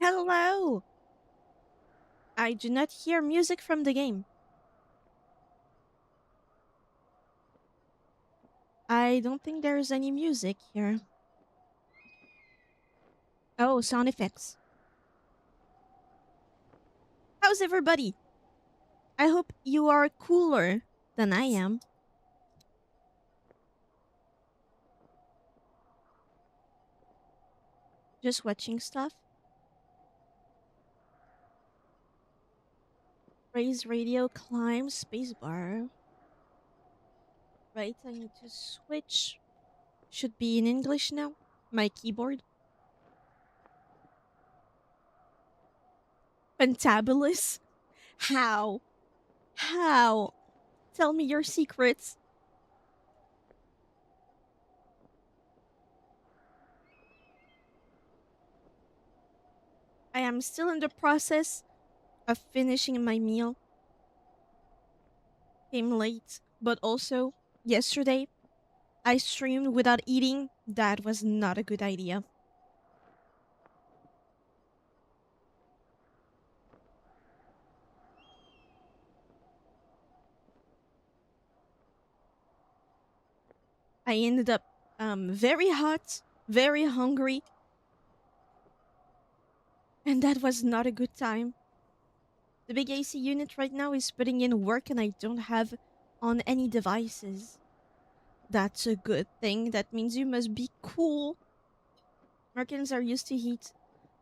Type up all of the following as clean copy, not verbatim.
Hello! I do not hear music from the game. I don't think there's any music here. Oh, sound effects. How's everybody? I hope you are cooler than I am. Just watching stuff. Raise radio, climb, spacebar. Right, I need to switch. Should be in English now. My keyboard. Fantabulous? How? How? Tell me your secrets. I am still in the process of finishing my meal. Came late, but also yesterday I streamed without eating. That was not a good idea. I ended up very hot, very hungry, and that was not a good time. The big AC unit right now is putting in work and I don't have on any devices. That's a good thing. That means you must be cool. Americans are used to heat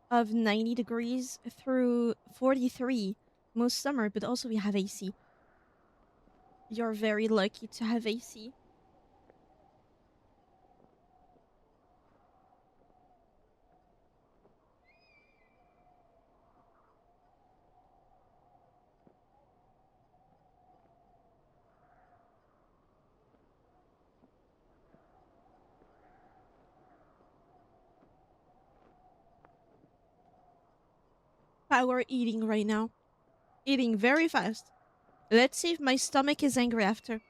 of 90 degrees through 43 most summer, but also we have AC. You're very lucky to have AC. Power eating right now. Eating very fast. Let's see if my stomach is angry after.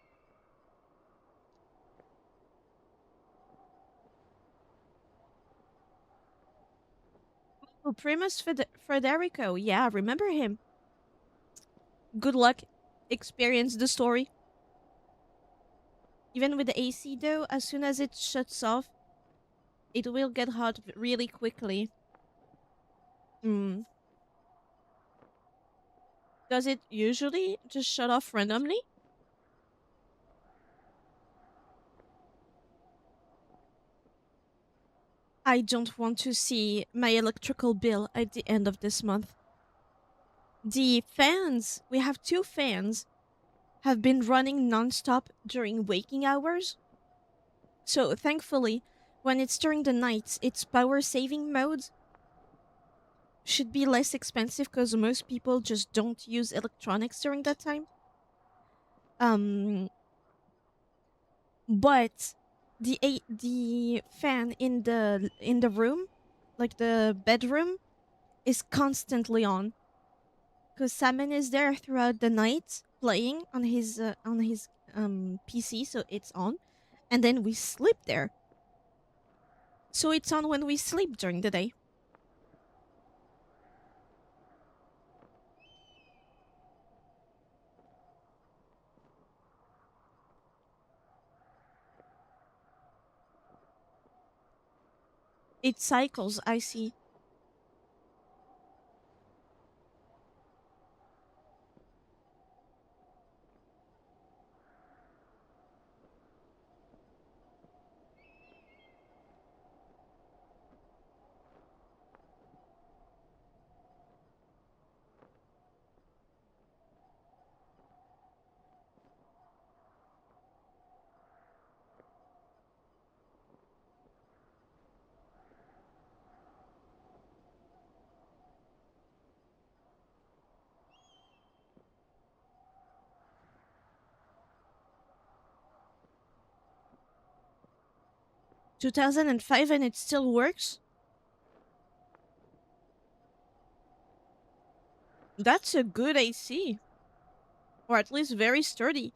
Oh, Primus Federico. Yeah, remember him. Good luck. Experience the story. Even with the AC though, as soon as it shuts off, it will get hot really quickly. Hmm. Does it usually just shut off randomly? I don't want to see my electrical bill at the end of this month. The fans, we have two fans, have been running nonstop during waking hours. So thankfully, when it's during the nights, its power saving mode should be less expensive because most people just don't use electronics during that time. Um, but the fan in the room, like the bedroom, is constantly on because Salmon is there throughout the night playing on his PC, so it's on, and then we sleep there, so it's on when we sleep during the day. It cycles. I see. 2005 and it still works? That's a good AC. Or at least very sturdy.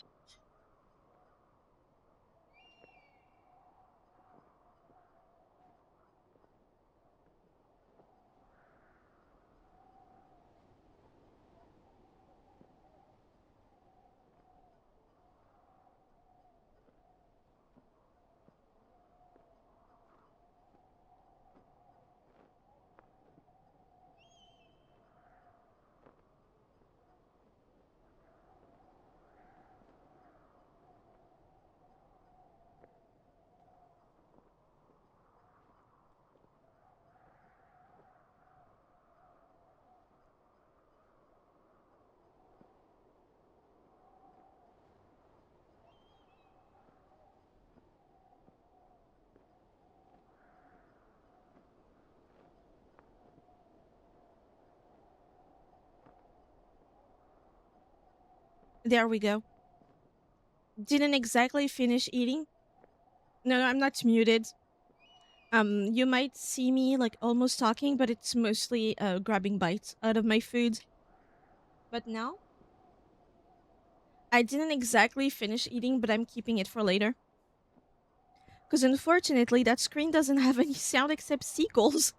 There we go. Didn't exactly finish eating. No, no, I'm not muted. You might see me like almost talking, but it's mostly grabbing bites out of my food. But now, I didn't exactly finish eating, but I'm keeping it for later. Because unfortunately, that screen doesn't have any sound except seagulls.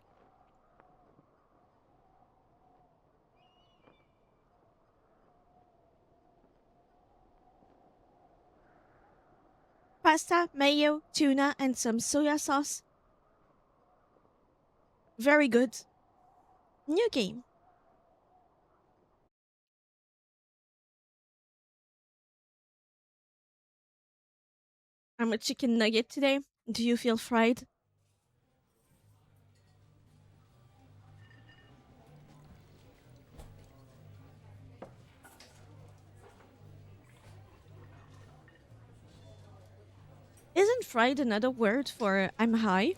Pasta, mayo, tuna, and some soya sauce. Very good. New game. I'm a chicken nugget today. Do you feel fried? Isn't fried another word for I'm high?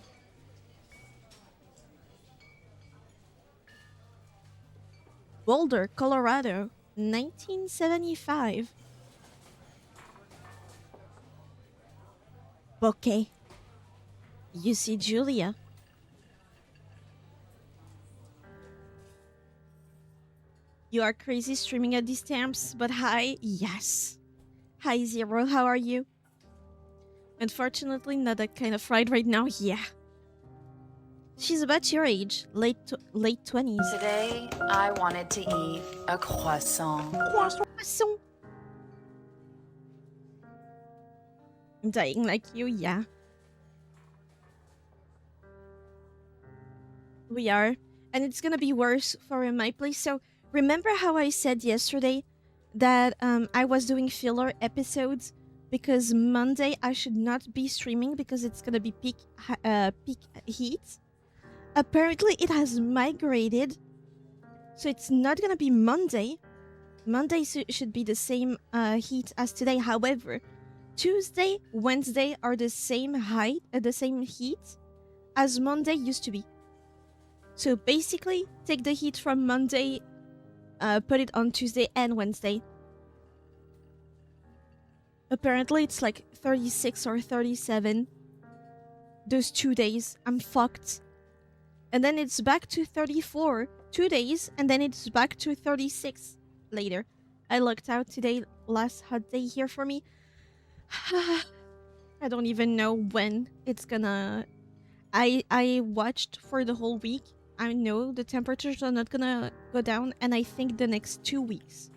Boulder, Colorado, 1975. Bokeh. You see Julia. You are crazy streaming at these stamps, but hi, yes. Hi, Zero, how are you? Unfortunately, not that kind of fried right now, yeah. She's about your age, late 20s. Today, I wanted to eat a croissant. Croissant. Dying like you, yeah. We are. And it's gonna be worse for my place. So remember how I said yesterday that I was doing filler episodes because Monday I should not be streaming because it's gonna be peak heat. Apparently it has migrated, so it's not gonna be Monday. Monday should be the same heat as today. However, Tuesday, Wednesday are the same height, the same heat as Monday used to be. So basically, take the heat from Monday, put it on Tuesday and Wednesday. Apparently, it's like 36 or 37. Those 2 days, I'm fucked. And then it's back to 34, 2 days, and then it's back to 36 later. I looked out today, last hot day here for me. I don't even know when it's gonna. I watched for the whole week. I know the temperatures are not gonna go down, and I think the next 2 weeks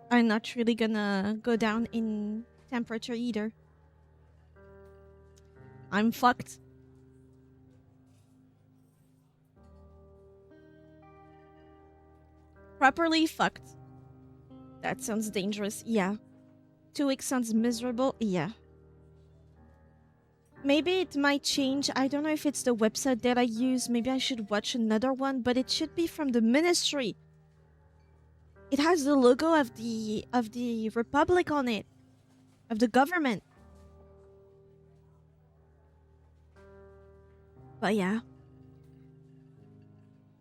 are not really gonna go down in temperature either. I'm fucked. Properly fucked. That sounds dangerous, yeah. 2 weeks sounds miserable, yeah. Maybe it might change. I don't know if it's the website that I use. Maybe I should watch another one, but it should be from the ministry. It has the logo of the republic on it, of the government. But yeah.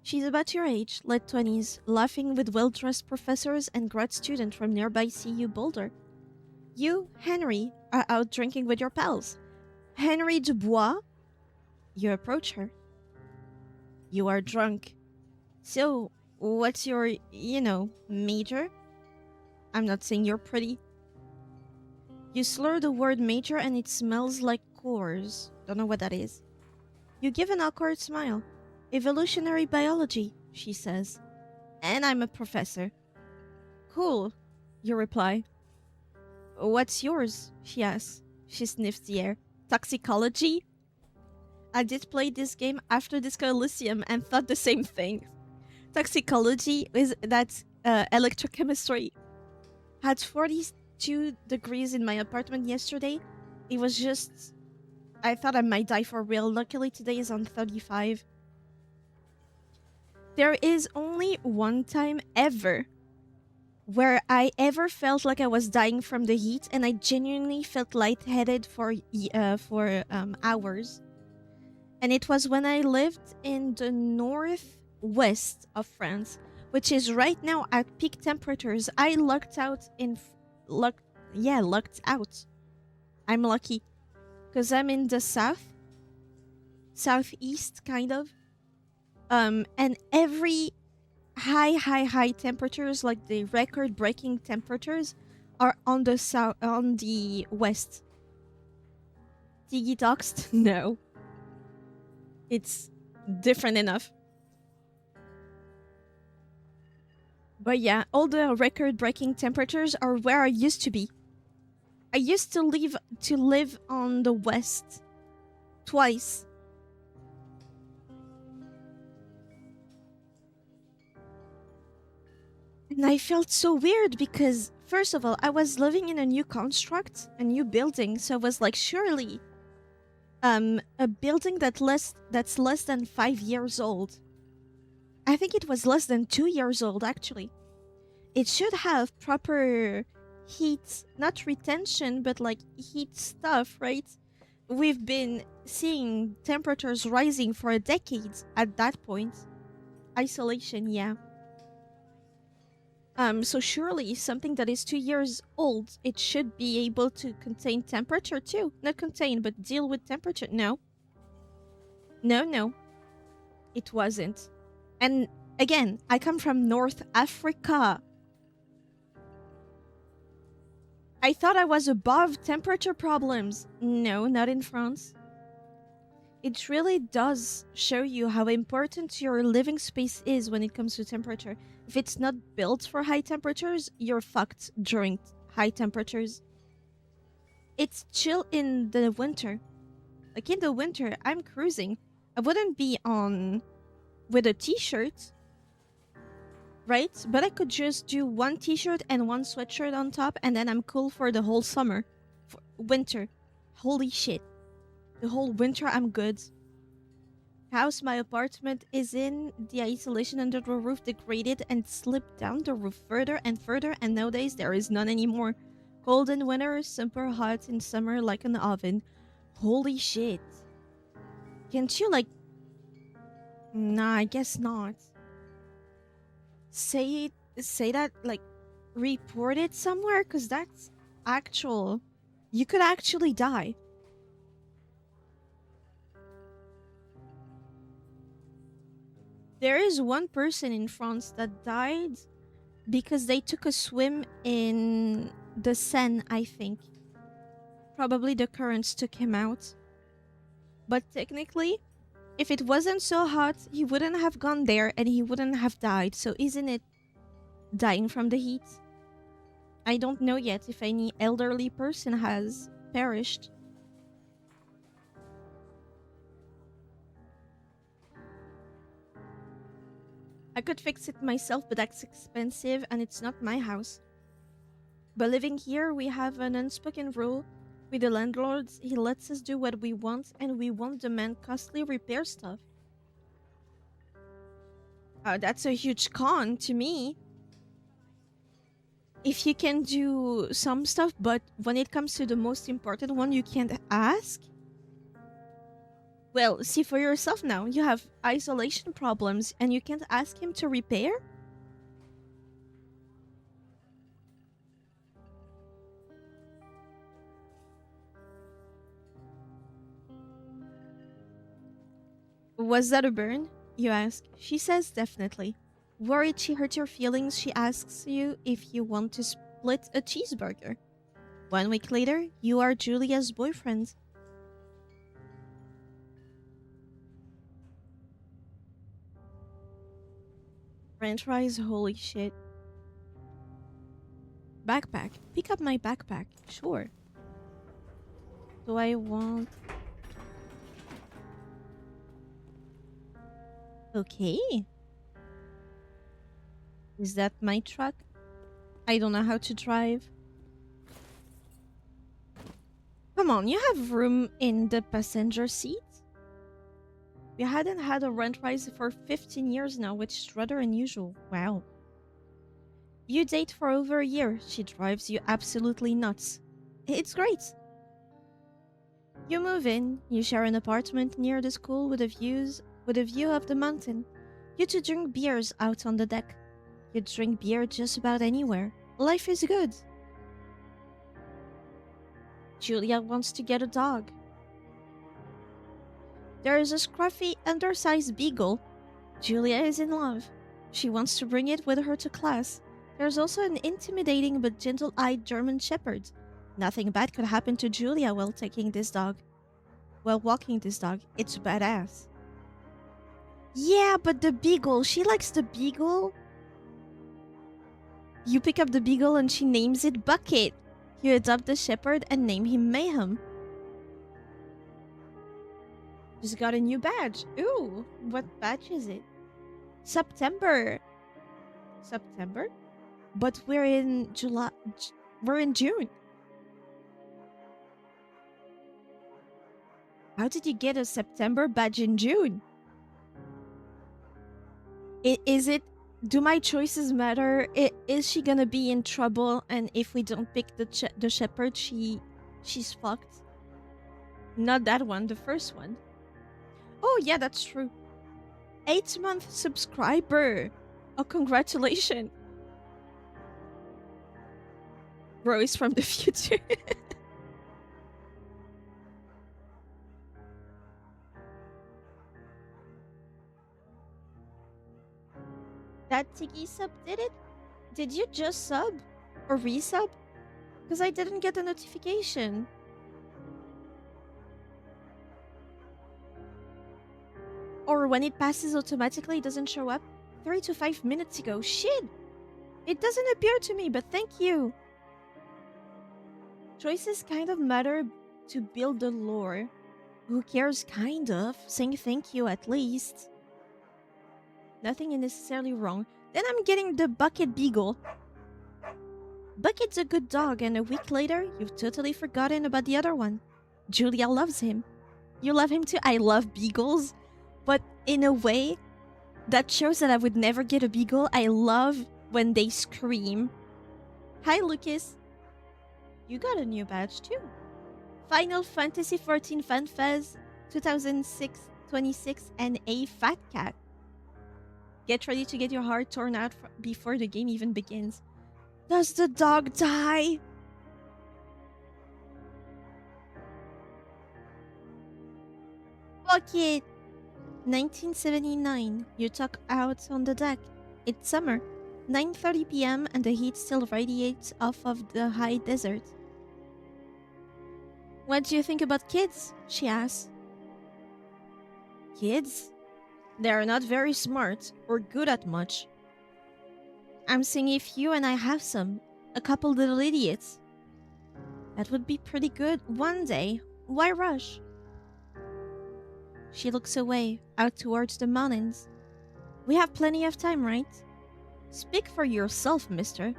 She's about your age, late 20s, laughing with well-dressed professors and grad students from nearby CU Boulder. You, Henry, are out drinking with your pals. Henry Dubois You approach her. You are drunk. So, what's your, major? I'm not saying you're pretty. You slur the word major and it smells like cores. Don't know what that is. You give an awkward smile. Evolutionary biology, she says. And I'm a professor. Cool, you reply. What's yours? She asks. She sniffs the air. Toxicology? I did play this game after Disco Elysium and thought the same thing. Toxicology is that electrochemistry. Had 42 degrees in my apartment yesterday. It was just. I thought I might die for real. Luckily, today is on 35. There is only one time ever where I ever felt like I was dying from the heat, and I genuinely felt lightheaded for hours. And it was when I lived in the northwest of France, which is right now at peak temperatures. I lucked out lucked out. I'm lucky because I'm in the southeast kind of. And every high temperatures, like the record-breaking temperatures, are on the west. Tiki Doxed? No. It's different enough. But yeah, all the record-breaking temperatures are where I used to be. I used to live on the west twice. And I felt so weird because, first of all, I was living in a new construct, a new building, so I was like, surely, a building that's less than 5 years old. I think it was less than 2 years old, actually. It should have proper heat, not retention, but like heat stuff, right? We've been seeing temperatures rising for a decade at that point. Isolation, yeah. So surely something that is 2 years old, it should be able to contain temperature too. Not contain, but deal with temperature. No. No. It wasn't. And again, I come from North Africa. I thought I was above temperature problems. No, not in France. It really does show you how important your living space is when it comes to temperature. If it's not built for high temperatures, you're fucked during high temperatures. It's chill in the winter. Like in the winter, I'm cruising. I wouldn't be on with a t-shirt, right? But I could just do one t-shirt and one sweatshirt on top, and then I'm cool for the whole summer. For winter. Holy shit. The whole winter, I'm good. House my apartment is in, the isolation under the roof degraded and slipped down the roof further and further, and nowadays there is none anymore. Cold in winter, super hot in summer like an oven. Holy shit. Can't you, like... Nah, I guess not. Say that, like, report it somewhere, because that's actual. You could actually die. There is one person in France that died because they took a swim in the Seine, I think. Probably the currents took him out. But technically, if it wasn't so hot, he wouldn't have gone there and he wouldn't have died. So isn't it dying from the heat? I don't know yet if any elderly person has perished. I could fix it myself, but that's expensive and it's not my house. But living here, we have an unspoken rule with the landlords. He lets us do what we want and we won't demand costly repair stuff. That's a huge con to me. If you can do some stuff, but when it comes to the most important one, you can't ask? Well, see for yourself now. You have isolation problems and you can't ask him to repair? Was that a burn? You ask. She says definitely. Worried she hurt your feelings, she asks you if you want to split a cheeseburger. 1 week later, you are Julia's boyfriend. French fries, holy shit. Backpack. Pick up my backpack. Sure. Do I want... Okay. Is that my truck? I don't know how to drive. Come on, you have room in the passenger seat? We hadn't had a rent rise for 15 years now, which is rather unusual. Wow. You date for over a year. She drives you absolutely nuts. It's great. You move in. You share an apartment near the school with a view of the mountain. You two drink beers out on the deck. You drink beer just about anywhere. Life is good. Julia wants to get a dog. There is a scruffy, undersized beagle. Julia is in love. She wants to bring it with her to class. There's also an intimidating but gentle-eyed German shepherd. Nothing bad could happen to Julia while walking this dog. It's badass. Yeah, but the beagle, she likes the beagle. You pick up the beagle and she names it Bucket. You adopt the shepherd and name him Mayhem. Just got a new badge. Ooh, what badge is it? September. September? But we're in July. We're in June. How did you get a September badge in June? Is it... Do my choices matter? Is she gonna be in trouble? And if we don't pick the shepherd, she's fucked. Not that one, the first one. Oh yeah, that's true. 8-month subscriber. Oh, congratulations. Bro is from the future. That Tiki sub did it? Did you just sub? Or resub? Because I didn't get a notification. Or when it passes automatically, it doesn't show up? 3 to 5 minutes ago. Shit! It doesn't appear to me, but thank you. Choices kind of matter to build the lore. Who cares, kind of? Saying thank you at least. Nothing is necessarily wrong. Then I'm getting the Bucket Beagle. Bucket's a good dog, and a week later, you've totally forgotten about the other one. Julia loves him. You love him too? I love beagles. But in a way, that shows that I would never get a beagle. I love when they scream. Hi, Lucas. You got a new badge too. Final Fantasy XIV Fan Fest 2006-26 and a fat cat. Get ready to get your heart torn out before the game even begins. Does the dog die? Fuck it. 1979. You tuck out on the deck. It's summer. 9:30 p.m. and the heat still radiates off of the high desert. What do you think about kids? She asks. Kids? They're not very smart or good at much. I'm saying if you and I have some, a couple little idiots. That would be pretty good one day. Why rush? She looks away, out towards the mountains. We have plenty of time, right? Speak for yourself, mister.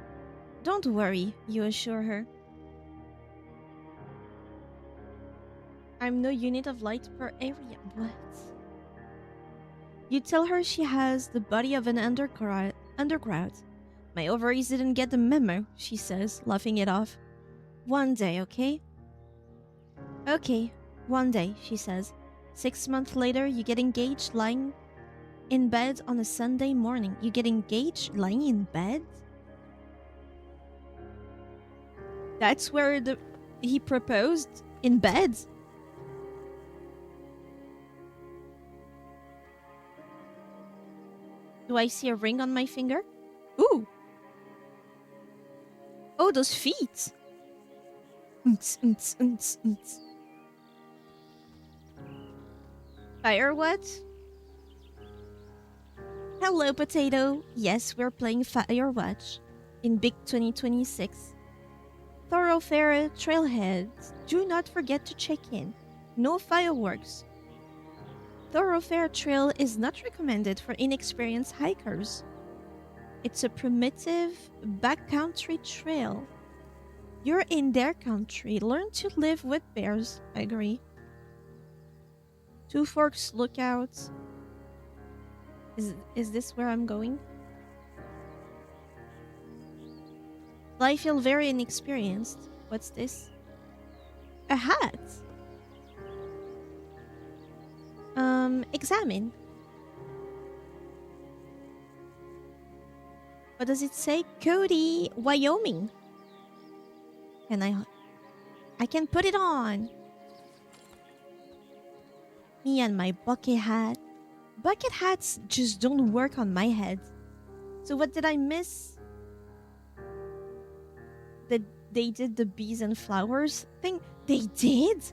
Don't worry, you assure her. I'm no unit of light per area. What? You tell her she has the body of an undergrad. My ovaries didn't get the memo, she says, laughing it off. One day, okay? Okay, one day, she says. 6 months later, you get engaged lying in bed on a Sunday morning. You get engaged lying in bed? That's where he proposed? In bed? Do I see a ring on my finger? Ooh. Oh, those feet. Unts, unts, unts, unts. Firewatch? Hello, Potato. Yes, we're playing Firewatch in Big 2026. Thoroughfare trailheads, do not forget to check in. No fireworks. Thoroughfare trail is not recommended for inexperienced hikers. It's a primitive backcountry trail. You're in their country. Learn to live with bears. I agree. Two Forks Lookout. Is this where I'm going? I feel very inexperienced. What's this? A hat. Examine. What does it say? Cody, Wyoming. Can I can put it on. Me and my bucket hat. Bucket hats just don't work on my head. So what did I miss? That they did the bees and flowers thing? They did?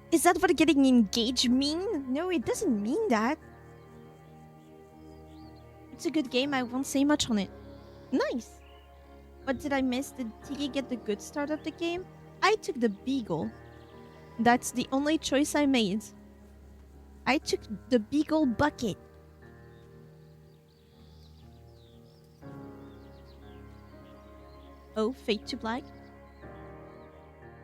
Is that what getting engaged mean? No, it doesn't mean that. It's a good game, I won't say much on it. Nice. What did I miss? Did Tiggy get the good start of the game? I took the Beagle. That's the only choice I made. I took the Beagle bucket. Oh, Fade to Black.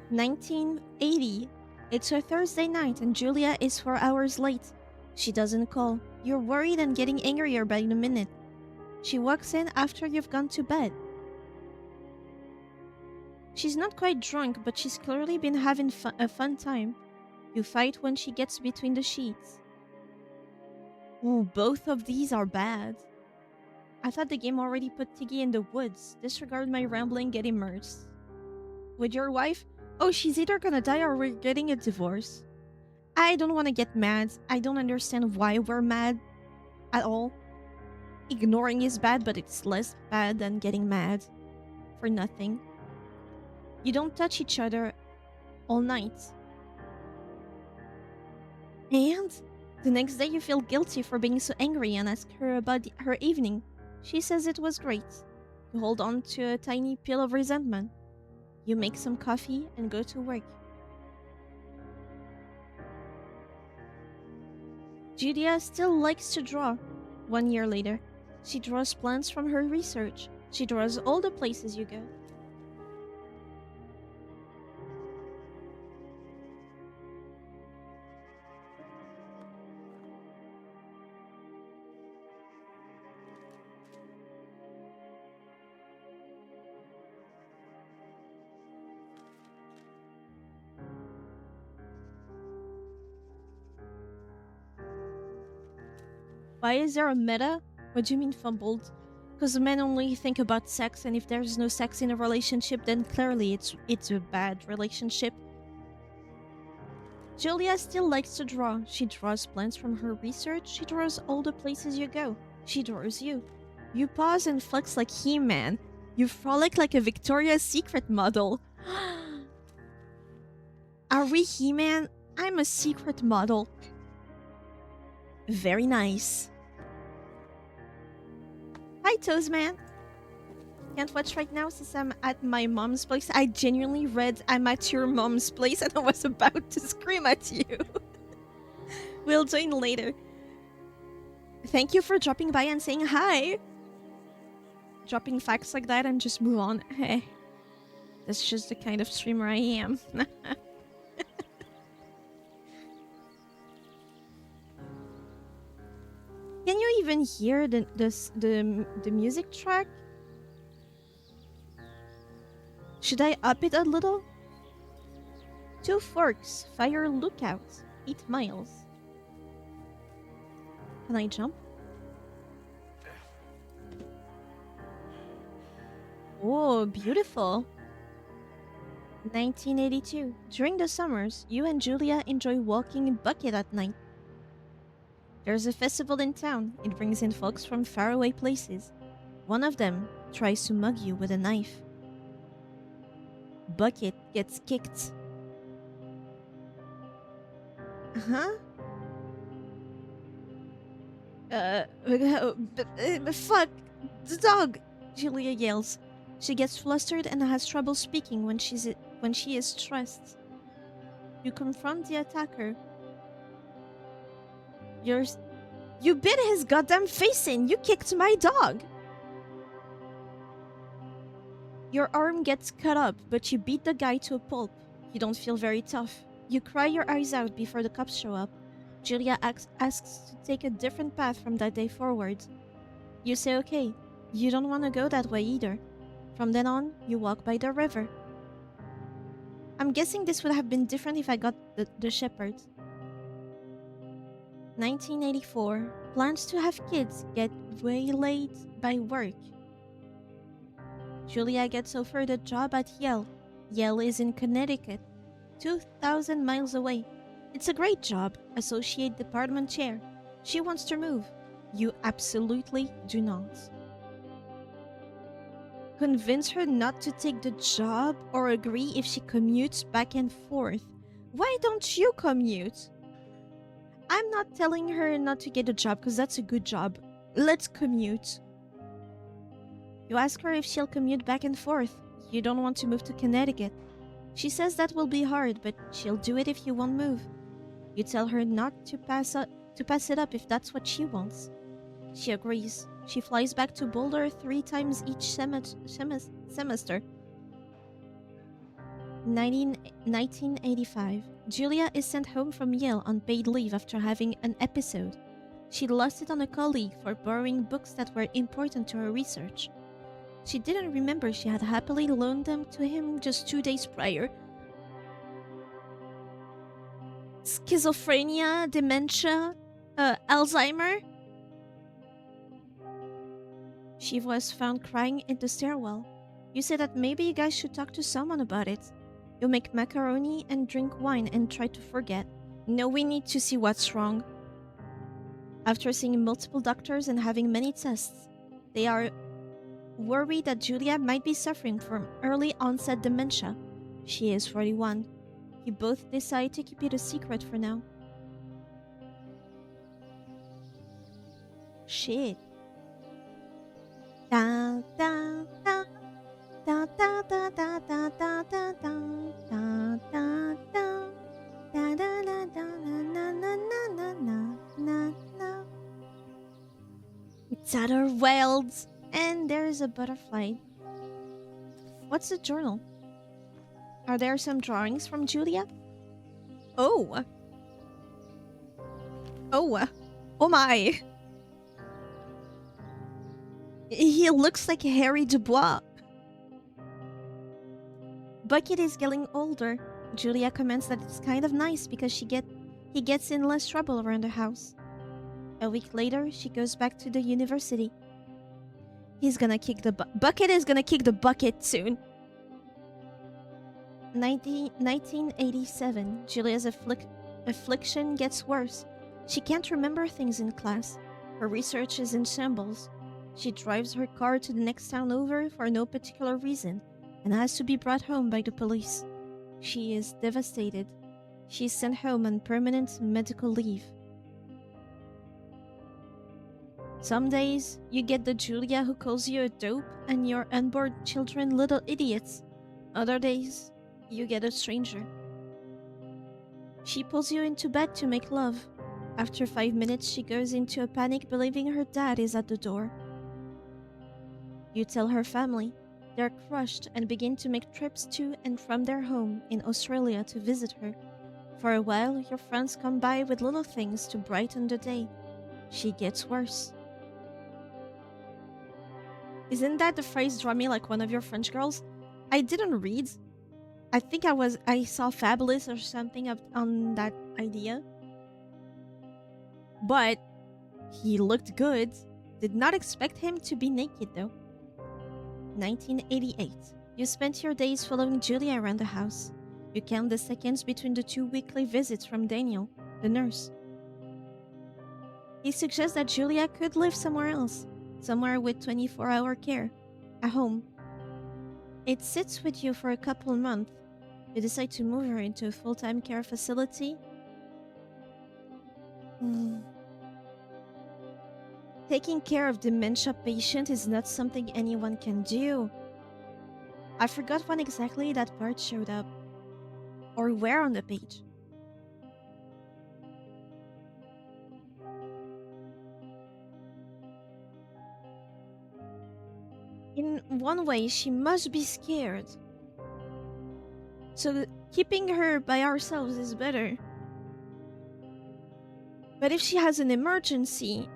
1980. It's a Thursday night and Julia is 4 hours late. She doesn't call. You're worried and getting angrier by the minute. She walks in after you've gone to bed. She's not quite drunk, but she's clearly been having a fun time. You fight when she gets between the sheets. Ooh, both of these are bad. I thought the game already put Tiggy in the woods. Disregard my rambling, get immersed. With your wife? Oh, she's either gonna die or we're getting a divorce. I don't want to get mad. I don't understand why we're mad at all. Ignoring is bad, but it's less bad than getting mad for nothing. You don't touch each other all night. And the next day you feel guilty for being so angry and ask her about her evening. She says it was great. You hold on to a tiny pile of resentment. You make some coffee and go to work. Julia still likes to draw. 1 year later, she draws plants from her research. She draws all the places you go. Why is there a meta? What do you mean fumbled? Because men only think about sex, and if there's no sex in a relationship, then clearly it's a bad relationship. Julia still likes to draw. She draws plants from her research. She draws all the places you go. She draws you. You pause and flex like He-Man. You frolic like a Victoria's Secret model. Are we He-Man? I'm a secret model. Very nice. Hi, Toastman. Can't watch right now since I'm at my mom's place. I genuinely read I'm at your mom's place and I was about to scream at you. We'll join later. Thank you for dropping by and saying hi. Dropping facts like that and just move on. Hey, that's just the kind of streamer I am. Can you even hear the music track? Should I up it a little? 2 Forks, Fire Lookout, 8 miles. Can I jump? Oh, beautiful. 1982. During the summers, you and Julia enjoy walking in bucket at night. There's a festival in town. It brings in folks from faraway places. One of them tries to mug you with a knife. Bucket gets kicked. Huh? Fuck! The dog! Julia yells. She gets flustered and has trouble speaking when she is stressed. You confront the attacker. You bit his goddamn face in! You kicked my dog! Your arm gets cut up, but you beat the guy to a pulp. You don't feel very tough. You cry your eyes out before the cops show up. Julia asks to take a different path from that day forward. You say okay. You don't want to go that way either. From then on, you walk by the river. I'm guessing this would have been different if I got the shepherd. 1984. Plans to have kids get waylaid by work. Julia gets offered a job at Yale. Yale is in Connecticut, 2,000 miles away. It's a great job, associate department chair. She wants to move. You absolutely do not. Convince her not to take the job or agree if she commutes back and forth. Why don't you commute? I'm not telling her not to get a job because that's a good job. Let's commute. You ask her if she'll commute back and forth. You don't want to move to Connecticut. She says that will be hard, but she'll do it if you won't move. You tell her not to pass it up if that's what she wants. She agrees. She flies back to Boulder 3 times each semester. 1985. Julia is sent home from Yale on paid leave after having an episode. She lost it on a colleague for borrowing books that were important to her research. She didn't remember she had happily loaned them to him just 2 days prior. Schizophrenia, dementia, Alzheimer. She was found crying in the stairwell. You say that maybe you guys should talk to someone about it. You make macaroni and drink wine and try to forget. No, we need to see what's wrong. After seeing multiple doctors and having many tests, they are worried that Julia might be suffering from early onset dementia. She is 41. You both decide to keep it a secret for now. Shit. Da da da da da da da da da da da da da da da da da da na na na na na na na. It's other wilds, and there is a butterfly. What's the journal? Are there some drawings from Julia? Oh. Oh. Oh my. He looks like Harry Dubois. Bucket is getting older. Julia comments that it's kind of nice because he gets in less trouble around the house. A week later, she goes back to the university. He's gonna kick the Bucket is gonna kick the bucket soon. 1987. Julia's affliction gets worse. She can't remember things in class. Her research is in shambles. She drives her car to the next town over for no particular reason and has to be brought home by the police. She is devastated. She is sent home on permanent medical leave. Some days, you get the Julia who calls you a dope and your unborn children little idiots. Other days, you get a stranger. She pulls you into bed to make love. After 5 minutes, she goes into a panic believing her dad is at the door. You tell her family. They're crushed and begin to make trips to and from their home in Australia to visit her. For a while, your friends come by with little things to brighten the day. She gets worse. Isn't that the phrase "draw me like one of your French girls"? I didn't read. I think I saw Fabulous or something on that idea. But he looked good. Did not expect him to be naked though. 1988. You spent your days following Julia around the house. You count the seconds between the 2 weekly visits from Daniel, the nurse. He suggests that Julia could live somewhere else, somewhere with 24-hour care, a home. It sits with you for a couple months. You decide to move her into a full-time care facility. Hmm. Taking care of dementia patient is not something anyone can do. I forgot when exactly that part showed up, or where on the page. In one way, she must be scared. So keeping her by ourselves is better. But if she has an emergency,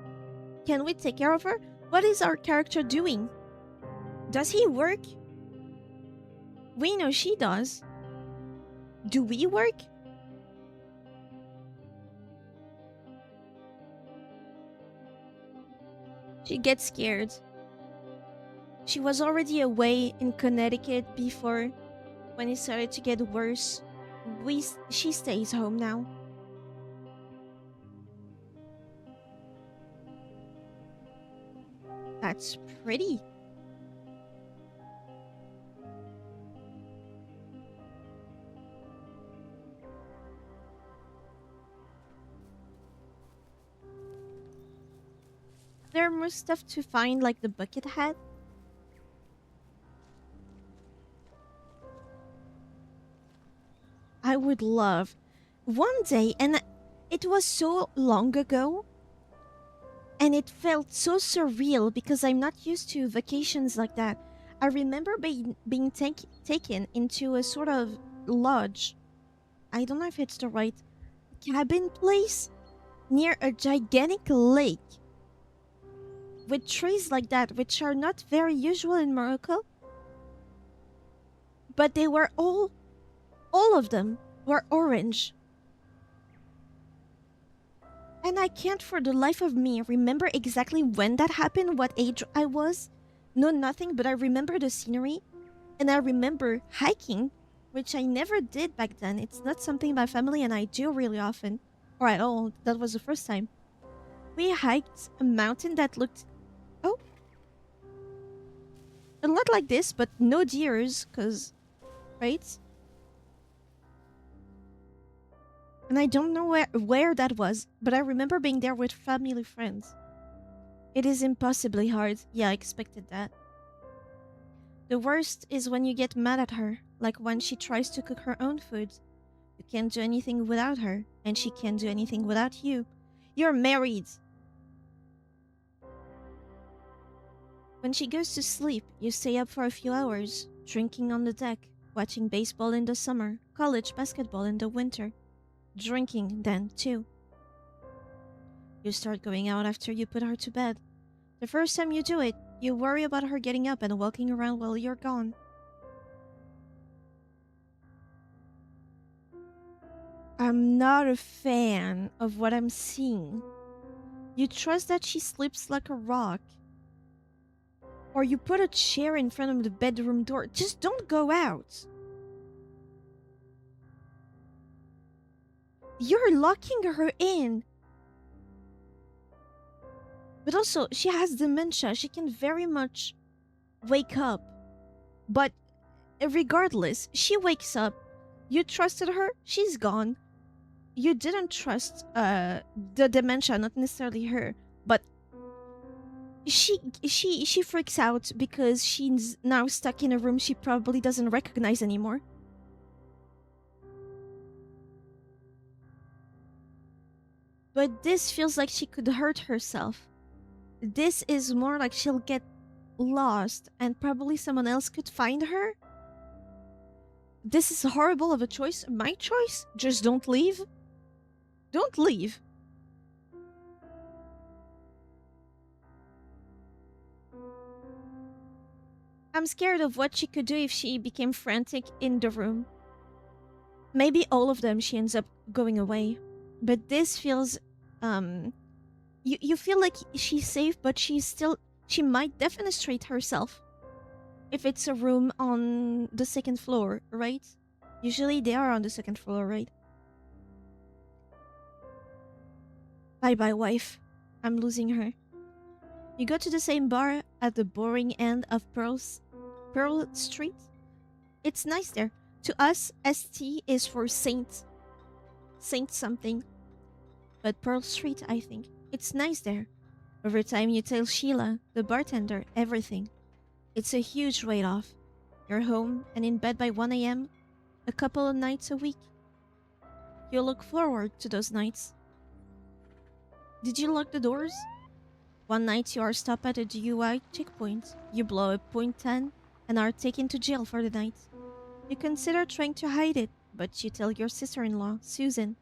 can we take care of her? What is our character doing? Does he work? We know she does. Do we work? She gets scared. She was already away in Connecticut before when it started to get worse. She stays home now. That's pretty. There more stuff to find, like the bucket hat. I would love one day, and it was so long ago, and it felt so surreal because I'm not used to vacations like that. I remember being taken into a sort of lodge. I don't know if it's the right cabin place near a gigantic lake with trees like that, which are not very usual in Morocco. But they were all of them were orange. And I can't for the life of me remember exactly when that happened, what age I was. No, nothing, but I remember the scenery. And I remember hiking, which I never did back then. It's not something my family and I do really often, or at all. That was the first time. We hiked a mountain that looked, oh, a lot like this, but no deers, because, right? And I don't know where that was, but I remember being there with family friends. It is impossibly hard. Yeah, I expected that. The worst is when you get mad at her, like when she tries to cook her own food. You can't do anything without her, and she can't do anything without you. You're married! When she goes to sleep, you stay up for a few hours, drinking on the deck, watching baseball in the summer, college basketball in the winter. Drinking then, too. You start going out after you put her to bed. The first time you do it, you worry about her getting up and walking around while you're gone. I'm not a fan of what I'm seeing. You trust that she sleeps like a rock. Or you put a chair in front of the bedroom door. Just don't go out. You're locking her in. But also, she has dementia. She can very much wake up. But regardless, she wakes up. You trusted her, she's gone. You didn't trust the dementia, not necessarily her, but she freaks out because she's now stuck in a room she probably doesn't recognize anymore. But this feels like she could hurt herself. This is more like she'll get lost and probably someone else could find her. This is horrible of a choice. My choice? Just don't leave. Don't leave. I'm scared of what she could do if she became frantic in the room. Maybe all of them she ends up going away. But this feels you feel like she's safe, but she might defenestrate herself. If it's a room on the second floor, right? Usually they are on the second floor, right? Bye bye, wife. I'm losing her. You go to the same bar at the boring end of Pearl Street? It's nice there. To us, ST is for Saint something. But Pearl Street, I think. It's nice there. Over time, you tell Sheila, the bartender, everything. It's a huge weight off. You're home and in bed by 1 a.m. a couple of nights a week. You look forward to those nights. Did you lock the doors? One night you are stopped at a DUI checkpoint. You blow a .10 and are taken to jail for the night. You consider trying to hide it, but you tell your sister-in-law, Susan.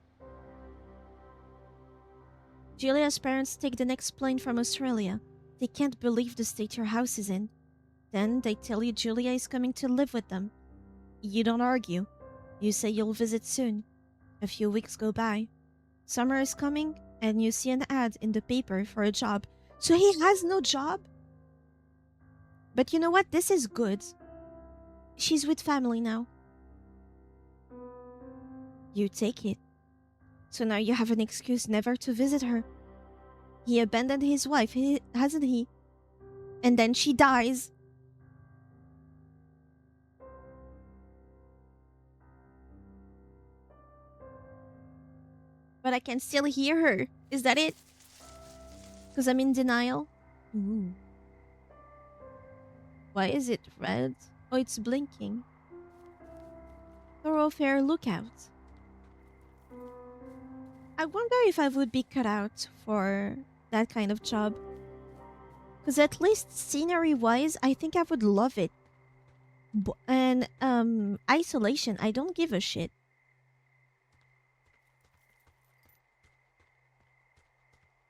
Julia's parents take the next plane from Australia. They can't believe the state your house is in. Then they tell you Julia is coming to live with them. You don't argue. You say you'll visit soon. A few weeks go by. Summer is coming, and you see an ad in the paper for a job. So he has no job? But you know what? This is good. She's with family now. You take it. So now you have an excuse never to visit her. He abandoned his wife, hasn't he? And then she dies. But I can still hear her. Is that it? Because I'm in denial? Ooh. Why is it red? Oh, it's blinking. Thoroughfare lookout. I wonder if I would be cut out for that kind of job. Because at least scenery-wise, I think I would love it. And isolation, I don't give a shit.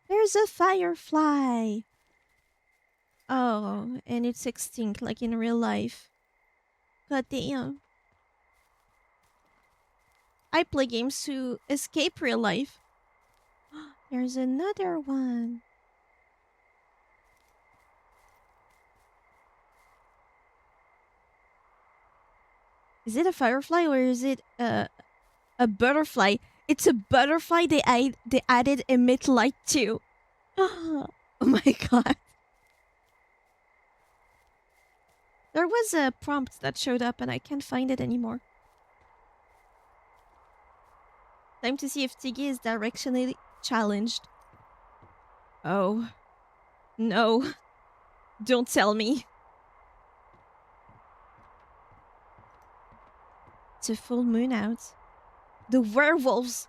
There's a firefly. Oh, and it's extinct like in real life. God damn. I play games to escape real life. There's another one. Is it a firefly or is it a butterfly? It's a butterfly they added emit light to. Oh my god. There was a prompt that showed up and I can't find it anymore. Time to see if Tiggy is directionally challenged. Oh. No. Don't tell me. It's a full moon out. The werewolves!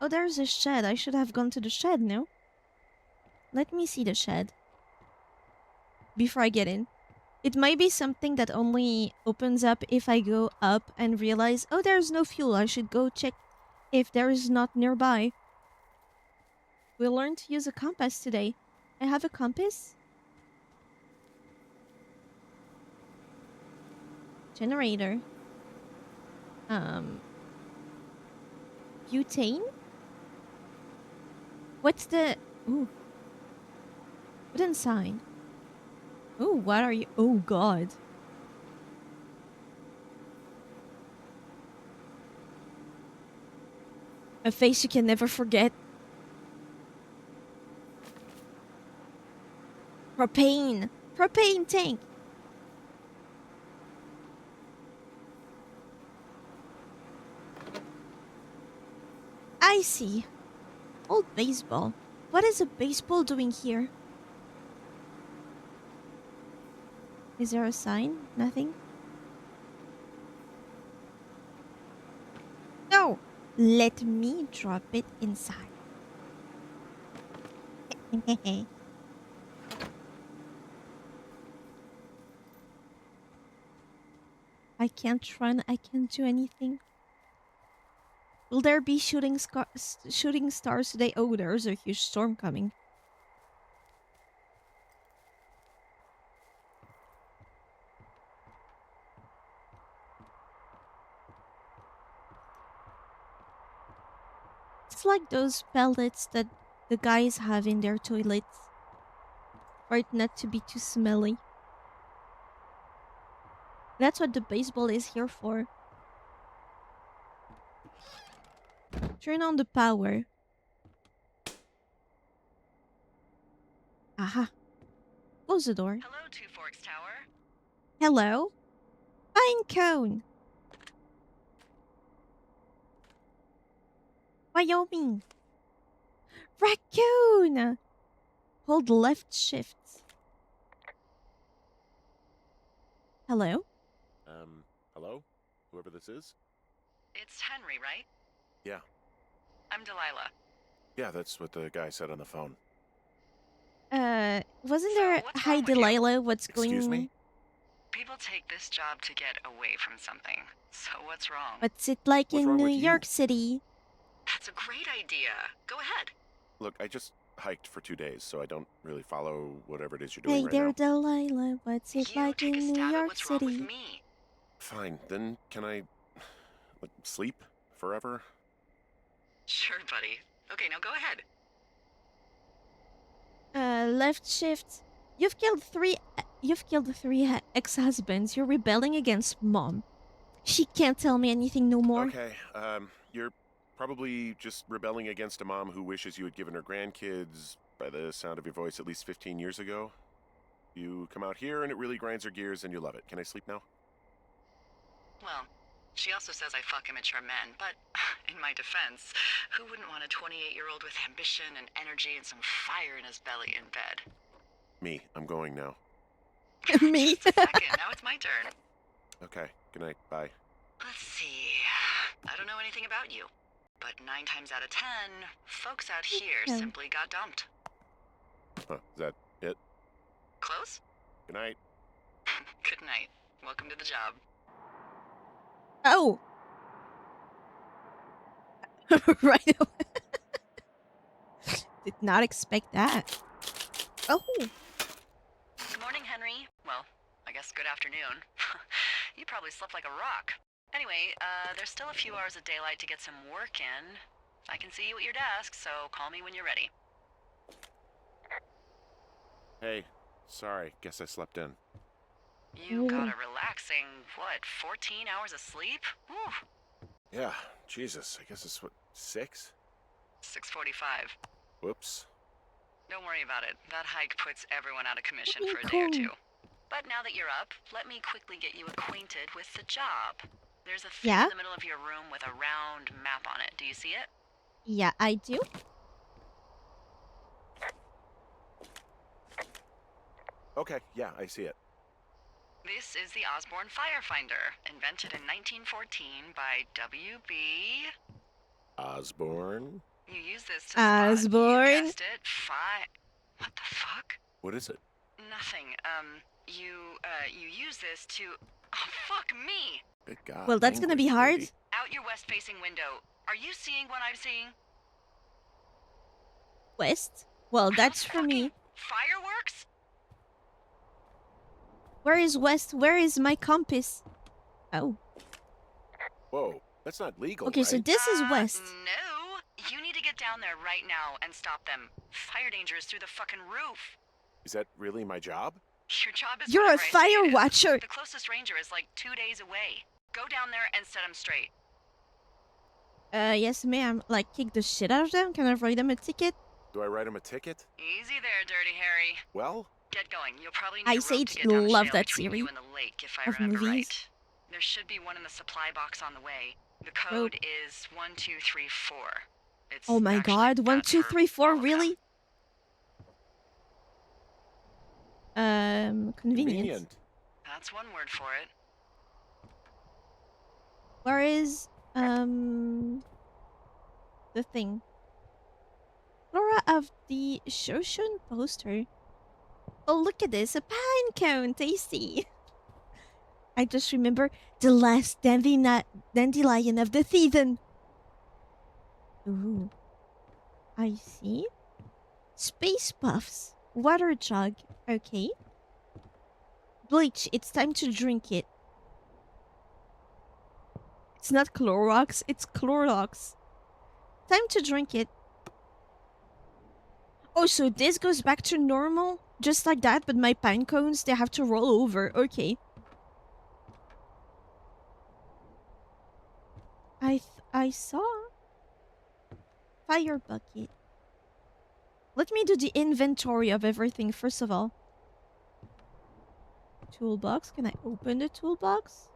Oh, there's a shed. I should have gone to the shed, no? Let me see the shed. Before I get in. It might be something that only opens up if I go up and realize, oh, there's no fuel. I should go check if there is not nearby. We learned to use a compass today. I have a compass? Generator. Butane? What's the... Ooh. Wooden sign. Ooh, what are you... Oh, God. A face you can never forget. Propane. Propane tank. I see. Old baseball. What is a baseball doing here? Is there a sign? Nothing? No! Let me drop it inside. I can't run. I can't do anything. Will there be shooting stars today? Oh, there's a huge storm coming. It's like those pellets that the guys have in their toilets. For it not to be too smelly. That's what the baseball is here for. Turn on the power. Aha. Close the door. Hello, Two Forks Tower. Hello? Pine cone. Wyoming. Raccoon. Hold left shift. Hello? Hello? Whoever this is? It's Henry, right? Yeah. I'm Delilah. Yeah, that's what the guy said on the phone. Wasn't So, there what's Hi wrong with you? Delilah? What's Excuse going? me? People take this job to get away from something. So what's wrong? What's it like What's in wrong New with you? York City? That's a great idea. Go ahead. Look, I just hiked for 2 days, so I don't really follow whatever it is you're doing Hey right there, now. Delilah. What's it You like take a in New stab at York what's wrong with City? me. Fine, then can I sleep forever? Sure, buddy. Okay, now go ahead. Left shift. You've killed three. You've killed three ex-husbands. You're rebelling against mom. She can't tell me anything no more. Okay, you're probably just rebelling against a mom who wishes you had given her grandkids, by the sound of your voice, at least 15 years ago. You come out here and it really grinds her gears and you love it. Can I sleep now? Well, she also says I fuck immature men, but in my defense, who wouldn't want a 28-year-old with ambition and energy and some fire in his belly in bed? Me, I'm going now. Me. Just a second, now it's my turn. Okay, good night, bye. Let's see. I don't know anything about you, but 9 times out of 10, folks out here Okay. simply got dumped. Huh, is that it? Close? Good night. Good night. Welcome to the job. Oh. Right away. Did not expect that. Oh. Good morning, Henry. Well, I guess good afternoon. You probably slept like a rock. Anyway, there's still a few hours of daylight to get some work in. I can see you at your desk, so call me when you're ready. Hey, sorry, guess I slept in. You got a relaxing, 14 hours of sleep? Whew. Yeah, Jesus, I guess it's what, 6? 6:45. Whoops. Don't worry about it. That hike puts everyone out of commission Okay, for a day or cool. two. But now that you're up, let me quickly get you acquainted with the job. There's a thing Yeah? in the middle of your room with a round map on it. Do you see it? Yeah, I do. Okay, yeah, I see it. This is the Osborne Firefinder, invented in 1914 by W.B. Osborne? You use this to spot, Osborne? you guessed it, What the fuck? What is it? Nothing. You use this to... Oh, fuck me! Good God. Well, that's gonna be language, hard. lady. Out your west-facing window. Are you seeing what I'm seeing? West? Well, that's for me. Fireworks? Where is west? Where is my compass? Oh. Whoa, that's not legal, Okay, so right? this is west. No. You need to get down there right now and stop them. Fire danger is through the fucking roof. Is that really my job? Your job is You're a whatever I say fire it is. watcher. The closest ranger is like 2 days away. Go down there and set him straight. Yes, ma'am. Like, kick the shit out of them? Can I write them a ticket? Do I write him a ticket? Easy there, Dirty Harry. Well, Get going. You'll probably need Ice a rope Age to get down the love shale that between series you and the lake, if I of remember movies. right. There should be one in the supply box on the way. The code is 1234. It's Oh my actually god, one, that two, for three, four, all of them. really? Convenient. That's one word for it. Where is, the thing? Flora of the Shoshin poster. Oh, look at this, a pine cone, tasty. I just remember the last dandelion of the season. Ooh. I see. Space puffs. Water jug. Okay. Bleach, it's time to drink it. It's not Clorox, it's Clorox. Time to drink it. Oh, so this goes back to normal? Just like that, but my pine cones, they have to roll over. Okay. I saw. Fire bucket. Let me do the inventory of everything first of all. Toolbox. Can I open the toolbox?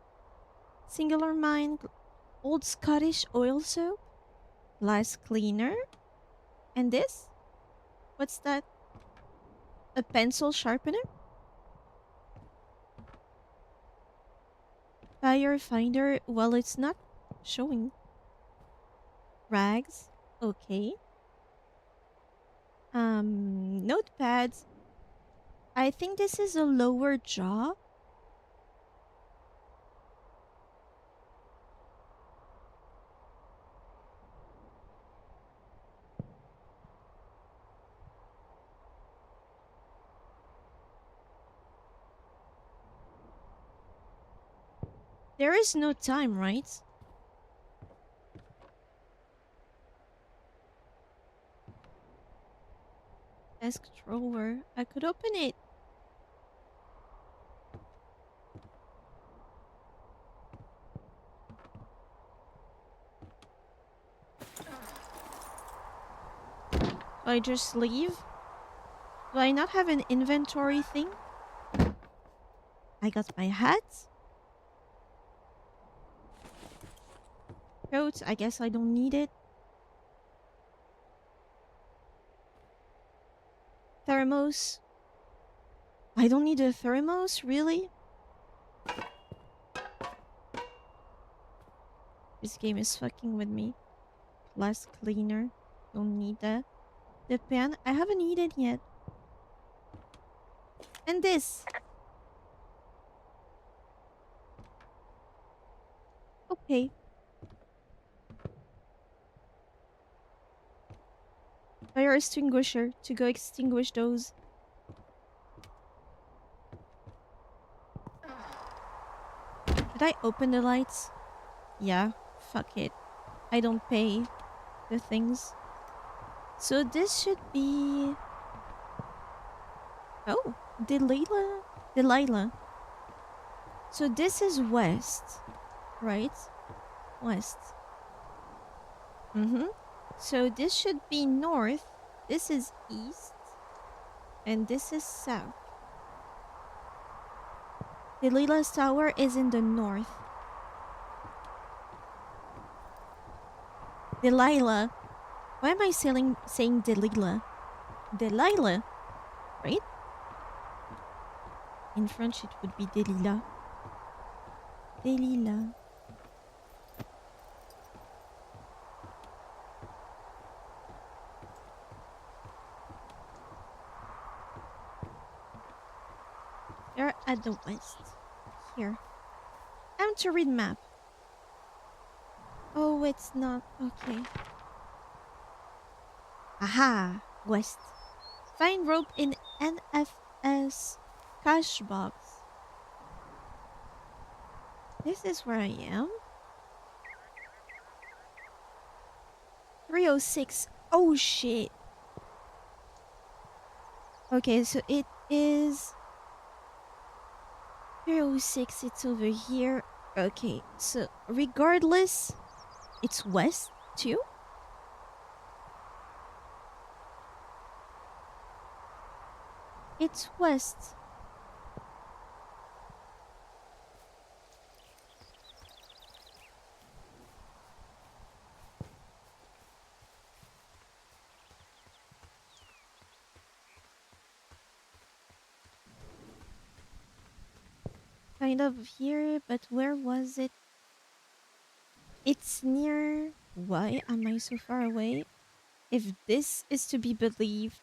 Singular mine. Old Scottish oil soap. Glass cleaner. And this? What's that? A pencil sharpener? Firefinder. Well, it's not showing. Rags. Okay. Notepads. I think this is a lower jaw. There is no time, right? Desk drawer. I could open it. Do I just leave? Do I not have an inventory thing? I got my hat. Coat. I guess I don't need it. Thermos. I don't need a thermos, really? This game is fucking with me. Glass cleaner. Don't need that. The pen. I haven't eaten yet. And this. Okay. Fire extinguisher to go extinguish those. Did I open the lights? Yeah. Fuck it. I don't pay the things. So this should be... Oh, Delilah. Delilah. So this is west, right? West. Mm-hmm. So this should be north. This is east. And this is south. Delilah's tower is in the north. Delilah. Why am I saying Delilah? Delilah, right? In French, it would be Delilah. Delilah. They're at the west. Here. I want to read map. Oh, it's not. Okay. Aha! West. Find rope in NFS cash box. This is where I am. 306. Oh shit. Okay, so it is 306. It's over here. Okay, so regardless, it's west too? It's west. Kind of here, but where was it? It's near. Why am I so far away? If this is to be believed.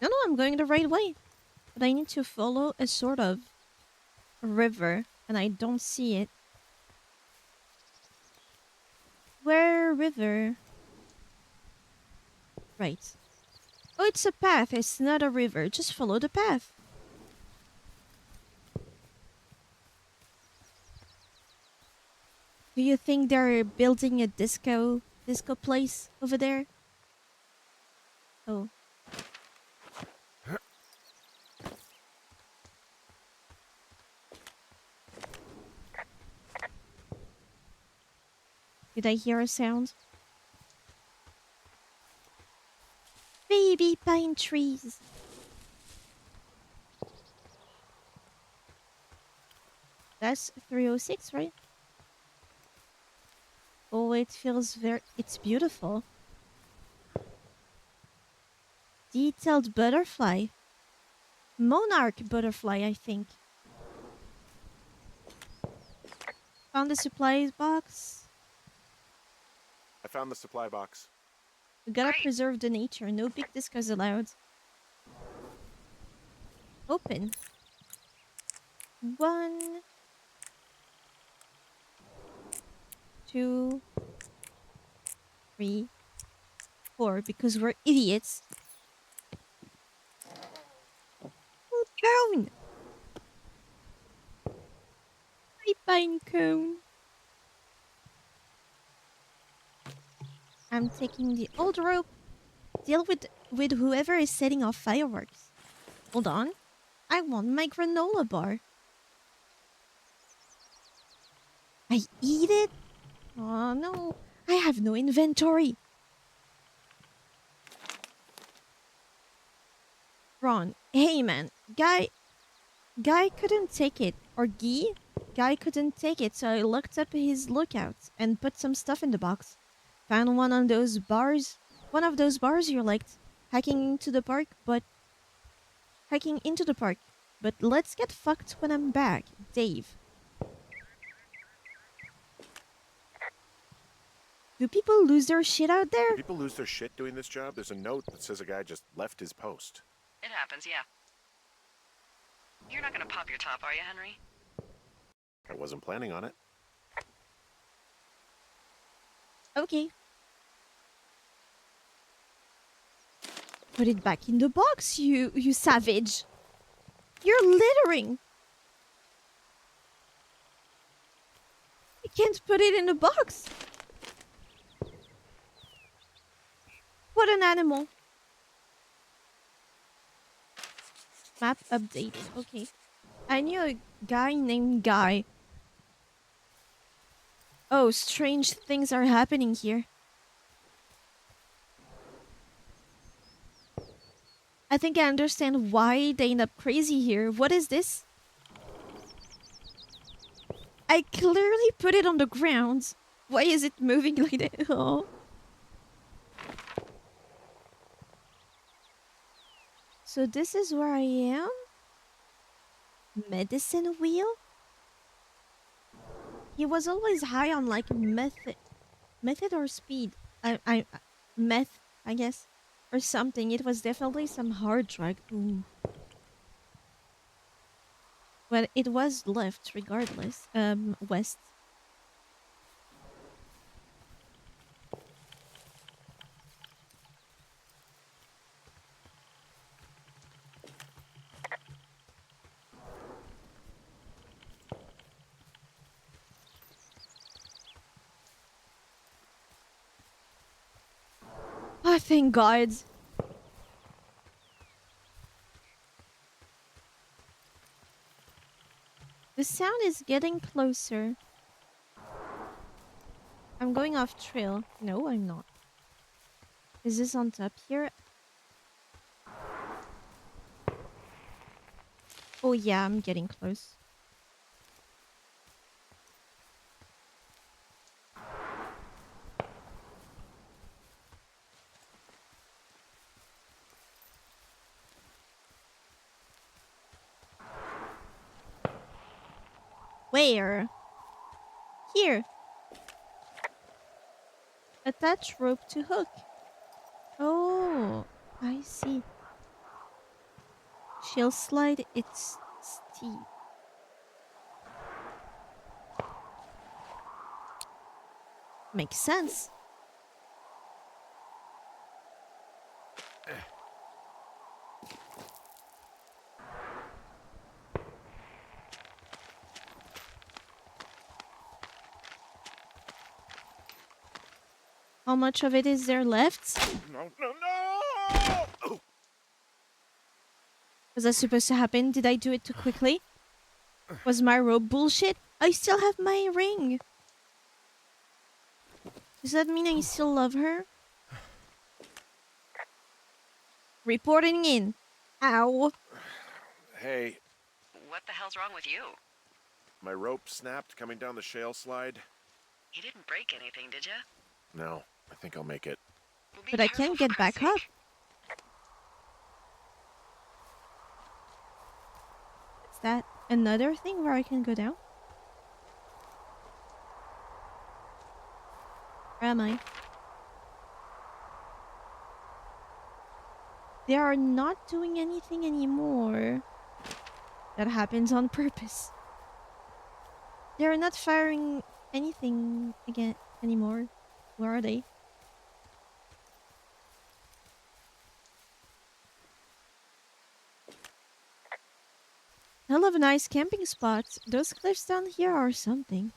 No, I'm going the right way. But I need to follow a sort of river, and I don't see it. Where river? Right. Oh, it's a path. It's not a river. Just follow the path. Do you think they're building a disco place over there? Oh. Did I hear a sound? pine trees. That's 306, right? Oh, it feels very... It's beautiful. Detailed butterfly. Monarch butterfly, I think. Found the supplies box. I found the supply box. We gotta Great. preserve the nature. No big discuss allowed. Open. 1, 2, 3, 4. Because we're idiots. Oh, cone! My pine cone. I'm taking the old rope. Deal with whoever is setting off fireworks. Hold on. I want my granola bar. I eat it? Oh no. I have no inventory. Ron, hey man. Guy couldn't take it. Or Guy couldn't take it, so I looked up his lookout and put some stuff in the box. Found one of those bars. One of those bars you liked. Hiking into the park. But let's get fucked when I'm back, Dave. Do people lose their shit out Do there? people lose their shit doing this job? There's a note that says a guy just left his post. It happens, yeah. You're not gonna pop your top, are you, Henry? I wasn't planning on it. Okay. Put it back in the box, you savage. You're littering. You can't put it in the box. What an animal. Map updated. Okay. I knew a guy named Guy. Oh, strange things are happening here. I think I understand why they end up crazy here. What is this? I clearly put it on the ground. Why is it moving like that? Oh. So this is where I am? Medicine wheel? He was always high on like method or speed. I meth, I guess, or something. It was definitely some hard drug. Ooh. But it was left regardless. West. Oh, thank God. The sound is getting closer. I'm going off trail. No, I'm not. Is this on top here? Oh yeah, I'm getting close. Where? Here. Attach rope to hook. Oh, I see. She'll slide. It's steep. Makes sense. How much of it is there left? No, no, no! Oh. Was that supposed to happen? Did I do it too quickly? Was my rope bullshit? I still have my ring. Does that mean I still love her? Reporting in. Ow. Hey, What the hell's wrong with you? my rope snapped coming down the shale slide. You didn't break anything, did you? No, I think I'll make it. Well, be But I careful, can't for get Christ's back up. sake. Is that another thing where I can go down? Where am I? They are not doing anything anymore. That happens on purpose. They are not firing anything again anymore. Where are they? Hell of a nice camping spot. Those cliffs down here are something.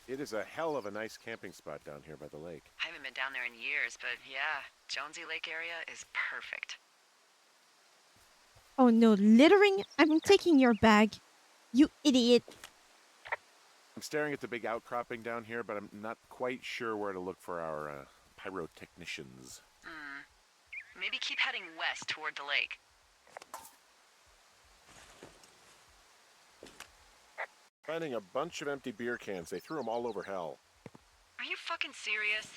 It is a hell of a nice camping spot down here by the lake. I haven't been down there in years, but yeah, Jonesy Lake area is perfect. Oh no, littering? I'm taking your bag. You idiot. I'm staring at the big outcropping down here, but I'm not quite sure where to look for our pyrotechnicians. Maybe keep heading west toward the lake. Finding a bunch of empty beer cans. They threw them all over hell. Are you fucking serious?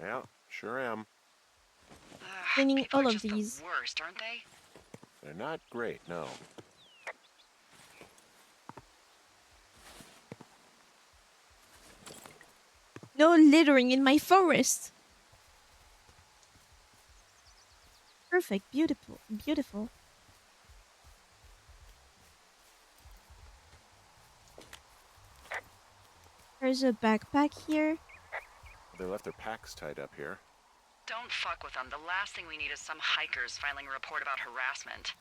Yeah, sure am. Cleaning People all are of just these. the worst, aren't they? They're not great, no. No littering in my forest. Perfect. Beautiful. Beautiful. There's a backpack here. They left their packs tied up here. Don't fuck with them. The last thing we need is some hikers filing a report about harassment.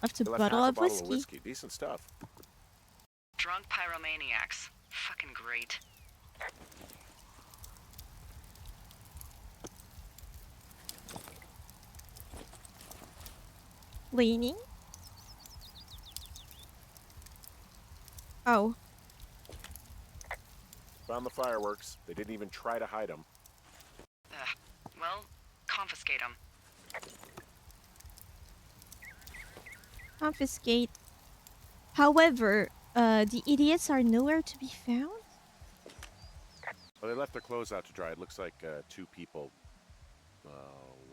Left a They left bottle half a of bottle whiskey. of whiskey. Decent stuff. Drunk pyromaniacs. Fucking great. Cleaning. Oh. Found the fireworks. They didn't even try to hide them. Well, confiscate them. Confiscate. However, the idiots are nowhere to be found. Well, they left their clothes out to dry. It looks like two people.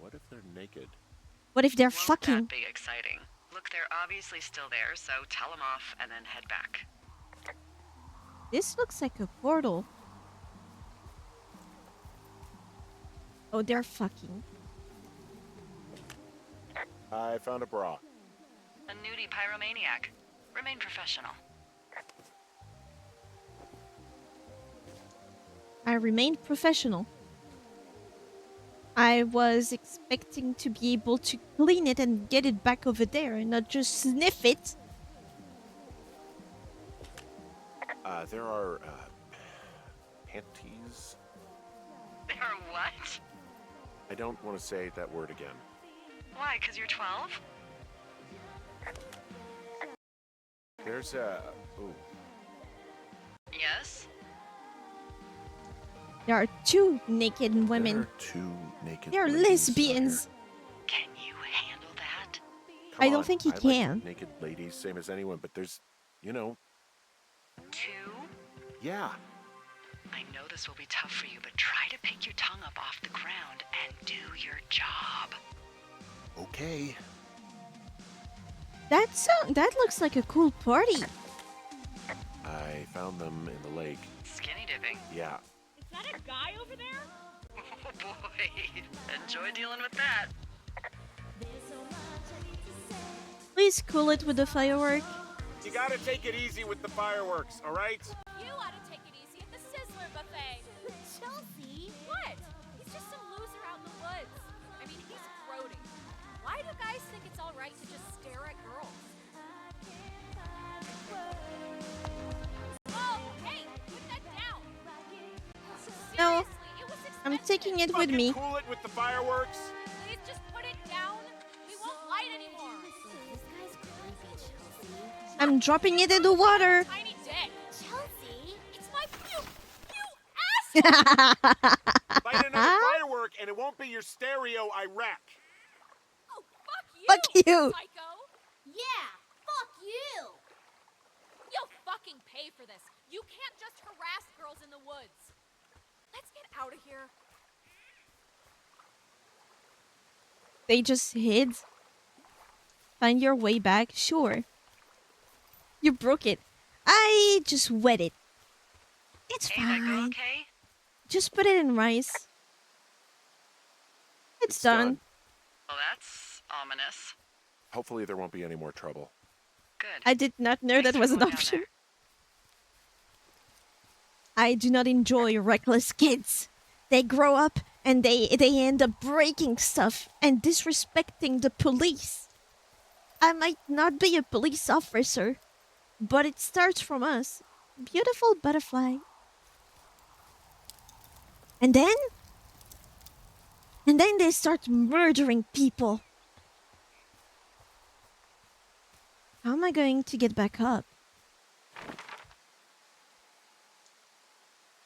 What if they're naked? What if they're Won't fucking? that be exciting? Look, they're obviously still there, so tell them off and then head back. This looks like a portal. Oh, they're fucking. I found a bra. A nudie pyromaniac. Remain professional. I remained professional. I was expecting to be able to clean it and get it back over there and not just sniff it. There are panties. They are what? I don't want to say that word again. Why, 'cause you're 12? There's a... Ooh. Yes? There are two naked There women. are two naked They're ladies out here. lesbians. Can you handle that? Come I don't on, think he I can. like naked ladies, same as anyone, but there's, you know, 2? yeah. I know this will be tough for you, but try to pick your tongue up off the ground and do your job. Okay. That looks like a cool party. I found them in the lake. Skinny dipping. Yeah. Is that a guy over there? Oh boy. Enjoy dealing with that. Please cool it with the firework. You gotta take it easy with the fireworks, all right? You ought to take it easy at the Sizzler buffet. Chelsea? What? He's just some loser out in the woods. I mean, he's grody. Why do guys think it's all right to just stare at girls? Oh, hey, put that down. No, Seriously, it was I'm expensive. taking it with me. Cool it with the fireworks. Please just put it down. We won't light anymore. This guy's crazy, Chelsea. I'm dropping it in the water. Tiny dick. Chelsea? It's my you Light another firework, and it won't be your stereo I wreck. Oh, fuck you! Fuck you. Psycho! Yeah, fuck you! You'll fucking pay for this. You can't just harass girls in the woods. Let's get out of here. They just hid. Find your way back. Sure. You broke it. I just wet it. It's Hey, that girl fine. okay? Just put it in rice. It's done. Well, that's ominous. Hopefully there won't be any more trouble. Good. I did not know Thanks that for was an going down option. there. I do not enjoy reckless kids. They grow up and they end up breaking stuff and disrespecting the police. I might not be a police officer, but it starts from us. Beautiful butterfly. And then they start murdering people. How am I going to get back up?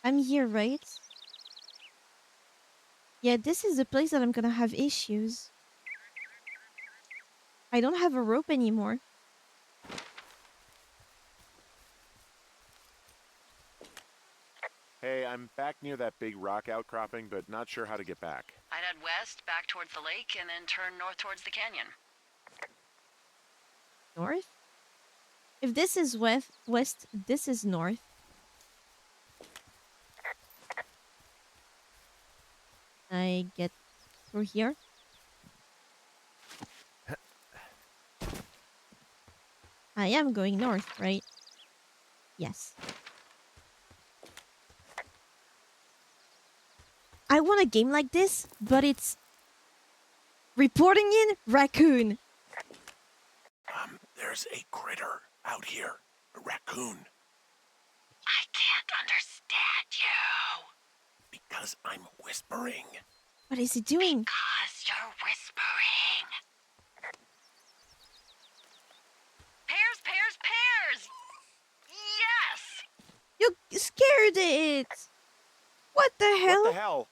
I'm here, right? Yeah, this is the place that I'm gonna have issues. I don't have a rope anymore. Hey, I'm back near that big rock outcropping, but not sure how to get back. I'd head west, back towards the lake, and then turn north towards the canyon. North? If this is west, this is north. I get through here. I am going north, right? Yes. I want a game like this, but it's reporting in raccoon. There's a critter out here. A raccoon. I can't understand you. Because I'm whispering. What is he doing? Because you're whispering. Pears, pears, pears! Yes! You scared it. What the hell? What the hell?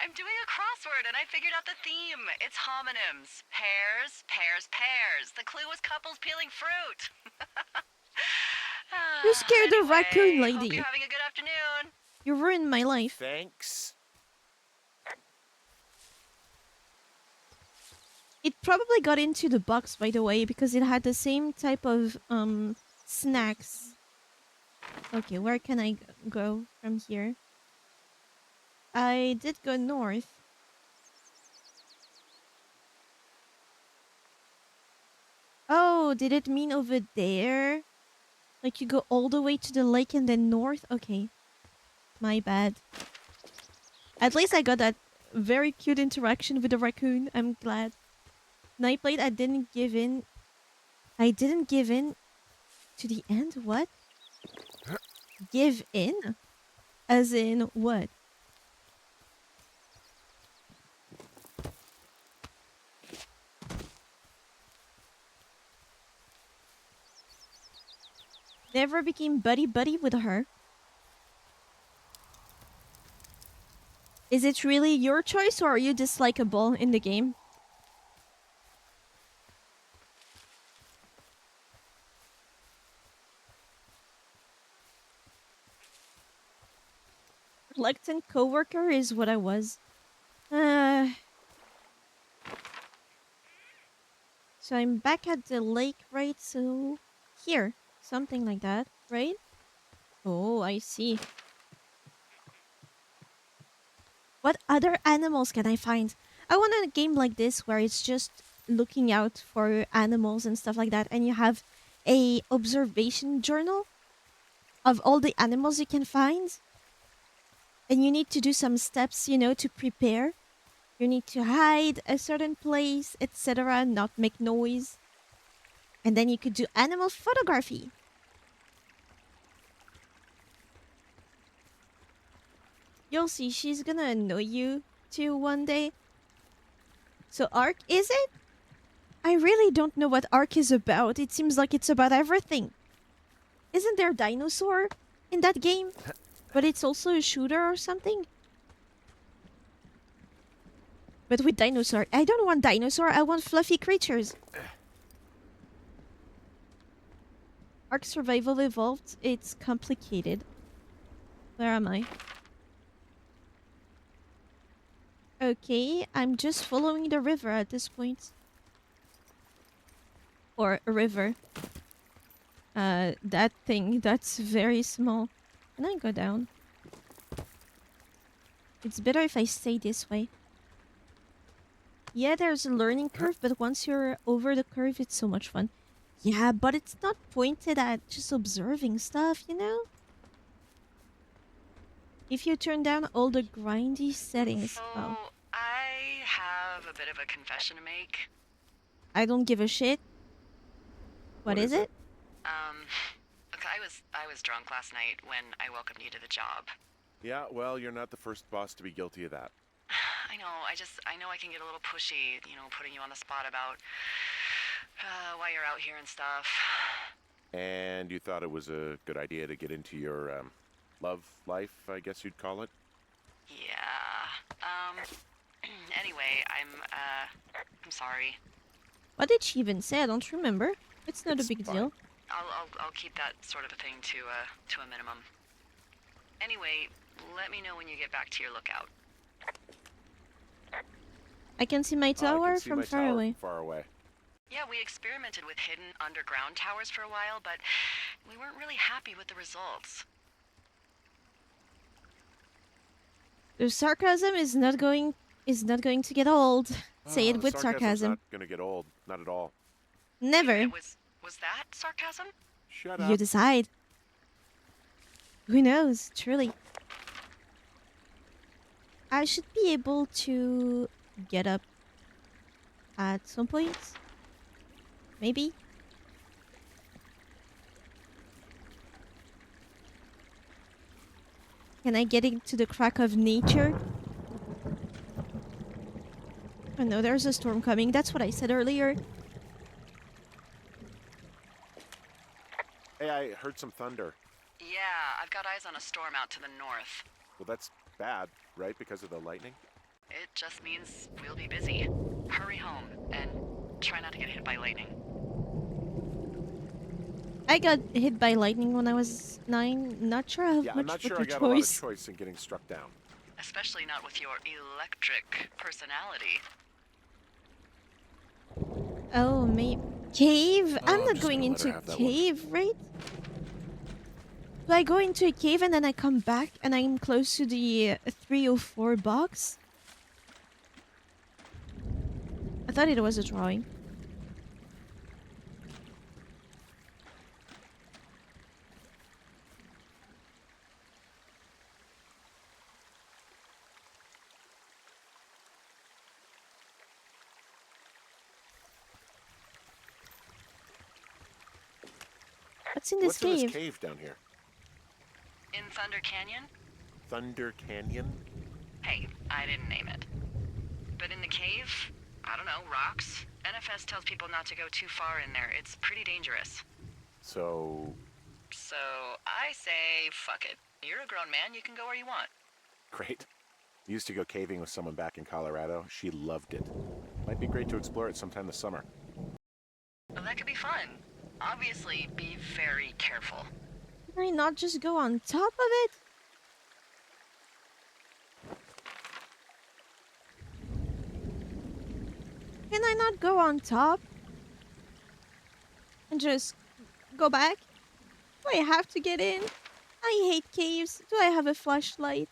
I'm doing a crossword and I figured out the theme. It's homonyms. Pears, pears, pears. The clue was couples peeling fruit. You scared the raccoon Hope lady. you're having a good afternoon. You ruined my life. Thanks. It probably got into the box, by the way, because it had the same type of snacks. Okay, where can I go from here? I did go north. Oh, did it mean over there? Like you go all the way to the lake and then north? Okay. My bad. At least I got that very cute interaction with the raccoon. I'm glad. Nightblade, I didn't give in. I didn't give in to the end? What? Give in? As in what? Never became buddy-buddy with her. Is it really your choice or are you dislikable in the game? Reluctant coworker is what I was. So I'm back at the lake, right? So here, something like that, right? Oh, I see. What other animals can I find? I want a game like this where it's just looking out for animals and stuff like that, and you have a observation journal of all the animals you can find. And you need to do some steps, you know, to prepare. You need to hide a certain place, etc., not make noise. And then you could do animal photography. You'll see, she's gonna annoy you too one day. So Ark, is it? I really don't know what Ark is about. It seems like it's about everything. Isn't there a dinosaur in that game? But it's also a shooter or something? But with dinosaur. I don't want dinosaur, I want fluffy creatures. Ark Survival Evolved, it's complicated. Where am I? Okay, I'm just following the river at this point. Or a river. That thing, that's very small. Can I go down? It's better if I stay this way. Yeah, there's a learning curve, but once you're over the curve, it's so much fun. Yeah, but it's not pointed at just observing stuff, you know? If you turn down all the grindy settings... So, Oh, I have a bit of a confession to make. I don't give a shit. What is it? Look, I was drunk last night when I welcomed you to the job. Yeah, well, you're not the first boss to be guilty of that. I know, I know I can get a little pushy, you know, putting you on the spot about why you're out here and stuff. And you thought it was a good idea to get into your love life, I guess you'd call it? Yeah. Anyway, I'm sorry. What did she even say? I don't remember. It's not a It's big fine. deal. I'll keep that sort of a thing to a minimum. Anyway, let me know when you get back to your lookout. I can see my I tower can see from my far tower away. from far away. Yeah, we experimented with hidden underground towers for a while, but we weren't really happy with the results. The sarcasm is not going to get old. Say it with Sarcasm's sarcasm. not gonna get old. Not at all. Wait a Never. minute, was that sarcasm? Shut You up. decide. Who knows? Truly. I should be able to get up at some point. Maybe. Can I get into the crack of nature? Oh no, there's a storm coming. That's what I said earlier. Hey, I heard some thunder. Yeah, I've got eyes on a storm out to the north. Well, that's bad, right? Because of the lightning? It just means we'll be busy. Hurry home and try not to get hit by lightning. I got hit by lightning when I was 9. Not sure I have Yeah, I'm much not of sure a I got a lot of choice. choice in getting struck down. Especially not with your electric personality. Oh, maybe. Cave? I'm I'm not just going gonna let her into have that one. cave, right? Do I go into a cave and then I come back and I'm close to the 304 box? I thought it was a drawing. What's in this What's in cave? this cave down here? In Thunder Canyon? Thunder Canyon? Hey, I didn't name it. But in the cave, I don't know, rocks? NFS tells people not to go too far in there. It's pretty dangerous. So, So I say, fuck it. You're a grown man, you can go where you want. great. Used to go caving with someone back in Colorado. She loved it. Might be great to explore it sometime this summer. Well, that could be fun. Obviously, be very careful. Can I not just go on top of it? Can I not go on top? And just go back? Do I have to get in? I hate caves. Do I have a flashlight?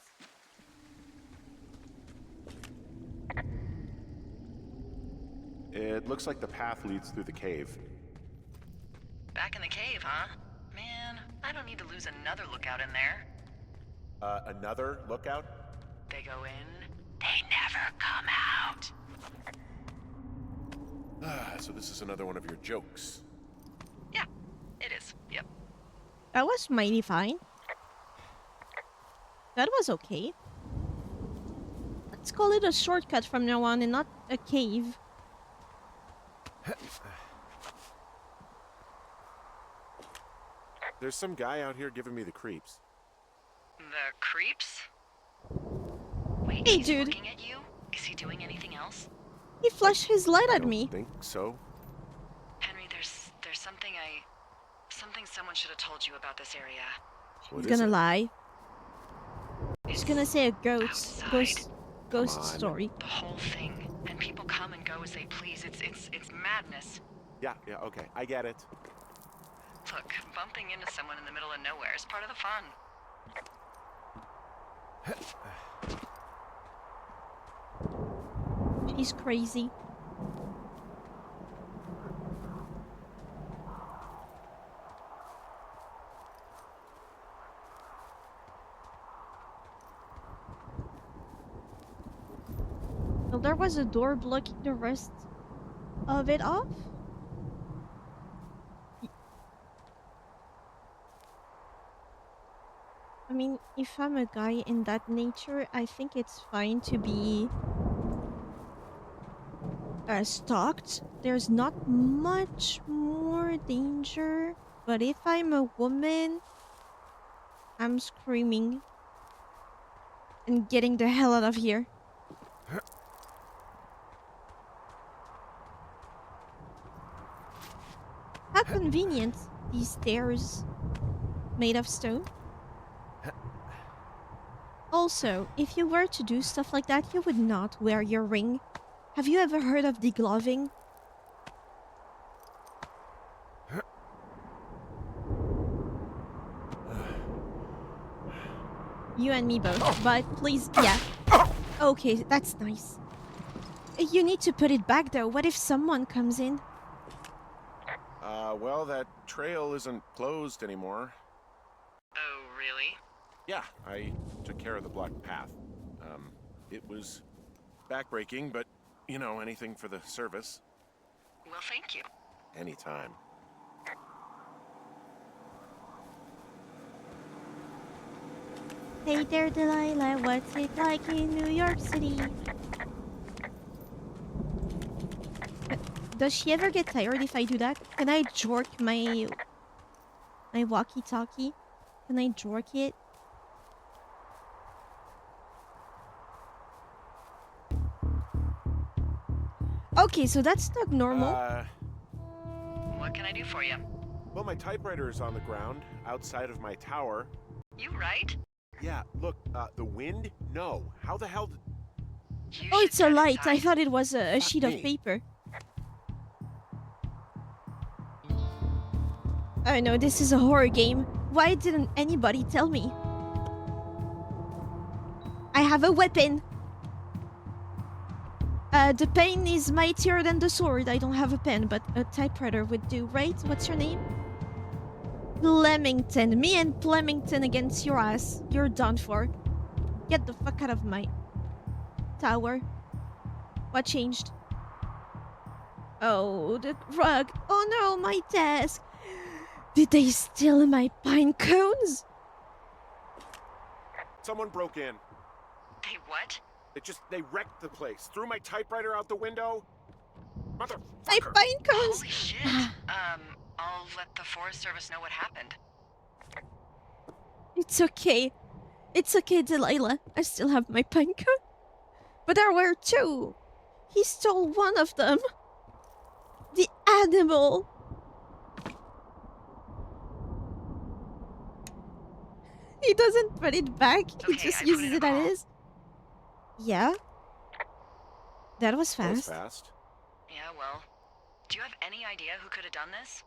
It looks like the path leads through the cave. Back in the cave, huh? Man, I don't need to lose another lookout in there. Another lookout? They go in, they never come out. So this is another one of your jokes. Yeah, it is. Yep. That was mighty fine. That was okay. Let's call it a shortcut from now on and not a cave. There's some guy out here giving me the creeps. The creeps? Wait, Hey, he's dude. looking at you? Is he doing anything else? He flashed his light I at don't me. think so. Henry, there's something someone should have told you about this area. What He's is gonna it? lie. He's It's gonna say a ghost outside. ghost on. story. The whole thing. And people come and go as they please. It's madness. Yeah, okay, I get it. Look, bumping into someone in the middle of nowhere is part of the fun. She's crazy. So there was a door blocking the rest of it off? I mean, if I'm a guy in that nature, I think it's fine to be stalked. There's not much more danger. But if I'm a woman, I'm screaming and getting the hell out of here. How convenient, these stairs made of stone. Also, if you were to do stuff like that, you would not wear your ring. Have you ever heard of degloving? You and me both, but please, yeah. Okay, that's nice. You need to put it back though. What if someone comes in? Well, that trail isn't closed anymore. Oh, really? Yeah, I took care of the blocked path. It was backbreaking, but, you know, anything for the service. Well, thank you. Anytime. Hey there, Delilah, what's it like in New York City? Does she ever get tired if I do that? Can I jork my walkie-talkie? Can I jork it? Okay, so that's not normal. What can I do for you? Well, my typewriter is on the ground, outside of my tower. You right? Yeah, look, the wind? No. How the hell did... You Oh, should it's a get light. I inside. thought it was a Fuck sheet of me. paper. Oh no, this is a horror game. Why didn't anybody tell me? I have a weapon. The pen is mightier than the sword. I don't have a pen, but a typewriter would do, right? What's your name? Flemington. Me and Flemington against your ass. You're done for. Get the fuck out of my tower. What changed? Oh, the rug. Oh no, my desk. Did they steal my pine cones? Someone broke in. They what? They wrecked the place. Threw my typewriter out the window. My Motherfucker! pine cones. Holy shit. I'll let the Forest Service know what happened. It's okay. It's okay, Delilah. I still have my pine cone. But there were two. He stole one of them. The animal. He doesn't put it back. He Okay, just I put uses in a it as call. is. Yeah. That was That was fast. fast. Yeah, well, do you have any idea who could have done this?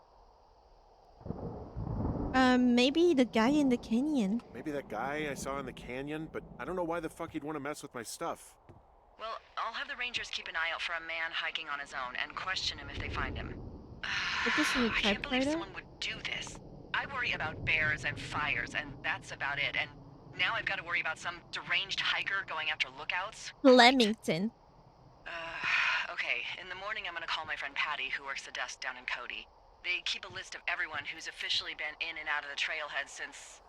Maybe the guy in the canyon. Maybe that guy I saw in the canyon, but I don't know why the fuck he'd want to mess with my stuff. Well, I'll have the Rangers keep an eye out for a man hiking on his own and question him if they find him. Put this in the I can't believe typewriter. someone would do this. I worry about bears and fires, and that's about it. And now I've got to worry about some deranged hiker going after lookouts. Flemington. Okay, in the morning I'm gonna call my friend Patty, who works the desk down in Cody. They keep a list of everyone who's officially been in and out of the trailhead since,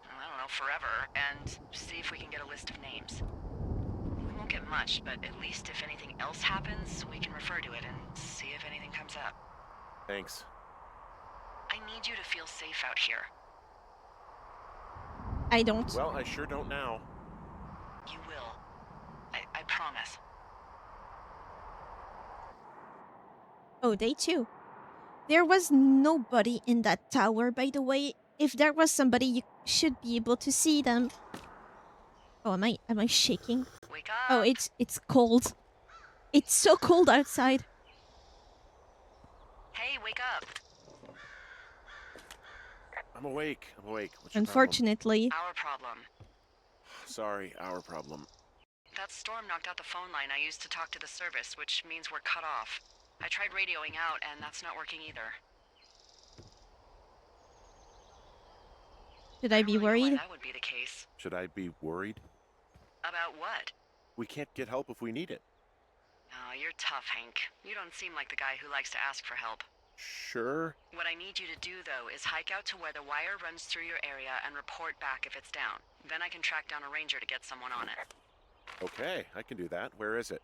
I don't know, forever, and see if we can get a list of names. We won't get much, but at least if anything else happens, we can refer to it and see if anything comes up. Thanks. I need you to feel safe out here. I don't. Well, I sure don't now. You will. I promise. Oh, day 2. There was nobody in that tower, by the way. If there was somebody, you should be able to see them. Oh, am I shaking? Wake Oh, up. it's cold. It's so cold outside. Hey, wake up. I'm awake. I'm awake. What's your problem? Unfortunately. Our problem. Sorry, our problem. That storm knocked out the phone line I used to talk to the service, which means we're cut off. I tried radioing out, and that's not working either. Should I don't be really know why worried? that would be the case. Should I be worried? About what? We can't get help if we need it. Oh, you're tough, Hank. You don't seem like the guy who likes to ask for help. Sure. What I need you to do, though, is hike out to where the wire runs through your area and report back if it's down. Then I can track down a ranger to get someone on it. Okay, I can do that. Where is it?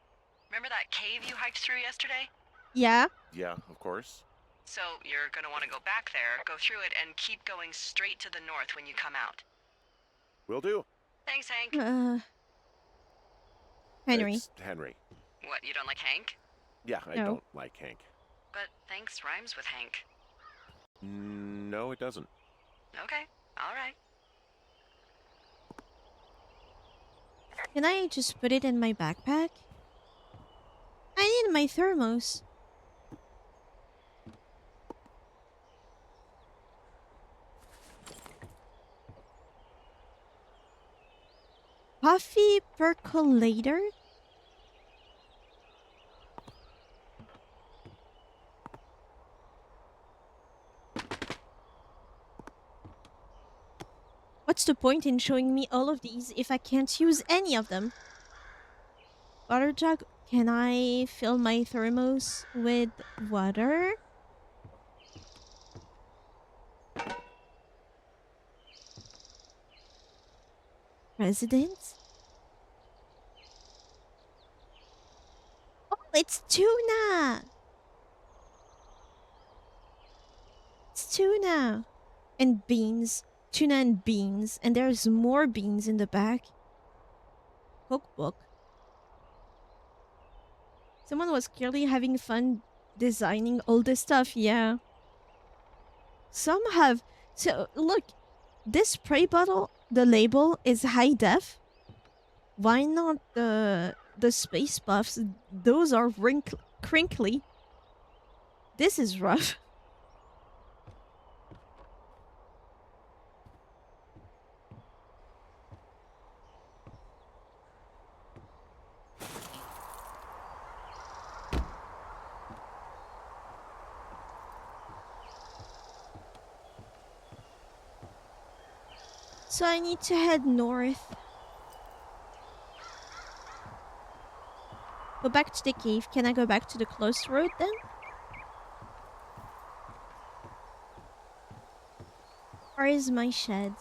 Remember that cave you hiked through yesterday? Yeah. Yeah, of course. So you're gonna want to go back there, go through it, and keep going straight to the north when you come out. Will do. Thanks, Hank. Henry. It's Henry. What, you don't like Hank? Yeah, I No. don't like Hank. But thanks rhymes with Hank. No, it doesn't. Okay, alright. Can I just put it in my backpack? I need my thermos. Coffee percolator? What's the point in showing me all of these if I can't use any of them? Water jug. Can I fill my thermos with water? President? Oh, it's tuna! It's tuna! And beans. Tuna and beans. And there's more beans in the back. Cookbook. Someone was clearly having fun designing all this stuff, yeah. Some have... So, look. This spray bottle, the label is high def. Why not the space buffs? Those are crinkly. This is rough. So I need to head north. Go back to the cave. Can I go back to the close road then? Where is my shed?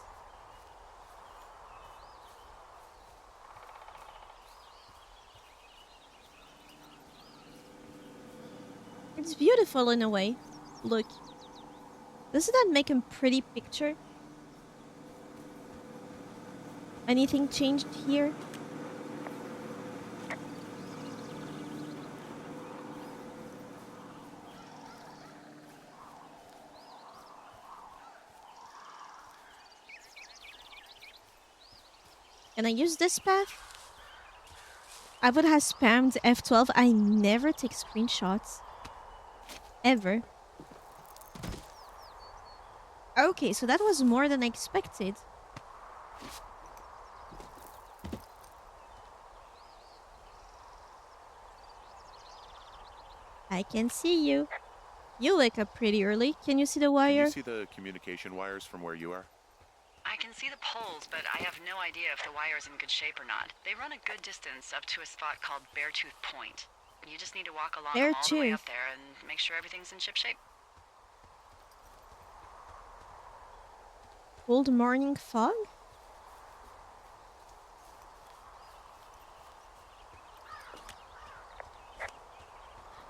It's beautiful in a way. Look. Doesn't that make a pretty picture? Anything changed here? Can I use this path? I would have spammed F12. I never take screenshots. Ever. Okay, so that was more than I expected. I can see you. You wake up pretty early. Can you see the Can wire? you see the communication wires from where you are? I can see the poles, but I have no idea if the wire's in good shape or not. They run a good distance up to a spot called Beartooth Point. You just need to walk along them all the way up Beartooth. there and make sure everything's in ship shape. Cold morning fog?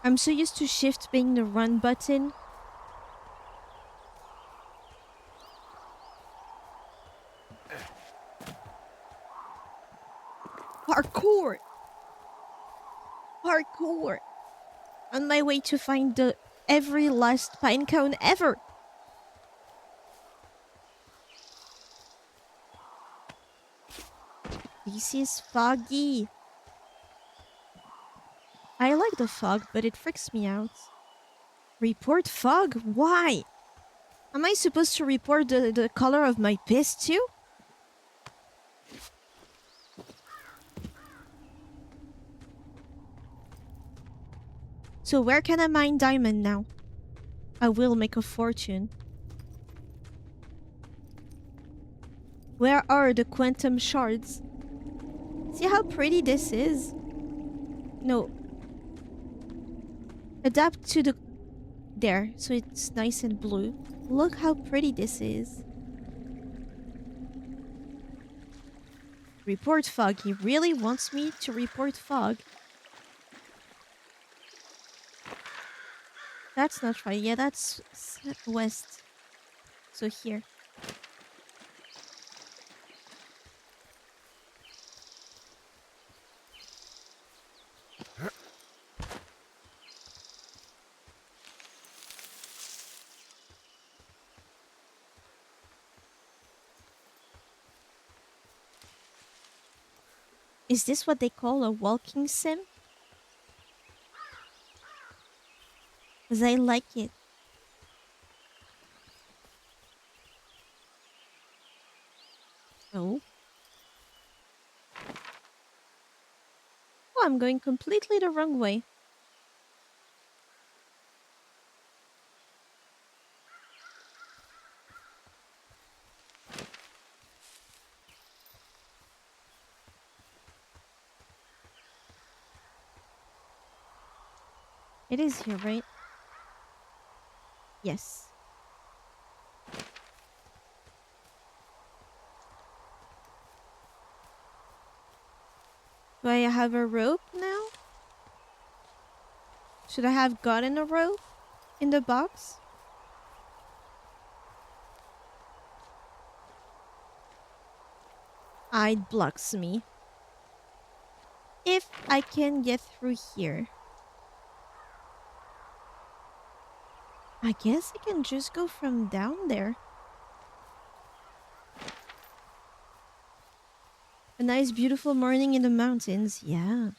I'm so used to shift being the run button. Parkour! Parkour! On my way to find the every last pine cone ever! This is foggy. I like the fog, but it freaks me out. Report fog? Why? Am I supposed to report the color of my piss too? So where can I mine diamond now? I will make a fortune. Where are the quantum shards? See how pretty this is? No. Adapt to the... There, so it's nice and blue. Look how pretty this is. Report fog. He really wants me to report fog. That's not right. Yeah, that's west. So here. Is this what they call a walking sim? Because I like it. Oh. Oh, I'm going completely the wrong way. It is here, right? Yes. Do I have a rope now? Should I have gotten a rope in the box? It blocks me. If I can get through here. I guess I can just go from down there. A nice beautiful morning in the mountains, yeah.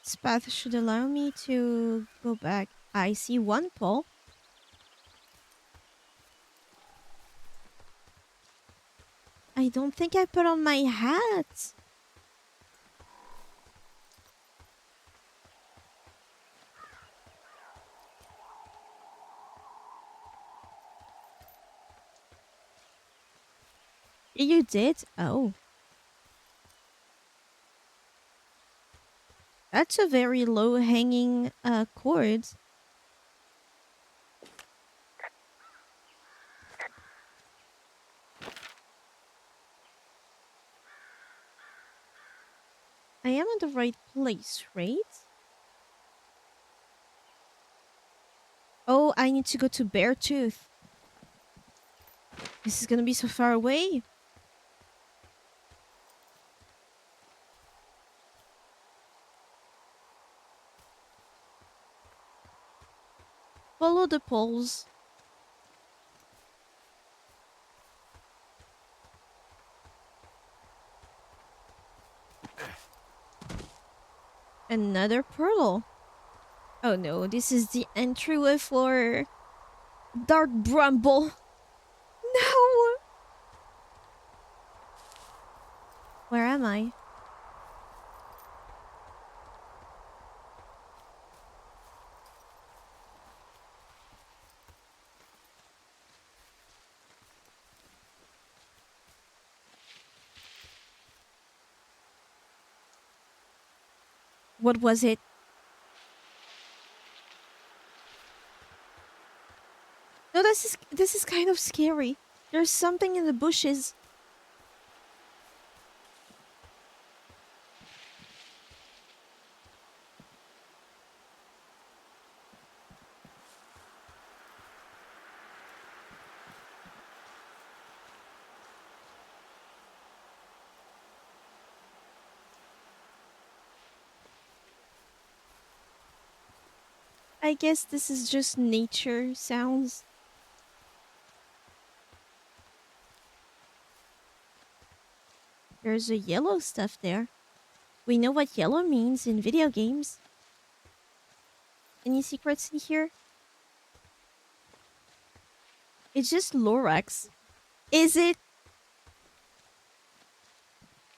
This path should allow me to go back. I see one pole. I don't think I put on my hat. You did? Oh. That's a very low hanging cord. I am in the right place, right? Oh, I need to go to Beartooth. This is gonna be so far away. Follow the poles. Another pearl. Oh no, this is the entryway for Dark Bramble. No! Where am I? What was it? No, this is kind of scary. There's something in the bushes. I guess this is just nature sounds. There's a yellow stuff there. We know what yellow means in video games. Any secrets in here? It's just Lorax. Is it?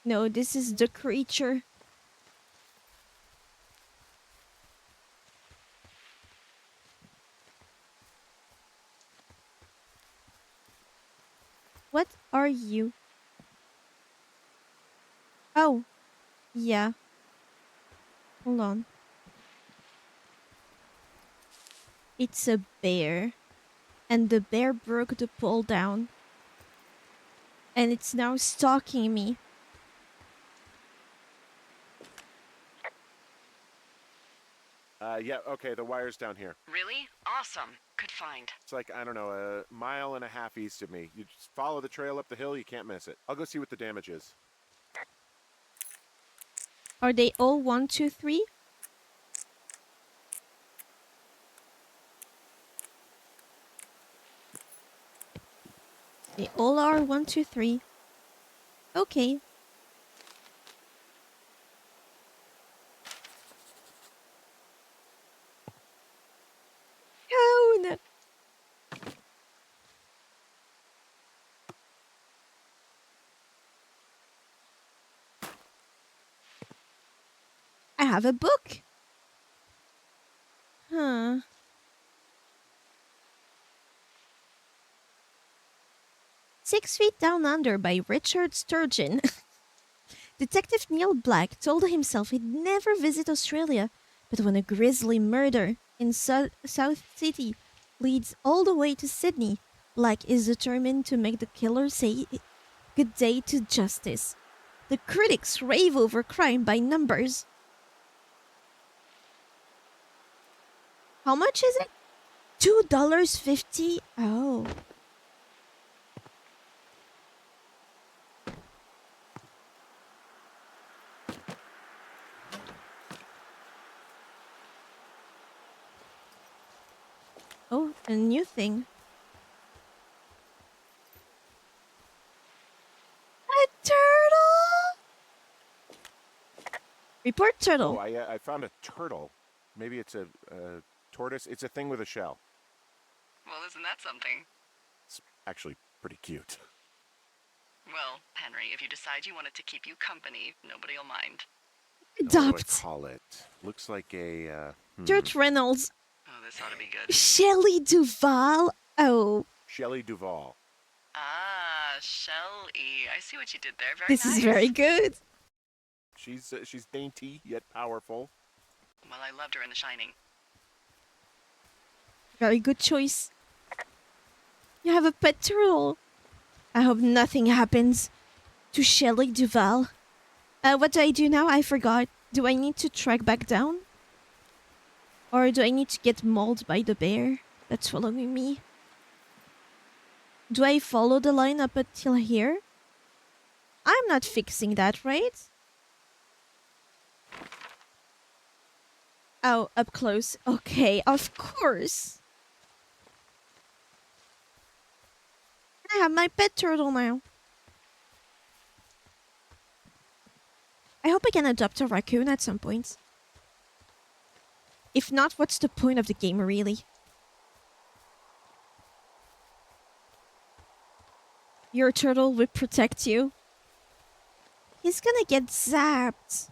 No, this is the creature. What are you? Oh, yeah. Hold on. It's a bear. And the bear broke the pole down. And it's now stalking me. Yeah, okay, the wire's down here. Really? Awesome. Good find. It's like, I don't know, a mile and a half east of me. You just follow the trail up the hill, you can't miss it. I'll go see what the damage is. Are they all 1, 2, 3? They all are 1, 2, 3. Okay. Oh, no. I have a book. Huh. Six Feet Down Under by Richard Sturgeon. Detective Neil Black told himself he'd never visit Australia, but when a grisly murder in South City leads all the way to Sydney, Black is determined to make the killer say good day to justice. The critics rave over Crime by Numbers. How much is it? $2.50? Oh. Oh, a new thing. A turtle! Report turtle. Oh, I found a turtle. Maybe it's a tortoise. It's a thing with a shell. Well, isn't that something? It's actually pretty cute. Well, Henry, if you decide you want it to keep you company, nobody'll mind. What do I Adopt. call it? Looks like a, George Reynolds. Oh, this ought to be good. Shelley Duvall. Oh, Shelley Duvall. Ah, Shelley. I see what you did there. Very this nice. is very good. She's dainty yet powerful. Well, I loved her in The Shining. Very good choice. You have a pet turtle. I hope nothing happens to Shelley Duvall. What do I do now? I forgot. Do I need to track back down? Or do I need to get mauled by the bear that's following me? Do I follow the line up until here? I'm not fixing that, right? Oh, up close. Okay, of course. I have my pet turtle now. I hope I can adopt a raccoon at some point. If not, what's the point of the game, really? Your turtle will protect you. He's gonna get zapped.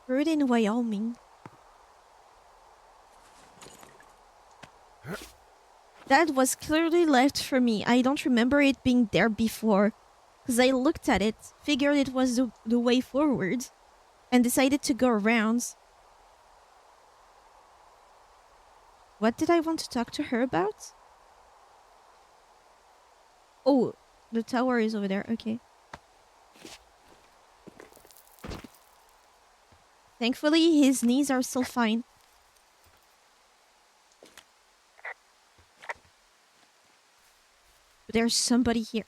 Road in Wyoming. That was clearly left for me. I don't remember it being there before. Because I looked at it, figured it was the way forward, and decided to go around. What did I want to talk to her about? Oh, the tower is over there. Okay. Thankfully, his knees are still fine. But there's somebody here.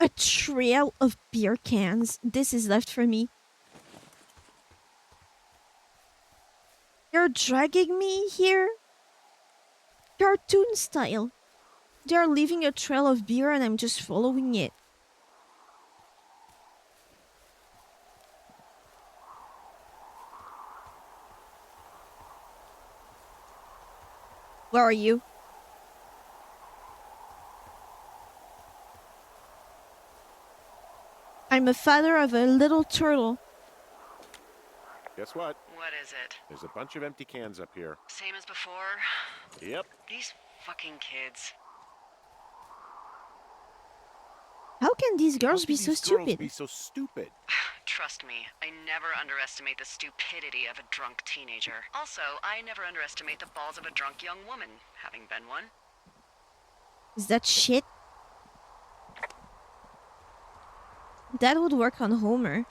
A trail of beer cans. This is left for me. They're dragging me here? Cartoon style. They're leaving a trail of beer and I'm just following it. Where are you? I'm a father of a little turtle. Guess what? What is it? There's a bunch of empty cans up here. Same as before? Yep. These fucking kids. How can these girls How be can so these girls stupid? be so stupid? Trust me, I never underestimate the stupidity of a drunk teenager. Also, I never underestimate the balls of a drunk young woman, having been one. Is that shit? That would work on Homer.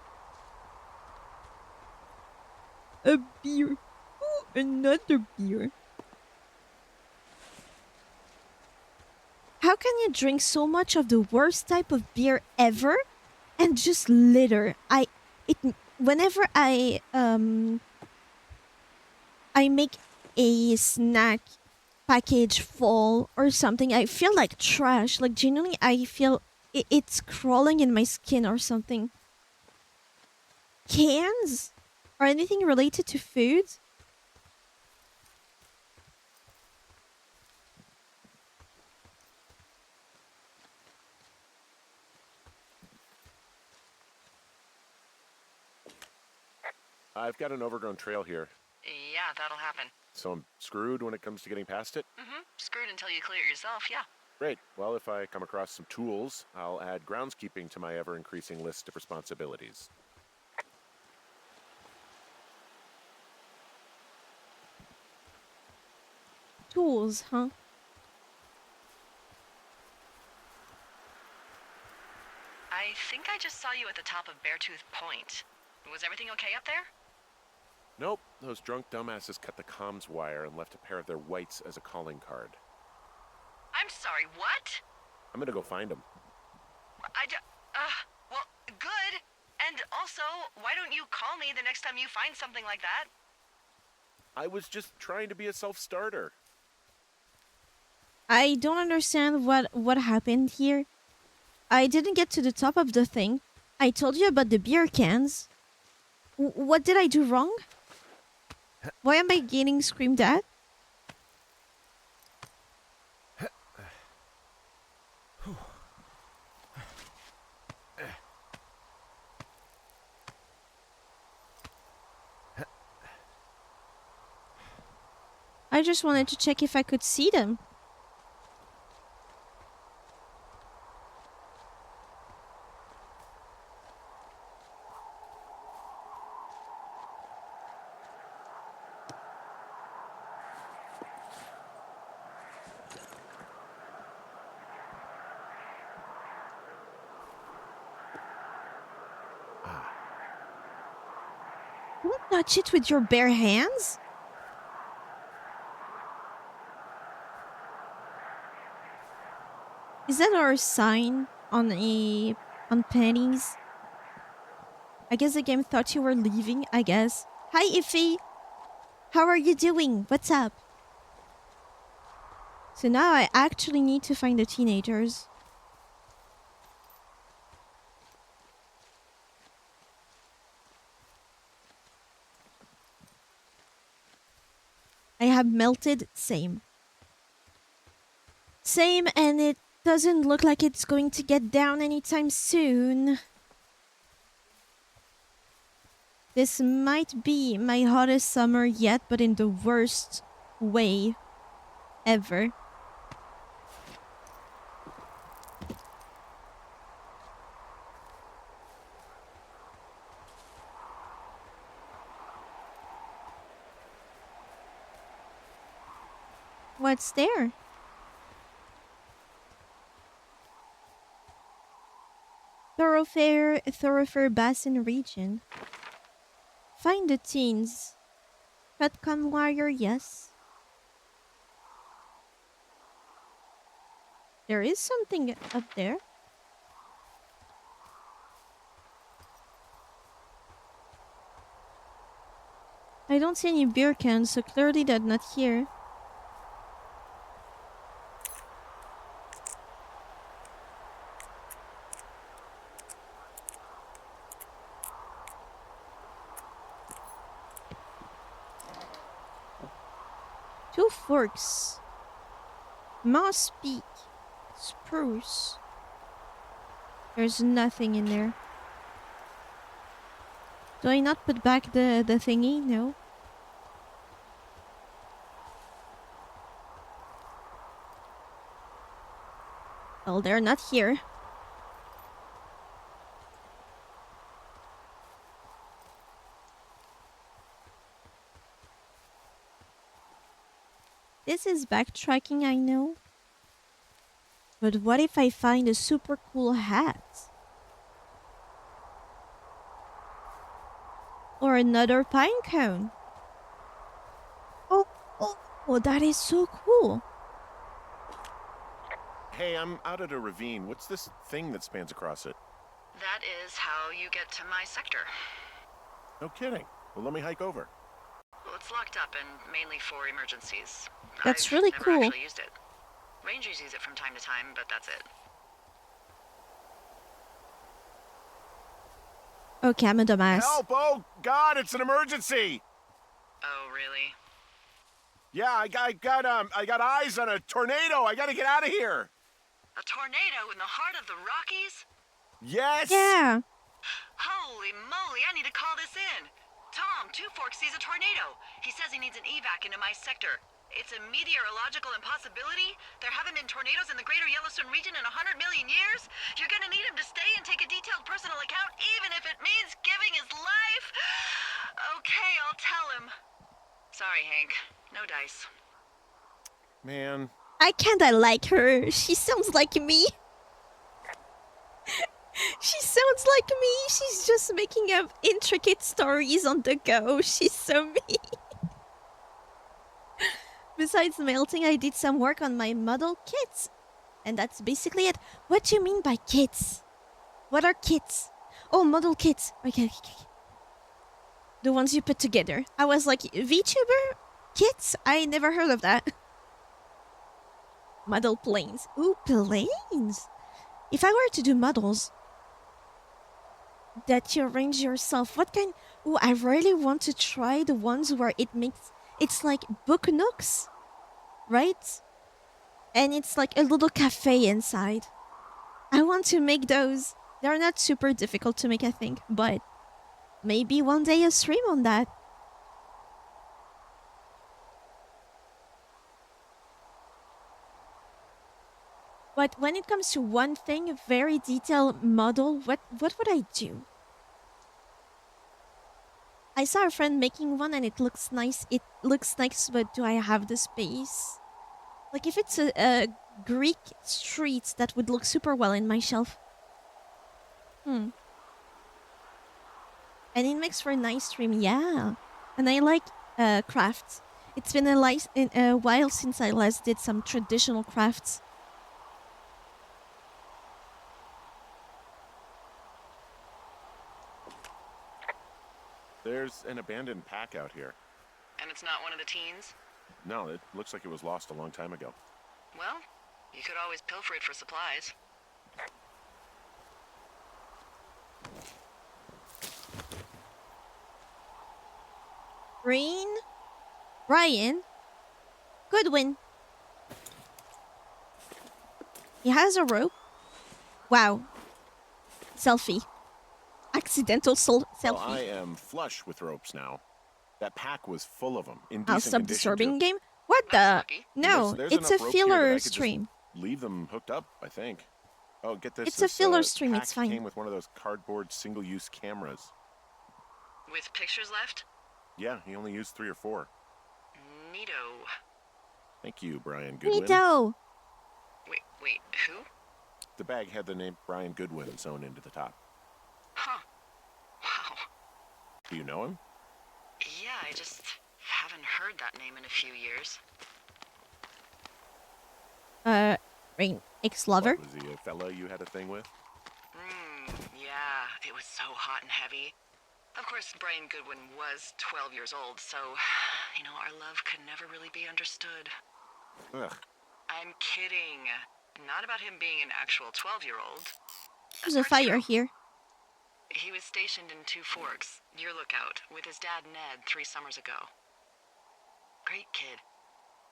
A beer. Ooh, another beer. How can you drink so much of the worst type of beer ever and just litter? Whenever I make a snack package fall or something, I feel like trash. Like genuinely I feel it's crawling in my skin or something. Cans or anything related to food? I've got an overgrown trail here, Yeah, that'll happen. so I'm screwed when it comes to getting past it. Screwed until you clear it yourself, yeah. Great. Well, if I come across some tools, I'll add groundskeeping to my ever-increasing list of responsibilities. Tools, huh? I think I just saw you at the top of Beartooth Point. Was everything okay up there? Nope, those drunk dumbasses cut the comms wire and left a pair of their whites as a calling card. I'm sorry, what? I'm gonna go find them. Well, good. And also, why don't you call me the next time you find something like that? I was just trying to be a self-starter. I don't understand what happened here. I didn't get to the top of the thing. I told you about the beer cans. What did I do wrong? Why am I getting screamed at? I just wanted to check if I could see them. Don't touch it with your bare hands. Is that our sign on pennies? I guess the game thought you were leaving, I guess. Hi, Iffy. How are you doing? What's up? So now I actually need to find the teenagers. I have melted. Same. Same, and it doesn't look like it's going to get down anytime soon. This might be my hottest summer yet, but in the worst way ever. What's there? Thoroughfare Basin region. Find the teens. Petcom wire, yes. There is something up there. I don't see any beer cans, so clearly they're not here. Two forks. Moss Peak. Spruce. There's nothing in there. Do I not put back the thingy? No. Well, they're not here. This is backtracking, I know. But what if I find a super cool hat? Or another pine cone? Oh, oh, that is so cool. Hey, I'm out at a ravine. What's this thing that spans across it? That is how you get to my sector. No kidding. Well, let me hike over. Well, it's locked up and mainly for emergencies. That's I've really never cool. actually used it. Rangers use it from time to time, but that's it. Okay, I'm a dumbass. Help! Oh, God, it's an emergency! Oh, really? Yeah, I got eyes on a tornado. I gotta get out of here. A tornado in the heart of the Rockies? Yes! Yeah. Holy moly, I need to call this in. Tom, Two Forks sees a tornado. He says he needs an evac into my sector. It's a meteorological impossibility. There haven't been tornadoes in the greater Yellowstone region in 100 million years. You're gonna need him to stay and take a detailed personal account, even if it means giving his life. Okay, I'll tell him. Sorry, Hank. No dice. Man. I kinda like her. She sounds like me. She sounds like me. She's just making up intricate stories on the go. She's so me. Besides melting, I did some work on my model kits. And that's basically it. What do you mean by kits? What are kits? Oh, model kits. Okay. The ones you put together. I was like, VTuber kits? I never heard of that. Model planes. Ooh, planes. If I were to do models that you arrange yourself, what kind? Ooh, I really want to try the ones where it's like book nooks, right? And it's like a little cafe inside. I want to make those. They're not super difficult to make, I think, but maybe one day a stream on that. But when it comes to one thing, a very detailed model, what would I do? I saw a friend making one and it looks nice. It looks nice, but do I have the space? Like if it's a Greek street, that would look super well in my shelf. And it makes for a nice stream, yeah. And I like crafts. It's been a while since I last did some traditional crafts. There's an abandoned pack out here. And it's not one of the teens? No, it looks like it was lost a long time ago. Well, you could always pilfer it for supplies. Green, Brian, Goodwin. He has a rope. Wow. Selfie. Accidental selfie. Well, I am flush with ropes now. That pack was full of them in I'll decent stop condition, disturbing too. game. What That's the? lucky. No, There's it's a enough rope here that I filler could just stream. leave them hooked up, I think. Oh, get this. It's a filler stream, Pack it's fine. came with one of those cardboard single-use cameras. With pictures left? Yeah, he only used 3 or 4. Neato. Thank you, Brian Goodwin. Neato. Wait, who? The bag had the name Brian Goodwin sewn into the top. Huh. Wow. Do you know him? Yeah, I just haven't heard that name in a few years. Rain, ex-lover. What, was he a fella you had a thing with? Yeah, it was so hot and heavy. Of course, Brian Goodwin was 12 years old, so, our love could never really be understood. Ugh. I'm kidding. Not about him being an actual 12-year-old. There's a fire here. He was stationed in Two Forks, your lookout, with his dad Ned 3 summers ago. Great kid.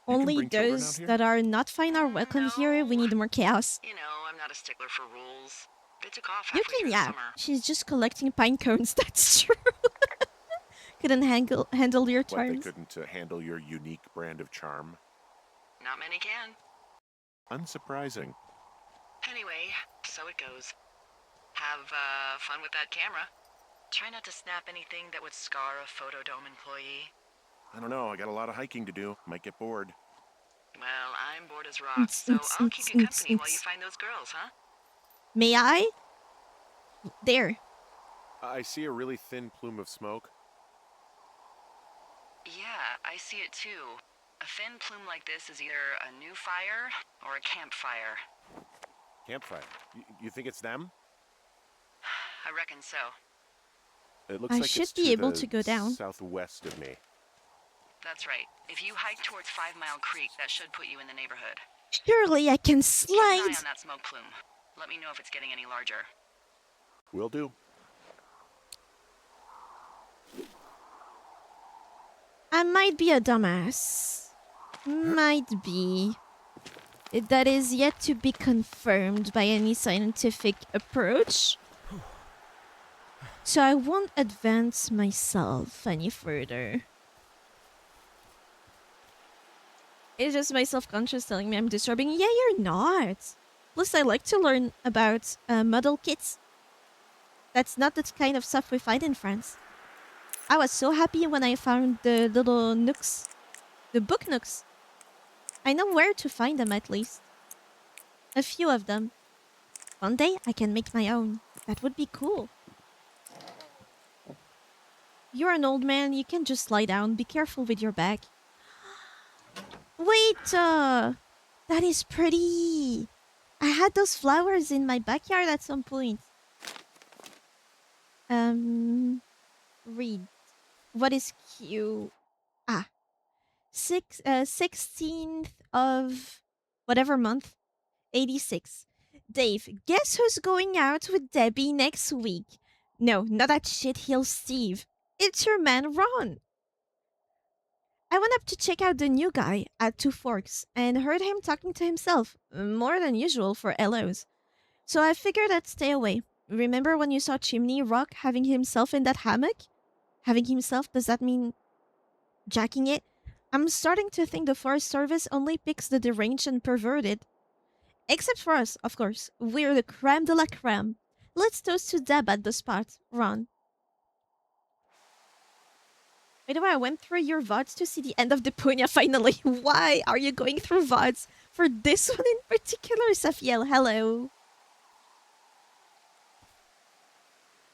You can Only bring children out those here? that are not fine are welcome here. We No. need more chaos. I'm not a stickler for rules. They took off You halfway can through the yap. summer. She's just collecting pine cones. That's true. Couldn't handle your What, they charms. couldn't handle your unique brand of charm? Not many can. Unsurprising. Anyway, so it goes. Have fun with that camera. Try not to snap anything that would scar a Photodome employee. I don't know, I got a lot of hiking to do. Might get bored. Well, I'm bored as rocks, so I'll keep you company while you find those girls, huh? May I? There. I see a really thin plume of smoke. Yeah, I see it too. A thin plume like this is either a new fire or a campfire. Campfire. You think it's them? I reckon so. It looks I like should it's be to able the to go down. southwest of me. That's right. If you hike towards 5 Mile Creek, that should put you in the neighborhood. Surely I can Keep an slide. eye on that smoke plume. Let me know if it's getting any larger. Will do. I might be a dumbass. Might be. That is yet to be confirmed by any scientific approach. So I won't advance myself any further. It's just my self-conscious telling me I'm disturbing. Yeah, you're not. Plus, I like to learn about model kits. That's not the kind of stuff we find in France. I was so happy when I found the little nooks. The book nooks. I know where to find them at least. A few of them. One day I can make my own. That would be cool. You're an old man, you can just lie down. Be careful with your back. Wait, that is pretty. I had those flowers in my backyard at some point. Read. What is Q? 16th of whatever month. 86. Dave, guess who's going out with Debbie next week? No, not that shitheel Steve. It's your man Ron. I went up to check out the new guy at Two Forks and heard him talking to himself, more than usual for LOs. So I figured I'd stay away. Remember when you saw Chimney Rock having himself in that hammock? Having himself, does that mean jacking it? I'm starting to think the Forest Service only picks the deranged and perverted. Except for us, of course. We're the creme de la creme. Let's toast to Deb at the spot, Ron. By the way, I went through your VODs to see the end of the Punya finally. Why are you going through VODs? For this one in particular, Safiel, hello.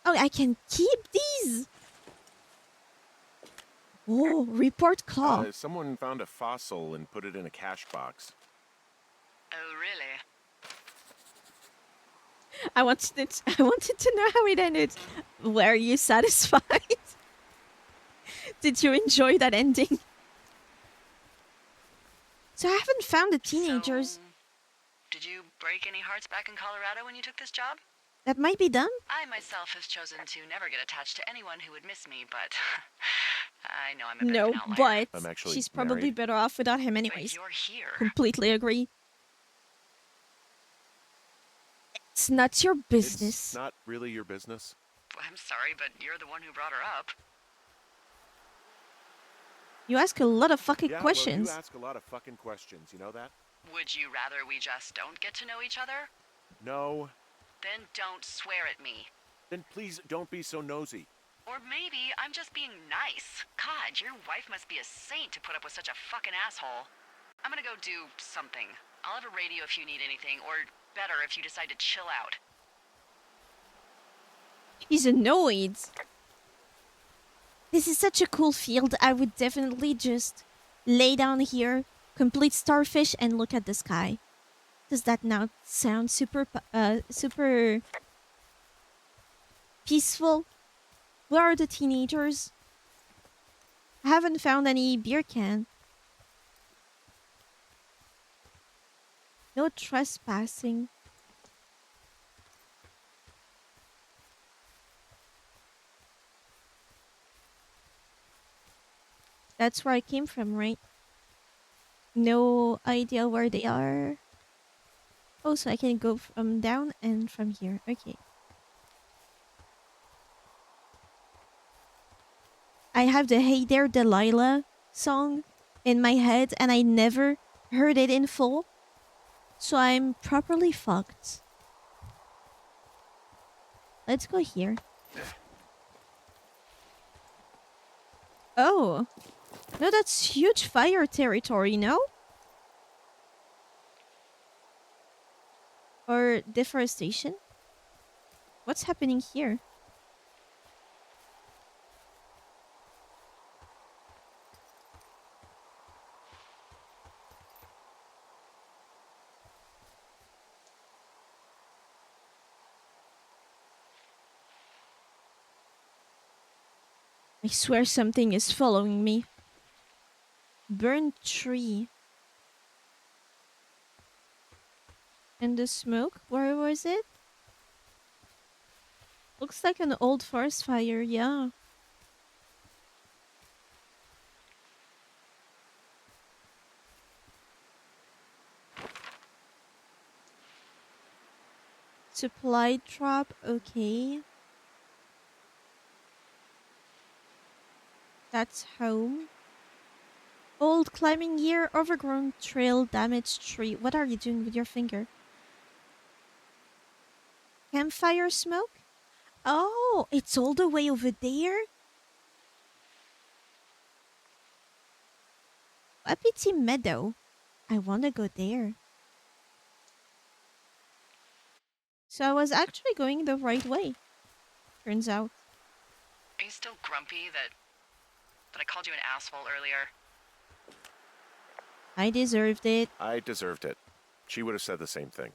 Oh, I can keep these! Oh, report claw. Someone found a fossil and put it in a cash box. Oh, really? I wanted to know how it ended. Were you satisfied? Did you enjoy that ending? So I haven't found the teenagers. So, did you break any hearts back in Colorado when you took this job? That might be them. I myself have chosen to never get attached to anyone who would miss me, but I know I'm a bit of No, an outlier. but I'm actually she's probably married. better off without him But anyways. you're here. Completely agree. It's not your business. It's not really your business. I'm sorry, but you're the one who brought her up. You ask a lot of fucking Yeah, questions. well, you ask a lot of fucking questions, you know that? Would you rather we just don't get to know each other? No. Then don't swear at me. Then please don't be so nosy. Or maybe I'm just being nice. God, your wife must be a saint to put up with such a fucking asshole. I'm gonna go do something. I'll have a radio if you need anything, or better if you decide to chill out. He's annoyed. This is such a cool field. I would definitely just lay down here, complete starfish, and look at the sky. Does that now sound super peaceful? Where are the teenagers? I haven't found any beer can. No trespassing. That's where I came from, right? No idea where they are. Oh, so I can go from down and from here. Okay. I have the Hey There Delilah song in my head and I never heard it in full. So I'm properly fucked. Let's go here. Oh. No, that's huge fire territory, no? Or deforestation? What's happening here? I swear something is following me. Burnt tree. And the smoke? Where was it? Looks like an old forest fire, yeah. Supply drop, okay. That's home. Old climbing gear, overgrown trail, damaged tree. What are you doing with your finger? Campfire smoke? Oh, it's all the way over there? Wapiti Meadow. I want to go there. So I was actually going the right way. Turns out. Are you still grumpy that I called you an asshole earlier? I deserved it. I deserved it. She would have said the same thing.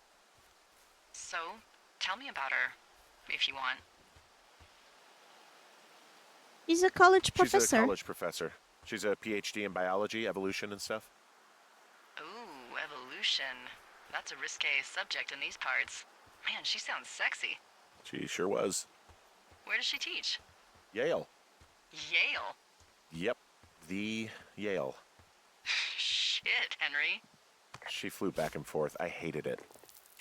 So, tell me about her, if you want. He's a college She's a professor. college professor. She's a PhD in biology, evolution, and stuff. Ooh, evolution. That's a risque subject in these parts. Man, she sounds sexy. She sure was. Where does she teach? Yale. Yale. Yep, the Yale. Shit, Henry. She flew back and forth. I hated it.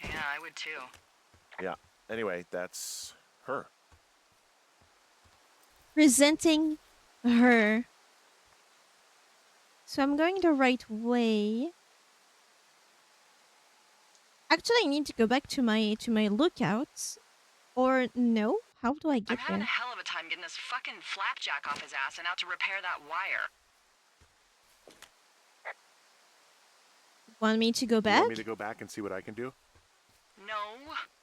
Yeah, I would too. Yeah. Anyway, that's her. Presenting her. So I'm going the right way. Actually, I need to go back to my lookouts. Or no? How do I I'm get having a there? hell of a time getting this fucking flapjack off his ass and out to repair that wire. Want me to go You back? want me to go back and see what I can do? No,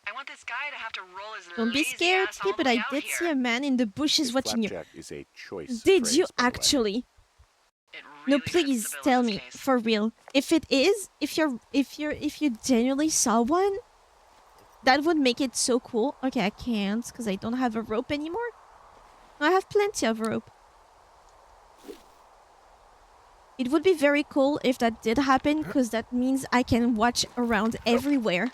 I want this guy to have to roll his Don't be lazy scared, ass all P, but the way I out did here. see a man in the bushes This watching you. flapjack is a choice Did phrase, you by the way. actually? It No, really fits please the bill tell in me this case. for real. If it is, if you genuinely saw one, that would make it so cool. Okay, I can't because I don't have a rope anymore. I have plenty of rope. It would be very cool if that did happen because that means I can watch around everywhere.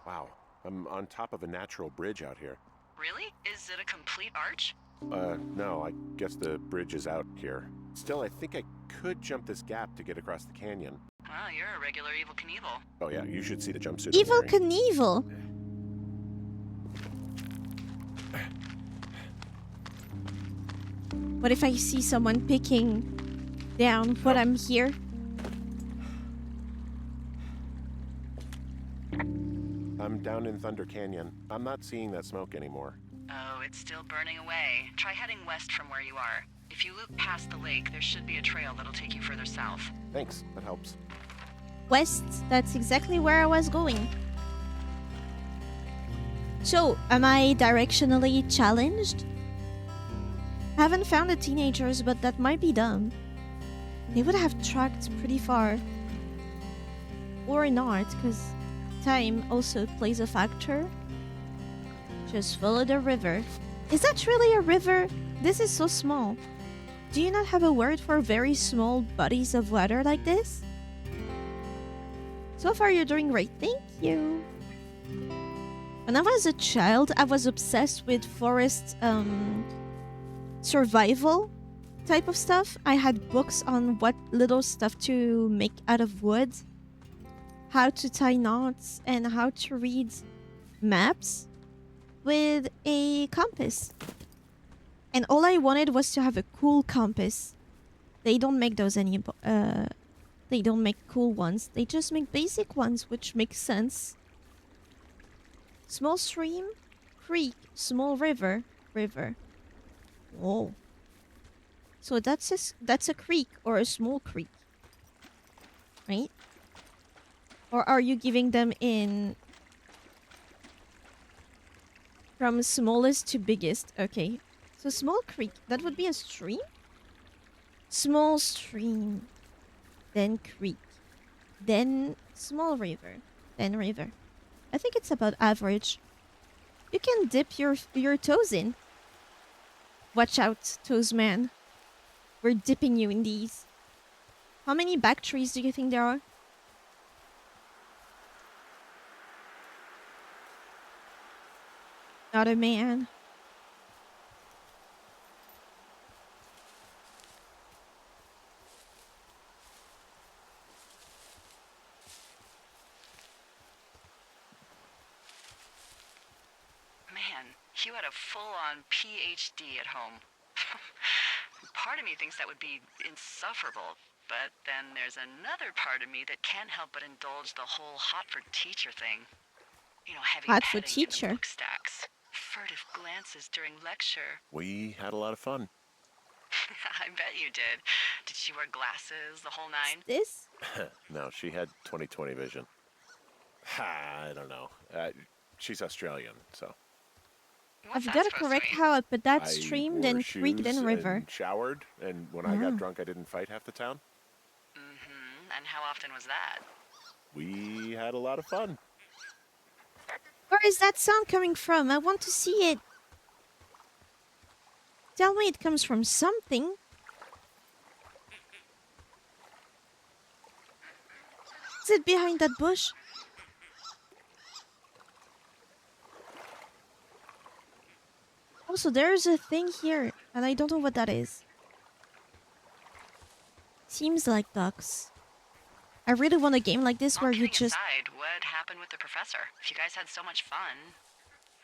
Wow, I'm on top of a natural bridge out here. Really? Is it a complete arch? No, I guess the bridge is out here. Still, I think I could jump this gap to get across the canyon. Well, you're a regular Evil Knievel. Oh yeah, you should see the jumpsuit I'm Evil wearing. Knievel. What if I see someone picking down what I'm here? I'm down in Thunder Canyon. I'm not seeing that smoke anymore. Oh, it's still burning away. Try heading west from where you are. If you loop past the lake, there should be a trail that'll take you further south. Thanks, that helps. West, that's exactly where I was going. So, am I directionally challenged? I haven't found the teenagers, but that might be them. They would have tracked pretty far. Or not, because time also plays a factor. Just follow the river. Is that really a river? This is so small. Do you not have a word for very small bodies of water like this? So far, you're doing great. Thank you. When I was a child, I was obsessed with forest survival type of stuff. I had books on what little stuff to make out of wood, how to tie knots, and how to read maps with a compass. And all I wanted was to have a cool compass. They don't make those anymore. They don't make cool ones. They just make basic ones, which makes sense. Small stream, creek, small river, river. Whoa. So that's a creek or a small creek, right? Or are you giving them in from smallest to biggest? Okay. So small creek, that would be a stream? Small stream, then creek, then small river, then river. I think it's about average. You can dip your toes in. Watch out, toes man. We're dipping you in these. How many back trees do you think there are? Not a man. Man, you had a full-on PhD at home. Part of me thinks that would be insufferable, but then there's another part of me that can't help but indulge the whole hot for teacher thing. You know, heavy Hot for petting in the teacher. book stacks, furtive glances during lecture. We had a lot of fun. I bet you did. Did she wear glasses, the whole nine? This? No, she had 20/20 vision. I don't know. She's Australian, so. What's I've that got to supposed correct mean? how I put that I stream, wore then creek, then shoes river. and showered, and when I Ah. got drunk, I didn't fight half the town. Mm-hmm. And how often was that? We had a lot of fun. Where is that sound coming from? I want to see it. Tell me it comes from something. Is it behind that bush? Also, there's a thing here, and I don't know what that is. Seems like ducks. I really want a game like this All where you kidding just... aside, what happened with the professor? If you guys had so much fun,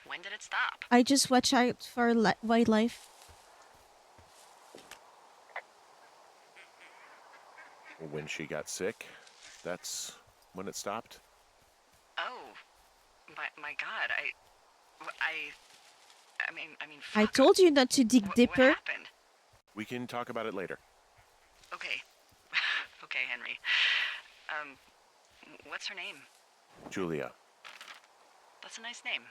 when did it stop? I just watch out for wildlife. When she got sick, that's when it stopped. Oh, my God, I mean, I fuck. told you not to dig What deeper. happened? We can talk about it later. Okay, okay, Henry. What's her name? Julia. That's a nice name.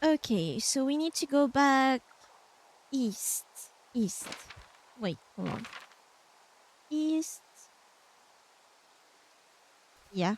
Okay, so we need to go back east. East. Wait, hold on. East. Yeah.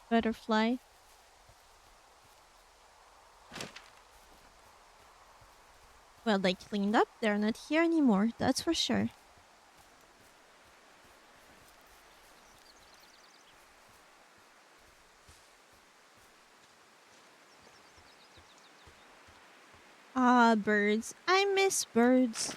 Butterfly. Well, they cleaned up. They're not here anymore. That's for sure. Ah, birds. I miss birds.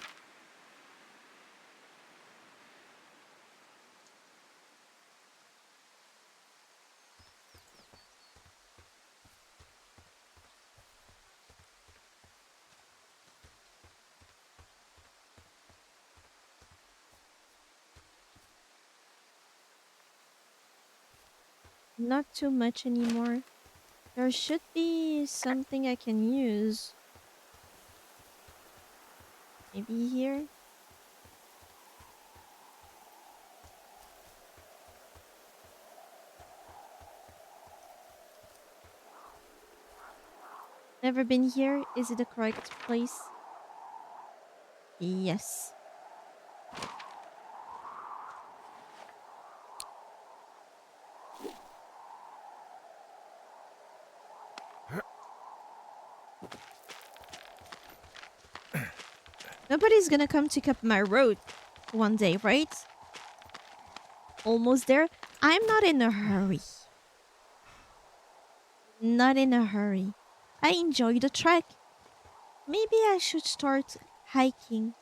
Not too much anymore. There should be something I can use. Maybe here? Never been here. Is it the correct place? Yes. Nobody's gonna come to cut my road one day, right? Almost there. I'm not in a hurry. Not in a hurry. I enjoy the trek. Maybe I should start hiking.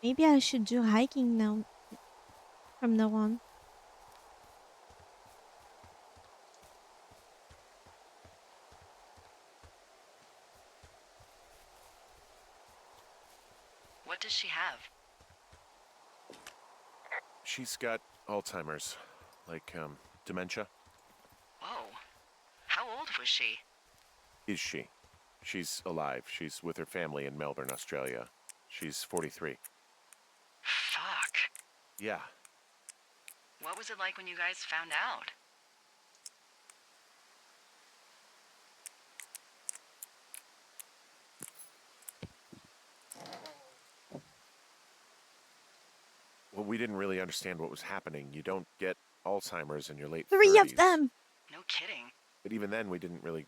Maybe I should do hiking now from now on. What does she have? She's got Alzheimer's, like dementia. Whoa. How old was she? Is she? She's alive. She's with her family in Melbourne, Australia. She's 43. Fuck. Yeah. What was it like when you guys found out? Well, we didn't really understand what was happening. You don't get Alzheimer's in your late 3 30s. of them! No kidding. But even then, we didn't really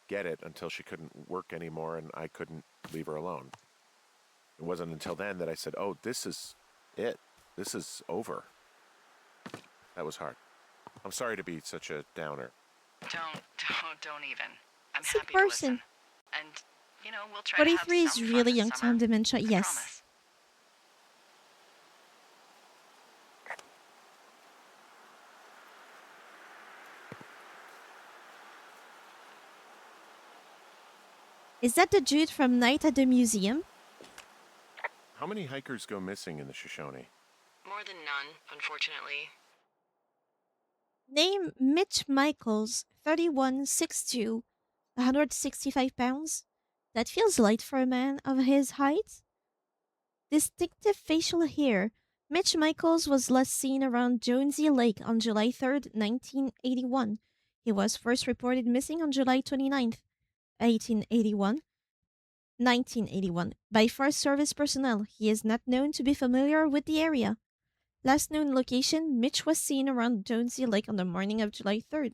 get it until she couldn't work anymore and I couldn't leave her alone. It wasn't until then that I said, oh, this is it. This is over. That was hard. I'm sorry to be such a downer. Don't even. I'm Sick happy person. to listen. And, you know, we'll try to have 43 is some fun really this young to summer. have dementia, I yes. promise. Is that the dude from Night at the Museum? How many hikers go missing in the Shoshone? More than none, unfortunately. Name Mitch Michaels, 31, 6'2", 165 pounds. That feels light for a man of his height. Distinctive facial hair. Mitch Michaels was last seen around Jonesy Lake on July 3rd, 1981. He was first reported missing on July 29th, 1881. 1981. By Forest Service personnel, he is not known to be familiar with the area. Last known location, Mitch was seen around Jonesy Lake on the morning of July 3rd.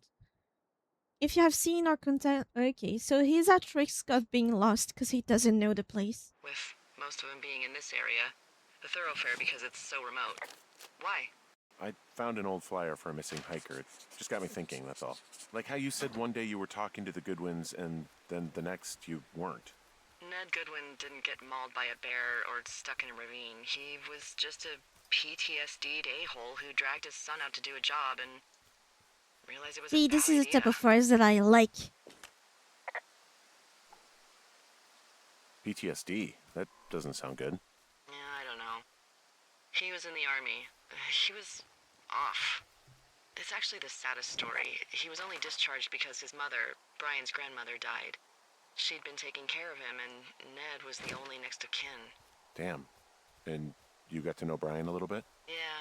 If you have seen our content, okay, so he's at risk of being lost because he doesn't know the place. With most of them being in this area. The thoroughfare because it's so remote. Why? I found an old flyer for a missing hiker. It just got me thinking, that's all. Like how you said one day you were talking to the Goodwins and then the next you weren't. Ned Goodwin didn't get mauled by a bear or stuck in a ravine. He was just a PTSD'd a-hole who dragged his son out to do a job and realized it was See, a bad this is the type idea. of forest that I like. PTSD? That doesn't sound good. Yeah, I don't know. He was in the army. He was off. It's actually the saddest story. He was only discharged because his mother, Brian's grandmother, died. She'd been taking care of him, and Ned was the only next of kin. Damn. And you got to know Brian a little bit? Yeah,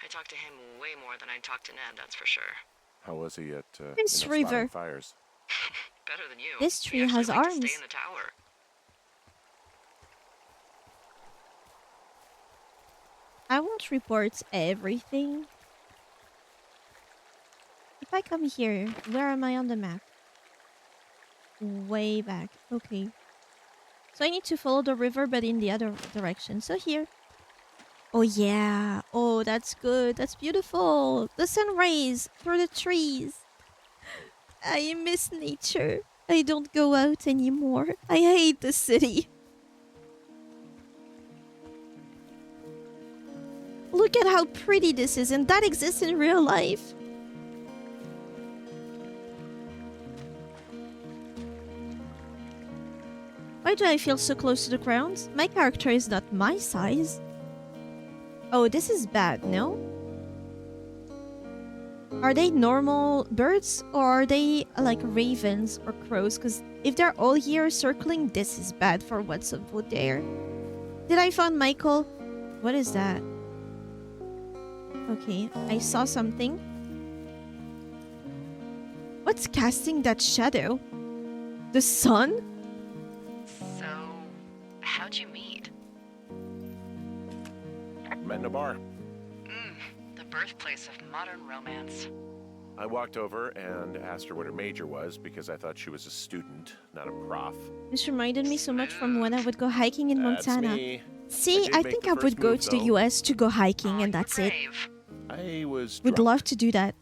I talked to him way more than I talked to Ned, that's for sure. How was he at Prince spotting River. fires? Better than you. This He tree actually has liked to arms. stay in the tower. I won't report everything. If I come here, where am I on the map? Way back. Okay. So I need to follow the river, but in the other direction. So here. Oh, yeah. Oh, that's good. That's beautiful. The sun rays through the trees. I miss nature. I don't go out anymore. I hate the city. Look at how pretty this is, and that exists in real life. do I feel so close to the ground? My character is not my size. Oh, this is bad, no? Are they normal birds or are they like ravens or crows? Because if they're all here circling, this is bad for what's over there. Did I find Michael? What is that? Okay, I saw something. What's casting that shadow? The sun? So, how'd you meet? Met in a bar. The birthplace of modern romance. I walked over and asked her what her major was because I thought she was a student, not a prof. This reminded me so much from when I would go hiking in That's Montana. me. See, did I make think the I first would go move, to the though. US to go hiking and that's it. Brave. I was Would drunk. love to do that.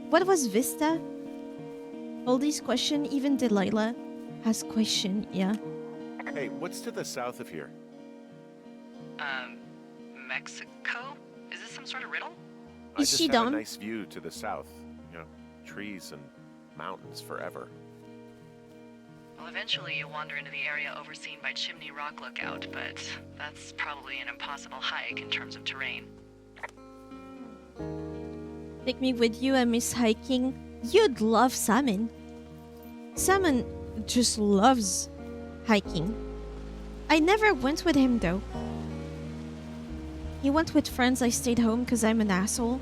What was Vista? All these questions, even Delilah has question, yeah. Hey, what's to the south of here? Mexico? Is this some sort of riddle? I Is just she have dumb? a nice view to the south. You know, trees and mountains forever. Well, eventually you'll wander into the area overseen by Chimney Rock Lookout, but that's probably an impossible hike in terms of terrain. Take me with you, I miss hiking. You'd love Salmon. Salmon just loves hiking. I never went with him though. He went with friends, I stayed home because I'm an asshole.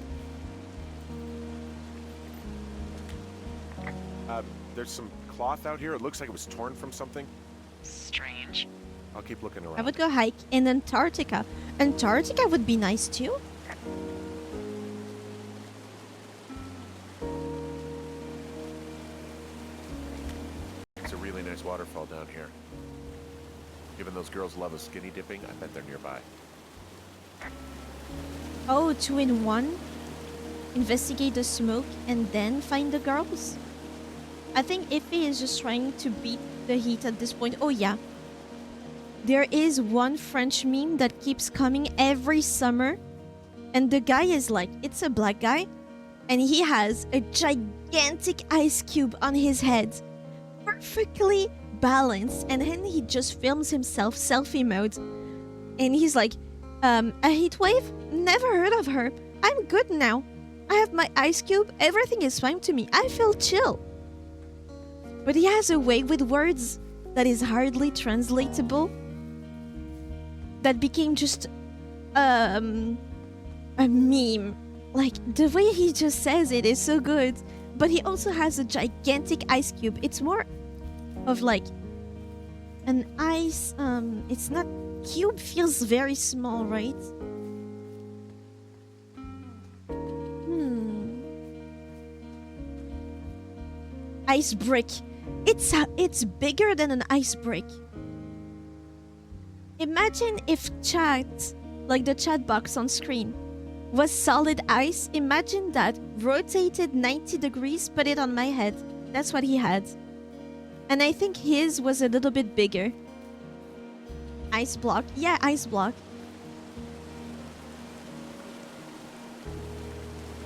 There's some cloth out here. It looks like it was torn from something. Strange. I'll keep looking around. I would go hike in Antarctica. Antarctica would be nice too. It's a really nice waterfall down here. Given those girls love a skinny dipping, I bet they're nearby. Oh, 2 in 1? Investigate the smoke and then find the girls? I think Iffy is just trying to beat the heat at this point. Oh yeah. There is one French meme that keeps coming every summer. And the guy is like, it's a black guy. And he has a gigantic ice cube on his head. Perfectly balanced. And then he just films himself selfie mode. And he's like, a heat wave? Never heard of her. I'm good now. I have my ice cube. Everything is fine to me. I feel chill. But he has a way with words that is hardly translatable. That became just a meme. Like the way he just says it is so good. But he also has a gigantic ice cube. It's more of like an ice. It's not cube. Feels very small, right? Ice brick. It's bigger than an ice brick. Imagine if chat, like the chat box on screen, was solid ice. Imagine that rotated 90 degrees, put it on my head. That's what he had. And I think his was a little bit bigger. Ice block. Yeah, ice block.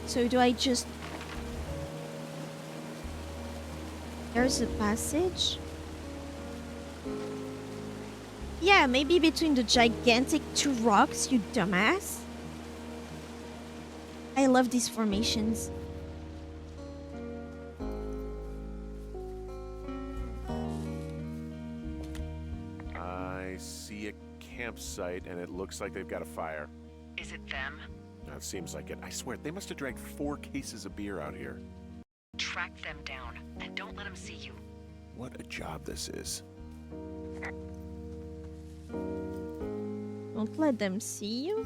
So do I just... There's a passage. Yeah, maybe between the gigantic 2 rocks, you dumbass. I love these formations. I see a campsite, and it looks like they've got a fire. Is it them? That seems like it. I swear, they must have drank 4 cases of beer out here. Track them down, and don't let them see you. What a job this is. Don't let them see you.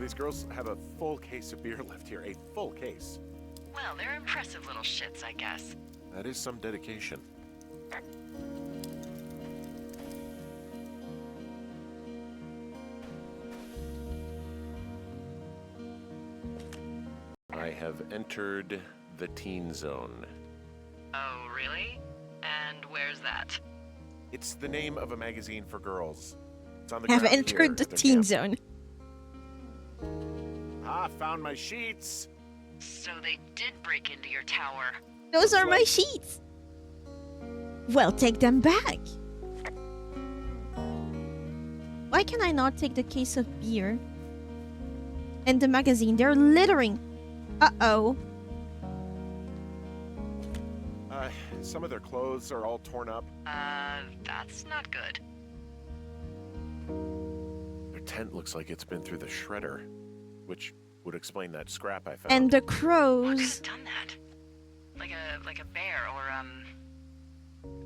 These girls have a full case of beer left here. A full case. Well, they're impressive little shits, I guess. That is some dedication. I have entered the teen zone. Oh, really? And where's that? It's the name of a magazine for girls. It's on the Have ground here entered the at their teen camp. zone. Ah, found my sheets. So they did break into your tower. Those Looks are my like- sheets. Well, take them back. Why can I not take the case of beer? And the magazine, they're littering. Uh-oh. Some of their clothes are all torn up. That's not good. Their tent looks like it's been through the shredder, which would explain that scrap I found. And the What could crows. have done that? Like a bear or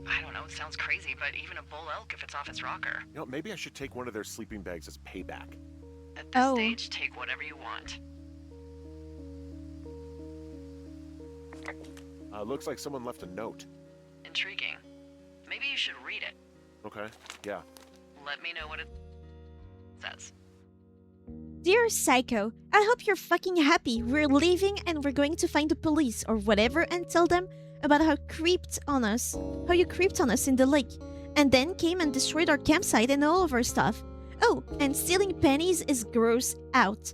I don't know, it sounds crazy, but even a bull elk if it's off its rocker. You know, maybe I should take one of their sleeping bags as payback. At this Oh. stage, take whatever you want. Looks like someone left a note. Intriguing. Maybe you should read it. Okay, yeah. Let me know what it says. Dear Psycho, I hope you're fucking happy. We're leaving and we're going to find the police or whatever and tell them about how you creeped on us in the lake, and then came and destroyed our campsite and all of our stuff. Oh, and stealing pennies is gross out.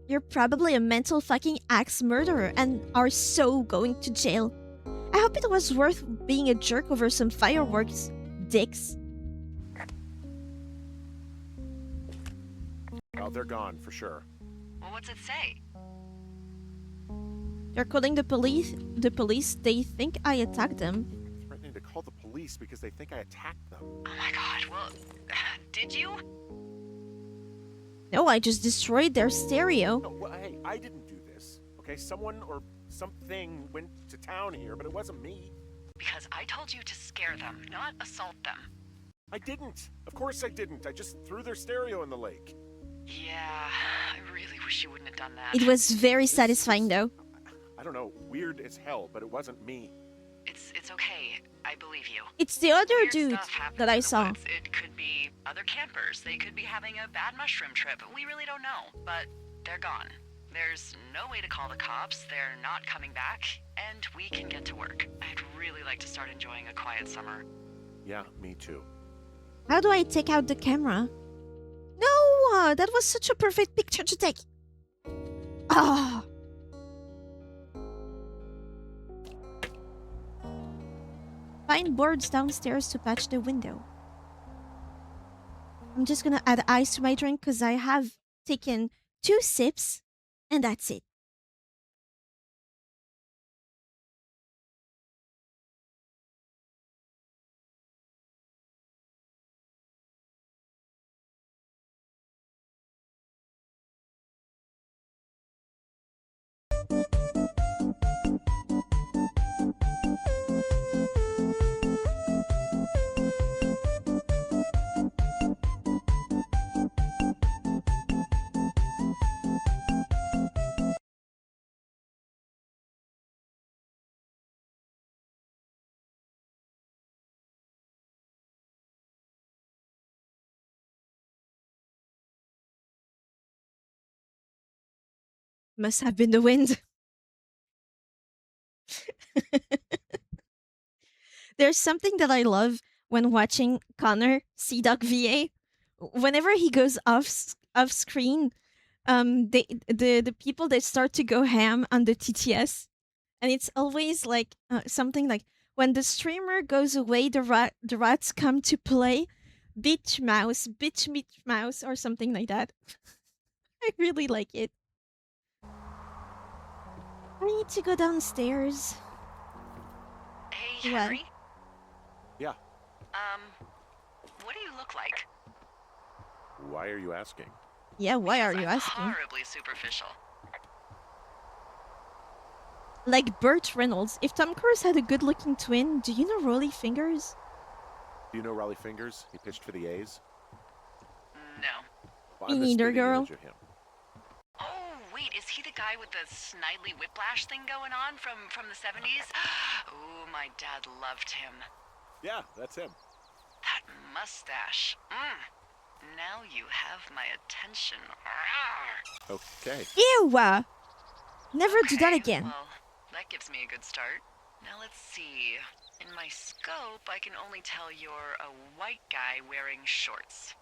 You're probably a mental fucking axe murderer and are so going to jail. I hope it was worth being a jerk over some fireworks, dicks. Oh, they're gone for sure. Well, what's it say? They're calling the police. They think I attacked them. Threatening to call the police because they think I attacked them. Oh my god, well, did you? No, I just destroyed their stereo. No, well, hey, I didn't do this. Okay, someone or something went to town here, but it wasn't me. Because I told you to scare them, not assault them. I didn't. Of course I didn't. I just threw their stereo in the lake. Yeah, I really wish you wouldn't have done that. It was very satisfying though. I don't know, weird as hell, but it wasn't me. It's okay. I believe you. It's the other Weird dude stuff happens that I in the saw. woods. It could be other campers. They could be having a bad mushroom trip. We really don't know. But they're gone. There's no way to call the cops. They're not coming back. And we can get to work. I'd really like to start enjoying a quiet summer. Yeah, me too. How do I take out the camera? No, that was such a perfect picture to take. Ah. Find boards downstairs to patch the window. I'm just gonna add ice to my drink because I have taken 2 sips and that's it. Must have been the wind. There's something that I love when watching Connor, CDoc VA. Whenever he goes off screen, the people that start to go ham on the TTS, and it's always like something like when the streamer goes away, the rats come to play, bitch meat mouse, or something like that. I really like it. I need to go downstairs. Hey, What? Henry? Yeah. What do you look like? Why are you asking? Yeah, why are Because you I'm asking? horribly superficial. Like Burt Reynolds. If Tom Cruise had a good-looking twin, do you know Rolly Fingers? Do you know Raleigh Fingers? He pitched for the A's. No. Well, Me I'm the neither, spitting girl. image of him. Oh, wait, is he the guy with the snidely whiplash thing going on from the 70s? Oh, my dad loved him. Yeah, that's him. That mustache. Now you have my attention. Okay. Ew! Never do that Okay, again. Well, that gives me a good start. Now let's see. In my scope, I can only tell you're a white guy wearing shorts.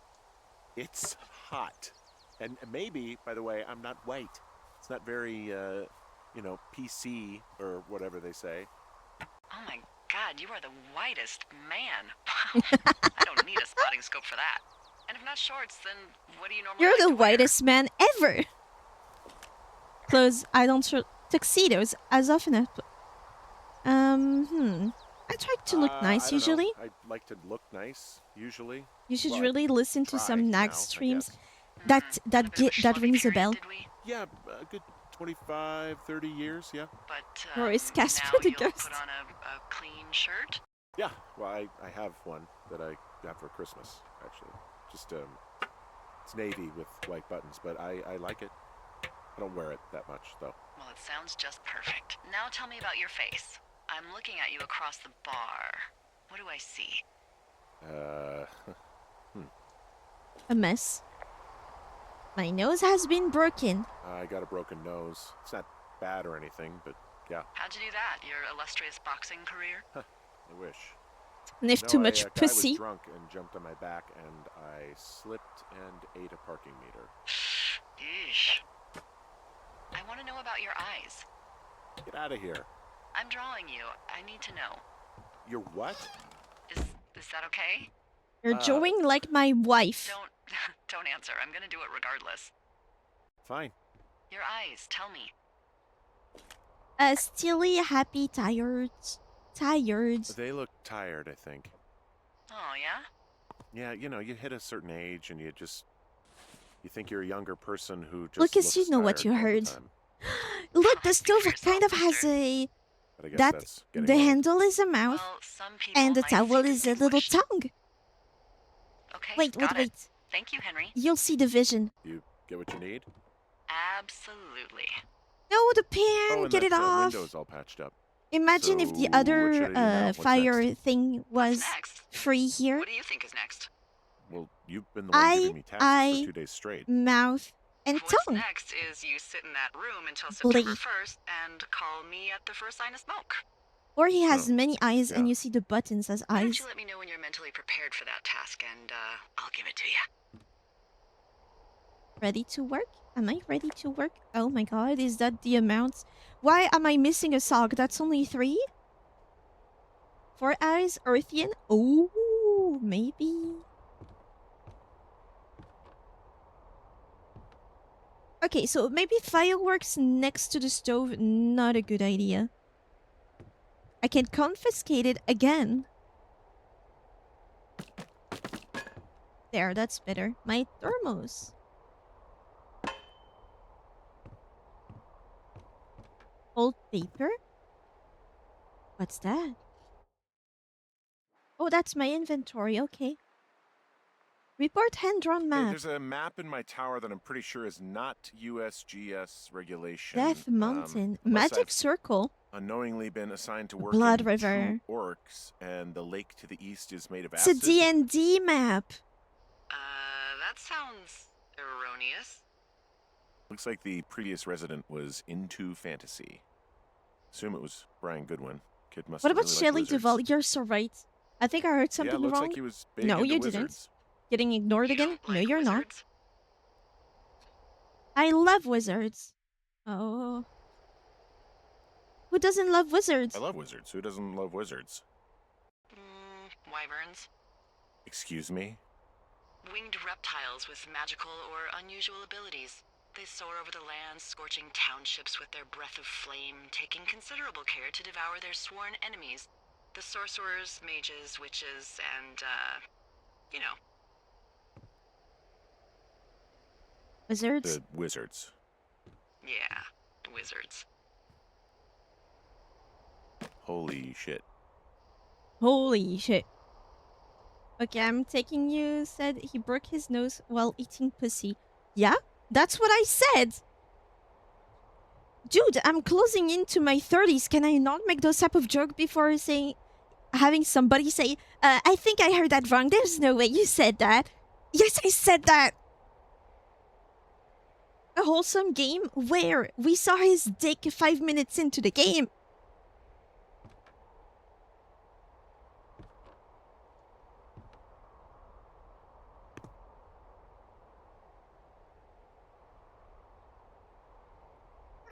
It's hot. And maybe, by the way, I'm not white. It's not very, PC or whatever they say. Oh my god, you are the whitest man. Wow. I don't need a spotting scope for that. And if not shorts, then what do you normally You're like the to wear? whitest man ever. Clothes. I don't tuxedos as often as. I try to look nice I don't know. usually. I like to look nice, usually. You should Well, I really listen to try some now, Nag I streams. guess. That A bit of a that schlubby rings a period, bell. did we? Yeah, a good 25, 30 years, yeah. But Royce Casper now the you'll Ghost. put on a clean shirt? Yeah, well, I have one that I got for Christmas, actually. Just, it's navy with white buttons, but I like it. I don't wear it that much, though. Well, it sounds just perfect. Now tell me about your face. I'm looking at you across the bar. What do I see? A mess. My nose has been broken. I got a broken nose. It's not bad or anything, but yeah, How'd you do that? Your illustrious boxing career? I wish. Sniff too much a guy pussy. was drunk and jumped on my back, and I slipped and ate a parking meter. Eesh. I want to know about your eyes. Get out of here. I'm drawing you. I need to know. You're what? Is that okay? You're drawing like my wife. Don't answer. I'm gonna do it regardless. Fine. Your eyes, tell me. Steely, happy, tired. Tired. They look tired, I think. Oh, yeah? Yeah, you hit a certain age and you think you're a younger person who just Lucas, looks you know what tired you all the heard. time. Look, the Speak for stove kind yourself, of has mister. a. But I guess That that's getting the old. handle is a mouth Well, some people and the might towel see is a little distinguished. tongue. Okay, Wait. got it. Thank you, Henry. You'll see the vision. You get what you need? Absolutely. No, the pan. Oh, and Get it that off. window's all patched up. Imagine if the So, what other should I do now? What's fire next? thing was What's next? free here. What do you think is next? Well, you've been the one giving me tasks for 2 days straight. Mouth, and What's tongue. next is you sit in that room until Bleed. September 1st and call me at the first sign of smoke. Or he has Oh, many eyes and yeah. you see the buttons as Why don't eyes. you let me know when you're mentally prepared for that task, and I'll give it to you. Ready to work? Am I ready to work? Oh my god, is that the amount? Why am I missing a sock? That's only 3? 4 eyes, Earthian? Oh, maybe. Okay, so maybe fireworks next to the stove, not a good idea. I can confiscate it again. There, that's better. My thermos. Old paper? What's that? Oh, that's my inventory, okay. Report hand-drawn Hey, map. there's a map in my tower that I'm pretty sure is not USGS regulation. Death Mountain. unless Magic I've Circle. unknowingly been assigned to work Blood in River. True Orcs, and the lake to the east is made of It's a acid. D&D map. That sounds erroneous. Looks like the previous resident was into fantasy. Assume it was Brian Goodwin. Kid must What have about really liked Shelley lizards. Duvall? You're so right. I think I heard Yeah, something looks wrong. like he was big No, into you didn't. wizards. Getting ignored You again? don't No, like you're not. wizards? I love wizards. Oh. Who doesn't love wizards? I love wizards. Who doesn't love wizards? Wyverns. Excuse me? Winged reptiles with magical or unusual abilities. They soar over the lands, scorching townships with their breath of flame, taking considerable care to devour their sworn enemies. The sorcerers, mages, witches, and, you know. Wizards? The wizards. Yeah, wizards. Holy shit. Holy shit. Okay, I'm taking you, said he broke his nose while eating pussy. Yeah? That's what I said! Dude, I'm closing into my 30s. Can I not make those type of joke before having somebody say, I think I heard that wrong. There's no way you said that. Yes, I said that! A wholesome game where we saw his dick 5 minutes into the game.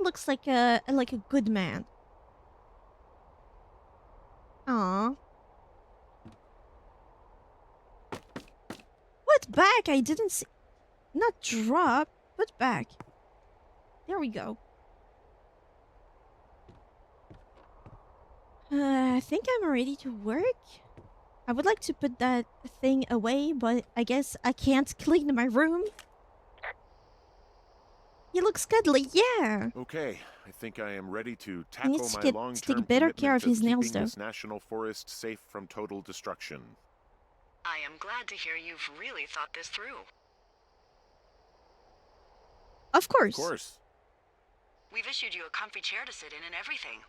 looks like a good man. Aw. Put back! I didn't see. Not drop. Put back. There we go. I think I'm ready to work. I would like to put that thing away, but I guess I can't clean my room. He looks cuddly, yeah. Okay, I think I am ready to He tackle needs to my take long-term better care commitment of his nails, keeping though. this national forest safe from total destruction. I am glad to hear you've really thought this through. Of course. Of course. We've issued you a comfy chair to sit in and everything.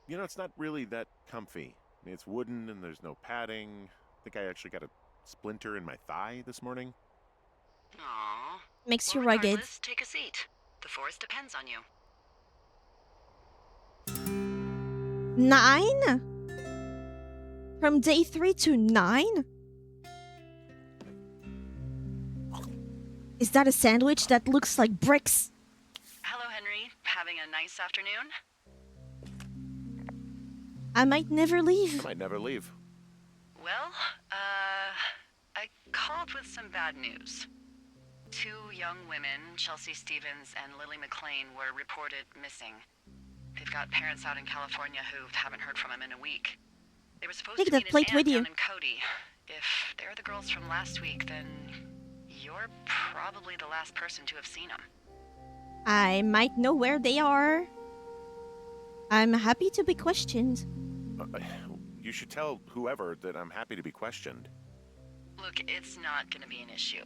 You know, it's not really that comfy. I mean, it's wooden and there's no padding. I think I actually got a splinter in my thigh this morning. Aww. Makes Well, you rugged. regardless, take a seat. The forest depends on you. 9? From day 3 to 9? Is that a sandwich that looks like bricks? Hello, Henry. Having a nice afternoon? I might never I leave. might never leave. Well, I called with some bad news. 2 young women, Chelsea Stevens and Lily McLean, were reported missing. They've got parents out in California who haven't heard from them in a week. They were supposed Take to that meet an plate aunt with you. down in Cody. If they're the girls from last week, then you're probably the last person to have seen them. I might know where they are. I'm happy to be questioned. You should tell whoever that I'm happy to be questioned. Look, it's not gonna be an issue.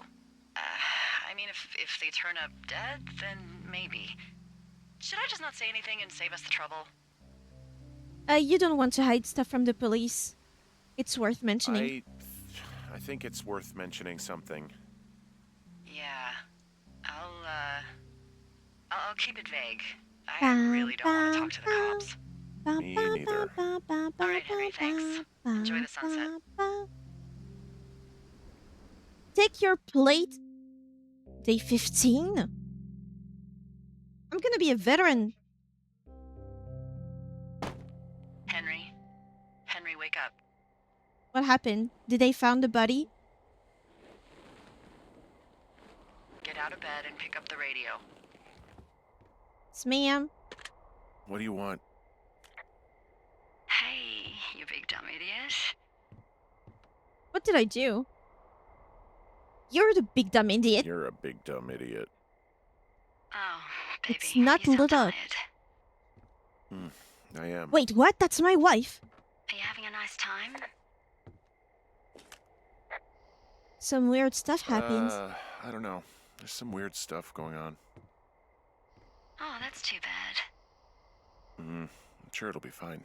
I mean, if they turn up dead, then maybe. Should I just not say anything and save us the trouble? You don't want to hide stuff from the police. It's worth mentioning. I think it's worth mentioning something. Yeah. I'll keep it vague. I really don't want to talk to the cops. Me neither. All right, Henry, thanks. Enjoy the sunset. Take your plate. Day 15? I'm gonna be a veteran. Henry, wake up. What happened? Did they found the body? Get out of bed and pick up the radio. It's ma'am. What do you want? Hey, you big dumb idiot. What did I do? You're the big dumb idiot. You're a big dumb idiot. Oh, baby. It's not you sound lit up. tired. I am. Wait, what? That's my wife. Are you having a nice time? Some weird stuff happens. I don't know. There's some weird stuff going on. Oh, that's too bad. I'm sure it'll be fine.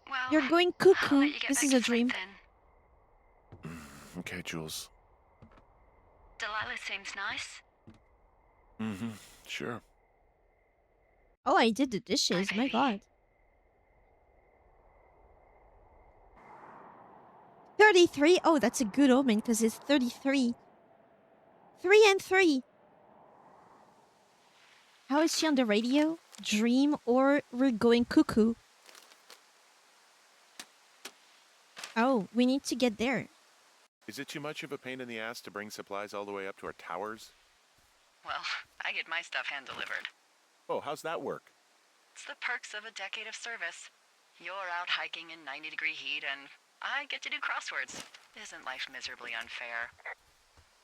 Well, You're going I'll cuckoo. let you get This back is to a dream. sleep then. Okay, Jules. Delilah seems nice. Sure. Oh, I did the dishes. Bye, My baby. god. 33. Oh, that's a good omen because it's 33. 3 and 3. How is she on the radio? Dream or we're going cuckoo? Oh, we need to get there. Is it too much of a pain in the ass to bring supplies all the way up to our towers? Well, I get my stuff hand-delivered. Oh, how's that work? It's the perks of a decade of service. You're out hiking in 90-degree heat, and I get to do crosswords. Isn't life miserably unfair?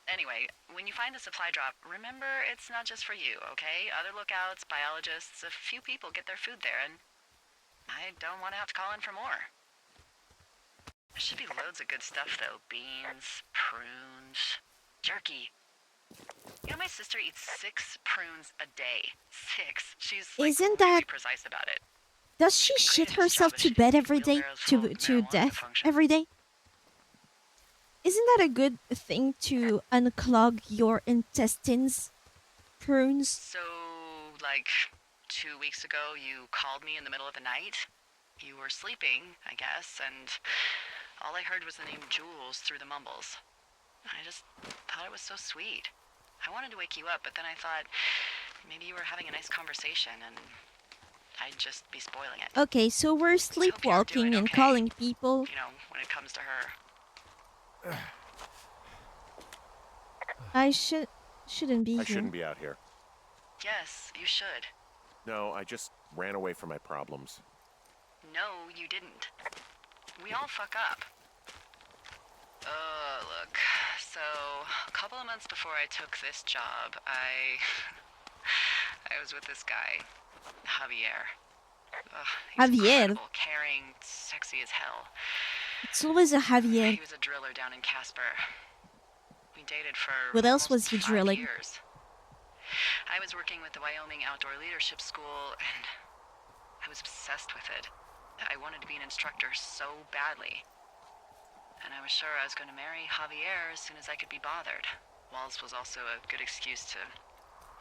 Anyway, when you find a supply drop, remember it's not just for you, okay? Other lookouts, biologists, a few people get their food there, and I don't want to have to call in for more. There should be loads of good stuff, though. Beans, prunes, jerky. You know, my sister eats 6 prunes a day. 6. She's like, Isn't really that- precise about it. Does she It'd be shit great if this herself job to was bed shitty every day? wheelbarrows full of To marijuana death function. every day? Isn't that a good thing to unclog your intestines? Prunes? So, like, 2 weeks ago, you called me in the middle of the night. You were sleeping, I guess, and all I heard was the name Jules through the mumbles. I just thought it was so sweet. I wanted to wake you up, but then I thought, Maybe you were having a nice conversation and I'd just be spoiling it. Okay, so we're I hope you're sleepwalking doing and okay. calling people. You know, when it comes to her. I shouldn't be I here. shouldn't be out here. Yes, you should. No, I just ran away from my problems. No, you didn't. We all fuck up. Look. So, a couple of months before I took this job, I was with this guy, Javier. He's Javier. incredible, caring, sexy as hell. It's always a Javier. He was a driller down in Casper. We dated for What else was almost he 5 drilling? years. I was working with the Wyoming Outdoor Leadership School, and I was obsessed with it. I wanted to be an instructor so badly. And I was sure I was going to marry Javier as soon as I could be bothered. Walls was also a good excuse to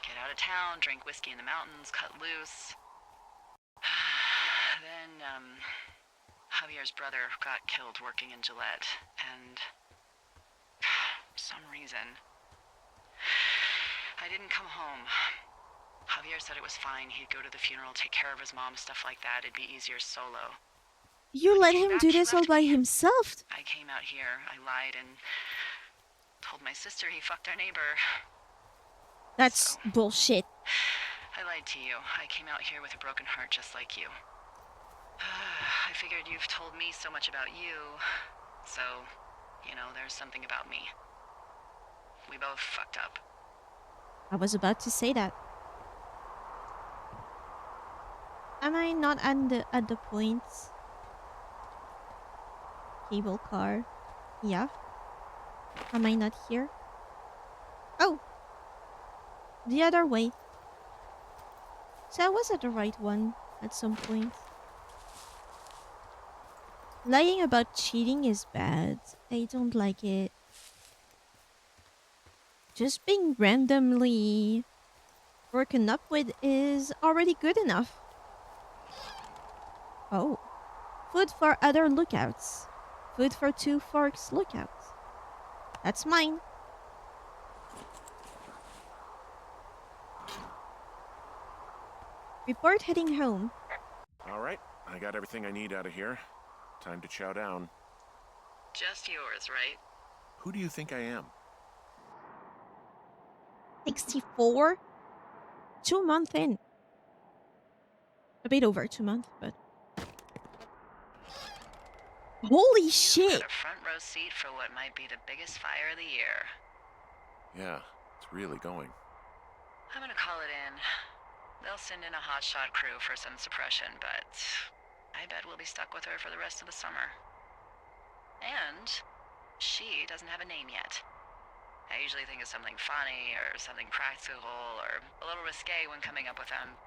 get out of town, drink whiskey in the mountains, cut loose. Then, Javier's brother got killed working in Gillette, and for some reason, I didn't come home. Javier said it was fine. He'd go to the funeral, take care of his mom, stuff like that. It'd be easier solo. You let him do He this all left by me. himself? I came out here, I lied, and told my sister he fucked our neighbor. That's So, bullshit. I lied to you. I came out here with a broken heart just like you. I figured you've told me so much about you, so, you know, there's something about me. We both fucked up. I was about to say that. Am I not at the point? Cable car. Yeah. Am I not here? Oh! The other way. So I was at the right one at some point. Lying about cheating is bad. I don't like it. Just being randomly broken up with is already good enough. Oh. Food for other lookouts. Food for two forks lookouts. That's mine. Report heading home. All right, I got everything I need out of here. Time to chow down. Just yours, right? Who do you think I am? 64? 2 months in. A bit over 2 months, but. Holy You've shit! got a front row seat for what might be the biggest fire of the year. Yeah, it's really going. I'm gonna call it in. They'll send in a hotshot crew for some suppression, but I bet we'll be stuck with her for the rest of the summer. And she doesn't have a name yet. I usually think of something funny or something practical or a little risque when coming up with them.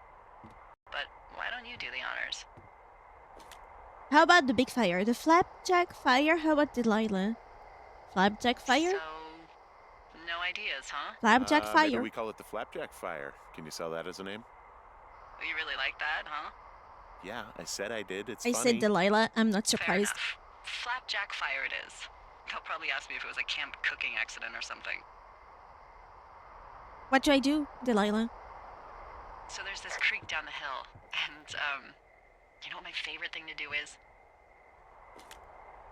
But why don't you do the honors? How about the big fire? The flapjack fire? How about Delilah? Flapjack fire? So, no ideas, huh? Flapjack Maybe fire. we call it the Flapjack Fire. Can you sell that as a name? You really like that, huh? Yeah, I said I did. It's I funny. said Delilah. I'm not Fair surprised. enough. Flapjack fire it is. They'll probably ask me if it was a camp cooking accident or something. What do I do, Delilah? So there's this creek down the hill, and, you know what my favorite thing to do is?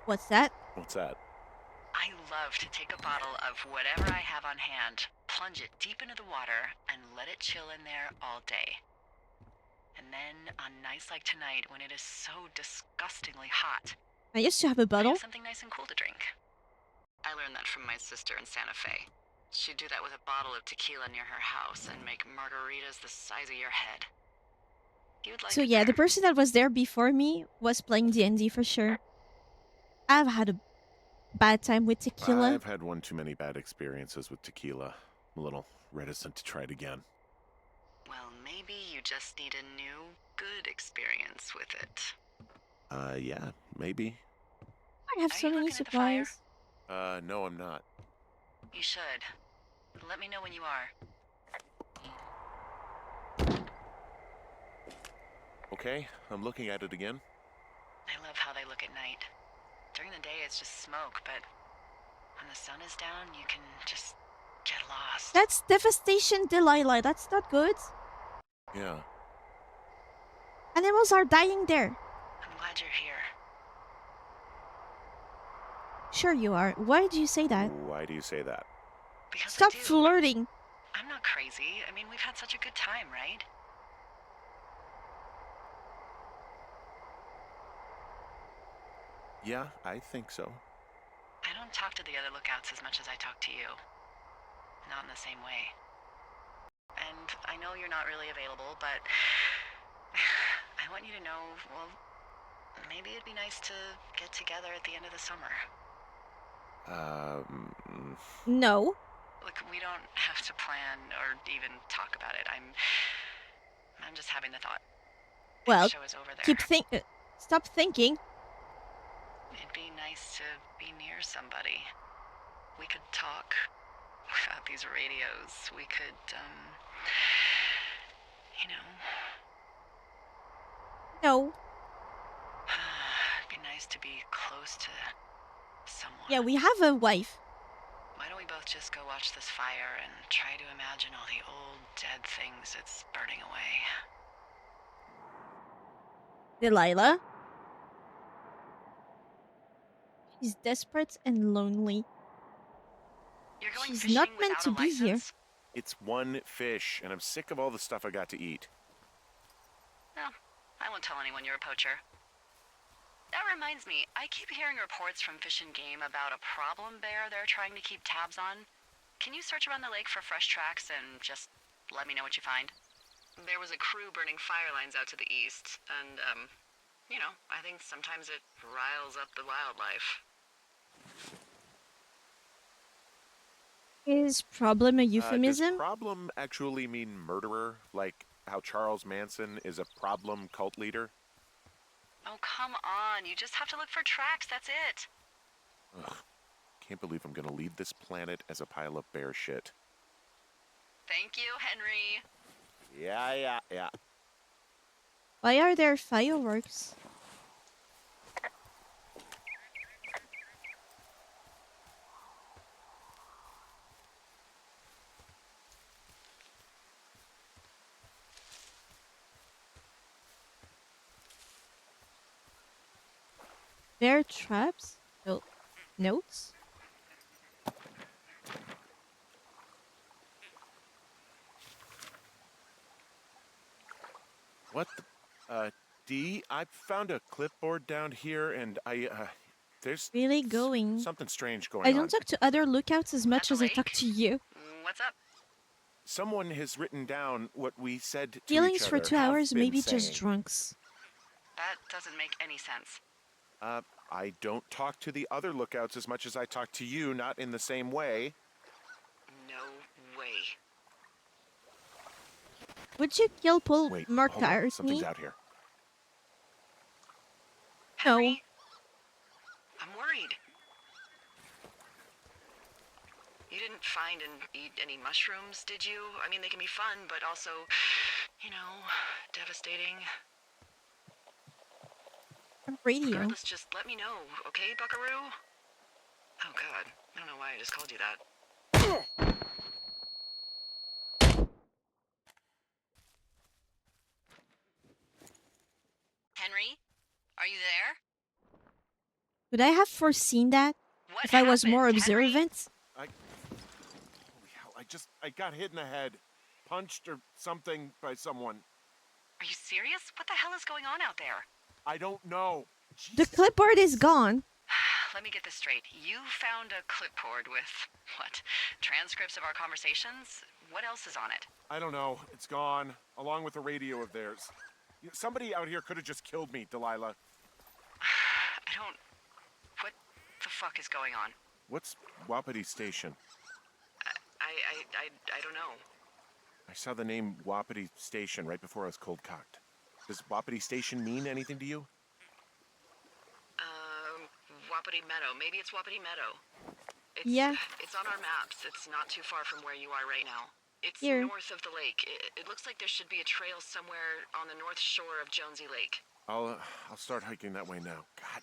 What's that? What's that? I love to take a bottle of whatever I have on hand, plunge it deep into the water, and let it chill in there all day. And then, on nights like tonight, when it is so disgustingly hot, I used to have a I bottle. have something nice and cool to drink. I learned that from my sister in Santa Fe. She'd do that with a bottle of tequila near her house and make margaritas the size of your head. You'd like So it yeah, the there. person that was there before me was playing D&D for sure. I've had a bad time with tequila. I've had one too many bad experiences with tequila. I'm a little reticent to try it again. Well, maybe you just need a new, good experience with it. Yeah, maybe. I have Are so you many looking at the fire? supplies. No, I'm not. You should. Let me know when you are. Okay, I'm looking at it again. I love how they look at night. During the day, it's just smoke, but when the sun is down, you can just Get lost. That's devastation, Delilah. That's not good. Yeah. Animals are dying there. I'm glad you're here. Sure you are. Why do you say that? Why do you say that? Because Stop I do. flirting. I'm not crazy. I mean, we've had such a good time, right? Yeah, I think so. I don't talk to the other lookouts as much as I talk to you. Not in the same way. And I know you're not really available, but I want you to know, well, maybe it'd be nice to get together at the end of the summer. No. Look, we don't have to plan or even talk about it. I'm just having the thought. Well, The show is over there. Stop thinking. It'd be nice to be near somebody. We could talk without these radios. We could, you know. No. It'd be nice to be close to someone. Yeah, we have a wife. Why don't we both just go watch this fire and try to imagine all the old dead things it's burning away? Delilah. She's desperate and lonely. You're going She's fishing not meant without to a be here. license? It's one fish, and I'm sick of all the stuff I got to eat. Well, I won't tell anyone you're a poacher. That reminds me, I keep hearing reports from Fish and Game about a problem bear they're trying to keep tabs on. Can you search around the lake for fresh tracks and just let me know what you find? There was a crew burning fire lines out to the east, and, you know, I think sometimes it riles up the wildlife. Is problem a Does euphemism? problem actually mean murderer? Like how Charles Manson is a problem cult leader? Oh, come on. You just have to look for tracks, that's it. Ugh. Can't believe I'm gonna leave this planet as a pile of bear shit. Thank you, Henry. Yeah. Why are there fireworks? Bear traps? Oh, notes? What the? Dee, I found a clipboard down here, and there's Really going. something strange going I on. don't talk to other lookouts as much the as I talk lake? to you. What's up? Someone has written down what we said to each Feelings other. for 2 have hours, been maybe just saying. drunks. That doesn't make any sense. I don't talk to the other lookouts as much as I talk to you, not in the same way. No way. Would you kill Paul Wait, hold on. McCartney? Something's out here. No. Henry? I'm worried. You didn't find and eat any mushrooms, did you? I mean, they can be fun, but also, you know, devastating. Radio. Regardless, just let me know, okay, buckaroo? Oh, God. I don't know why I just called you that. Henry? Are you there? Could I have foreseen that? What If I was more happened, Henry? observant? Holy hell, I got hit in the head. Punched or something by someone. Are you serious? What the hell is going on out there? I don't know. The clipboard is gone. Let me get this straight. You found a clipboard with, what, transcripts of our conversations? What else is on it? I don't know. It's gone, along with the radio of theirs. Somebody out here could have just killed me, Delilah. What the fuck is going on? What's Wapiti Station? I don't know. I saw the name Wapiti Station right before I was cold-cocked. Does Wapiti Station mean anything to you? Wapiti Meadow. Maybe it's Wapiti Meadow. Yeah. It's on our maps. It's not too far from where you are right now. It's Here. north of the lake. It looks like there should be a trail somewhere on the north shore of Jonesy Lake. I'll start hiking that way now. God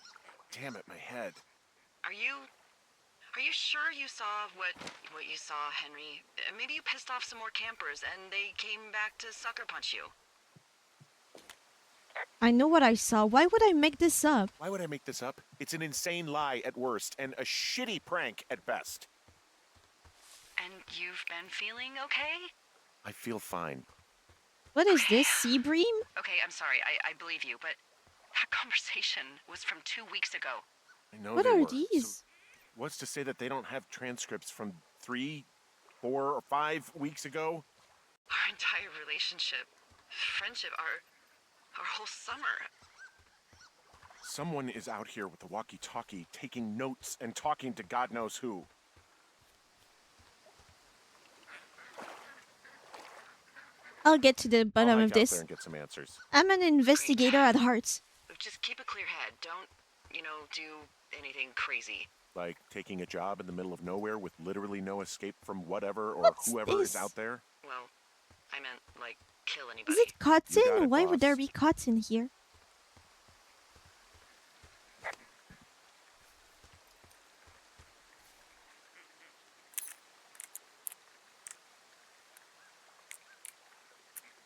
damn it, my head. Are you Are you sure you saw what you saw, Henry? Maybe you pissed off some more campers and they came back to sucker punch you. I know what I saw. Why would I make this up? Why would I make this up? It's an insane lie at worst and a shitty prank at best. And you've been feeling okay? I feel fine. What is this, sea bream? Okay, I'm sorry. I believe you, but that conversation was from 2 weeks ago. I know What they are were. these? So what's to say that they don't have transcripts from 3, 4, or 5 weeks ago? Our entire relationship, friendship, our whole summer. Someone is out here with a walkie-talkie taking notes and talking to God knows who. I'll get to the I'll bottom hike of out there this. and get some answers. I'm an investigator at heart. Just keep a clear head. Don't, do anything crazy. Like taking a job in the middle of nowhere with literally no escape from whatever or What's whoever this? is out there. Well, I meant, kill Is anybody. it You got cotton? it, Why would there boss. be cotton here?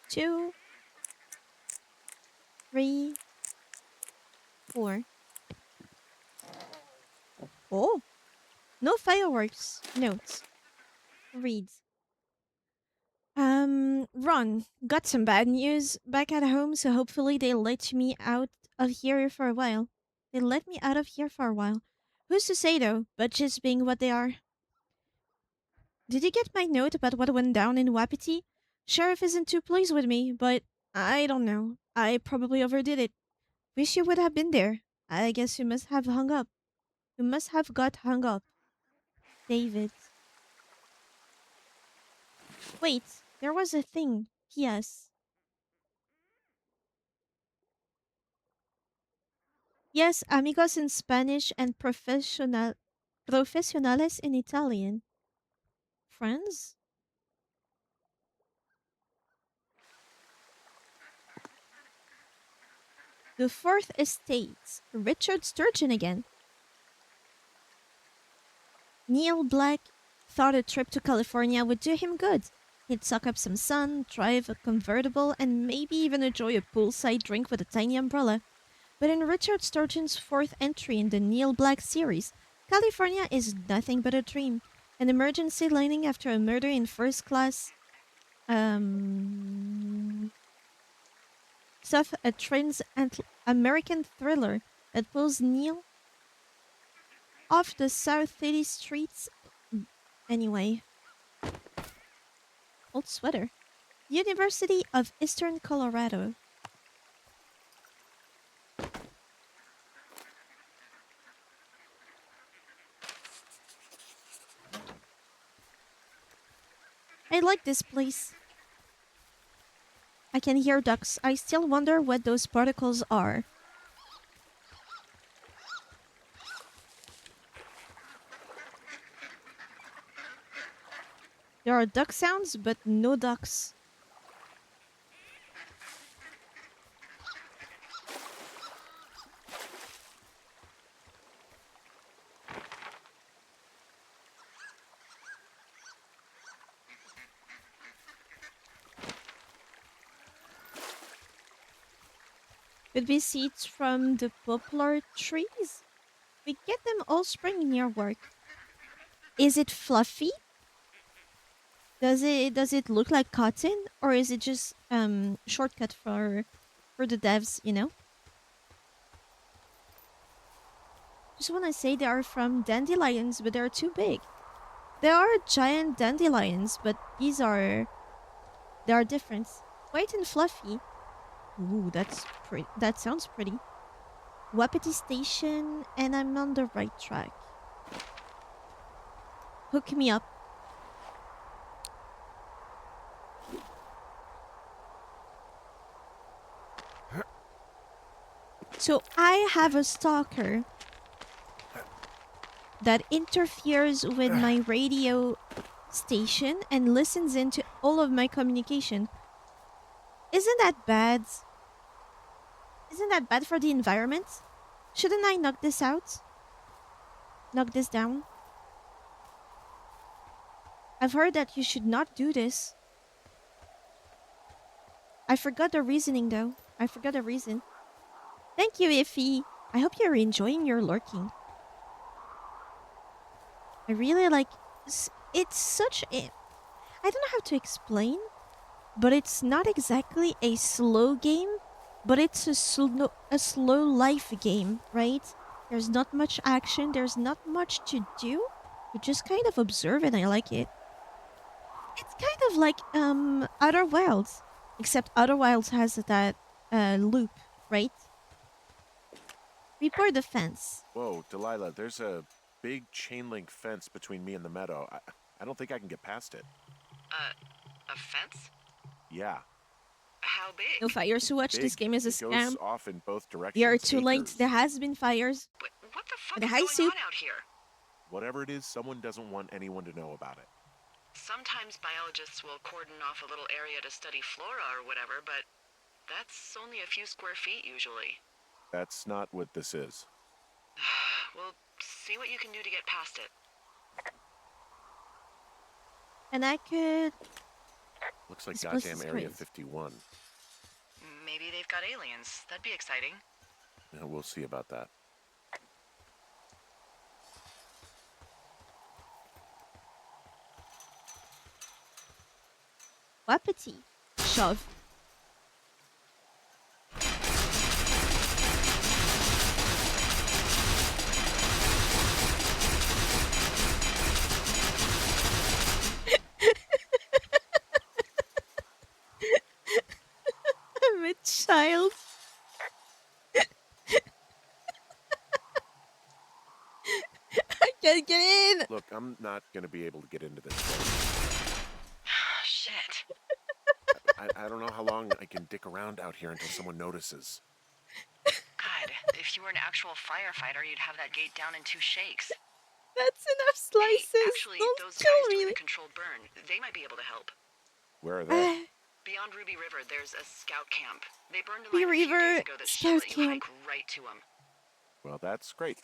Two, three, four. Oh, no fireworks. Notes. Reads. Ron, got some bad news back at home, so hopefully they let me out of here for a while. They let me out of here for a while. Who's to say though, budgets being what they are? Did you get my note about what went down in Wapiti? Sheriff isn't too pleased with me, but I don't know. I probably overdid it. Wish you would have been there. I guess you must have hung up. You must have got hung up. David. Wait, there was a thing. P.S. Yes, amigos in Spanish and profesionales in Italian. Friends? The Fourth Estate. Richard Sturgeon again. Neil Black thought a trip to California would do him good. He'd suck up some sun, drive a convertible, and maybe even enjoy a poolside drink with a tiny umbrella. But in Richard Sturgeon's fourth entry in the Neil Black series, California is nothing but a dream. An emergency landing after a murder in first class. Stuff, a American thriller that pulls Neil off the South City streets. Anyway. Old sweater. University of Eastern Colorado. I like this place. I can hear ducks. I still wonder what those particles are. There are duck sounds, but no ducks. Could be seeds from the poplar trees? We get them all spring near work. Is it fluffy? Does it look like cotton, or is it just shortcut for the devs, you know? Just want to say they are from dandelions, but they're too big. There are giant dandelions, but they are different. White and fluffy. Ooh, that's pretty. That sounds pretty. Wapiti Station, and I'm on the right track. Hook me up. So I have a stalker that interferes with my radio station and listens into all of my communication. Isn't that bad? Isn't that bad for the environment? Shouldn't I knock this out? Knock this down? I've heard that you should not do this. I forgot the reasoning though. I forgot the reason. Thank you, Iffy. I hope you're enjoying your lurking. I really like. It's such a. I don't know how to explain, but it's not exactly a slow game, but it's a slow life game, right? There's not much action. There's not much to do. You just kind of observe it. I like it. It's kind of like Outer Wilds, except Outer Wilds has that loop, right? Report the fence. Whoa, Delilah, there's a big chain link fence between me and the meadow. I don't think I can get past it. A fence? Yeah. How big? No fires to watch. This Big. game is a It scam. goes off in both directions. We are too late. Acres. There has been fires. What the fuck The is high going soup. on out here? Whatever it is, someone doesn't want anyone to know about it. Sometimes biologists will cordon off a little area to study flora or whatever, but that's only a few square feet usually. That's not what this is. Well, see what you can do to get past it. And I could. Looks like I suppose goddamn it's Area crazy. 51. Maybe they've got aliens. That'd be exciting. Yeah, we'll see about that. Wapiti. Shove. I'm a child. I can't get in. Look, I'm not going to be able to get into this place. Shit. I don't know how long I can dick around out here until someone notices. God, if you were an actual firefighter, you'd have that gate down in 2 shakes. That's enough slices. Hey, actually, Don't those kill guys doing me. the controlled burn, they might be able to help. Where are they? Beyond Ruby River, there's a scout camp. They burned a Ruby line a few River days ago that should scout let you camp. hike right to them. Well, that's great.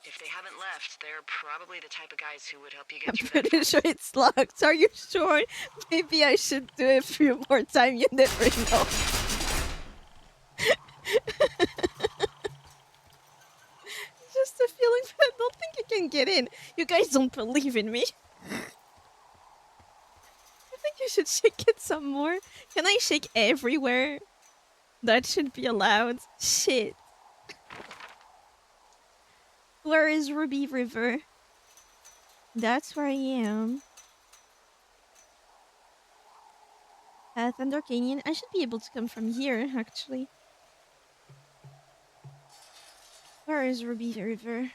If they haven't left, they're probably the type of guys who would help you I'm get through that pretty sure it's locked. Are you sure? Maybe I should do it a few more times. You never know. Just a feeling, but I don't think you can get in. You guys don't believe in me. I think you should shake it some more. Can I shake everywhere? That should be allowed. Shit. Where is Ruby River? That's where I am. Thunder Canyon. I should be able to come from here, actually. Where is Ruby River?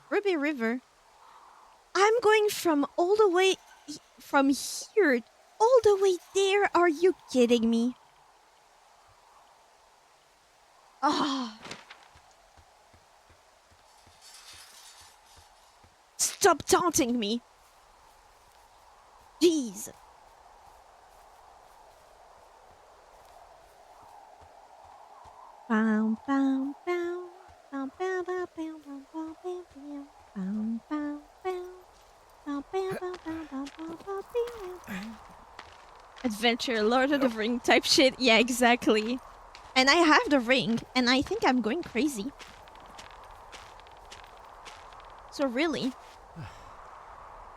Ruby River? I'm going from all the way from here all the way there. Are you kidding me? Ah. Stop taunting me. Jeez. Bow, bow, bow. Bow, bow, bow, bow, bow, bow, bow, bow. Bow, bow, bow. Bow, bow, bow, bow, bow, bow, bow, bow, bow. Adventure, Lord of the Ring type shit. Yeah, exactly. And I have the ring, and I think I'm going crazy. So really,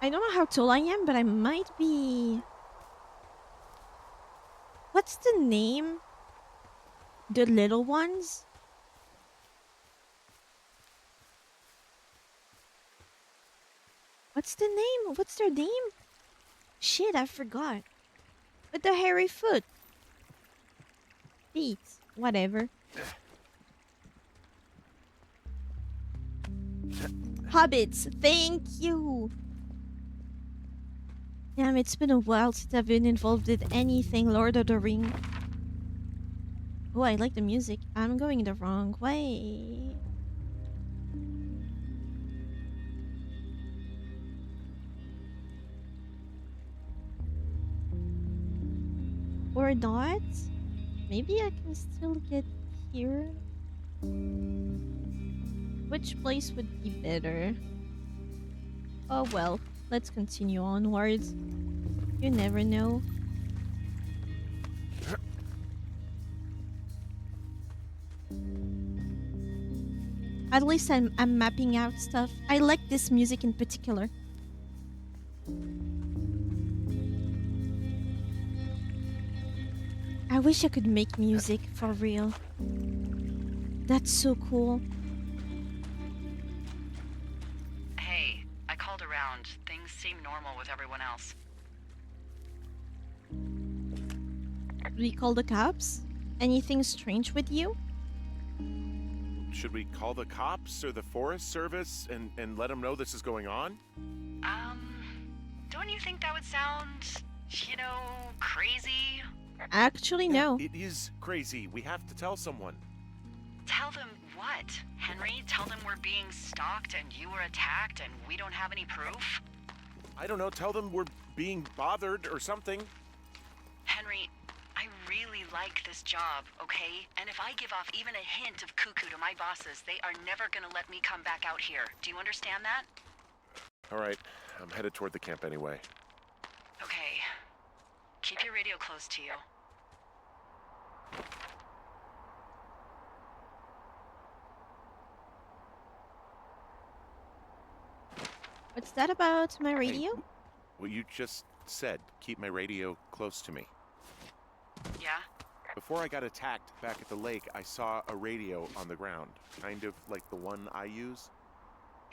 I don't know how tall I am, but I might be... What's the name? The little ones? What's the name? What's their name? Shit, I forgot. With the hairy foot. Feet. Whatever. Hobbits, thank you. Damn, it's been a while since I've been involved in anything Lord of the Ring. Oh, I like the music. I'm going the wrong way. Or not? Maybe I can still get here. Which place would be better? Oh well, Let's continue onwards. You never know. At least I'm mapping out stuff. I like this music in particular. I wish I could make music for real. That's so cool. Hey, I called around. Things seem normal with everyone else. We call the cops? Anything strange with you? Should we call the cops or the Forest Service and let them know this is going on? Don't you think that would sound, crazy? Actually, no. It is crazy. We have to tell someone. Tell them what, Henry? Tell them we're being stalked and you were attacked and we don't have any proof? I don't know. Tell them we're being bothered or something. Henry, I really like this job, okay? And if I give off even a hint of cuckoo to my bosses, they are never gonna let me come back out here. Do you understand that? All right. I'm headed toward the camp anyway. Okay. Keep your radio close to you. What's that about my radio? Hey, what you just said, keep my radio close to me. Yeah? Before I got attacked back at the lake, I saw a radio on the ground, kind of like the one I use.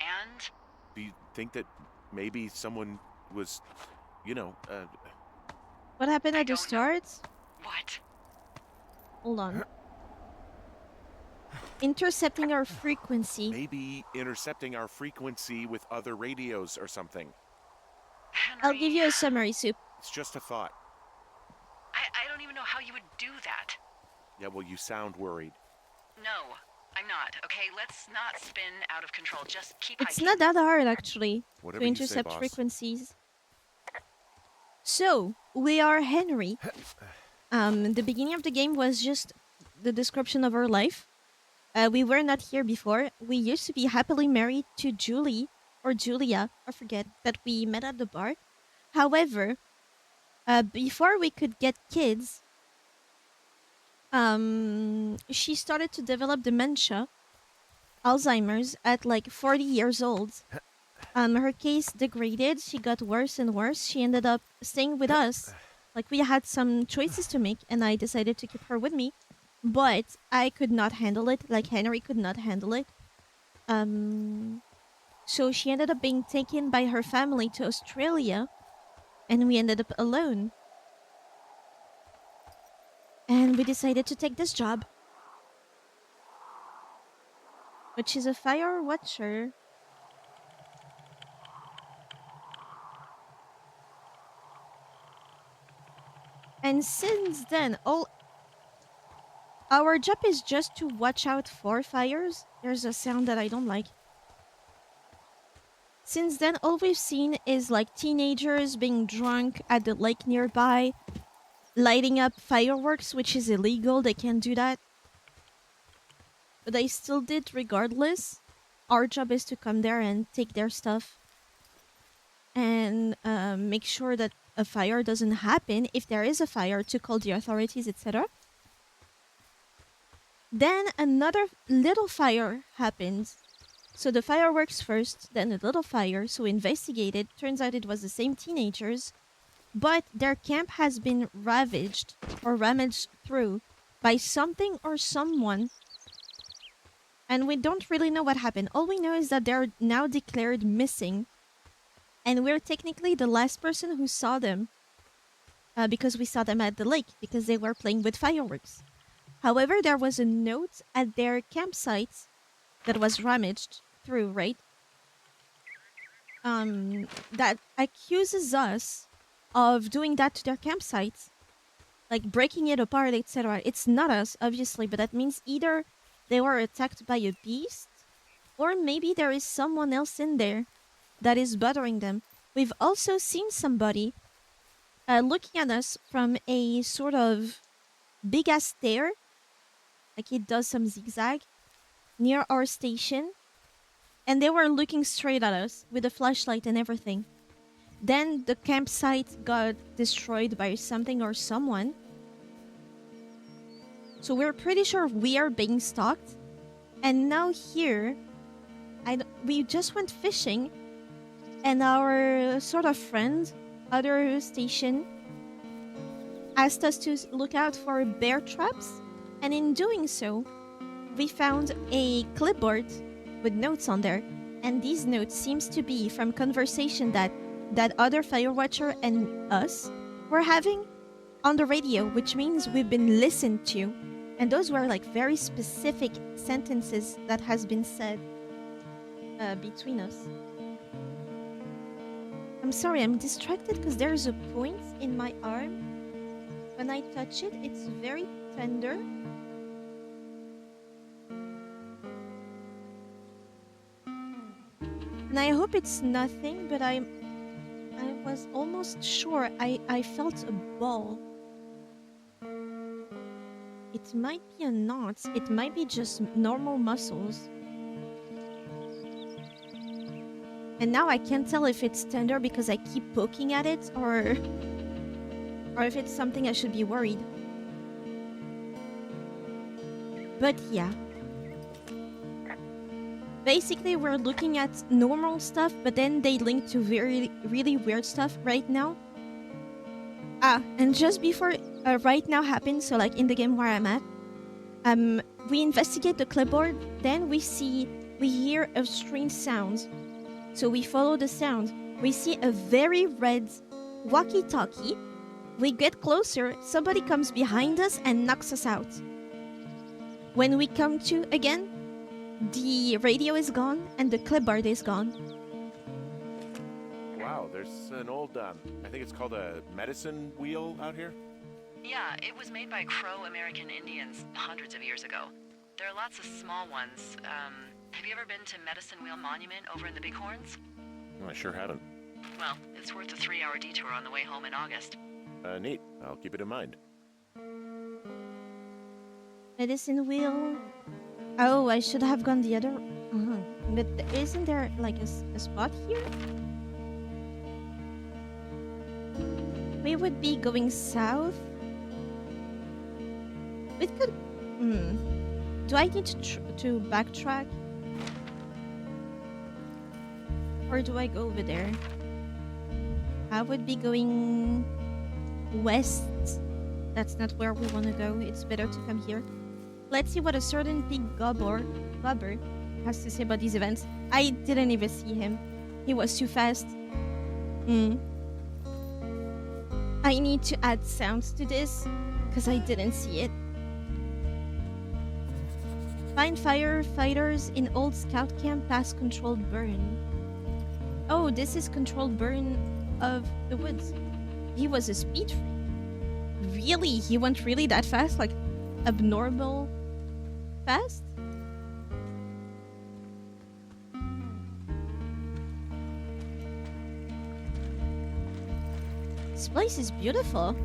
And? Do you think that maybe someone was, What happened I at the don't know. start? What? Hold on. Intercepting our frequency. maybe intercepting our frequency with other radios or something? Henry, I'll give you a summary, Soup. It's just a thought. I don't even know how you would do that. Yeah, well, you sound worried. No, I'm not. Okay, let's not spin out of control. Just keep It's hiking. not that hard, actually, Whatever to you say, intercept boss. frequencies. So, we are Henry. The beginning of the game was just the description of our life. We were not here before. We used to be happily married to Julie, or Julia, I forget, that we met at the bar. However, before we could get kids, she started to develop dementia, Alzheimer's, at like 40 years old. Her case degraded. She got worse and worse. She ended up staying with us. Like, we had some choices to make, and I decided to keep her with me. But I could not handle it. Like, Henry could not handle it. So she ended up being taken by her family to Australia, and we ended up alone. And we decided to take this job, which is a fire watcher. And since then, our job is just to watch out for fires. There's a sound that I don't like. Since then, all we've seen is like teenagers being drunk at the lake nearby, lighting up fireworks, which is illegal. They can't do that. But they still did regardless. Our job is to come there and take their stuff and make sure that a fire doesn't happen. If there is a fire, to call the authorities, etc. Then another little fire happens. So the fireworks first, then a little fire. So we investigated. Turns out it was the same teenagers. But their camp has been ravaged or rummaged through by something or someone. And we don't really know what happened. All we know is that they're now declared missing. And we're technically the last person who saw them. Because we saw them at the lake. Because they were playing with fireworks. However, there was a note at their campsite that was rummaged through, right? That accuses us of doing that to their campsites. Like breaking it apart, etc. It's not us, obviously, but that means either they were attacked by a beast, or maybe there is someone else in there that is bothering them. We've also seen somebody looking at us from a sort of big-ass stair, like it does some zigzag, near our station, and they were looking straight at us with a flashlight and everything. Then the campsite got destroyed by something or someone. So we're pretty sure we are being stalked. And now here, we just went fishing, and our sort of friend, other station, asked us to look out for bear traps. And in doing so, we found a clipboard with notes on there. And these notes seems to be from conversation that other Firewatcher and us were having on the radio, which means we've been listened to. And those were like very specific sentences that has been said between us. I'm sorry, I'm distracted because there's a point in my arm. When I touch it, it's very tender. And I hope it's nothing, but I was almost sure I felt a ball. It might be a knot. It might be just normal muscles. And now I can't tell if it's tender because I keep poking at it or if it's something I should be worried. But yeah. Basically, we're looking at normal stuff, but then they link to really weird stuff right now. And just before right now happens, so like in the game where I'm at, we investigate the clipboard, then we hear a strange sound. So we follow the sound. We see a very red walkie-talkie. We get closer, somebody comes behind us and knocks us out. When we come to again, the radio is gone and the clipboard is gone. Wow, there's an old, I think it's called a medicine wheel out here. Yeah, it was made by Crow American Indians hundreds of years ago. There are lots of small ones. Have you ever been to Medicine Wheel Monument over in the Bighorns? I sure haven't. Well, it's worth a 3-hour detour on the way home in August. Neat. I'll keep it in mind. Medicine wheel. Oh, I should have gone the other. But isn't there like a spot here? We would be going south. It could. Do I need to backtrack? Or do I go over there? I would be going west. That's not where we want to go. It's better to come here. Let's see what a certain big gobber has to say about these events. I didn't even see him. He was too fast. I need to add sounds to this because I didn't see it. Find firefighters in old scout camp past controlled burn. Oh, this is controlled burn of the woods. He was a speed freak. Really? He went really that fast? Like abnormal fast? This place is beautiful.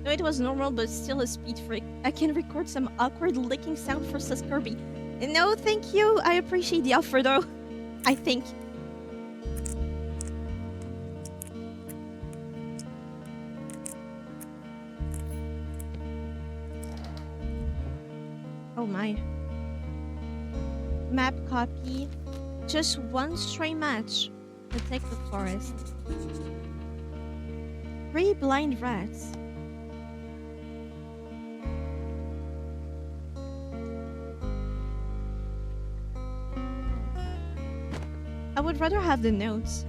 No, it was normal, but still a speed freak. I can record some awkward licking sound for Sus Kirby. No, thank you. I appreciate the offer, though. I think. Oh my. Map copy. Just one stray match. Protect the forest. 3 blind rats. I would rather have the notes.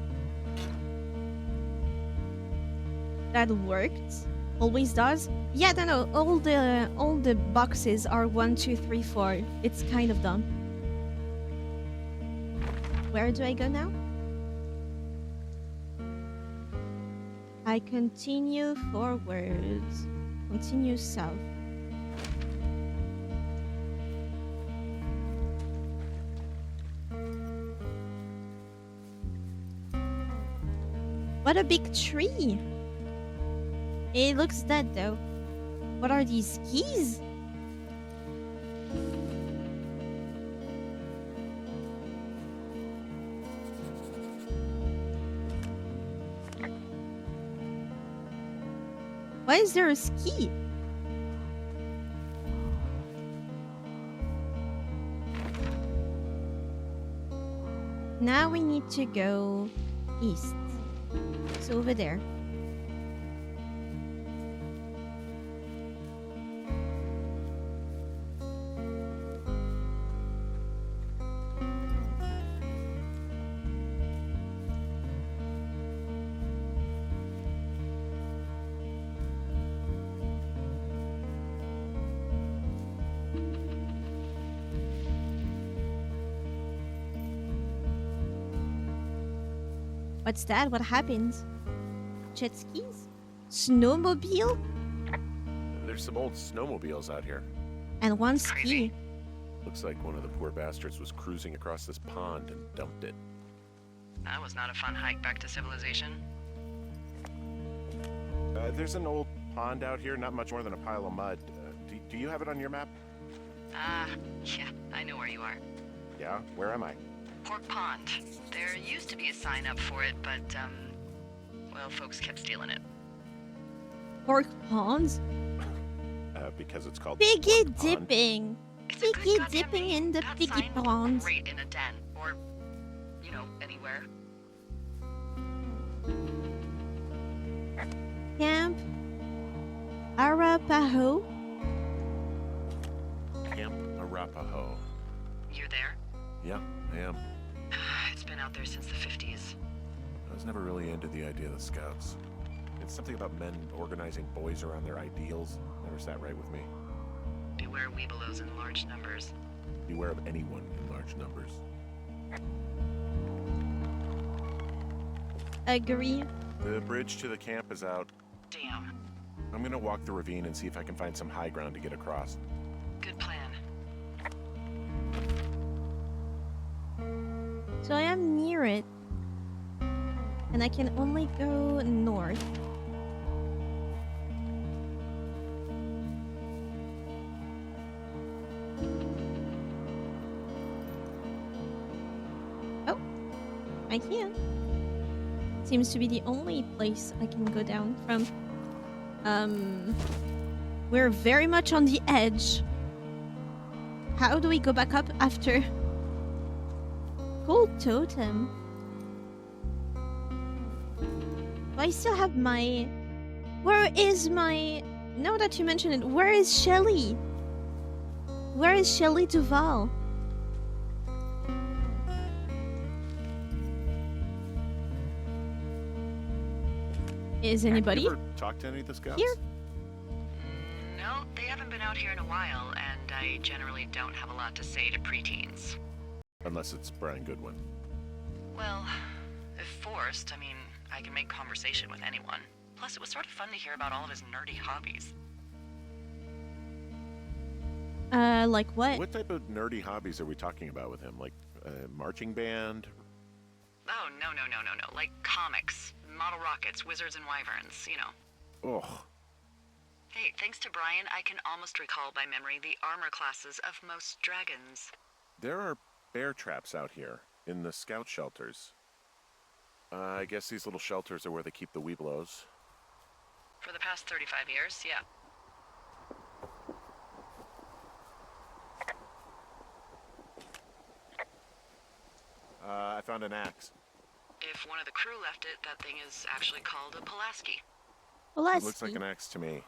That worked. Always does. Yeah, no. All the boxes are 1, 2, 3, 4. It's kind of dumb. Where do I go now? I continue forwards. Continue south. What a big tree! It looks dead though. What are these keys? Why is there a ski? Now we need to go east. It's over there. What's that? What happens? Jet skis? Snowmobile? There's some old snowmobiles out here. And one That's crazy. ski. Looks like one of the poor bastards was cruising across this pond and dumped it. That was not a fun hike back to civilization. There's an old pond out here, not much more than a pile of mud. Do you have it on your map? Yeah, I know where you are. Yeah? Where am I? Pork Pond. There used to be a sign up for it, but, well, folks kept stealing it. Pork ponds? Because it's called Piggy Pork Pond. dipping. It's a good Piggy goddamn dipping name. in the That piggy sign would look ponds. great in a den, or, you know, anywhere. Camp Arapaho. Camp Arapaho. You're there? Yeah, I am. It's been out there since the 50s. I was never really into the idea of the Scouts. It's something about men organizing boys around their ideals. Never sat right with me. Beware weebelows in large numbers. Beware of anyone in large numbers. Agree. The bridge to the camp is out. Damn. I'm gonna walk the ravine and see if I can find some high ground to get across. Good plan. So I am near it. And I can only go north. Oh, I can. Seems to be the only place I can go down from. We're very much on the edge. How do we go back up after? Gold totem. Do I still have my... Where is my... Now that you mention it, where is Shelly? Where is Shelly Duval? Is anybody? You ever talked to any of the Scouts? Here? No, they haven't been out here in a while, and I generally don't have a lot to say to preteens. Unless it's Brian Goodwin. Well, if forced, I mean, I can make conversation with anyone. Plus, it was sort of fun to hear about all of his nerdy hobbies. Like what? What type of nerdy hobbies are we talking about with him? Like marching band? Oh, no. Like comics, model rockets, wizards and wyverns, you know. Ugh. Hey, thanks to Brian, I can almost recall by memory the armor classes of most dragons. There are bear traps out here in the scout shelters. I guess these little shelters are where they keep the weeblos. For the past 35 years, yeah. I found an axe. If one of the crew left it, that thing is actually called a Pulaski. It looks like an axe to me.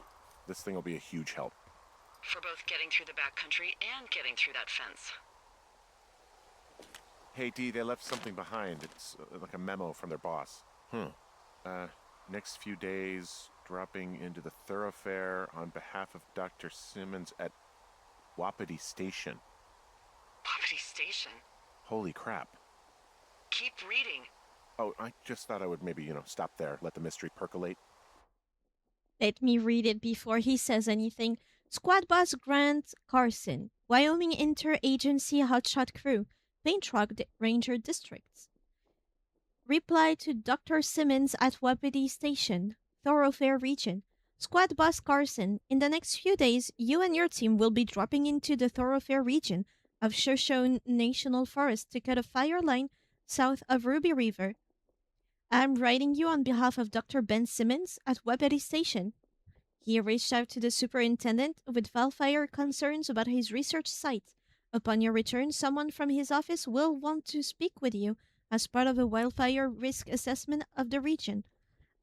This thing will be a huge help. For both getting through the backcountry and getting through that fence. Hey, Dee, they left something behind. It's like a memo from their boss. Next few days, dropping into the thoroughfare on behalf of Dr. Simmons at Wapiti Station. Wapiti Station? Holy crap. Keep reading. Oh, I just thought I would maybe, stop there, let the mystery percolate. Let me read it before he says anything. Squad Boss Grant Carson, Wyoming Interagency Hotshot Crew, Paint Truck Ranger Districts. Reply to Dr. Simmons at Wapiti Station, Thoroughfare Region. Squad Boss Carson, in the next few days, you and your team will be dropping into the Thoroughfare Region of Shoshone National Forest to cut a fire line south of Ruby River. I'm writing you on behalf of Dr. Ben Simmons at Wapiti Station. He reached out to the superintendent with wildfire concerns about his research site. Upon your return, someone from his office will want to speak with you as part of a wildfire risk assessment of the region.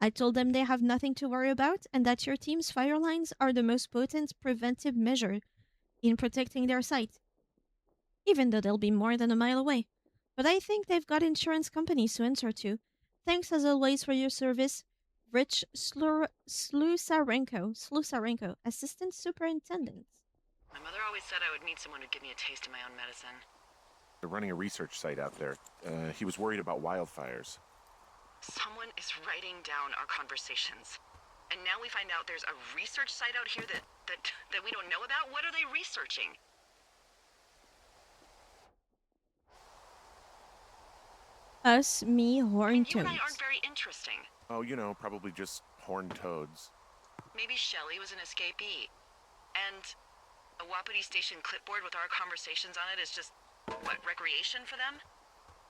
I told them they have nothing to worry about and that your team's fire lines are the most potent preventive measure in protecting their site, even though they'll be more than a mile away. But I think they've got insurance companies to answer to. Thanks as always for your service, Rich Slusarenko, Assistant Superintendent. My mother always said I would meet someone who'd give me a taste of my own medicine. They're running a research site out there. He was worried about wildfires. Someone is writing down our conversations. And now we find out there's a research site out here that we don't know about? What are they researching? Us, me, horn You and I aren't toads. very interesting. Oh, probably just horned toads. Maybe Shelley was an escapee. And a Wapiti Station clipboard with our conversations on it is just, what, recreation for them?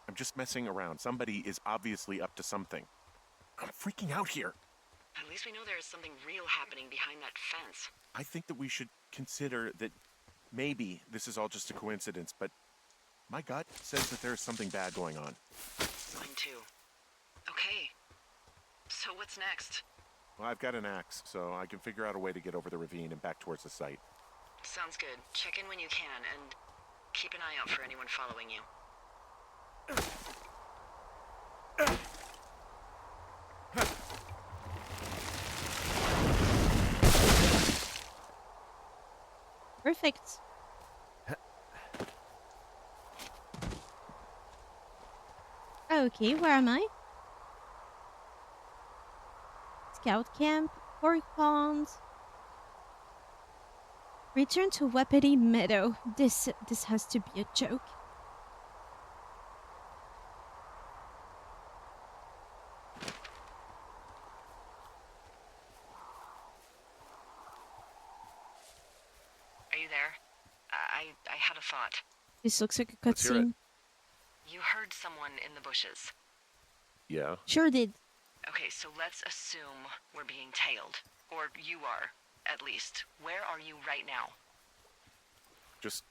I'm just messing around. Somebody is obviously up to something. I'm freaking out here. At least we know there is something real happening behind that fence. I think that we should consider that maybe this is all just a coincidence, but my gut says that there's something bad going on. Mine too. Okay. So what's next? Well, I've got an axe, so I can figure out a way to get over the ravine and back towards the site. Sounds good. Check in when you can, and keep an eye out for anyone following you. Perfect. Okay, where am I? Scout camp, pork pond. Return to Wapiti Meadow. This has to be a joke. Are you there? I had a thought. This looks like a Let's hear it. cutscene. You heard someone in the bushes. Yeah? Sure did. Okay, so let's assume we're being tailed. Or you are, at least. Where are you right now? Just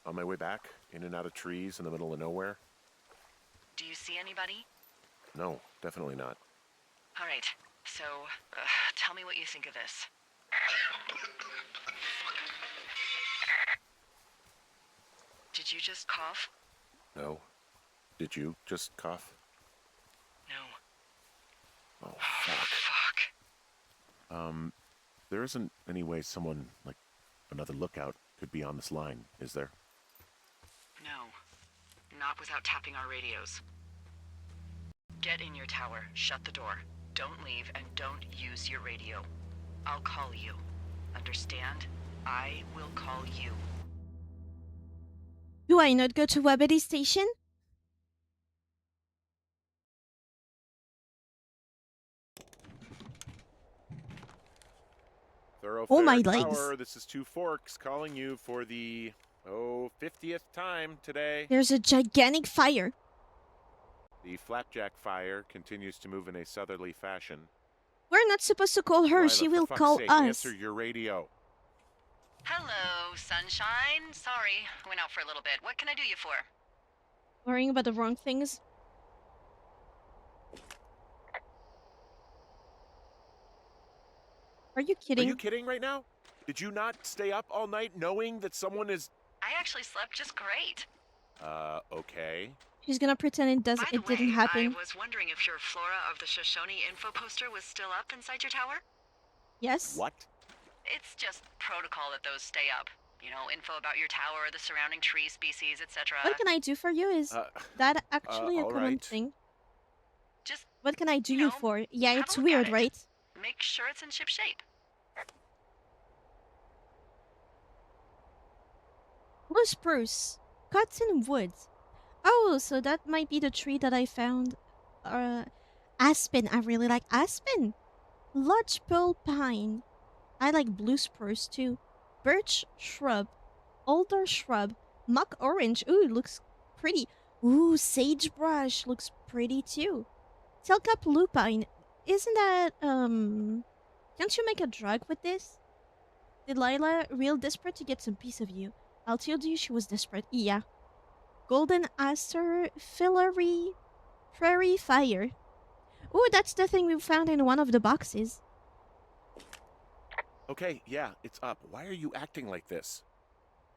on my way back, in and out of trees in the middle of nowhere? Do you see anybody? No, definitely not. All right, so tell me what you think of this. Did you just cough? No. Did you just cough? No. Oh, fuck. Fuck. There isn't any way someone, like another lookout, could be on this line, is there? No. Not without tapping our radios. Get in your tower, shut the door. Don't leave, and don't use your radio. I'll call you. Understand? I will call you. Do I not go to Wapiti Station? Thoroughfare Oh, my legs. Tower, this is Two Forks calling you for the, 50th time today. There's a gigantic fire. The Flapjack Fire continues to move in a southerly fashion. We're not supposed to call her. Riley, She for will fuck's call sake, us. Answer your radio. Hello, sunshine. Sorry, went out for a little bit. What can I do you for? Worrying about the wrong things. Are you Are kidding? you kidding right now? Did you not stay up all night knowing that someone is... I actually slept just great. Okay. She's gonna pretend it By the it didn't way, happen. I was wondering if your Flora of the Shoshone info poster was still up inside your tower? Yes. What? It's just protocol that those stay up. You know, info about your tower, the surrounding tree species, etc. What can I do for you? Is that actually a all common right. thing? Just What can I do You you know, for? Yeah, have a it's look weird, at it. right? make sure it's in ship shape. Blue spruce. Cotton woods. Oh, so that might be the tree that I found. Aspen. I really like aspen. Lodgepole pine. I like blue spruce too. Birch shrub. Alder shrub. Mock orange. Ooh, looks pretty. Ooh, sagebrush looks pretty too. Telka lupine. Isn't that Can't you make a drug with this? Delilah, real desperate to get some piece of you. I'll tell you she was desperate. Yeah. Golden Aster Fillery Prairie Fire. Ooh, that's the thing we found in one of the boxes. Okay, yeah, it's up. Why are you acting like this?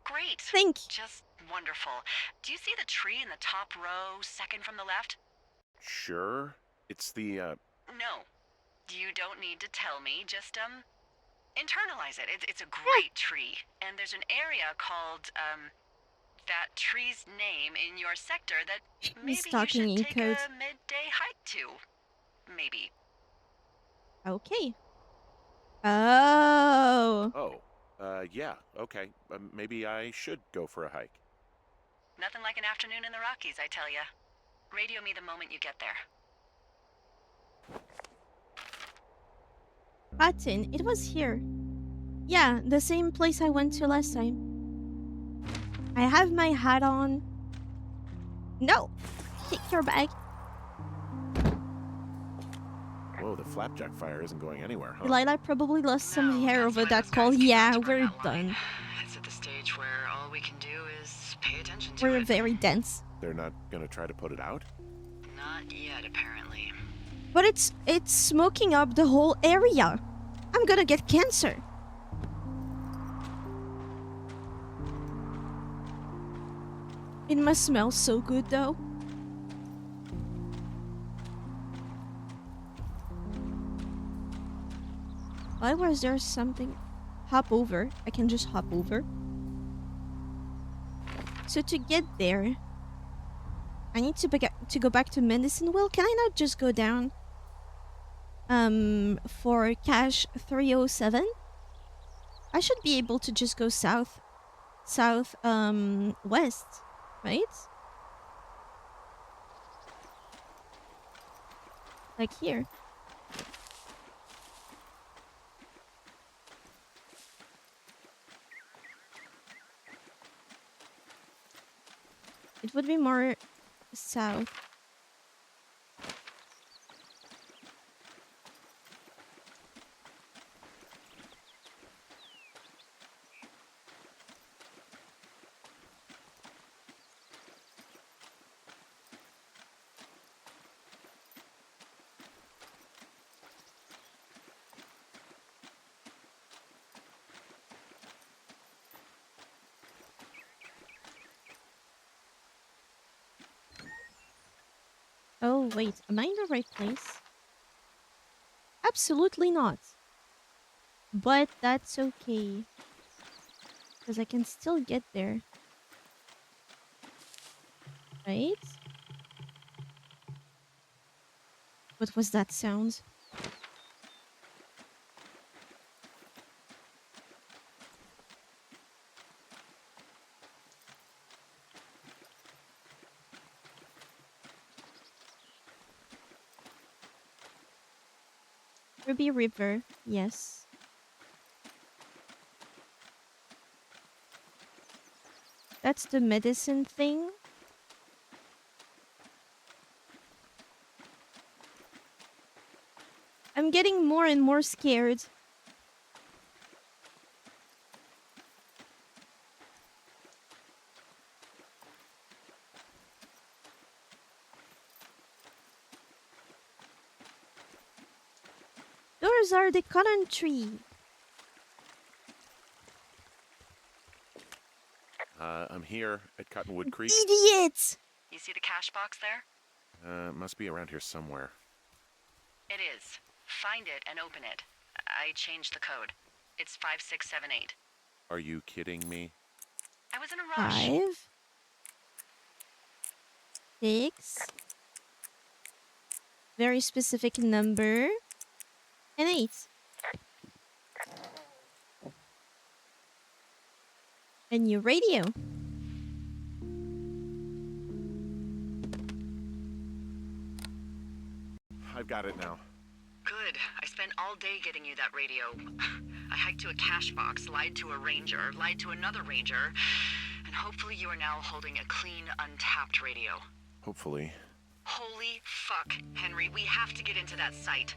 Great. Think. Just wonderful. Do you see the tree in the top row, second from the left? Sure. It's the, No. You don't need to tell me. Just, internalize it. It's a great tree. And there's an area called, that tree's name in your sector that He's maybe you talking should in take code. a midday hike to. Maybe. Okay. Oh. oh, yeah, okay. Maybe I should go for a hike. Nothing like an afternoon in the Rockies, I tell ya. Radio me the moment you get there. Button, it was here. Yeah, the same place I went to last time. I have my hat on. No! Kick your bag. Whoa, the flapjack fire isn't going anywhere, huh? Delilah probably lost some No, hair that's over why that those call. guys came Yeah, out to burn we're that line. done. It's at the stage where all we can do is pay attention to We're it. very dense. They're not gonna try to put it out? Not yet, apparently. But it's smoking up the whole area. I'm gonna get cancer. It must smell so good though. Why was there something? Hop over. I can just hop over. So to get there, I need to go back to Medicine Wheel. Can I not just go down? For cache 307? I should be able to just go south, west, right? Like here. It would be more south. Oh, wait. Am I in the right place? Absolutely not. But that's okay. Because I can still get there. Right? What was that sound? Ruby River, yes. That's the medicine thing. I'm getting more and more scared. Those are the cotton tree. I'm here at Cottonwood Creek. Idiots! You see the cash box there? Must be around here somewhere. It is. Find it and open it. I changed the code. It's 5678. Are you kidding me? I was in a rush. 5, 6, very specific number, and 8. A new radio. I've got it now. Good. I spent all day getting you that radio. I hiked to a cash box, lied to a ranger, lied to another ranger, and hopefully you are now holding a clean, untapped radio. Hopefully. Holy fuck, Henry, we have to get into that site.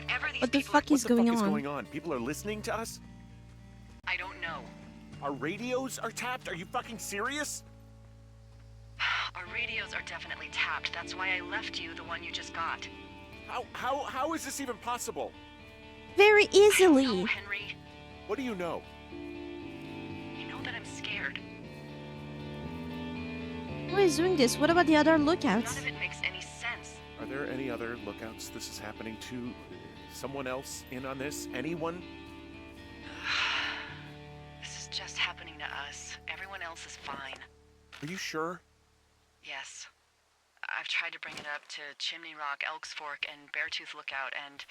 Whatever these What the people fuck are, is going on? Going on? People are listening to us? I don't know. Our radios are tapped? Are you fucking serious? Our radios are definitely tapped. That's why I left you the one you just got. How is this even possible? Very I don't know, easily. Henry. What do you know? You know that I'm scared. Who is doing this? What about the other lookouts? None of it makes any sense. Are there any other lookouts this is happening to? Someone else in on this? Anyone? This is just happening to us. Everyone else is fine. Are you sure? Yes. I've tried to bring it up to Chimney Rock, Elks Fork, and Beartooth Lookout, and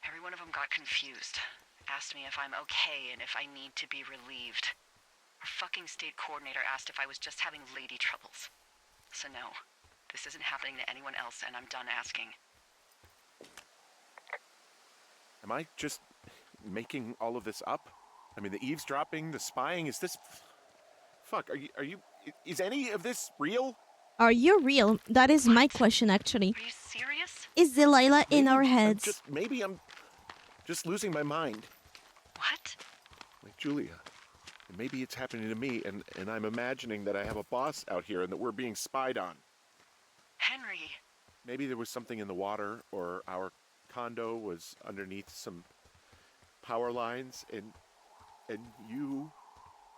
every one of them got confused. Asked me if I'm okay and if I need to be relieved. Our fucking state coordinator asked if I was just having lady troubles. So no, this isn't happening to anyone else, and I'm done asking. Am I just making all of this up? I mean, the eavesdropping, the spying, is this... Fuck, are you... Is any of this real? Are you real? That is my What? question, actually. Are you serious? Is Delilah in our heads? Maybe I'm just losing my mind. What? Like Julia. And maybe it's happening to me, and I'm imagining that I have a boss out here and that we're being spied on. Henry. Maybe there was something in the water, or our condo was underneath some power lines, and you,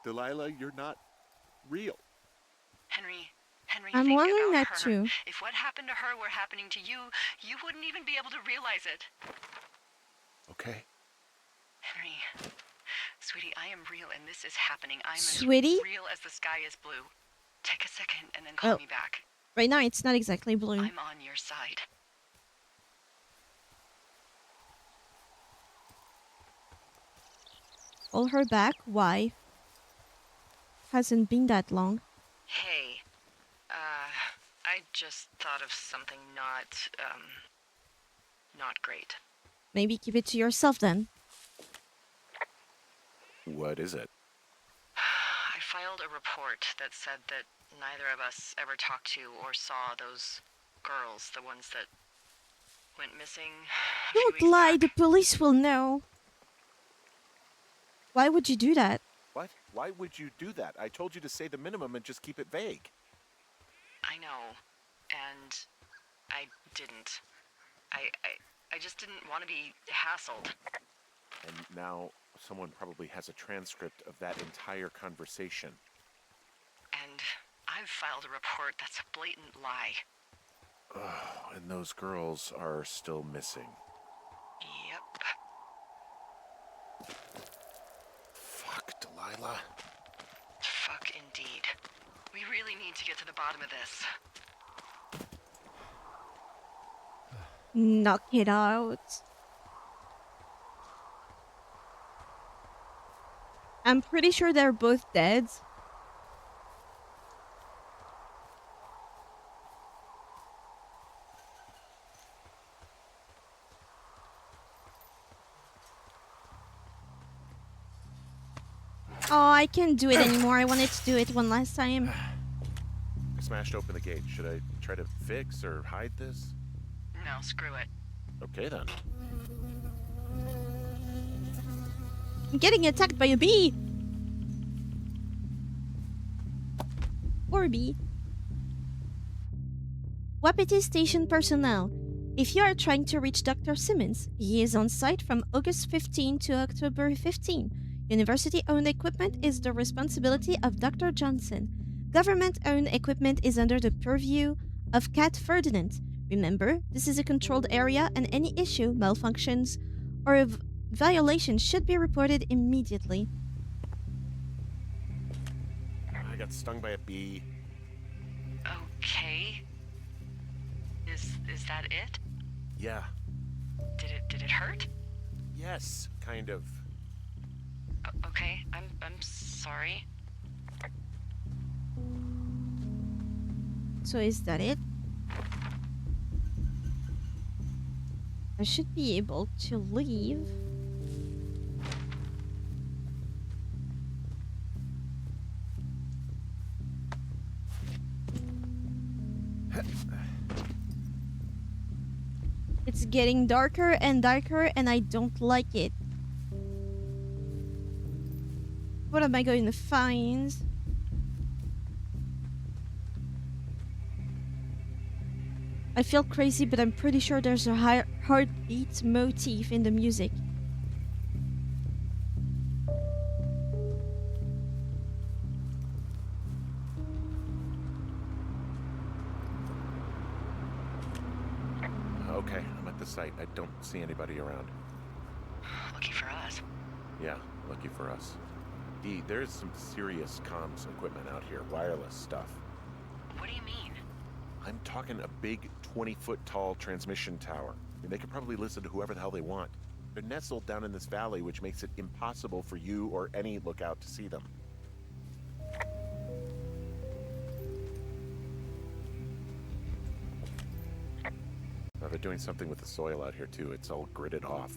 Delilah, you're not real. Henry, I'm think wondering about that her. too. If what happened to her were happening to you, you wouldn't even be able to realize it. Okay. Henry, sweetie, I am real and this is happening. I'm Sweetie? as real as the sky is blue. Take a second and then call Oh. me back. Right now, it's not exactly blue. I'm on your side. Call her back? Why? Hasn't been that long. Hey, I just thought of something not great. Maybe keep it to yourself then. What is it? I filed a report that said that neither of us ever talked to or saw those girls, the ones that went missing a few Don't weeks lie, the back. police will know. Why would you do that? What? Why would you do that? I told you to say the minimum and just keep it vague. I know, and I didn't. I just didn't want to be hassled. And now someone probably has a transcript of that entire conversation. And I've filed a report that's a blatant lie. Oh, and those girls are still missing. Yep. Fuck, Delilah. Fuck indeed. We really need to get to the bottom of this. Knock it out. I'm pretty sure they're both dead. Oh, I can't do it anymore. I wanted to do it one last time. I smashed open the gate. Should I try to fix or hide this? No, screw it. Okay then. I'm getting attacked by a bee. Or bee. Wapiti Station personnel. If you are trying to reach Dr. Simmons, he is on site from August 15 to October 15. University-owned equipment is the responsibility of Dr. Johnson. Government-owned equipment is under the purview of Cat Ferdinand. Remember, this is a controlled area and any issue, malfunctions, or violation should be reported immediately. I got stung by a bee. Okay. Is that it? Yeah. Did it hurt? Yes, kind of. Okay, I'm sorry. So is that it? I should be able to leave. It's getting darker and darker, and I don't like it. What am I going to find? I feel crazy, but I'm pretty sure there's a heartbeat motif in the music. Okay, I'm at the site. I don't see anybody around. Lucky for us. Yeah, lucky for us. Dee, there's some serious comms equipment out here, wireless stuff. What do you mean? I'm talking a big 20-foot tall transmission tower. I mean, they could probably listen to whoever the hell they want. They're nestled down in this valley, which makes it impossible for you or any lookout to see them. Now, they're doing something with the soil out here, too. It's all gridded off.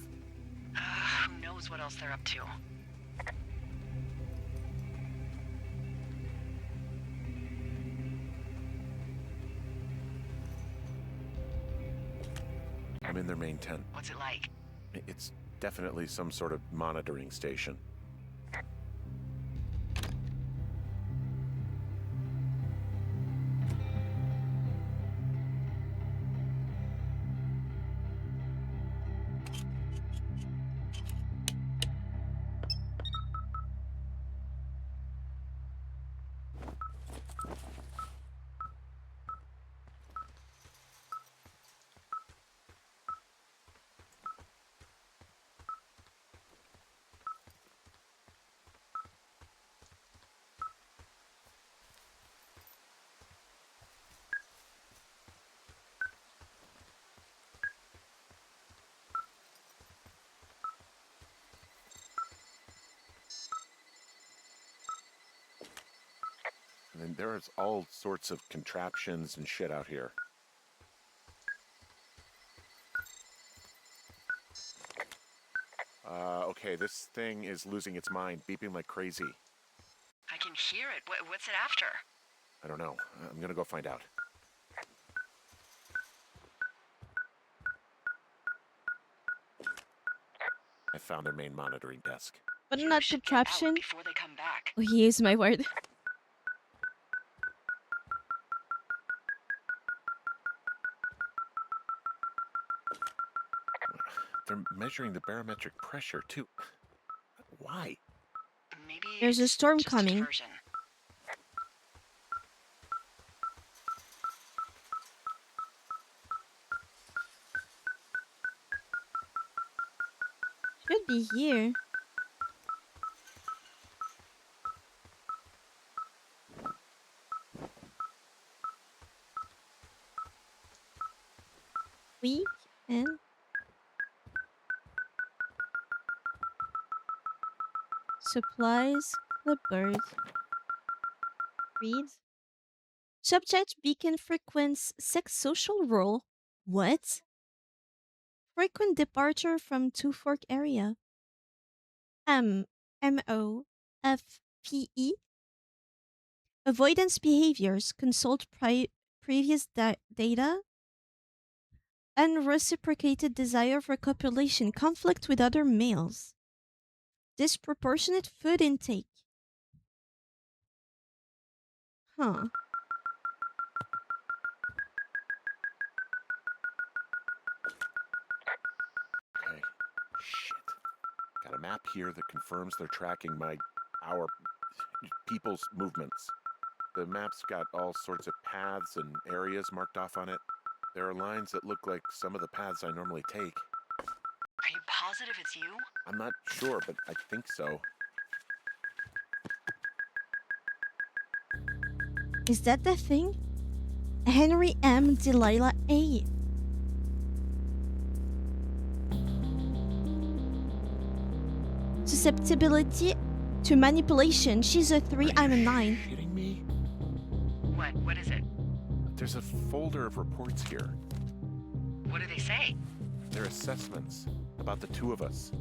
Who knows what else they're up to? I'm in their main tent. What's it like? It's definitely some sort of monitoring station. I mean, there's all sorts of contraptions and shit out here. Okay, this thing is losing its mind, beeping like crazy. I can hear it. What's it after? I don't know. I'm gonna go find out. I found their main monitoring desk. But You not should get out contraption. before they come back. Oh, he is my word. They're measuring the barometric pressure, too. Why? Maybe There's a it's storm just coming. diversion. Should be here. Week and supplies, clipboard. Read. Subject beacon frequents sex social role. What? Frequent departure from Two Fork area. MOFPE. Avoidance behaviors. Consult previous data. Unreciprocated desire for copulation. Conflict with other males. Disproportionate food intake. Huh. Okay. Shit. Got a map here that confirms they're tracking our people's movements. The map's got all sorts of paths and areas marked off on it. There are lines that look like some of the paths I normally take. Are you positive it's you? I'm not sure, but I think so. Is that the thing? Henry M. Delilah A. Susceptibility to manipulation. She's a 3, I'm a 9. Kidding me? What is it? There's a folder of reports here. What do they say? They're assessments about the two of us.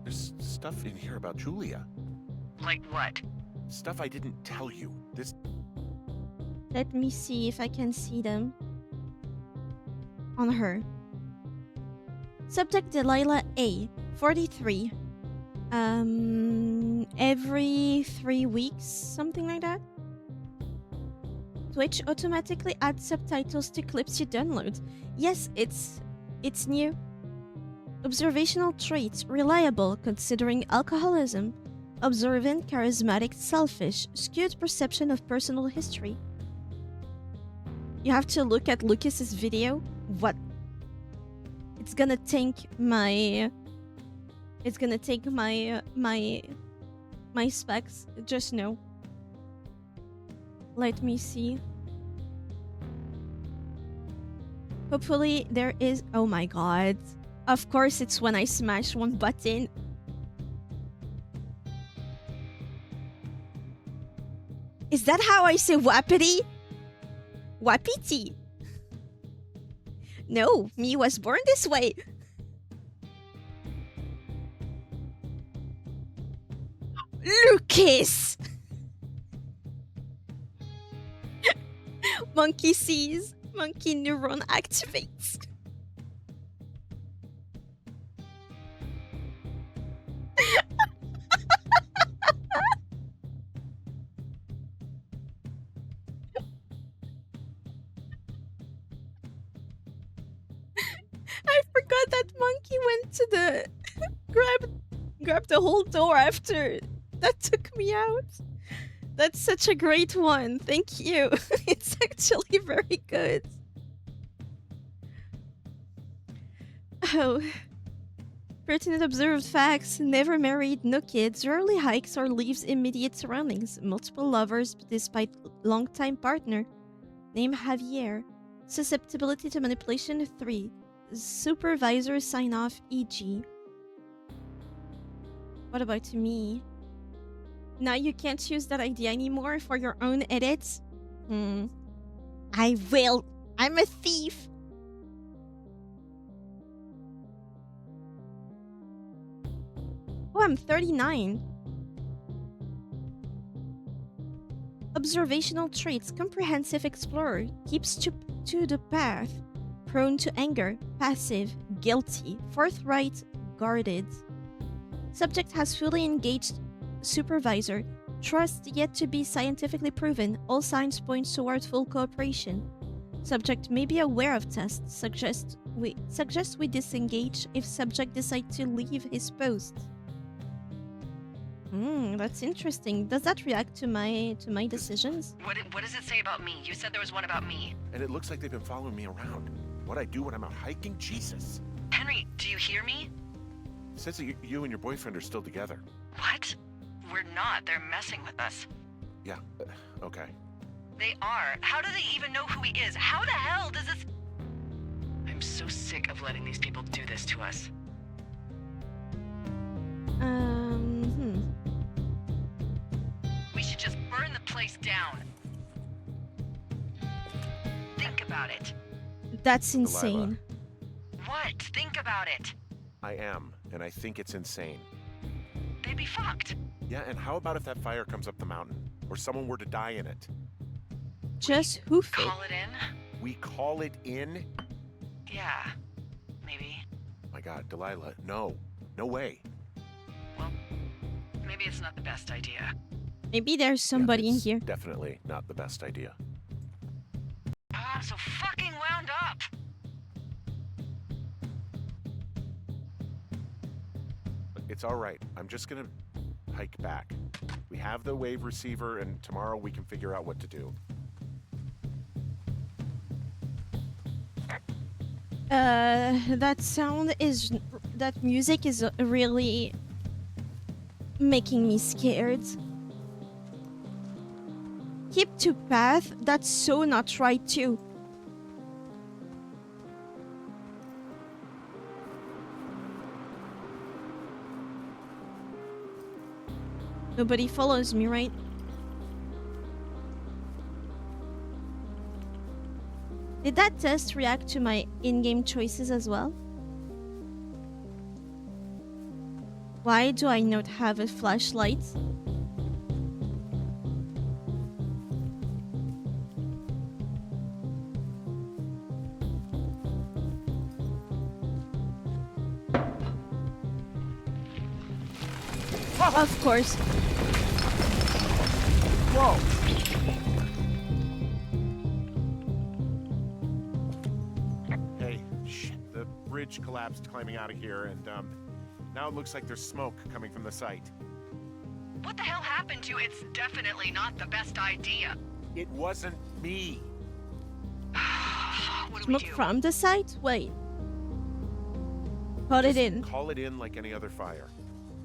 There's stuff in here about Julia. Like what? Stuff I didn't tell you. This Let me see if I can see them. On her. Subject Delilah A, 43. Every 3 weeks, something like that. Twitch automatically adds subtitles to clips you download. Yes, it's new. Observational traits: reliable, considering alcoholism. Observant, charismatic, selfish, skewed perception of personal history. You have to look at Lucas's video. What? It's gonna take my. It's gonna take my specs. Just know. Let me see. Hopefully there is. Oh my god. Of course, it's when I smash one button. Is that how I say wapiti? Wapiti. No, me was born this way. Lucas! Monkey sees, monkey neuron activates. I forgot that monkey went to the grab the whole door after. That took me out. That's such a great one. Thank you. It's actually very good. Oh. Pertinent observed facts: never married, no kids, rarely hikes or leaves immediate surroundings, multiple lovers despite long-time partner. Name Javier. Susceptibility to manipulation 3. Supervisor sign off e.g. What about me? Now you can't use that idea anymore for your own edits? I will. I'm a thief. Oh, I'm 39. Observational traits: comprehensive explorer, keeps to the path, prone to anger, passive, guilty, forthright, guarded. Subject has fully engaged supervisor, trust yet to be scientifically proven, all signs point toward full cooperation. Subject may be aware of tests, suggest we disengage if subject decides to leave his post. That's interesting. Does that react to my decisions? What does it say about me? You said there was one about me. And it looks like they've been following me around. What I do when I'm out hiking? Jesus. Henry, do you hear me? It says that you and your boyfriend are still together. What? We're not. They're messing with us. Yeah, okay. They are. How do they even know who he is? How the hell does this... I'm so sick of letting these people do this to us. We should just burn the place down. Think about it. That's insane. What? Think about it. I am, and I think it's insane. They'd be fucked. Yeah, and how about if that fire comes up the mountain? Or someone were to die in it? Just hoof it. Call it in? We call it in? Yeah. Maybe. My god, Delilah, no. No way. Well, maybe it's not the best idea. Maybe there's somebody Yeah, in it's here. Definitely not the best idea. I'm so fucking wound up. It's all right. I'm just gonna hike back. We have the wave receiver, and tomorrow we can figure out what to do. That music is really making me scared. Keep to path? That's so not right too. Nobody follows me, right? Did that test react to my in-game choices as well? Why do I not have a flashlight? Of course. Whoa! Hey, shit. The bridge collapsed climbing out of here, and, now it looks like there's smoke coming from the site. What the hell happened to you? It's definitely not the best idea. It wasn't me. What do we Smoke do? from the site? Wait. Put it in. Call it in like any other fire.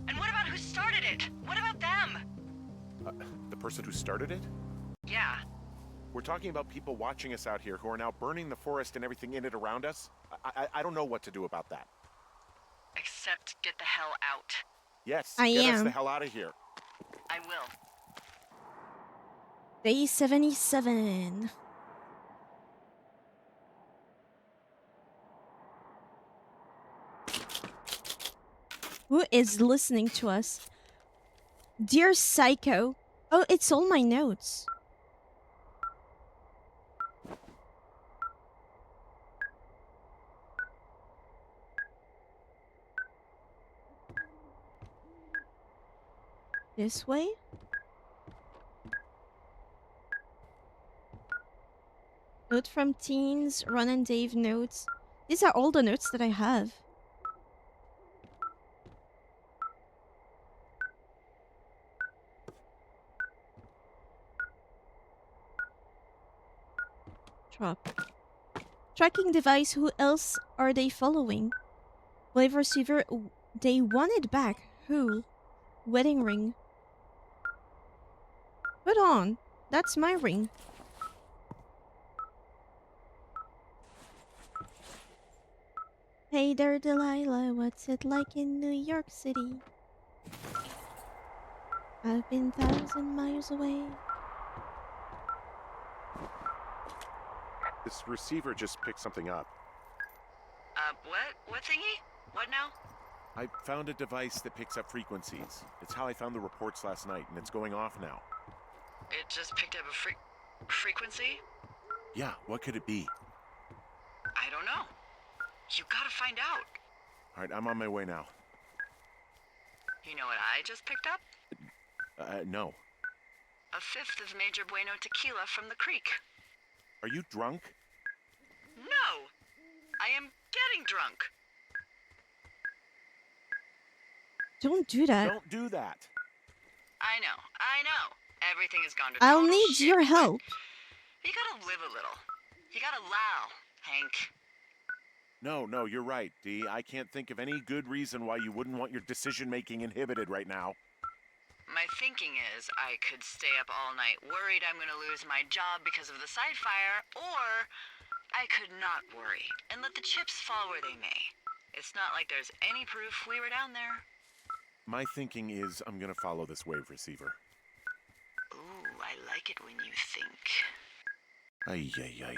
And what about who started it? What about them? The person who started it? Yeah. We're talking about people watching us out here who are now burning the forest and everything in it around us. I don't know what to do about that. Except get the hell out. Yes, I get us am. the hell out of here. I will. Day 77. Who is listening to us? Dear Psycho. Oh, it's all my notes. This way? Note from teens, Ron and Dave notes. These are all the notes that I have. Drop. Tracking device, who else are they following? Wave receiver, they want it back. Who? Wedding ring. Put on. That's my ring. Hey there, Delilah. What's it like in New York City? I've been 1,000 miles away. This receiver just picked something up. What? What thingy? What now? I found a device that picks up frequencies. It's how I found the reports last night, and it's going off now. It just picked up a frequency? Yeah, what could it be? I don't know. You gotta find out. All right, I'm on my way now. You know what I just picked up? No. A fifth of Major Bueno tequila from the creek. Are you drunk? No! I am getting drunk. Don't do that. Don't do that. I know. Everything has gone to I'll total need shit, your but help. You gotta live a little. You gotta allow, Hank. No, you're right, Dee. I can't think of any good reason why you wouldn't want your decision-making inhibited right now. My thinking is I could stay up all night worried I'm gonna lose my job because of the side fire, or I could not worry and let the chips fall where they may. It's not like there's any proof we were down there. My thinking is I'm gonna follow this wave receiver. Ooh, I like it when you think. Ay.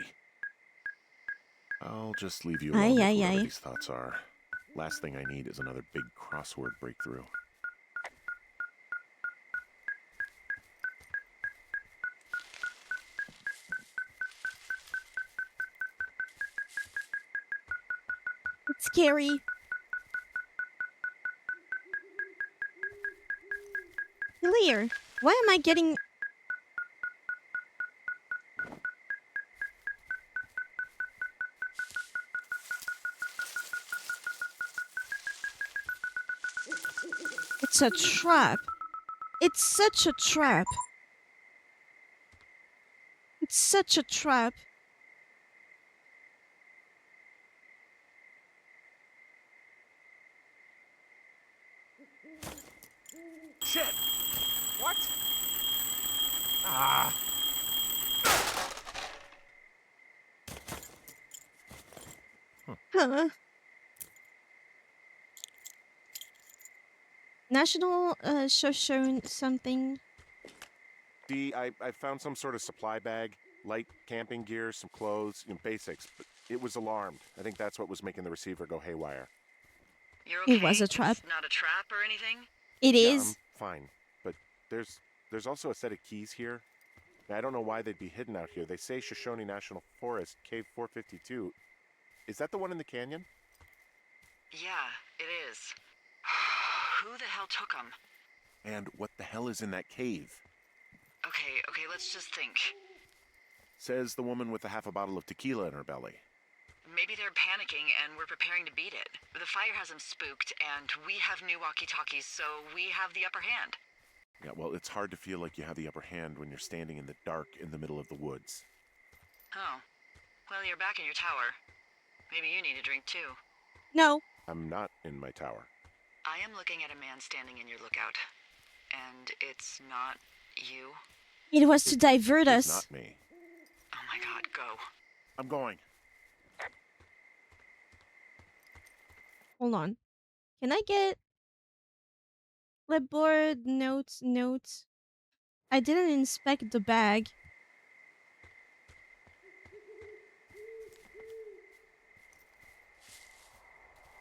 I'll just leave you alone with whatever these thoughts are. Last thing I need is another big crossword breakthrough. It's scary. Clear. Why am I getting... It's a trap. It's such a trap. It's such a trap. Shit! What? Ah! Huh. National shown something. Dee, I found some sort of supply bag, light camping gear, some clothes, basics, but it was alarmed. I think that's what was making the receiver go haywire. You're okay? It was a trap. It's not a trap or anything? It Yeah, is. I'm fine, but there's also a set of keys here. I don't know why they'd be hidden out here. They say Shoshone National Forest, Cave 452. Is that the one in the canyon? Yeah, it is. Who the hell took them? And what the hell is in that cave? Okay, let's just think. Says the woman with a half a bottle of tequila in her belly. Maybe they're panicking and we're preparing to beat it. The fire has them spooked, and we have new walkie-talkies, so we have the upper hand. Yeah, well, it's hard to feel like you have the upper hand when you're standing in the dark in the middle of the woods. Oh. Well, you're back in your tower. Maybe you need a drink, too. No, I'm not in my tower. I am looking at a man standing in your lookout. And it's not you. it was to divert It's us. not me. Oh my god, go. I'm going. Hold on. Can I get clipboard, notes? I didn't inspect the bag.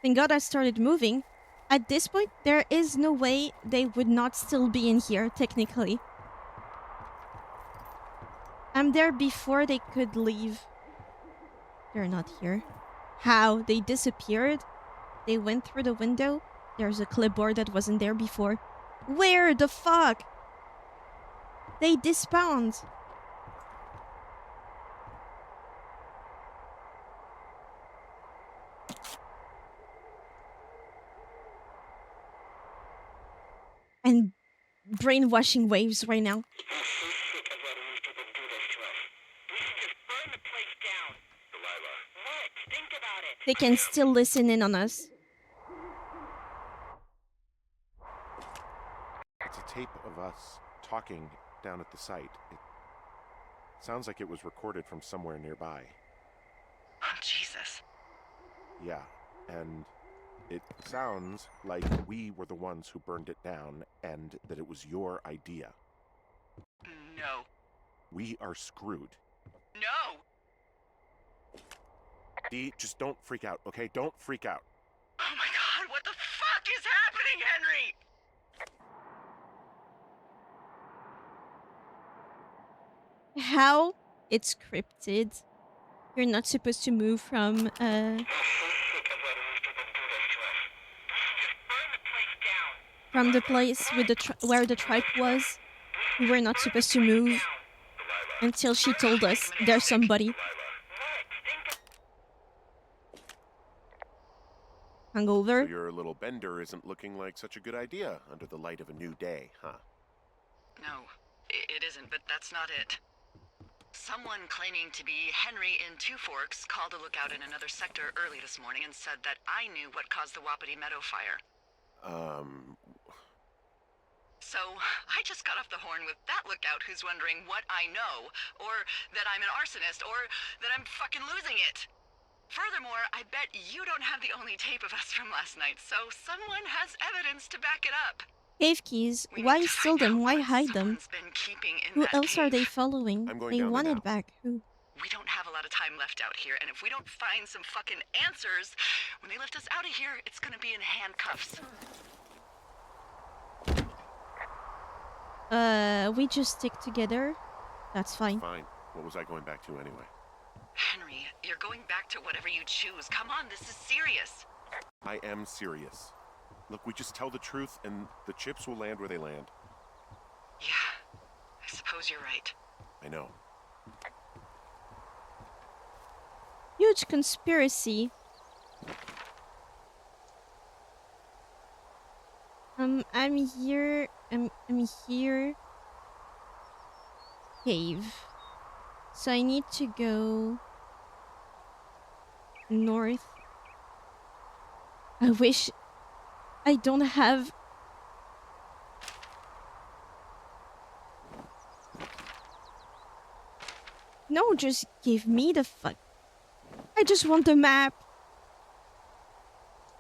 Thank God I started moving. At this point, there is no way they would not still be in here, technically. I'm there before they could leave. They're not here. How? They disappeared? They went through the window? There's a clipboard that wasn't there before. Where the fuck? They despawned. And brainwashing waves right now. They can still listen in on us. It's a tape of us talking down at the site. It sounds like it was recorded from somewhere nearby. Oh, Jesus. Yeah, and it sounds like we were the ones who burned it down and that it was your idea. No. We are screwed. No! Dee, just don't freak out, okay? Don't freak out. Oh my god, what the fuck is happening, Henry? How? It's scripted. You're not supposed to move from the place with the where the tripe was. We were not supposed to move until she told us there's somebody. So Hungover. your little bender isn't looking like such a good idea under the light of a new day, huh? No, it isn't, but that's not it. Someone claiming to be Henry in Two Forks called a lookout in another sector early this morning and said that I knew what caused the Wapiti Meadow fire. So, I just got off the horn with that lookout who's wondering what I know, or that I'm an arsonist, or that I'm fucking losing it. Furthermore, I bet you don't have the only tape of us from last night, so someone has evidence to back it up. Cave keys. We Why need to steal find them? out Why what hide them? someone's been keeping in Who that else are they cave. following? I'm going They down there want it now. back. Who? We don't have a lot of time left out here, and if we don't find some fucking answers, when they lift us out of here, it's gonna be in handcuffs. We just stick together. That's fine. Fine. What was I going back to anyway? Henry, you're going back to whatever you choose. Come on, this is serious. I am serious. Look, we just tell the truth and the chips will land where they land. Yeah, I suppose you're right. I know. Huge conspiracy. I'm here. I'm here. Cave. So I need to go north. I wish I don't have. No, just give me the fuck. I just want the map.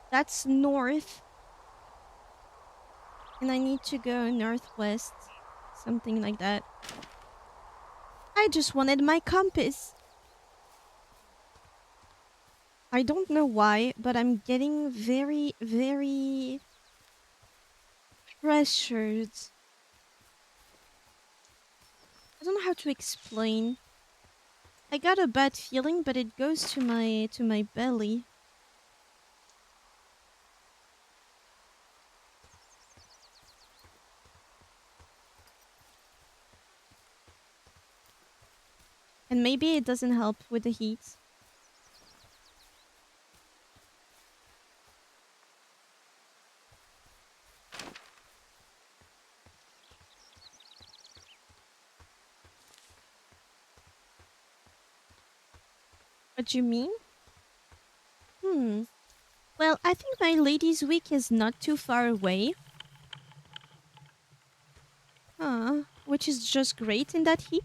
That's north. And I need to go northwest. Something like that. I just wanted my compass. I don't know why, but I'm getting very, very pressured. I don't know how to explain. I got a bad feeling, but it goes to my belly. And maybe it doesn't help with the heat. What do you mean? Hmm. Well, I think my ladies' week is not too far away. Which is just great in that heat.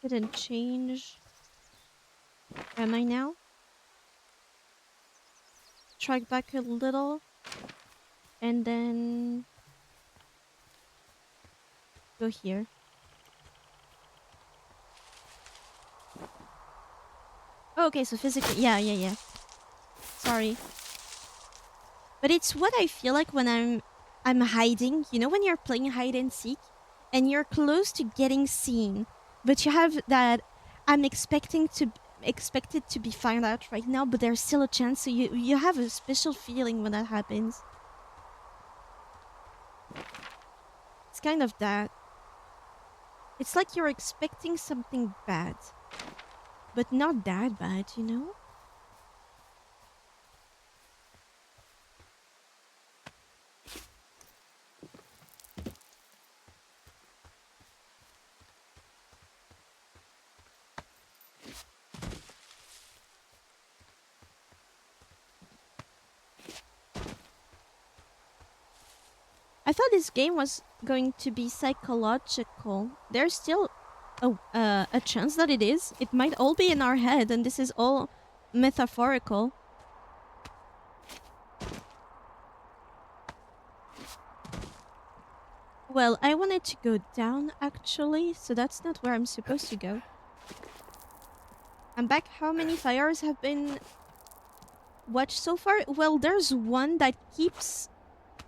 Didn't change. Where am I now? Track back a little. And then go here. Oh, okay, so physically. Yeah. Sorry. But it's what I feel like when I'm hiding. You know when you're playing hide and seek and you're close to getting seen, but you have that I'm expected to be found out right now, but there's still a chance. So you have a special feeling when that happens. It's kind of that. It's like you're expecting something bad, but not that bad, you know? I thought this game was going to be psychological. There's still a chance that it is. It might all be in our head, and this is all metaphorical. Well, I wanted to go down, actually, so that's not where I'm supposed to go. I'm back. How many fires have been watched so far? Well, there's one that keeps...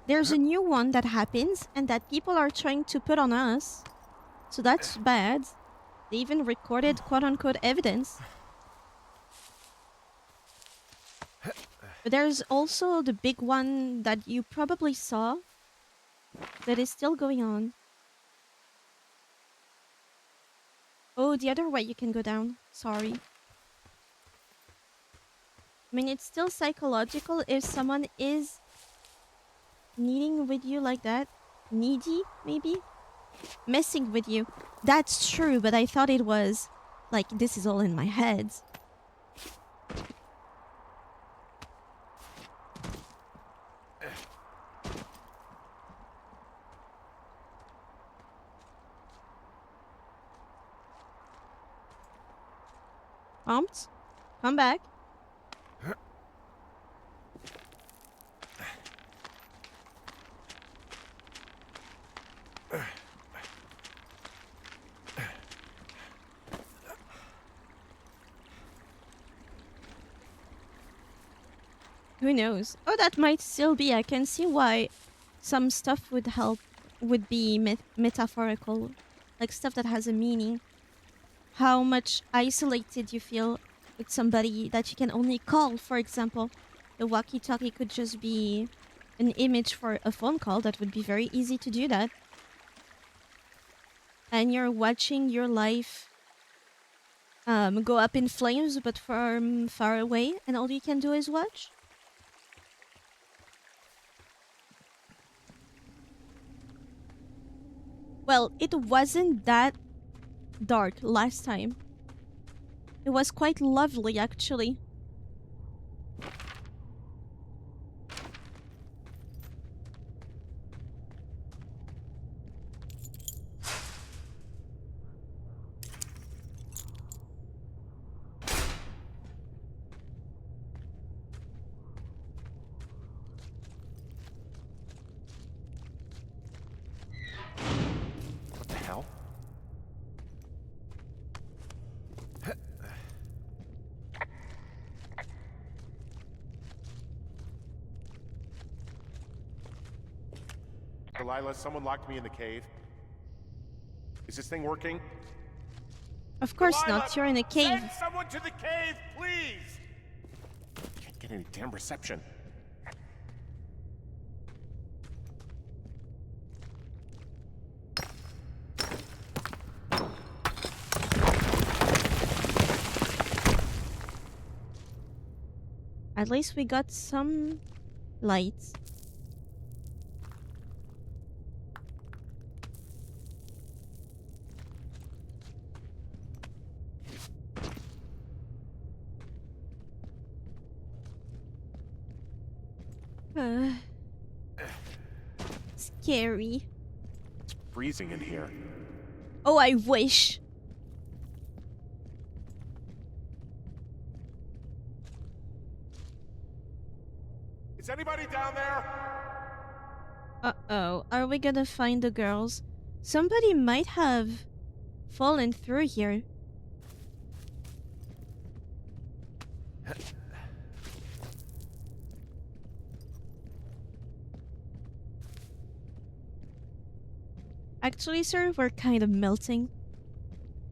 There's a new one that happens, and that people are trying to put on us. So that's bad. They even recorded quote-unquote evidence. But there's also the big one that you probably saw that is still going on. Oh, the other way you can go down. Sorry. I mean, it's still psychological if someone is needing with you like that. Needy, maybe? Messing with you. That's true, but I thought it was like, this is all in my head. Pumped? Come back. Who knows? Oh, that might still be. I can see why some stuff would be metaphorical. Like stuff that has a meaning. How much isolated you feel with somebody that you can only call, for example. The walkie-talkie could just be an image for a phone call. That would be very easy to do that. And you're watching your life go up in flames, but from far away, and all you can do is watch. Well, it wasn't that dark last time. It was quite lovely, actually. What the hell? Delilah, someone locked me in the cave. Is this thing working? Of course Delilah, not. You're in a cave. send someone to the cave, please! Can't get any damn reception. At least we got some lights. Scary. It's freezing in here. Oh, I wish. Is anybody down there? Uh-oh. Are we gonna find the girls? Somebody might have fallen through here. Actually, sir, we're kind of melting.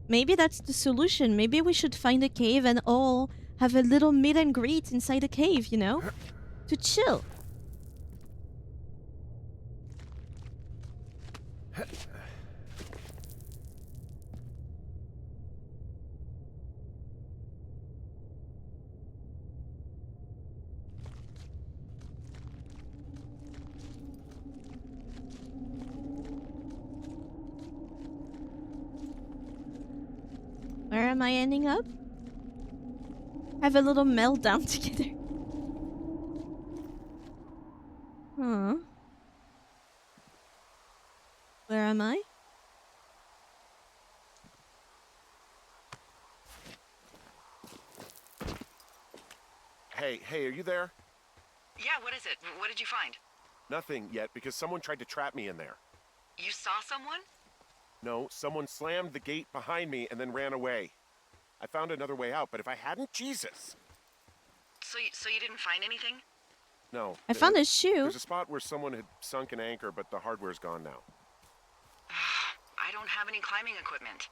Maybe that's the solution. Maybe we should find a cave and all have a little meet and greet inside the cave, you know? To chill. Where am I ending up? Have a little meltdown together. Huh. Where am I? Hey, are you there? Yeah, what is it? What did you find? Nothing yet, because someone tried to trap me in there. You saw someone? No, someone slammed the gate behind me and then ran away. I found another way out, but if I hadn't, Jesus! So you didn't find anything? No. I found a shoe. There's a spot where someone had sunk an anchor, but the hardware's gone now. I don't have any climbing equipment.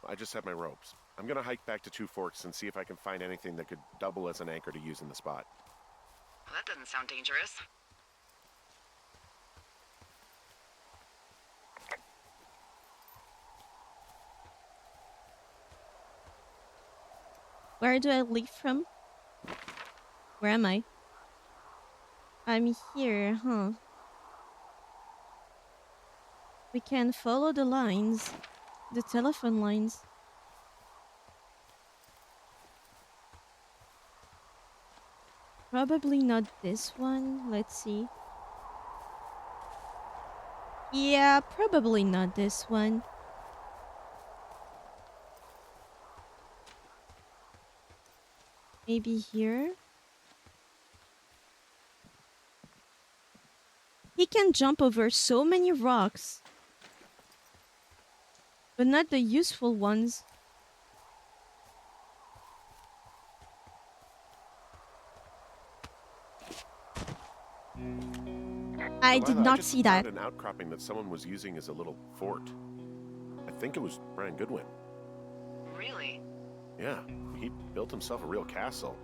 I just have my ropes. I'm gonna hike back to Two Forks and see if I can find anything that could double as an anchor to use in the spot. Well, that doesn't sound dangerous. Where do I leave from? Where am I? I'm here, huh? We can follow the lines. The telephone lines. Probably not this one. Let's see. Yeah, probably not this one. Maybe here? He can jump over so many rocks. But not the useful ones. I did Delilah, not just see that. found an outcropping that someone was using as a little fort. I think it was Brian Goodwin. Really? Yeah, he built himself a real castle.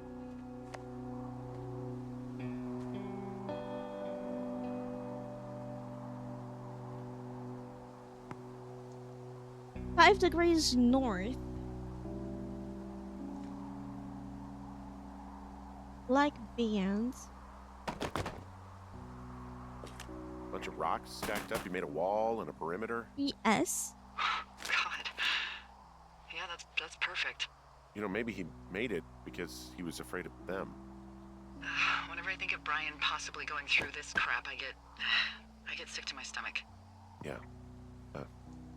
Five degrees north. Like bands. Bunch of rocks stacked up. He made a wall and a perimeter. Yes. God. Yeah, that's perfect. You know, maybe he made it because he was afraid of them. Whenever I think of Brian possibly going through this crap, I get sick to my stomach. Yeah.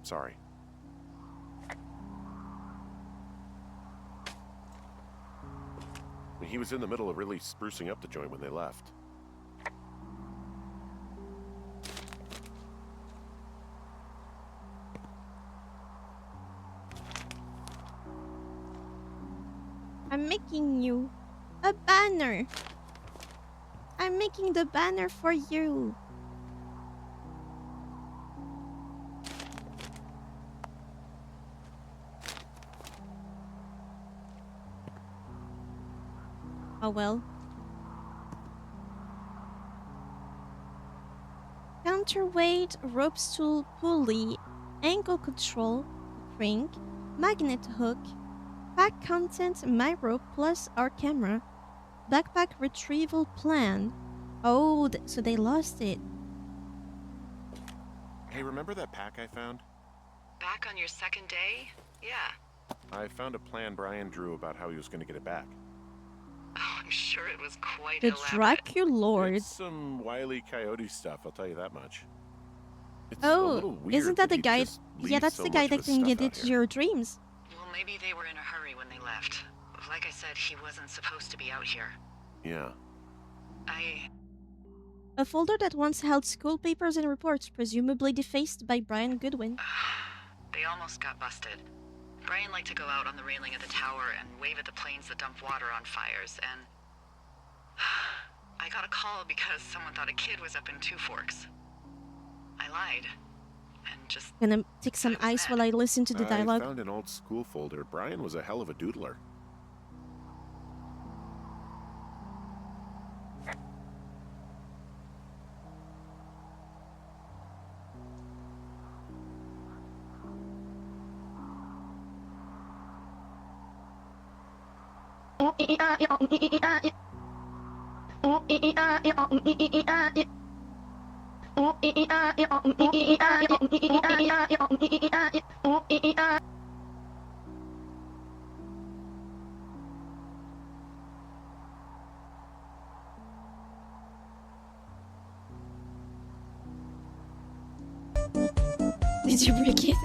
Sorry. I mean, he was in the middle of really sprucing up the joint when they left. I'm making you a banner. I'm making the banner for you. Oh well. Counterweight, rope stool, pulley, ankle control, crank, magnet hook, pack content, my rope plus our camera, backpack retrieval plan. Oh, so they lost it. Hey, remember that pack I found? Back on your second day? Yeah. I found a plan Brian drew about how he was going to get it back. Oh, I'm sure it was quite The elaborate. Draculord. It's some Wile E. Coyote stuff, I'll tell you that much. It's a Oh, little weird isn't that the he'd guy? just Yeah, leave that's so the guy much of that his can stuff get out into here. your dreams. Well, maybe they were in a hurry when they left. Like I said, he wasn't supposed to be out here. Yeah. A folder that once held school papers and reports, presumably defaced by Brian Goodwin. They almost got busted. Brian liked to go out on the railing of the tower and wave at the planes that dump water on fires, and I got a call because someone thought a kid was up in Two Forks. I lied. And just Gonna take some said it was ice Ned. while I listen to the I dialogue. found an old school folder. Brian was a hell of a doodler. Did you break it?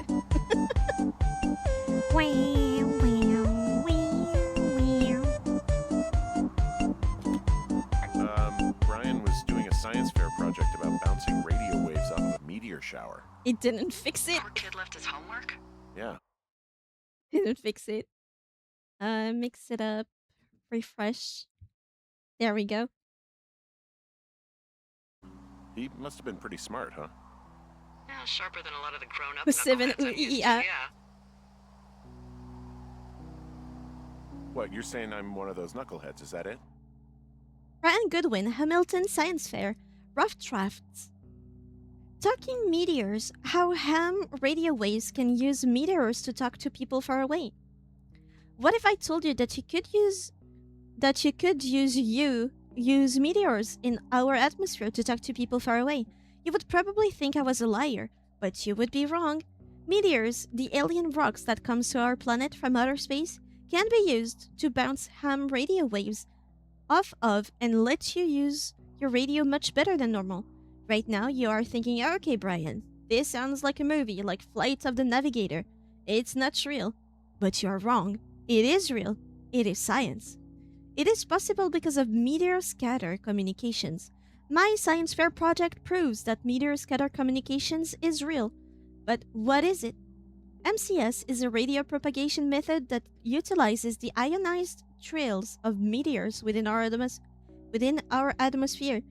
Brian was doing a science fair project about bouncing radio waves off of a meteor shower. It didn't fix it. Poor kid left his homework? Yeah. Didn't fix it. Mix it up. Refresh. There we go. He must have been pretty smart, huh? Yeah, sharper than a lot of the grown-up With seven knuckleheads I'm used to, yeah. What, you're saying I'm one of those knuckleheads, is that it? Brian Goodwin, Hamilton Science Fair. Rough drafts. Talking meteors. How ham radio waves can use meteors to talk to people far away. What if I told you that you could use meteors in our atmosphere to talk to people far away? You would probably think I was a liar, but you would be wrong. Meteors, the alien rocks that comes to our planet from outer space, can be used to bounce ham radio waves off of and let you use your radio much better than normal. Right now, you are thinking, okay, Brian, this sounds like a movie, like Flight of the Navigator. It's not real. But you are wrong. It is real. It is science. It is possible because of meteor scatter communications. My science fair project proves that meteor scatter communications is real. But what is it? MCS is a radio propagation method that utilizes the ionized trails of meteors within our atmosphere.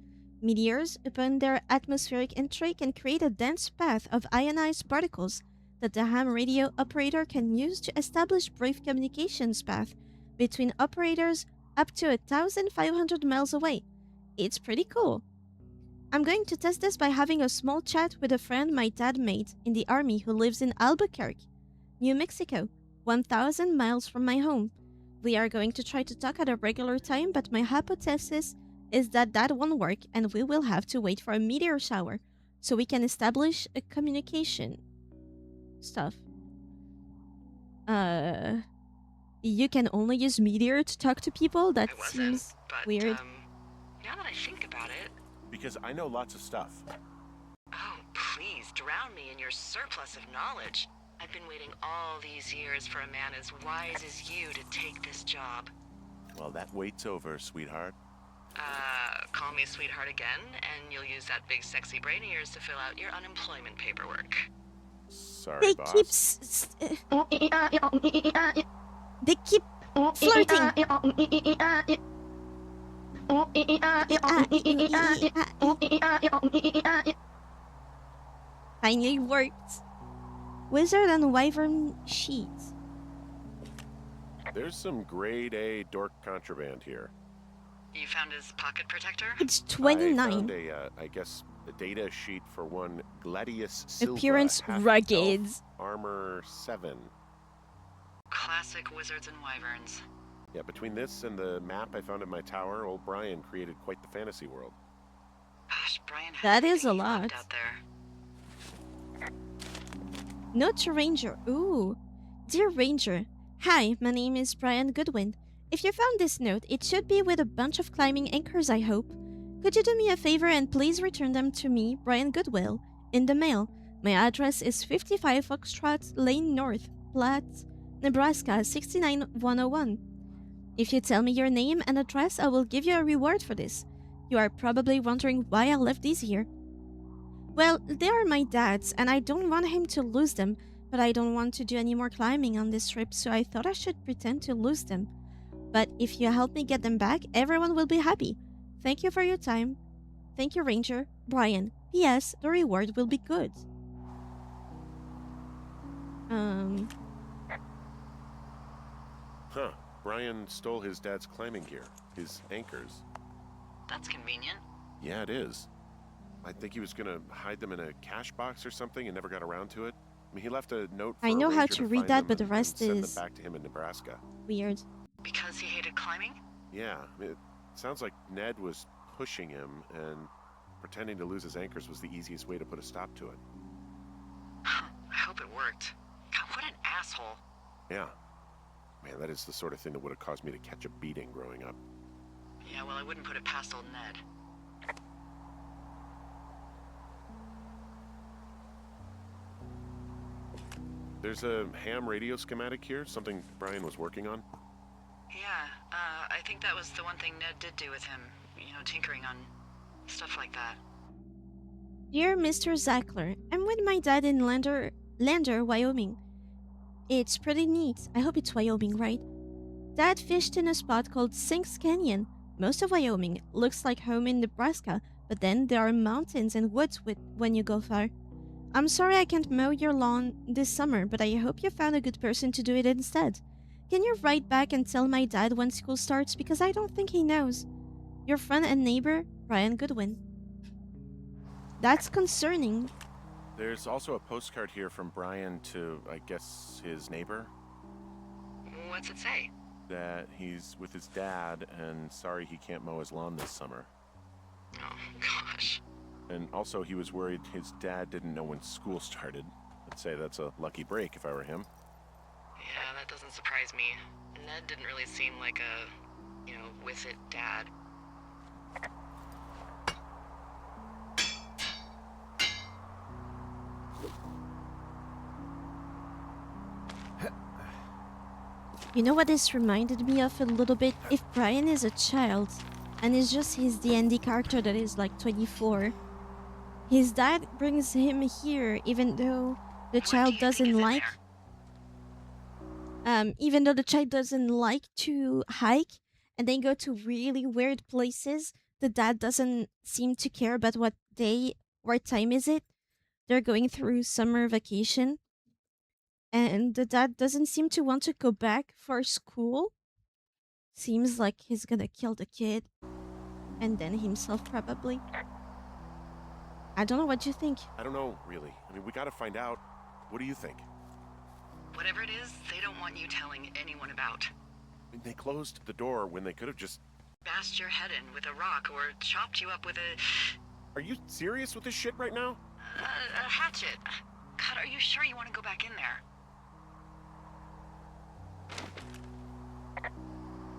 Meteors, upon their atmospheric entry, can create a dense path of ionized particles that the ham radio operator can use to establish brief communications path between operators up to 1,500 miles away. It's pretty cool. I'm going to test this by having a small chat with a friend my dad made in the army who lives in Albuquerque, New Mexico, 1,000 miles from my home. We are going to try to talk at a regular time, but my hypothesis is that that won't work and we will have to wait for a meteor shower so we can establish a communication stuff. You can only use meteor to talk to people? That I wasn't, seems but, weird. now that I think about it, Because I know lots of stuff. oh, please, drown me in your surplus of knowledge. I've been waiting all these years for a man as wise as you to take this job. Well, that wait's over, sweetheart. Call me sweetheart again, and you'll use that big sexy brain of yours to fill out your unemployment paperwork. Sorry, They boss. They keep flirting. Finally worked. Wizard and Wyvern sheets. There's some grade A dork contraband here. You found his pocket protector? It's I found 29. I guess, a data sheet for one Gladius Silva, Appearance half-elf, rugged. armor 7. Classic wizards and wyverns. Yeah, between this and the map I found in my tower, old Brian created quite the fantasy world. Gosh, Brian had That is a everything he loved lot. out there. Note to Ranger. Ooh. Dear Ranger, hi, my name is Brian Goodwin. If you found this note, it should be with a bunch of climbing anchors, I hope. Could you do me a favor and please return them to me, Brian Goodwill, in the mail? My address is 55 Foxtrot Lane North, Platt, Nebraska 69101. If you tell me your name and address, I will give you a reward for this. You are probably wondering why I left these here. Well, they are my dad's, and I don't want him to lose them, but I don't want to do any more climbing on this trip, so I thought I should pretend to lose them. But if you help me get them back, everyone will be happy. Thank you for your time. Thank you, Ranger. Brian. P.S. The reward will be good. Huh. Brian stole his dad's climbing gear, his anchors. That's convenient. Yeah, it is. I think he was gonna hide them in a cash box or something and never got around to it. I mean, he left a note for I a know how ranger to to read find that, them but the and rest send them is back to him in Nebraska. weird. Because he hated climbing? Yeah, I mean, it sounds like Ned was pushing him, and pretending to lose his anchors was the easiest way to put a stop to it. I hope it worked. God, what an asshole. Yeah. Man, that is the sort of thing that would have caused me to catch a beating growing up. Yeah, well, I wouldn't put it past old Ned. There's a ham radio schematic here, something Brian was working on. Yeah, I think that was the one thing Ned did do with him. You know, tinkering on stuff like that. Dear Mr. Zackler, I'm with my dad in Lander, Wyoming. It's pretty neat. I hope it's Wyoming, right? Dad fished in a spot called Sinks Canyon. Most of Wyoming looks like home in Nebraska, but then there are mountains and woods when you go far. I'm sorry I can't mow your lawn this summer, but I hope you found a good person to do it instead. Can you write back and tell my dad when school starts, because I don't think he knows. Your friend and neighbor, Brian Goodwin. That's concerning. There's also a postcard here from Brian to, I guess, his neighbor. What's it say? That he's with his dad and sorry he can't mow his lawn this summer. Oh, gosh. And also he was worried his dad didn't know when school started. I'd say that's a lucky break if I were him. Yeah, that doesn't surprise me. Ned didn't really seem like a, with it dad. You know what this reminded me of a little bit? If Brian is a child, and is just his D&D character that is like 24, his dad brings him here even though the child doesn't like... even though the child doesn't like to hike, and they go to really weird places, the dad doesn't seem to care about what time is it. They're going through summer vacation, and the dad doesn't seem to want to go back for school. Seems like he's gonna kill the kid, and then himself probably. I don't know what you think. I don't know, really. I mean, we gotta find out. What do you think? Whatever it is, they don't want you telling anyone about. I mean, they closed the door when they could have just... Bashed your head in with a rock or chopped you up with Are you serious with this shit right now? a hatchet. God, are you sure you want to go back in there?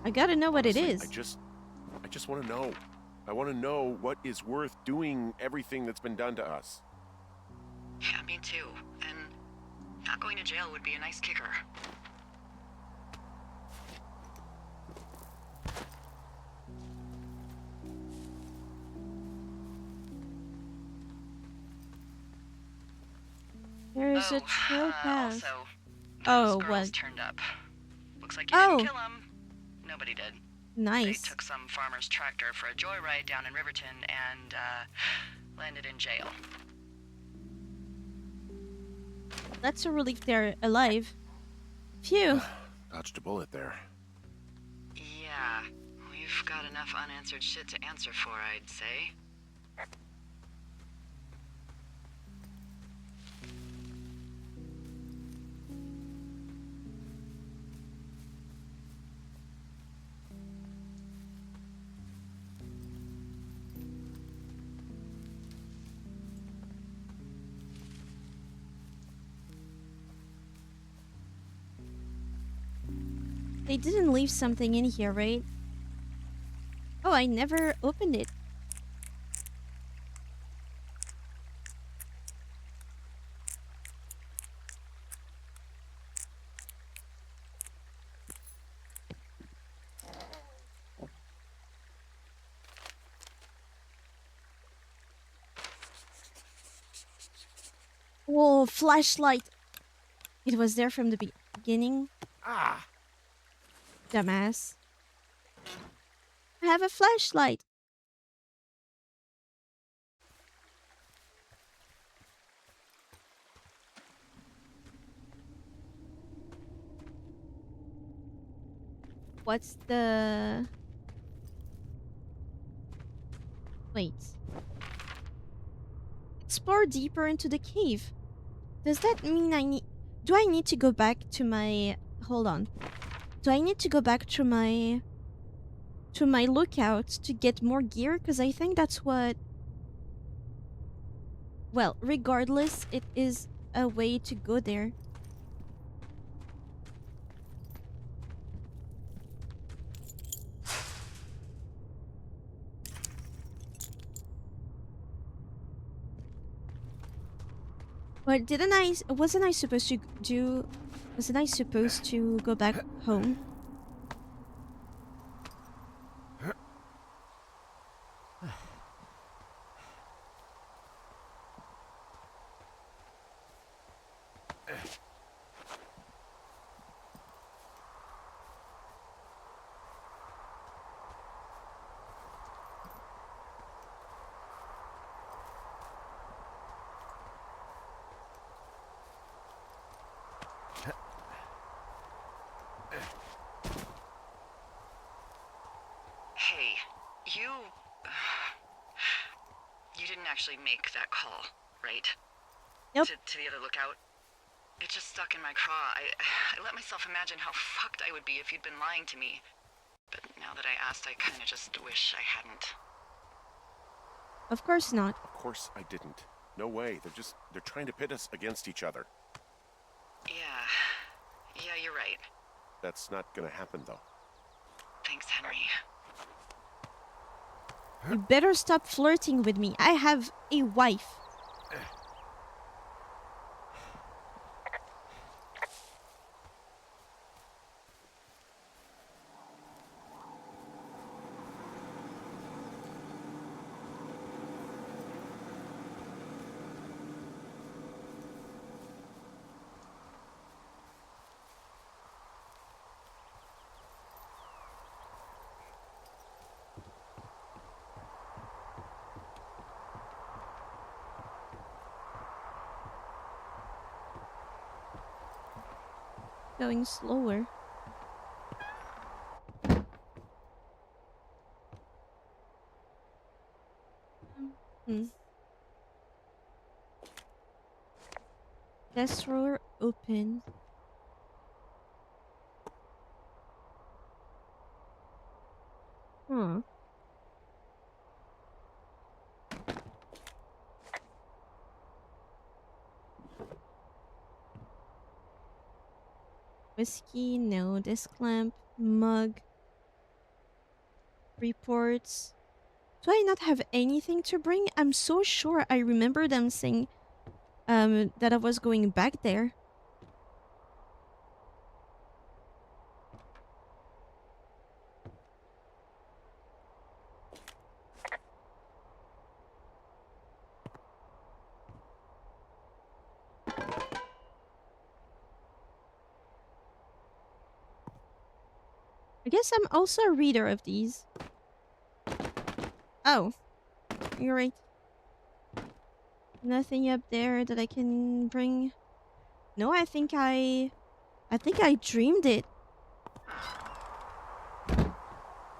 I gotta know what Honestly, it is. I just want to know. I want to know what is worth doing everything that's been done to us. Yeah, me too. And not going to jail would be a nice kicker. There's a trail path. Also, Oh, those girls what? turned up. Looks like you Oh. didn't kill them. Nobody did. They Nice. took some farmer's tractor for a joyride down in Riverton and, landed in jail. That's a relief they're alive. Phew. Dodged a bullet there. Yeah, we've I've got enough unanswered shit to answer for, I'd say. They didn't leave something in here, right? Oh, I never opened it. Whoa, flashlight. It was there from the beginning. Ah! Dumbass. I have a flashlight. What's the... Wait. Explore deeper into the cave. Does that mean I need... Do I need to go back to my... Hold on. Do I need to go back to my... To my lookout to get more gear? Because I think that's what... Well, regardless, it is a way to go there. But didn't I... Wasn't I supposed to do... Wasn't I supposed to go back home? Hey, you... You didn't actually make that call, right? Nope. To the other lookout? It just stuck in my craw. I let myself imagine how fucked I would be if you'd been lying to me. But now that I asked, I kinda just wish I hadn't. Of course not. Of course I didn't. No way. They're trying to pit us against each other. Yeah. Yeah, you're right. That's not gonna happen, though. Thanks, Henry. You better stop flirting with me. I have a wife. Going slower. Hmm. Desk drawer open. Huh. Whiskey, no. Desk lamp, mug, reports. Do I not have anything to bring? I'm so sure I remember them saying that I was going back there. I guess I'm also a reader of these. Oh, you're right. Nothing up there that I can bring. No, I think I dreamed it.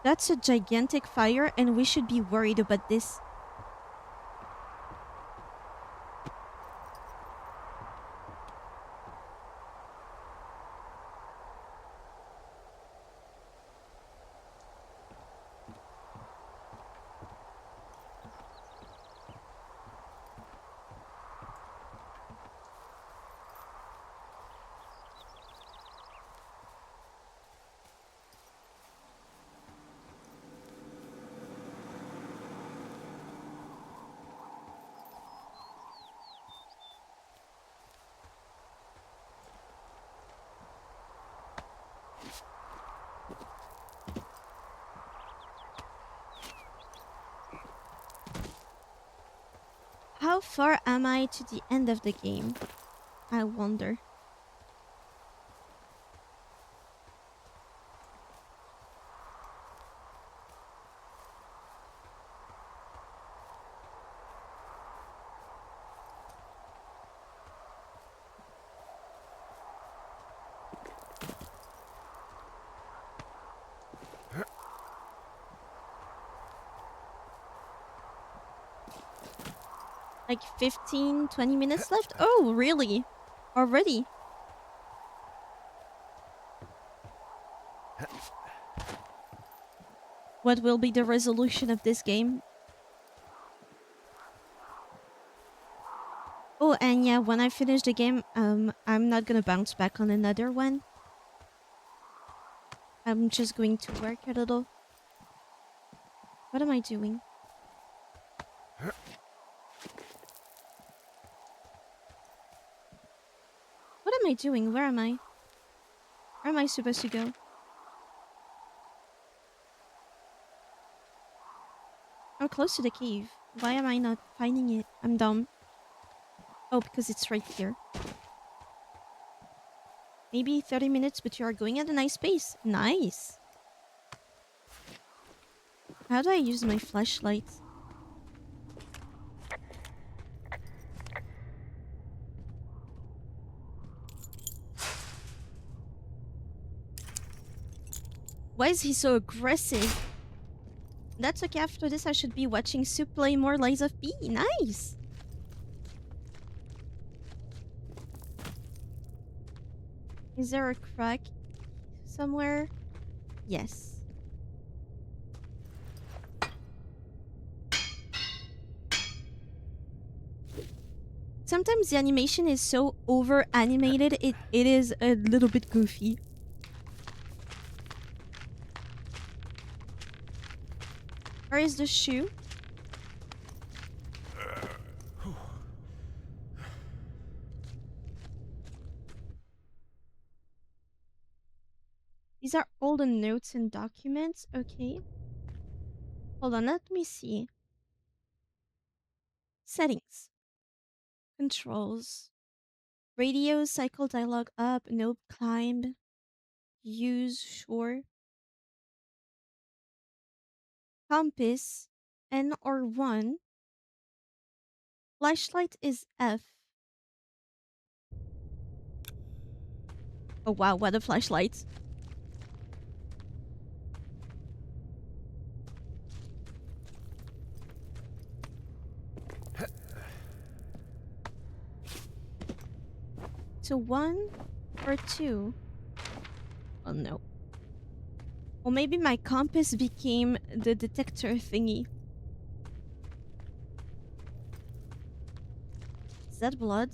That's a gigantic fire, and we should be worried about this. How far am I to the end of the game? I wonder. Like 15, 20 minutes left? Oh, really? Already? What will be the resolution of this game? Oh, and yeah, when I finish the game, I'm not gonna bounce back on another one. I'm just going to work a little. What am I doing? What am I doing? Where am I? Where am I supposed to go? I'm close to the cave. Why am I not finding it? I'm dumb. Oh, because it's right here. Maybe 30 minutes, but you are going at a nice pace. Nice. How do I use my flashlight? Why is he so aggressive? That's okay. After this, I should be watching Soup play more Lies of P. Nice. Is there a crack somewhere? Yes. Sometimes the animation is so over animated, it is a little bit goofy. Where is the shoe? These are all the notes and documents. Okay. Hold on, let me see. Settings. Controls. Radio, cycle dialogue up, nope, climb. Use, sure. Compass, N or 1. Flashlight is F. Oh wow, what a flashlight. So 1 or 2? Oh no. Or maybe my compass became the detector thingy. Is that blood?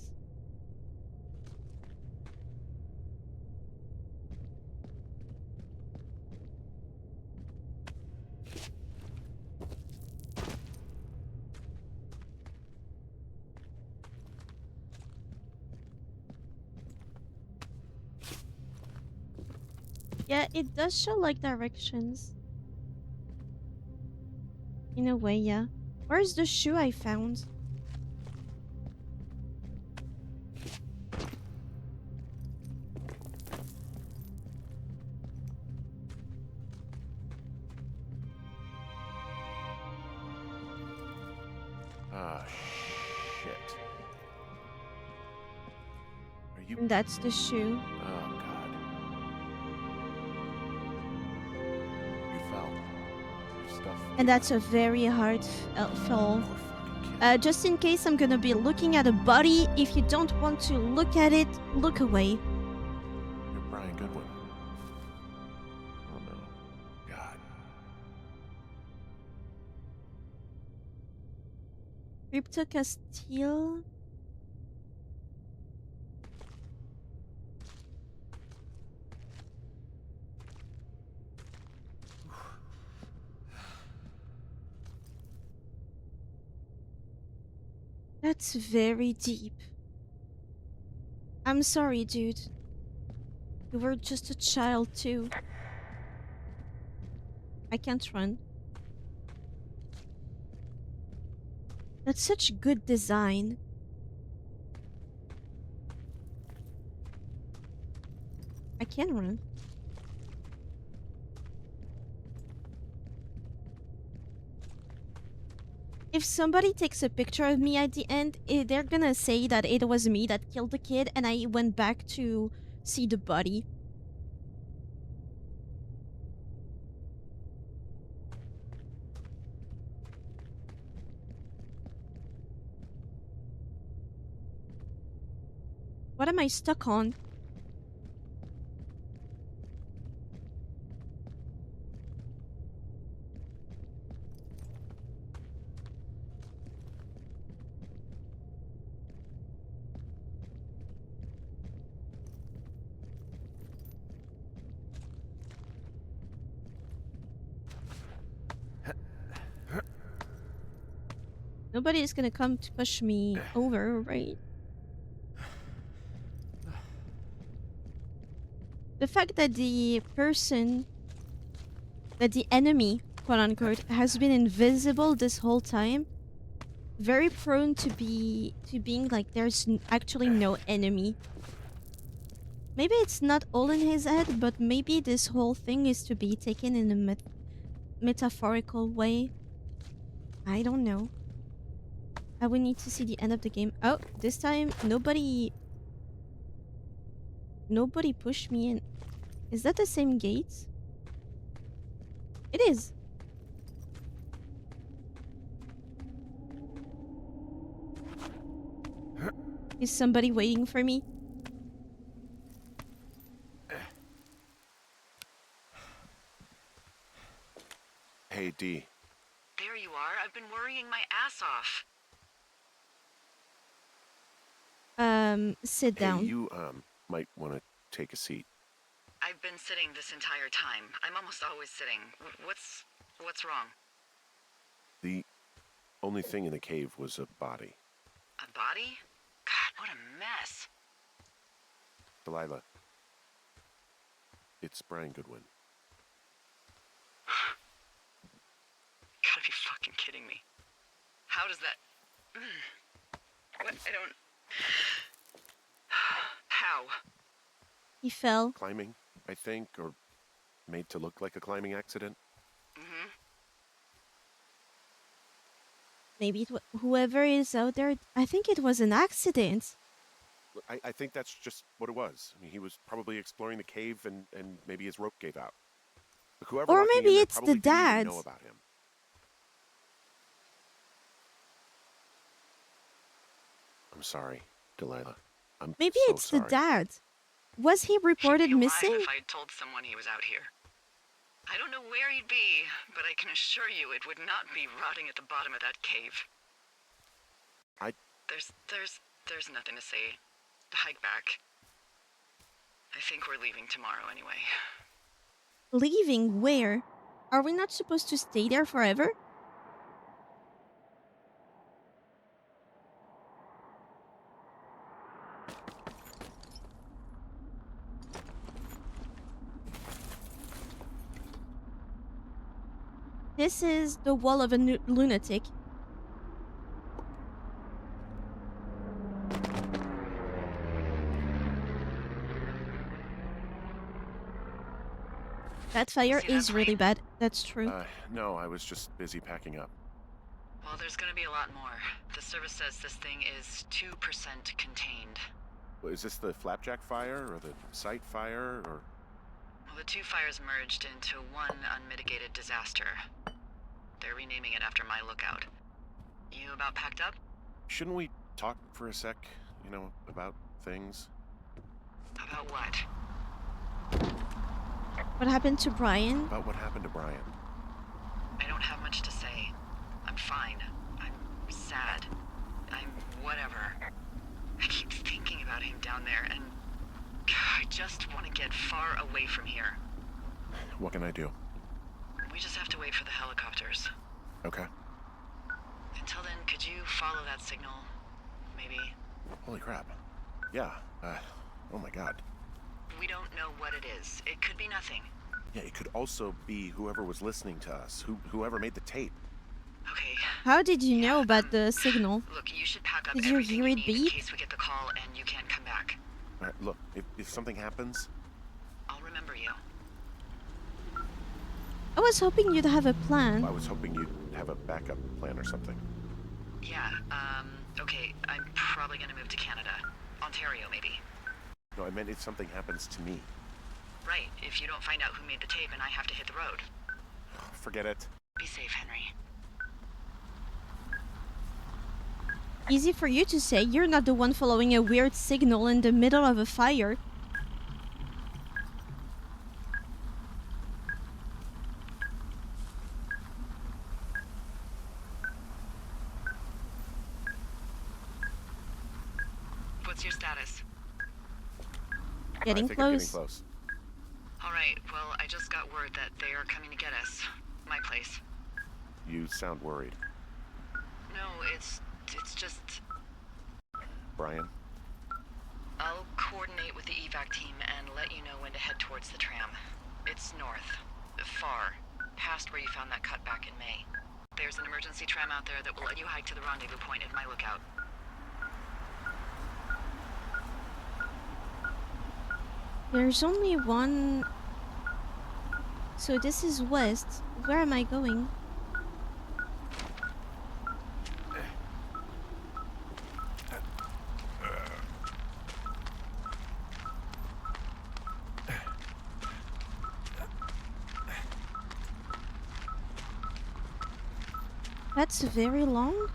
Yeah, it does show like directions. In a way, yeah. Where's the shoe I found? Ah, shit. Are you... And that's the shoe. Oh, God. You fell. And that's a very hard fall. Just in case I'm gonna be looking at a body, if you don't want to look at it, look away. You're Brian Goodwin. Oh no. God. Crypto Castile. That's very deep. I'm sorry, dude. You were just a child, too. I can't run. That's such good design. I can run. If somebody takes a picture of me at the end, they're gonna say that it was me that killed the kid and I went back to see the body. What am I stuck on? Nobody is gonna come to push me over, right? The fact that the enemy, quote unquote, has been invisible this whole time, very prone to being like there's actually no enemy. Maybe it's not all in his head, but maybe this whole thing is to be taken in a metaphorical way. I don't know. I would need to see the end of the game. Oh, this time nobody pushed me in. Is that the same gate? It is. Is somebody waiting for me? Hey, D. There you are. I've been worrying my ass off. Sit Hey, down. you, might want to take a seat. I've been sitting this entire time. I'm almost always sitting. What's wrong? The only thing in the cave was a body. A body? God, what a mess. Delilah. It's Brian Goodwin. Gotta be fucking kidding me. How does that... What? I don't... How? He fell. Climbing, I think, or made to look like a climbing accident. Mm-hmm. Maybe whoever is out there, I think it was an accident. I think that's just what it was. I mean, he was probably exploring the cave and maybe his rope gave out. Look, whoever Or locked me in maybe there it's the probably didn't even dad. know about him. I'm sorry, Delilah. I'm Maybe so it's sorry. the dad. Was he reported He'd be missing? alive if I'd told someone he was out here. I don't know where he'd be, but I can assure you it would not be rotting at the bottom of that cave. There's nothing to say. Hike back. I think we're leaving tomorrow anyway. Leaving where? Are we not supposed to stay there forever? This is the wall of a lunatic. That fire See that is really plane? bad. That's true. No, I was just busy packing up. Well, there's gonna be a lot more. The service says this thing is 2% contained. Well, is this the flapjack fire or the site fire or? Well, the two fires merged into one unmitigated disaster. They're renaming it after my lookout. You about packed up? Shouldn't we talk for a sec, about things? About what? What happened to Brian? About what happened to Brian. I don't have much to say. I'm fine. I'm sad. I'm whatever. I keep thinking about him down there, and I just want to get far away from here. What can I do? We just have to wait for the helicopters. Okay. Until then, could you follow that signal? Maybe? Holy crap. Yeah, oh my god. We don't know what it is. It could be nothing. Yeah, it could also be whoever was listening to us, whoever made the tape. Okay. How did you know about the signal? Look, you should pack up Did you everything hear you it need in beep? case we get the call and you can't come back. All right, look, if something happens, I'll remember you. I was hoping you'd have a plan. I was hoping you'd have a backup plan or something. Yeah, okay, I'm probably gonna move to Canada. Ontario, maybe. No, I meant if something happens to me. Right, if you don't find out who made the tape and I have to hit the road. Forget it. Be safe, Henry. Easy for you to say. You're not the one following a weird signal in the middle of a fire. What's your status? Getting I think close. I'm getting close. Alright, well, I just got word that they are coming to get us. My place. You sound worried. No, it's just... Brian? I'll coordinate with the evac team and let you know when to head towards the tram. It's north. Far. Past where you found that cut back in May. There's an emergency tram out there that will let you hike to the rendezvous point at my lookout. There's only one. So this is west. Where am I going? That's very long.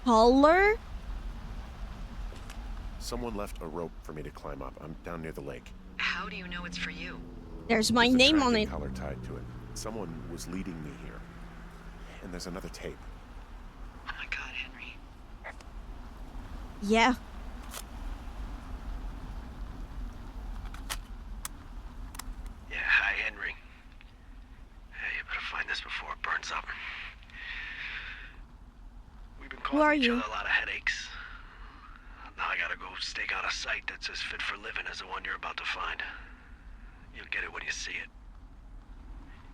Taller? Someone left a rope for me to climb up. I'm down near the lake. How do you know it's for you? There's my There's a name on tracking it. collar tied to it. Someone was leading me here. And there's another tape. Oh my god, Henry. Yeah. Yeah, hi, Henry. Hey, you better find this before it burns up. We've been Who are causing each you? other a lot of headaches. Now I gotta go stake out a site that's as fit for living as the one you're about to find. You'll get it when you see it.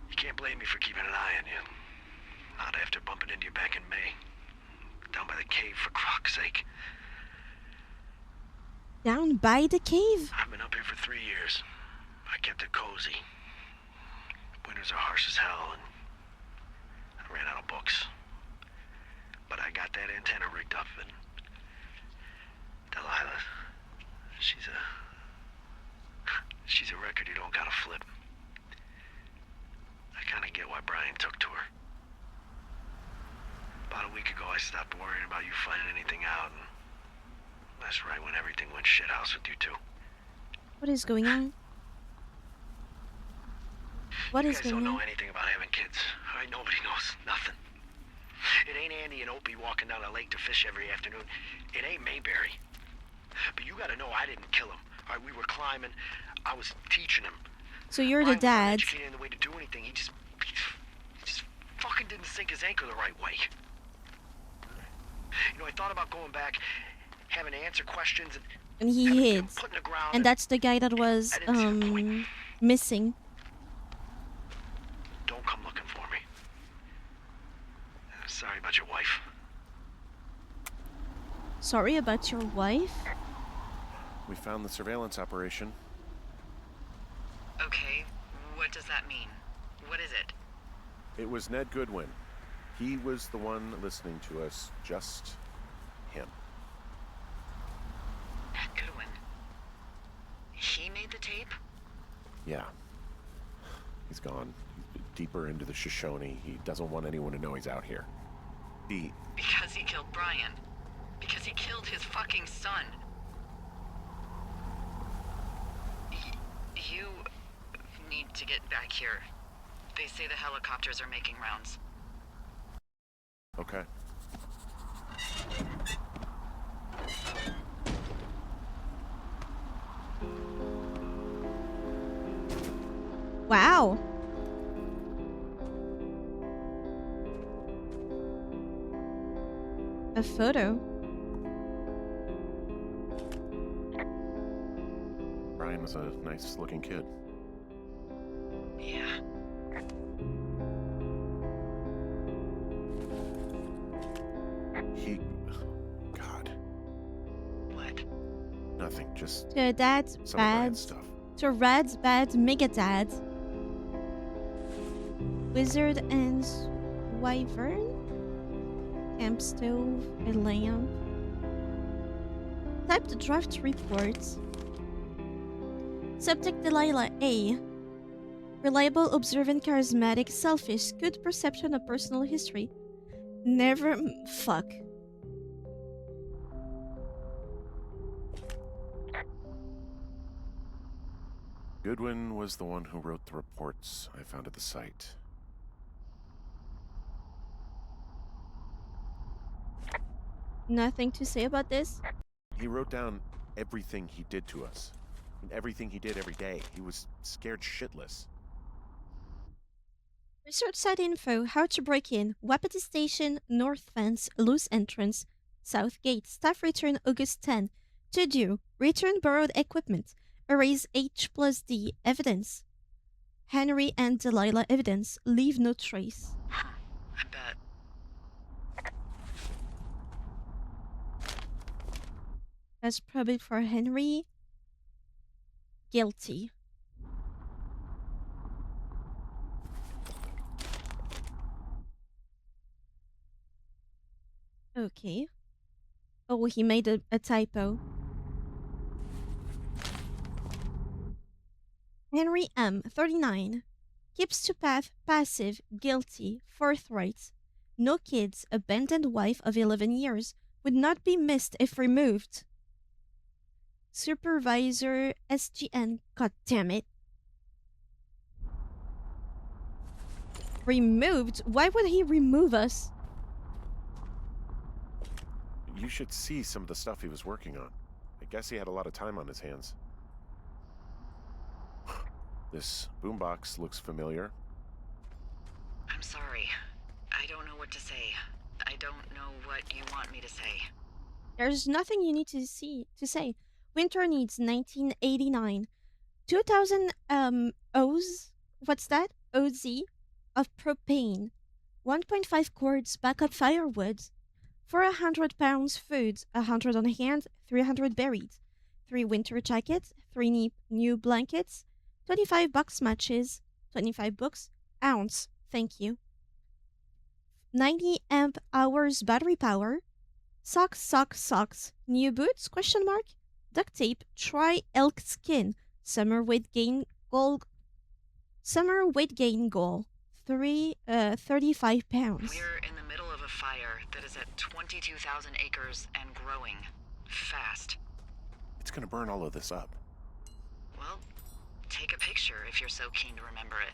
You can't blame me for keeping an eye on you. Not after bumping into you back in May. Down by the cave, for croc's sake. Down by the cave? I've been up here for 3 years. I kept it cozy. Winters are harsh as hell, and I ran out of books. But I got that antenna rigged up, and Delilah, she's a record you don't gotta flip. I kinda get why Brian took to her. About a week ago, I stopped worrying about you finding anything out, and that's right when everything went shithouse with you two. What is going on? What You is guys don't going know on? anything about having kids. All right, nobody knows nothing. It ain't Andy and Opie walking down the lake to fish every afternoon. It ain't Mayberry. But you gotta know I didn't kill him. All right, we were climbing. I was teaching him. So you're the Brian was dad. uneducated in the way to do anything. He just fucking didn't sink his anchor the right way. You know, I thought about going back, having to answer questions, and And he having to get him hid. put in the ground. And that's the guy that was I didn't see the point. missing. Don't come looking for me. Sorry about your wife. Sorry about your wife? We found the surveillance operation. Okay, what does that mean? What is it? It was Ned Goodwin. He was the one listening to us, just him. Ned Goodwin. He made the tape? Yeah. He's gone. He's deeper into the Shoshone. He doesn't want anyone to know he's out here. Because he killed Brian. Because he killed his fucking son. You need to get back here. They say the helicopters are making rounds. Okay. Wow. A photo. Brian was a nice-looking kid. Yeah. God. What? Nothing, just To a dad's some of Brian's bad. stuff. To Rad's bad mega dad. Wizard and Wyvern. Camp stove. A lamp. Type the draft report. Subject Delilah A. Reliable, observant, charismatic, selfish, good perception of personal history. Never. Fuck. Goodwin was the one who wrote the reports I found at the site. Nothing to say about this? He wrote down everything he did to us. And everything he did every day. He was scared shitless. Research site info, how to break in, Wapiti Station, North Fence, loose entrance, South Gate, staff return August 10. To do, return borrowed equipment, erase H plus D evidence. Henry and Delilah evidence, leave no trace. I bet. That's probably for Henry. Guilty. Okay. Oh, he made a typo. Henry M., 39. Keeps to path, passive, guilty, forthright. No kids, abandoned wife of 11 years. Would not be missed if removed. Supervisor SGN. God damn it. Removed? Why would he remove us? You should see some of the stuff he was working on. I guess he had a lot of time on his hands. This boombox looks familiar. I'm sorry. I don't know what to say. I don't know what you want me to say. There's nothing you need to say. Winter needs 1989. 2000 O's. What's that? OZ of propane. 1.5 cords backup firewood. 400 pounds food, 100 on hand, 300 buried. 3 winter jackets, 3 new blankets, 25 box matches, 25 books, ounce, thank you. 90 amp hours battery power, socks, new boots, question mark, duct tape, try elk skin, summer weight gain goal, 35 pounds. We're in the middle of a fire that is at 22,000 acres and growing. Fast. It's gonna burn all of this up. Well, take a picture if you're so keen to remember it.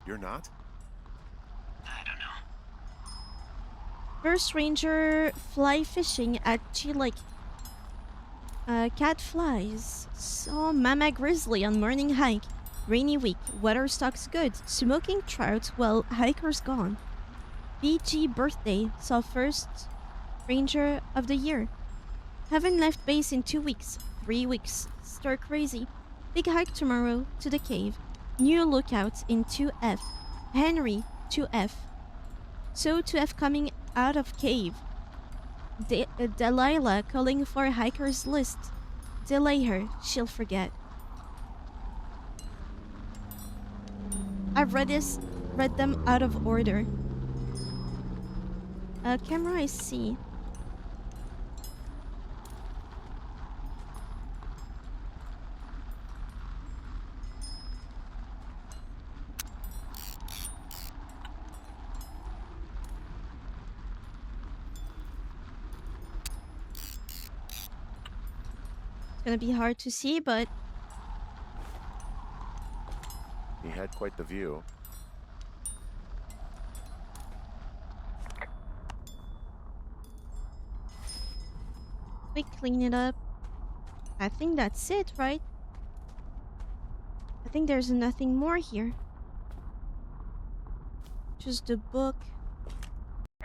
You're not? I don't know. First ranger fly fishing at G Lake. Cat flies. Saw mama grizzly on morning hike. Rainy week. Weather stock's good. Smoking trout while hiker's gone. BG birthday. Saw first ranger of the year. Haven't left base in 2 weeks. 3 weeks. Stir crazy. Big hike tomorrow to the cave. New lookout in 2F. Henry 2F. So 2F coming out of cave. Delilah calling for hiker's list. Delay her. She'll forget. I've read them out of order. Camera, I see. It's gonna be hard to see, but He had quite the view. we clean it up. I think that's it, right? I think there's nothing more here. Just a book.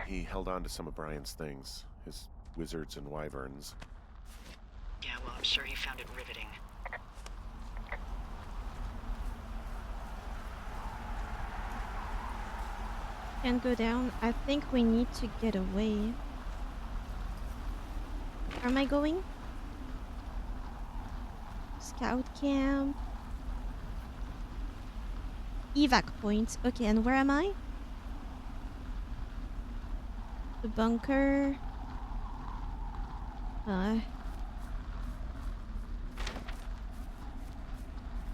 He held on to some of Brian's things, his wizards and wyverns. Yeah, well, I'm sure he found it riveting. Can't go down. I think we need to get away. Where am I going? Scout camp. Evac point. Okay, and where am I? The bunker.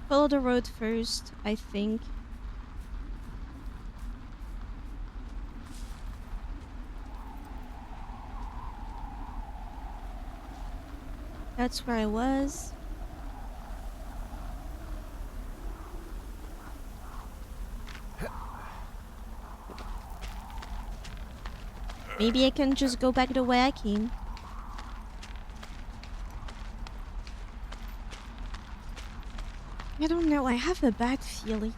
Follow the road first, I think. That's where I was. Maybe I can just go back the way I came. I don't know, I have a bad feeling.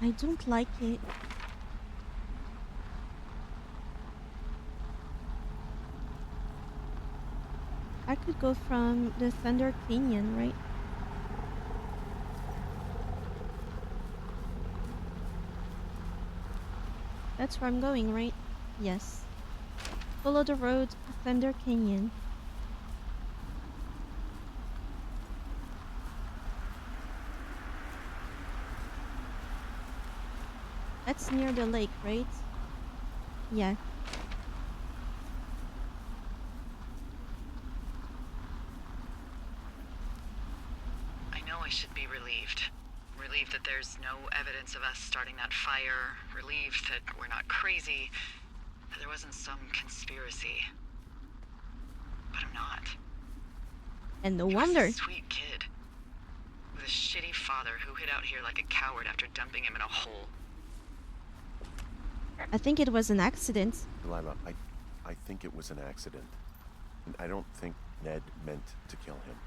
I don't like it. I could go from the Thunder Canyon, right? That's where I'm going, right? Yes. Follow the road, Thunder Canyon. That's near the lake, right? Yeah. I know I should be relieved. Relieved that there's no evidence of us starting that fire. Relieved that we're not crazy. That there wasn't some conspiracy. But I'm not. And no He was wonder. a sweet kid. With a shitty father who hid out here like a coward after dumping him in a hole. I think it was an accident. Delilah, I think it was an accident. And I don't think Ned meant to kill him.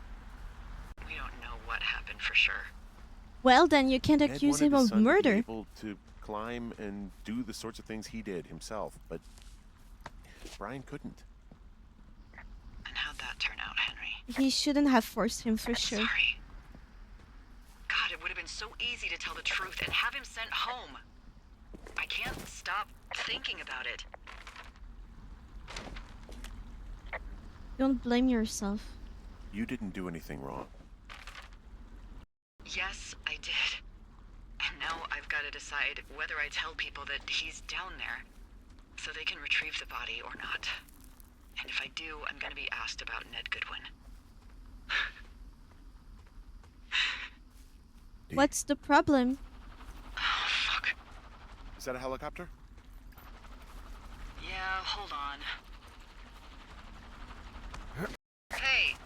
We don't know what happened for sure. Well, then you can't Ned accuse wanted him his of son to be murder. able to climb and do the sorts of things he did himself, but Brian couldn't. And how'd that turn out, Henry? He shouldn't have forced him for I'm sure. sorry. God, it would have been so easy to tell the truth and have him sent home. I can't stop thinking about it. Don't blame yourself. You didn't do anything wrong. Yes, I did. And now I've got to decide whether I tell people that he's down there so they can retrieve the body or not. And if I do, I'm going to be asked about Ned Goodwin. What's the problem? Oh, fuck. Is that a helicopter? Yeah, hold on. Hey!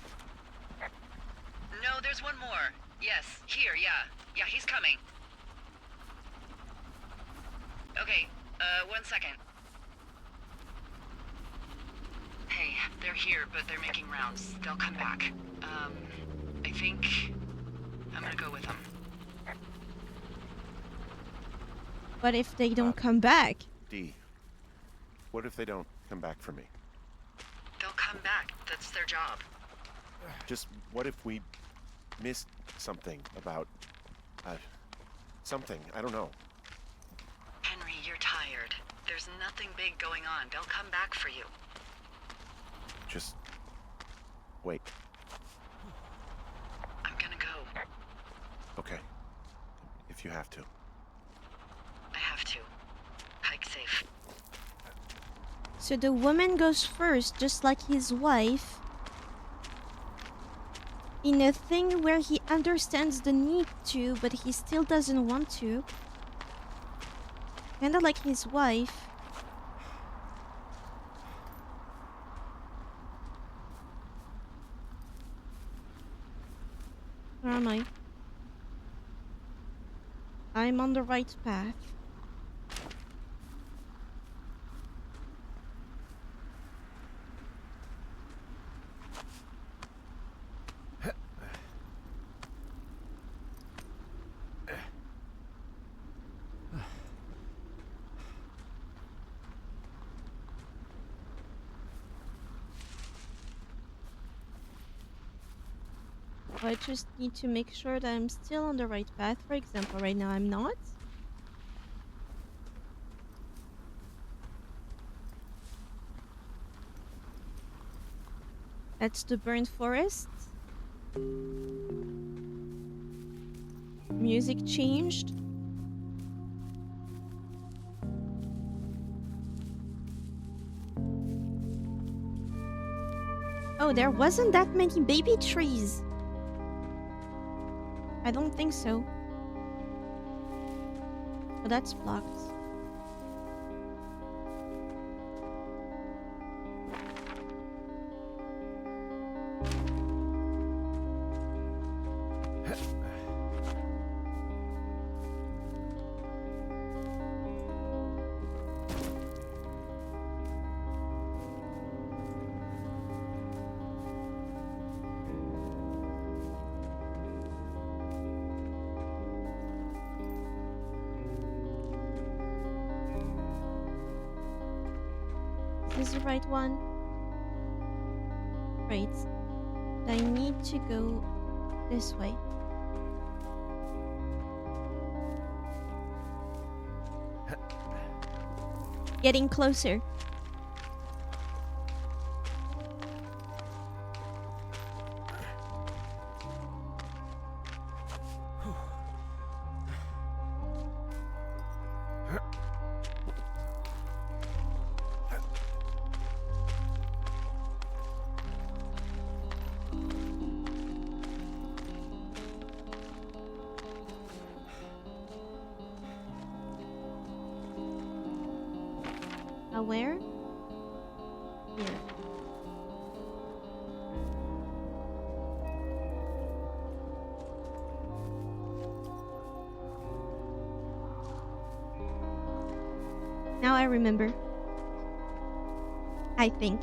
No, there's one more. Yes, here, yeah. Yeah, he's coming. Okay, 1 second. Hey, they're here, but they're making rounds. They'll come back. I think I'm gonna go with them. What if they don't come back? D, what if they don't come back for me? They'll come back. That's their job. Just what if we missed something about, something, I don't know. Henry, you're tired. There's nothing big going on. They'll come back for you. Just wait. if you have to. I have to. Hike safe. So the woman goes first, just like his wife, in a thing where he understands the need to, but he still doesn't want to. Kinda like his wife. Where am I? I'm on the right path. I just need to make sure that I'm still on the right path. For example, right now I'm not. That's the burnt forest. Music changed. Oh, there wasn't that many baby trees. I don't think so. Oh, that's blocked. Is this the right one? Right. I need to go this way. Getting closer. Where? Here. Now I remember. I think.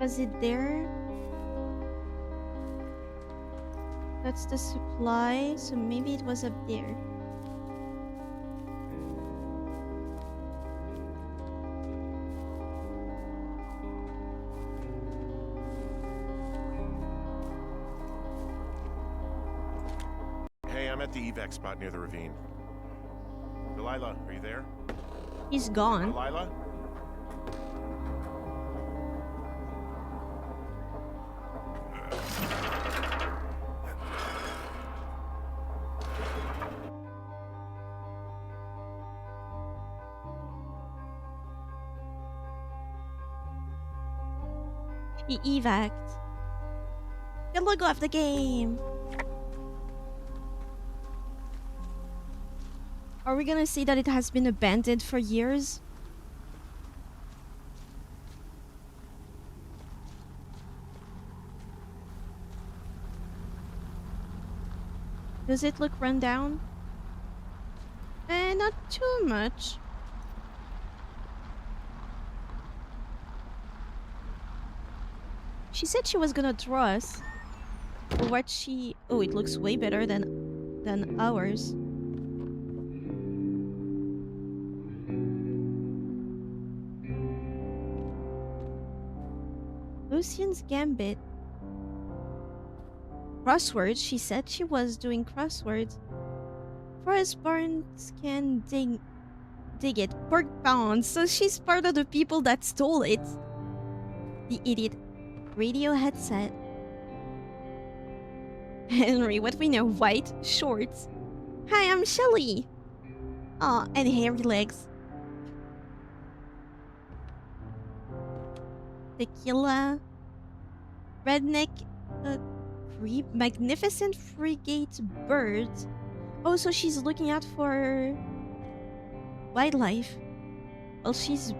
Was it there? That's the supply, so maybe it was up there. Hey, I'm at the evac spot near the ravine. Delilah, are you there? He's gone. Delilah? He evac'd. The logo of the game. Are we gonna see that it has been abandoned for years? Does it look run down? Not too much. She said she was gonna draw us. What she... Oh, it looks way better than ours. Lucian's Gambit. Crosswords. She said she was doing crosswords. Forest Barnes can dig it. Pork pounds. So she's part of the people that stole it. The idiot. Radio headset. Henry, what we know? White shorts. Hi, I'm Shelly. Aw, and hairy legs. Tequila. Redneck. Magnificent frigate birds. Oh, so she's looking out for wildlife. Well, she's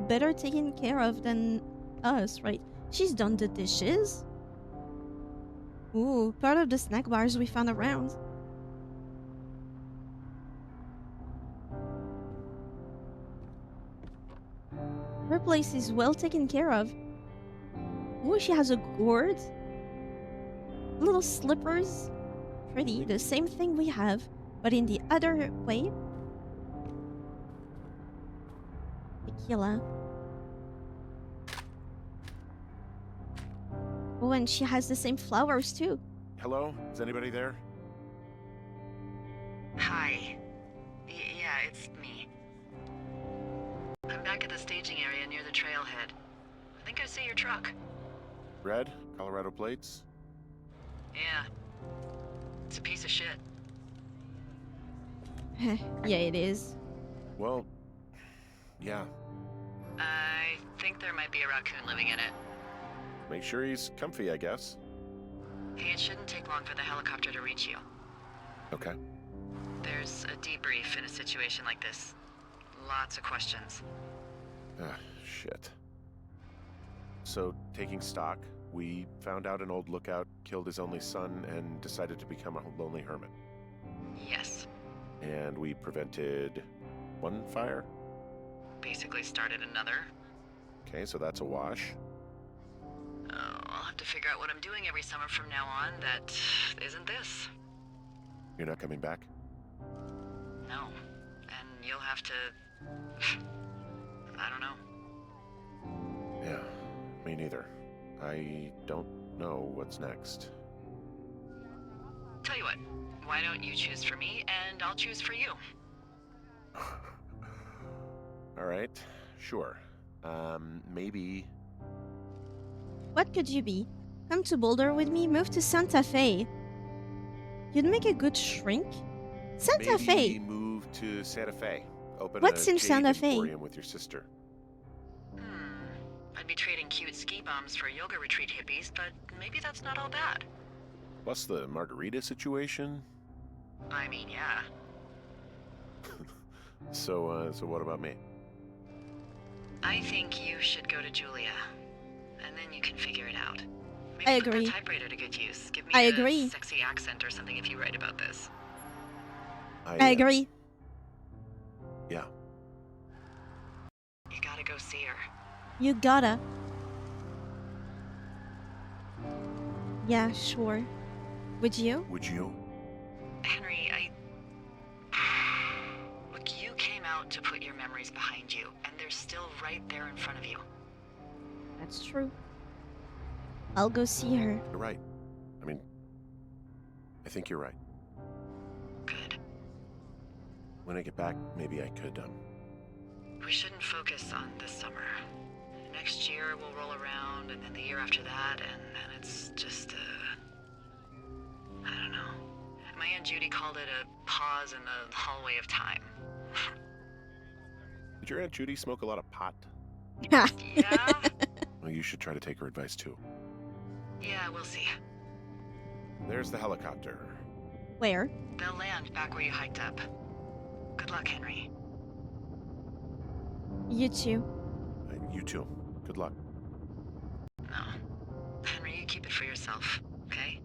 better taken care of than us, right? She's done the dishes. Ooh, part of the snack bars we found around. Her place is well taken care of. Ooh, she has a gourd. Little slippers. Pretty. The same thing we have, but in the other way. Tequila. Oh, and she has the same flowers too. Hello? Is anybody there? Hi. Yeah, it's me. I'm back at the staging area near the trailhead. I think I see your truck. Red? Colorado plates? Yeah. It's a piece of shit. Yeah, it is. Well, yeah. I think there might be a raccoon living in it. Make sure he's comfy, I guess. Hey, it shouldn't take long for the helicopter to reach you. Okay. There's a debrief in a situation like this. Lots of questions. Ah, shit. So, taking stock, we found out an old lookout killed his only son and decided to become a lonely hermit. Yes. And we prevented one fire? Basically started another. Okay, so that's a wash. Oh, I'll have to figure out what I'm doing every summer from now on that isn't this. You're not coming back? No. And you'll have to... I don't know. Yeah, me neither. I don't know what's next. Tell you what, why don't you choose for me and I'll choose for you? All right, sure. Maybe... What could you be? Come to Boulder with me, move to Santa Fe. You'd make a good shrink. Santa maybe Fe! move to Santa Fe. Open What's a in jade Santa Fe? emporium with your sister. I'd be trading cute ski bums for yoga retreat hippies, but maybe that's not all bad. Plus the margarita situation. I mean, yeah. So what about me? I think you should go to Julia, and then you can figure it out. Maybe I put agree. that typewriter to good use. Give me I a agree. sexy accent or something if you write about this. I agree. Yeah. You gotta go see her. You gotta. Yeah, sure. Would you? Would you? Henry, Look, you came out to put your memories behind you, and they're still right there in front of you. That's true. I'll go see her. You're right. I mean, I think you're right. Good. When I get back, maybe I could, We shouldn't focus on this summer. Next year we'll roll around, and then the year after that, and then it's just, I don't know. My Aunt Judy called it a pause in the hallway of time. Did your Aunt Judy smoke a lot of pot? Yeah? Well, you should try to take her advice, too. Yeah, we'll see. There's the helicopter. Where? They'll land back where you hiked up. Good luck, Henry. You too. You too. Good luck. No. Henry, you keep it for yourself, okay?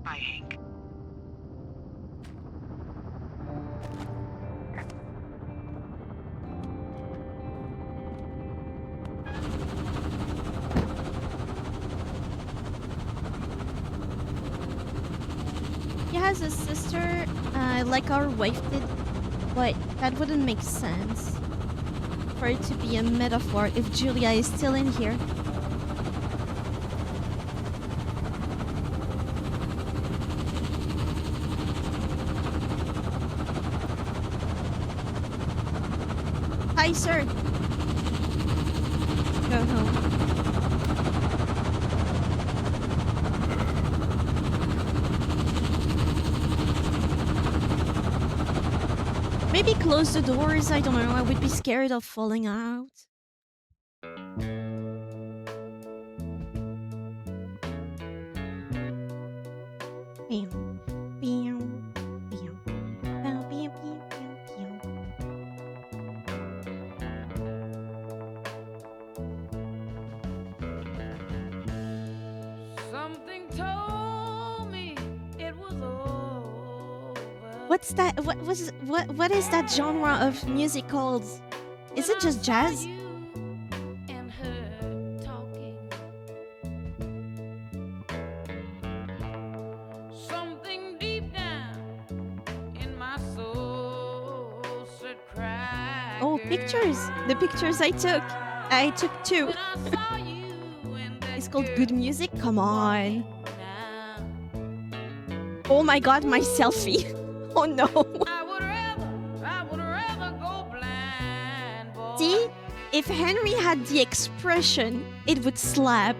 Bye, Hank. He has a sister, like our wife did, but that wouldn't make sense for it to be a metaphor if Julia is still in here. Hi, sir. Go home. Maybe close the doors. I don't know. I would be scared of falling out. Pew, pew, pew, pew, pew, pew, pew, pew. Something told me it was over. What's that? What is that genre of music called? Is it just jazz? And her talking. Something deep down in my soul said cry. Oh, pictures. The pictures I took. I took two. When I saw you and that It's called girl Good Music. Come on. walking now. Oh my god, my selfie. Oh no. I would rather go blind, boy, See? If Henry had the expression, it would slap.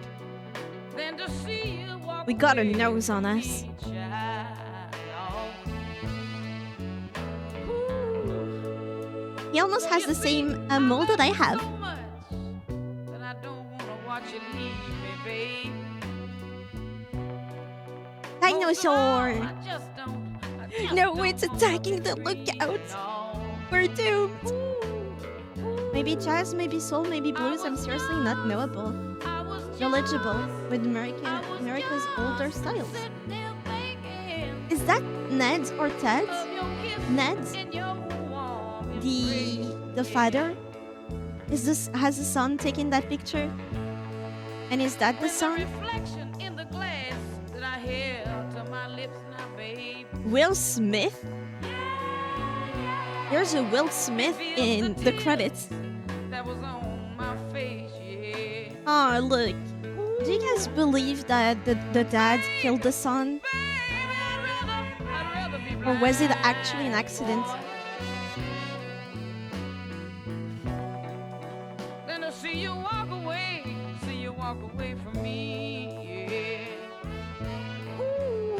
than to see you walk We got a away nose on from us. me, child. He almost has the same mold that I have. So much that I don't wanna watch you leave me, babe. Most of all, Dinosaur. I just don't No, it's attacking the lookout. We're doomed. Maybe jazz, maybe soul, maybe blues. I'm seriously not knowable. Knowledgeable with America's older styles. Is that Ned or Ted? Ned, the father, has the son taken that picture? And is that the son? reflection in the glass that I held to my lips now, babe. Will Smith? There's a Will Smith in the credits. That was on my face, yeah. Oh, look. Do you guys believe that the dad killed the son? I'd rather be Or was it blind, actually an accident? than to see you walk away from me, yeah. Ooh.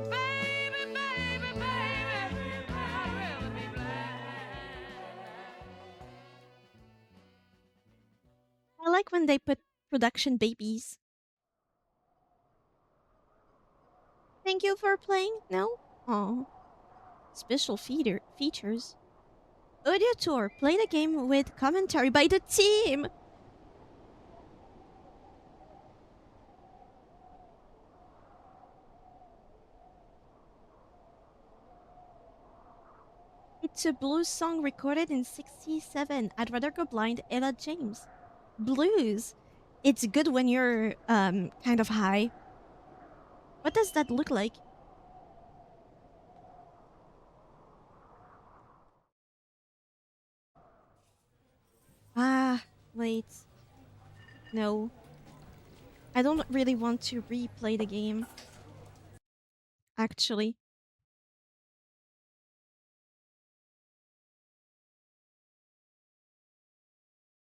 Baby, baby, baby, I'd rather be blind. I like when they put production babies. Thank you for playing. No? Oh. Special features. Audio tour. Play the game with commentary by the team. It's a blues song recorded in 67. I'd rather go blind. Ella James. Blues. It's good when you're kind of high. What does that look like? Ah, wait. No. I don't really want to replay the game. Actually.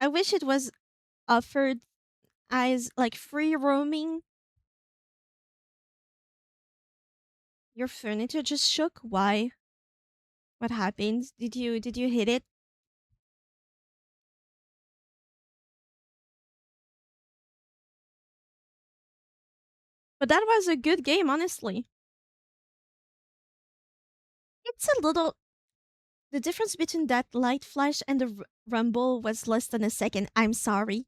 I wish it was offered as like free roaming. Your furniture just shook. Why? What happened? Did you hit it? But that was a good game, honestly. It's a little. The difference between that light flash and the rumble was less than a second. I'm sorry.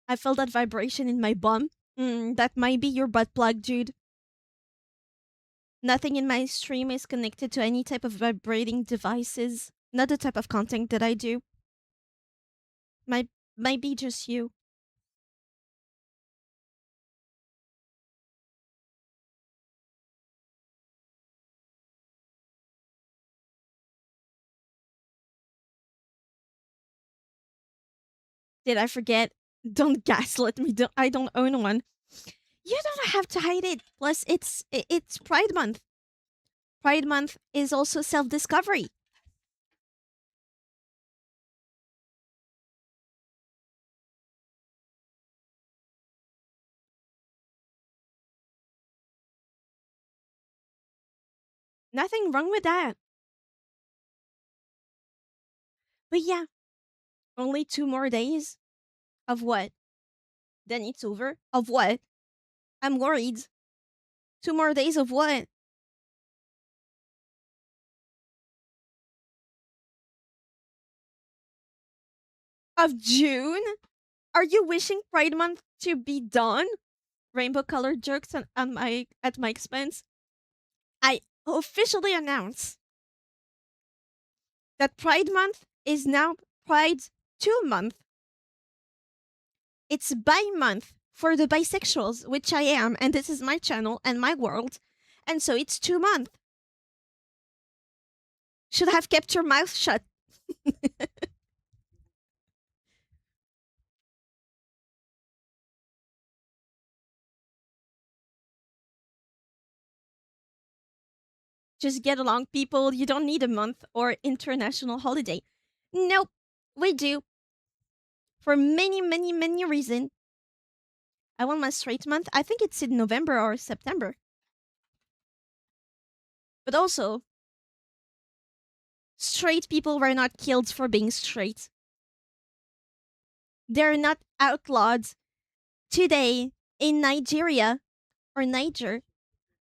I felt that vibration in my bum. That might be your butt plug, dude. Nothing in my stream is connected to any type of vibrating devices. Not the type of content that I do. Might be just you. Did I forget? Don't gaslit me. I don't own one. You don't have to hide it. Plus, it's Pride Month. Pride Month is also self-discovery. Nothing wrong with that. But yeah, only 2 more days of what? Then it's over. Of what? I'm worried. 2 more days of what? Of June? Are you wishing Pride Month to be done? Rainbow colored jokes on my at my expense. I officially announce that Pride Month is now Pride 2 month. It's bi month for the bisexuals, which I am, and this is my channel and my world. And so it's 2 month. Should have kept your mouth shut. Just get along, people. You don't need a month or international holiday. Nope, we do. For many, many, many reasons. I want my straight month. I think it's in November or September. But also, straight people were not killed for being straight. They're not outlawed today in Nigeria or Niger,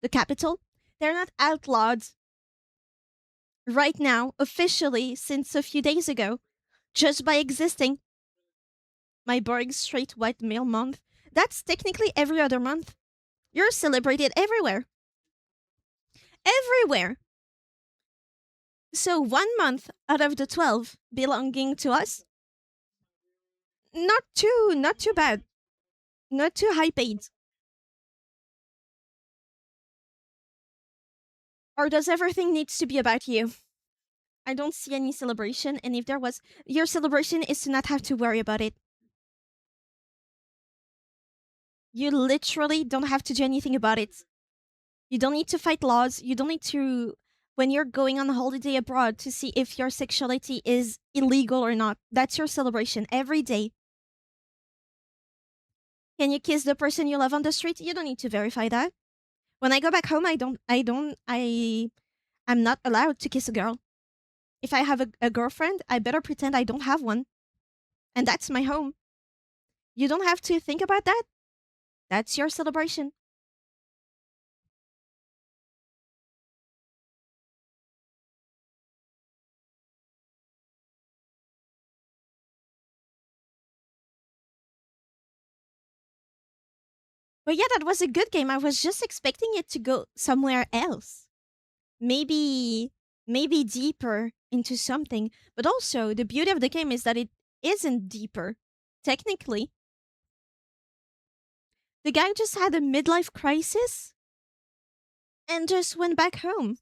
the capital. They're not outlawed right now, officially, since a few days ago, just by existing. My boring straight white male month. That's technically every other month. You're celebrated everywhere. Everywhere. So 1 month out of the 12 belonging to us, not too bad. Not too high paid. Or does everything needs to be about you? I don't see any celebration, and if there was, your celebration is to not have to worry about it. You literally don't have to do anything about it. You don't need to fight laws. You don't need to, when you're going on a holiday abroad, to see if your sexuality is illegal or not. That's your celebration every day. Can you kiss the person you love on the street? You don't need to verify that. When I go back home, I'm not allowed to kiss a girl. If I have a girlfriend, I better pretend I don't have one. And that's my home. You don't have to think about that. That's your celebration. But yeah, that was a good game. I was just expecting it to go somewhere else. Maybe maybe deeper into something. But also the beauty of the game is that it isn't deeper. Technically, the guy just had a midlife crisis and just went back home.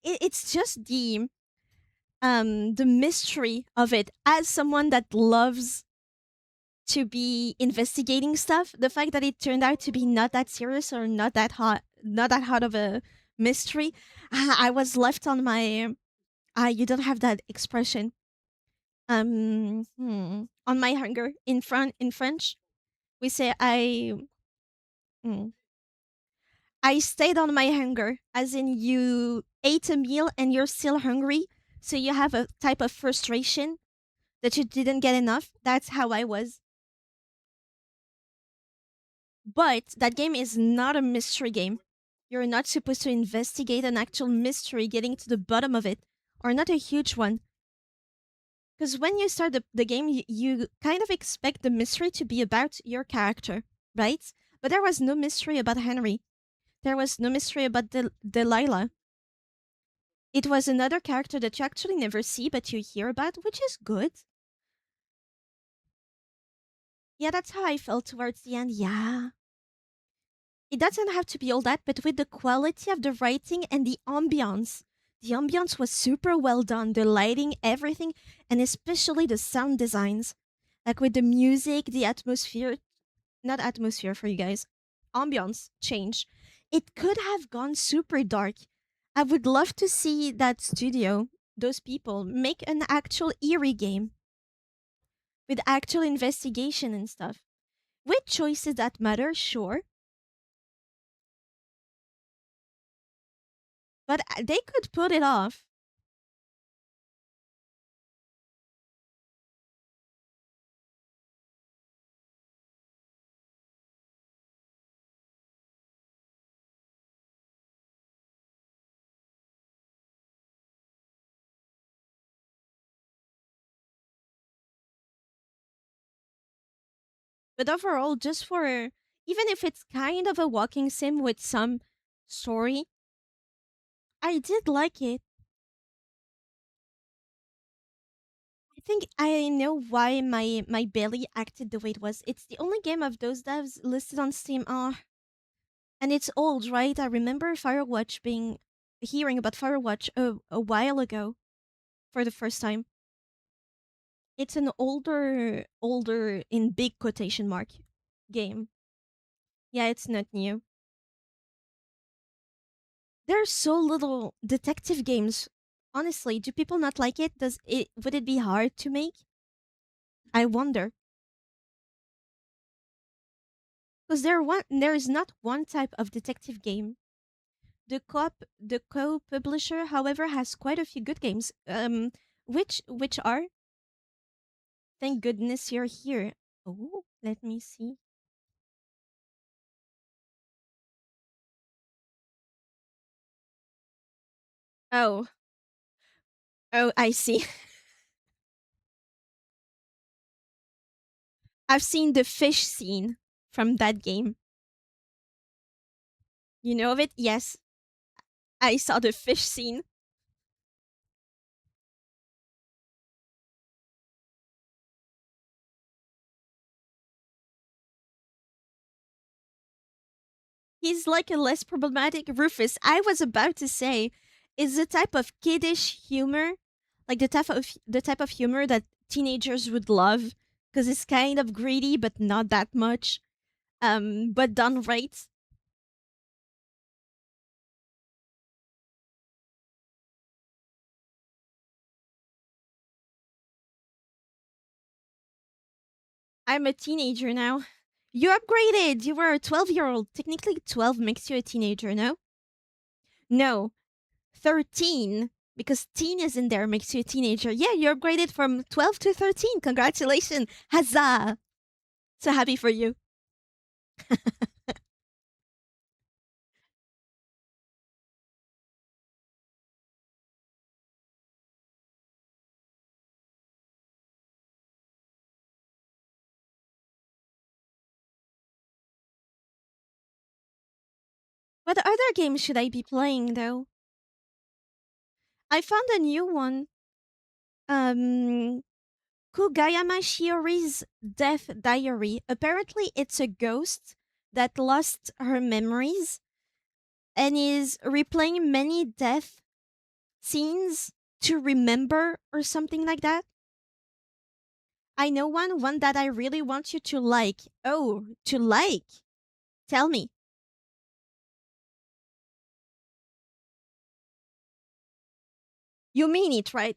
It's just the mystery of it as someone that loves to be investigating stuff, the fact that it turned out to be not that serious or not that hot of a mystery. I was left on my you don't have that expression. On my hunger in French, we say mm, I stayed on my hunger, as in you ate a meal and you're still hungry, so you have a type of frustration that you didn't get enough. That's how I was. But that game is not a mystery game. You're not supposed to investigate an actual mystery, getting to the bottom of it, or not a huge one. Because when you start the game, you kind of expect the mystery to be about your character, right? But there was no mystery about Henry. There was no mystery about Delilah. It was another character that you actually never see, but you hear about, which is good. Yeah, that's how I felt towards the end. Yeah. It doesn't have to be all that, but with the quality of the writing and the ambiance was super well done. The lighting, everything, and especially the sound designs. Like with the music, the atmosphere, not atmosphere for you guys, ambiance change. It could have gone super dark. I would love to see that studio, those people, make an actual eerie game with actual investigation and stuff. With choices that matter, sure, But they could put it off. But overall, just for even if it's kind of a walking sim with some story, I did like it. I think I know why my belly acted the way it was. It's the only game of those devs listed on Steam. And it's old, right? I remember Firewatch being hearing about Firewatch a while ago for the first time. It's an older in big quotation mark game. Yeah, it's not new. There's so little detective games. Honestly, do people not like it? Does it would it be hard to make? I wonder. Because there is not one type of detective game. The co-publisher, however, has quite a few good games. Which are? Thank goodness you're here. Oh, let me see. Oh, oh, I see. I've seen the fish scene from that game. You know of it? Yes, I saw the fish scene. He's like a less problematic Rufus. I was about to say, is the type of kiddish humor, like the type of humor that teenagers would love, because it's kind of greedy but not that much. But done right. I'm a teenager now. You upgraded. You were a 12-year-old. Technically, 12 makes you a teenager, no? No, 13. Because teen is in there makes you a teenager. Yeah, you upgraded from 12 to 13. Congratulations. Huzzah. So happy for you. What other games should I be playing, though? I found a new one. Um, Kugayama Shiori's Death Diary. Apparently, it's a ghost that lost her memories and is replaying many death scenes to remember or something like that. I know one that I really want you to like. Oh, to like. Tell me. You mean it, right?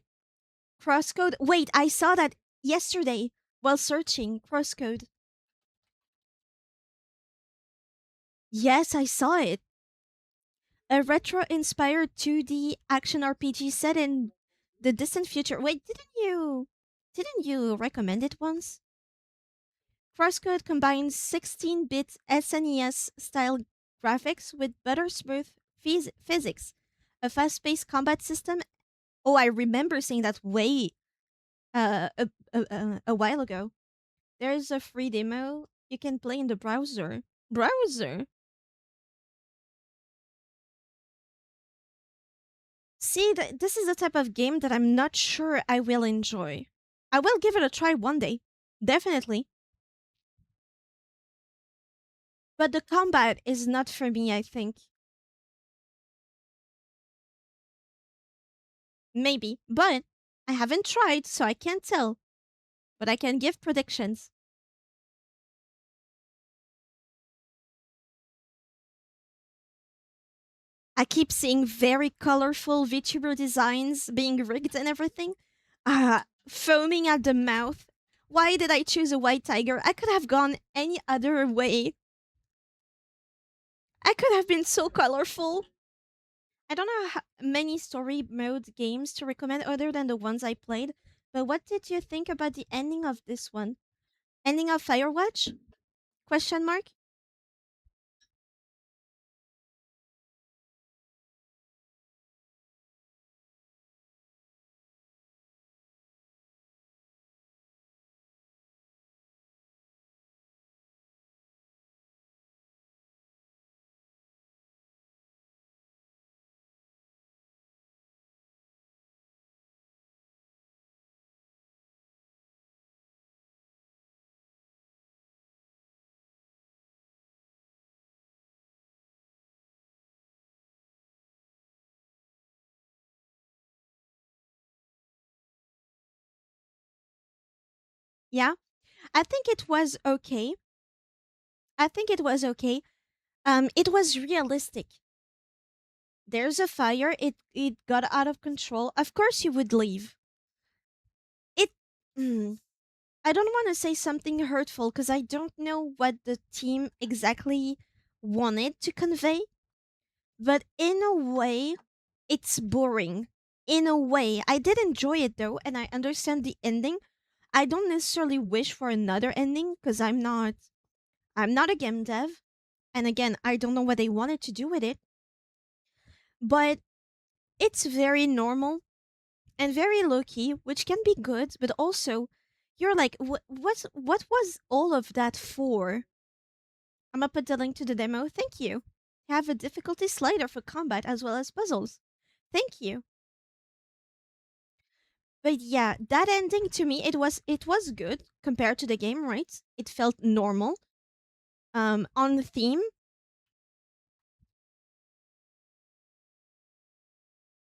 Crosscode. Wait, I saw that yesterday while searching Crosscode. Yes, I saw it. A retro-inspired 2D action RPG set in the distant future. Wait, didn't you recommend it once? Crosscode combines 16-bit SNES style graphics with butter smooth physics, a fast-paced combat system. Oh, I remember seeing that way a while ago. There's a free demo you can play in the browser. Browser. See, this is the type of game that I'm not sure I will enjoy. I will give it a try one day, definitely. But the combat is not for me, I think. Maybe, but I haven't tried, so I can't tell. But I can give predictions. I keep seeing very colorful VTuber designs being rigged and everything. Foaming at the mouth. Why did I choose a white tiger? I could have gone any other way. I could have been so colorful. I don't know how many story mode games to recommend other than the ones I played, but what did you think about the ending of this one? Ending of Firewatch? Question mark? Yeah, I think it was okay. I think it was okay. It was realistic. There's a fire. It got out of control. Of course, you would leave. It. Mm, I don't want to say something hurtful because I don't know what the team exactly wanted to convey. But in a way, it's boring. In a way, I did enjoy it though, and I understand the ending. I don't necessarily wish for another ending because I'm not a game dev, and again, I don't know what they wanted to do with it. But it's very normal and very low key, which can be good, but also you're like, what was all of that for? I'm gonna put the link to the demo. Thank you. Have a difficulty slider for combat as well as puzzles. Thank you. But yeah, that ending to me it was good compared to the game, right? It felt normal. On the theme,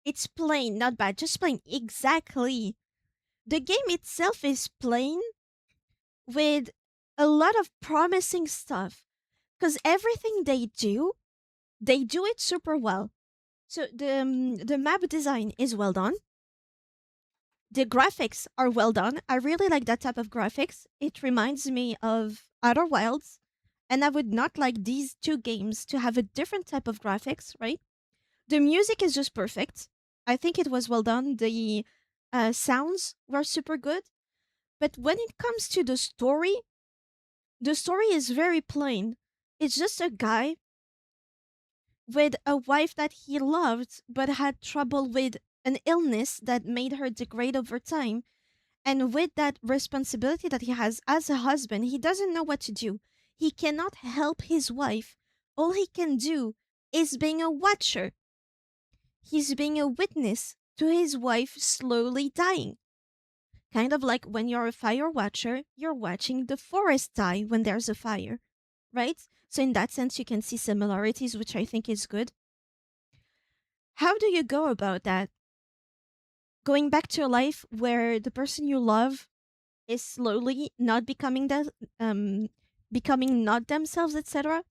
it's plain, not bad, just plain. Exactly. The game itself is plain with a lot of promising stuff because everything they do it super well. So the map design is well done. The graphics are well done. I really like that type of graphics. It reminds me of Outer Wilds, and I would not like these two games to have a different type of graphics, right? The music is just perfect. I think it was well done. The sounds were super good. But when it comes to the story is very plain. It's just a guy with a wife that he loved but had trouble with an illness that made her degrade over time. And with that responsibility that he has as a husband, he doesn't know what to do. He cannot help his wife. All he can do is being a watcher. He's being a witness to his wife slowly dying. Kind of like when you're a fire watcher, you're watching the forest die when there's a fire, right? So, in that sense, you can see similarities, which I think is good. How do you go about that? Going back to a life where the person you love is slowly not becoming not themselves, etc.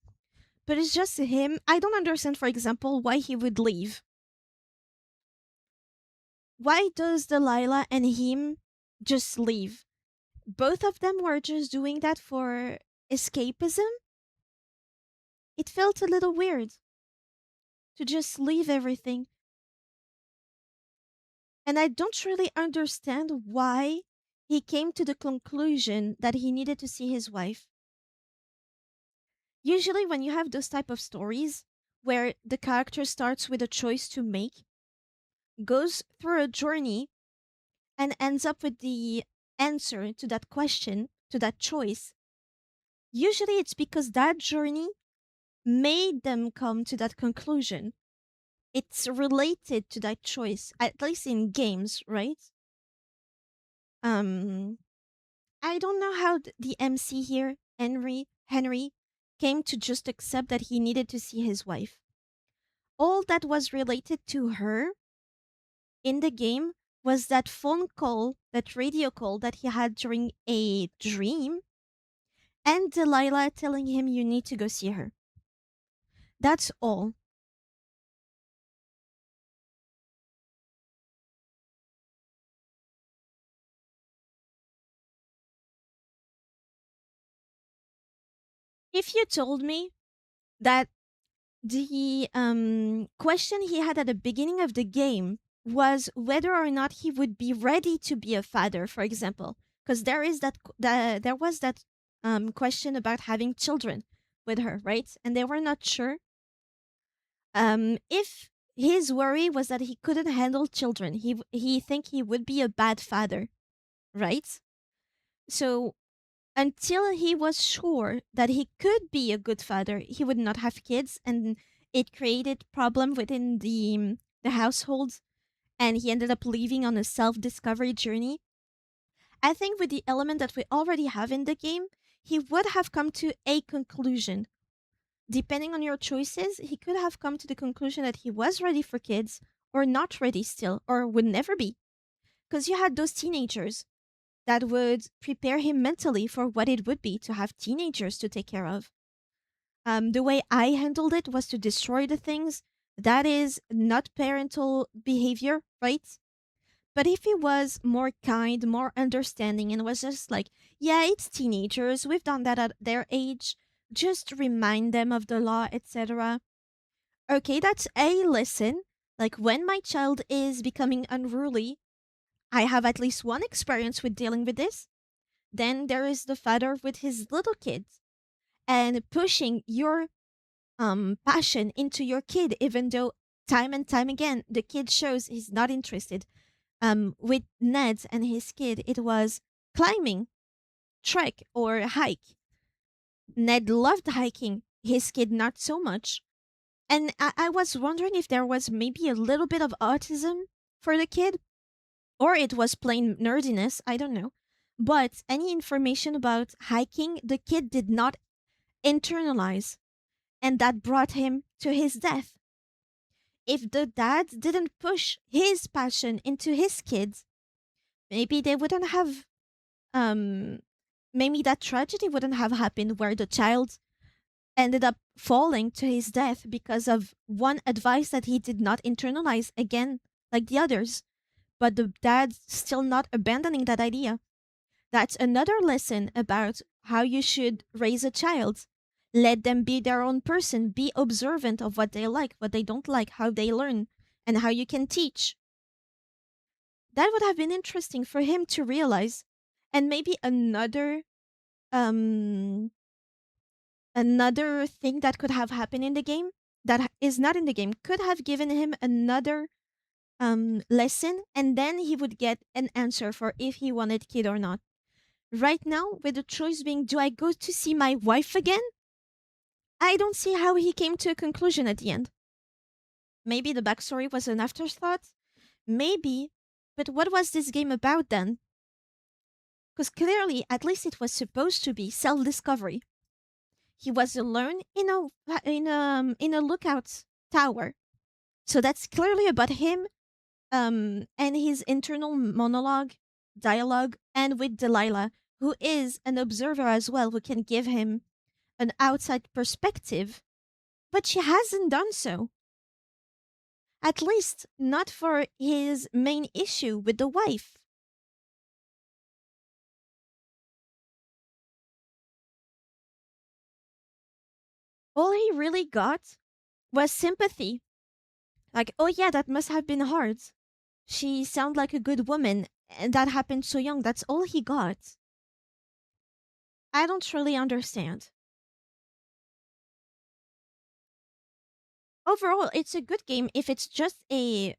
But it's just him. I don't understand, for example, why he would leave. Why does Delilah and him just leave? Both of them were just doing that for escapism. It felt a little weird to just leave everything. And I don't really understand why he came to the conclusion that he needed to see his wife. Usually when you have those type of stories where the character starts with a choice to make, goes through a journey and ends up with the answer to that question, to that choice, usually it's because that journey made them come to that conclusion. It's related to that choice, at least in games, right? Um I don't know how the MC here, Henry, came to just accept that he needed to see his wife. All that was related to her in the game was that phone call, that radio call that he had during a dream, and Delilah telling him you need to go see her. That's all. If you told me that The question he had at the beginning of the game was whether or not he would be ready to be a father, for example, because there was that question about having children with her, right? And they were not sure if his worry was that he couldn't handle children. He think he would be a bad father, right? So until he was sure that he could be a good father, he would not have kids, and it created problem within the household, and he ended up leaving on a self-discovery journey. I think with the element that we already have in the game, he would have come to a conclusion. Depending on your choices, he could have come to the conclusion that he was ready for kids or not ready still or would never be. Because you had those teenagers that would prepare him mentally for what it would be to have teenagers to take care of. The way I handled it was to destroy the things. That is not parental behavior, right? But if he was more kind, more understanding, and was just like, yeah, it's teenagers, we've done that at their age, just remind them of the law, etc. Okay, that's a lesson. Like when my child is becoming unruly, I have at least one experience with dealing with this. Then there is the father with his little kids and pushing your passion into your kid, even though time and time again the kid shows he's not interested. With Ned and his kid, it was climbing, trek, or hike. Ned loved hiking, his kid not so much. And I was wondering if there was maybe a little bit of autism for the kid, or it was plain nerdiness, I don't know. But any information about hiking, the kid did not internalize, and that brought him to his death. If the dad didn't push his passion into his kids, maybe they wouldn't have um maybe that tragedy wouldn't have happened where the child ended up falling to his death because of one advice that he did not internalize again like the others, but the dad still not abandoning that idea. That's another lesson about how you should raise a child. Let them be their own person, be observant of what they like, what they don't like, how they learn, and how you can teach. That would have been interesting for him to realize. And maybe um another thing that could have happened in the game is not in the game could have given him another lesson, and then he would get an answer for if he wanted kid or not. Right now, with the choice being, do I go to see my wife again? I don't see how he came to a conclusion at the end. Maybe the backstory was an afterthought? Maybe. But what was this game about then? Because clearly, at least it was supposed to be self discovery. He was alone in a lookout tower. So that's clearly about him and his internal monologue, dialogue, and with Delilah, who is an observer as well, who can give him an outside perspective, but she hasn't done so. At least not for his main issue with the wife. All he really got was sympathy. Like, oh yeah, that must have been hard. She sounds like a good woman, and that happened so young. That's all he got. I don't really understand. Overall, it's a good game. If it's just a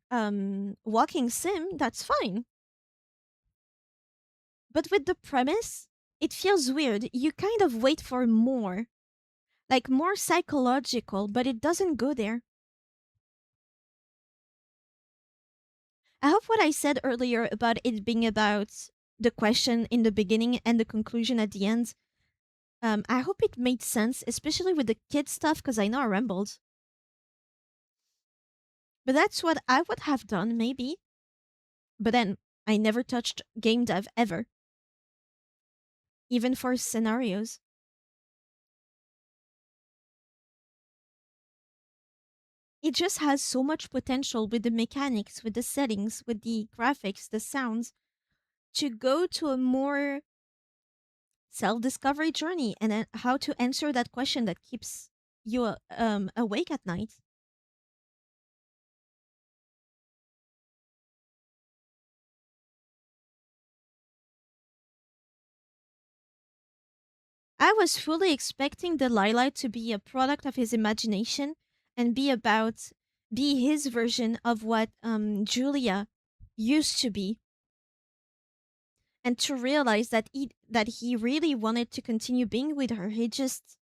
walking sim, that's fine. But with the premise, it feels weird. You kind of wait for more, like more psychological, but it doesn't go there. I hope what I said earlier about it being about the question in the beginning and the conclusion at the end, I hope it made sense, especially with the kid stuff, because I know I rambled. But that's what I would have done, maybe. But then I never touched game dev ever, even for scenarios. It just has so much potential with the mechanics, with the settings, with the graphics, the sounds, to go to a more self discovery journey and then how to answer that question that keeps you awake at night. I was fully expecting Delilah to be a product of his imagination and be his version of what Julia used to be, and to realize that he really wanted to continue being with her. He just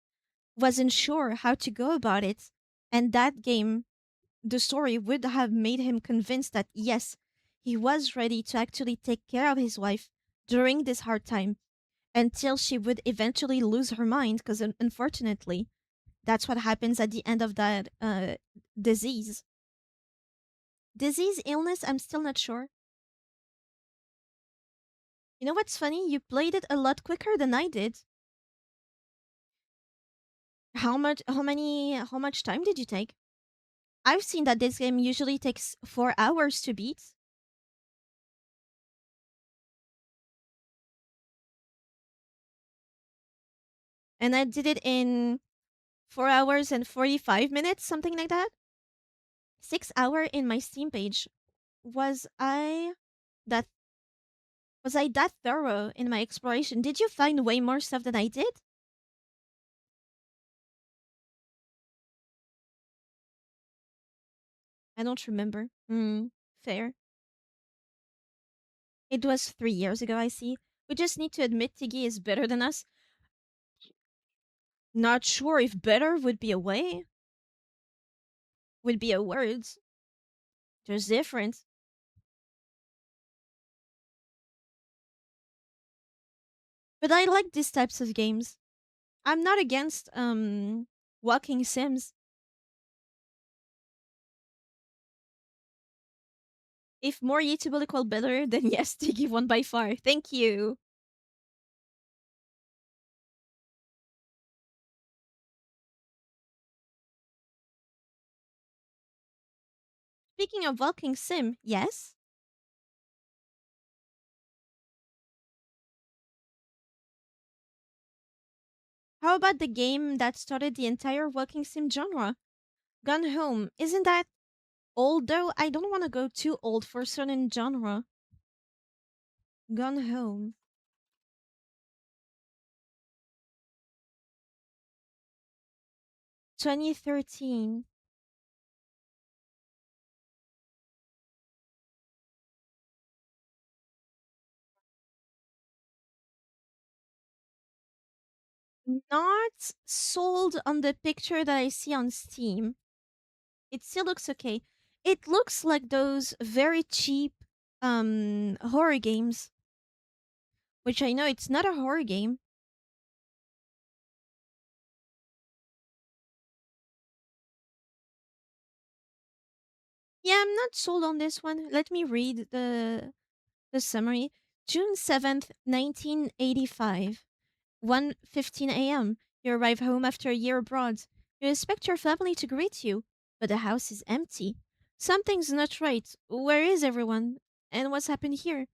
wasn't sure how to go about it. And that game, the story would have made him convinced that yes, he was ready to actually take care of his wife during this hard time until she would eventually lose her mind, because unfortunately that's what happens at the end of that disease illness. I'm still not sure. You know what's funny? You played it a lot quicker than I did. How much time did you take? I've seen that this game usually takes 4 hours to beat, and I did it in 4 hours and 45 minutes, something like that. 6 hour in my Steam page. Was I that was I that thorough in my exploration? Did you find way more stuff than I did? I don't remember. Fair. It was 3 years ago, I see. We just need to admit Tiggy is better than us. Not sure if better would be a way, would be a word. There's difference. But I like these types of games. I'm not against walking sims. If more eatable equal better, then yes, Tiggy won by far. Thank you. Speaking of walking sim, yes. How about the game that started the entire walking sim genre? Gone Home. Isn't that old though? I don't want to go too old for a certain genre. Gone Home. 2013. Not sold on the picture that I see on Steam. It still looks okay. It looks like those very cheap horror games, which I know it's not a horror game. Yeah, I'm not sold on this one. Let me read the summary. June 7th, 1985. 1:15 a.m. You arrive home after a year abroad. You expect your family to greet you, but the house is empty. Something's not right. Where is everyone? And what's happened here?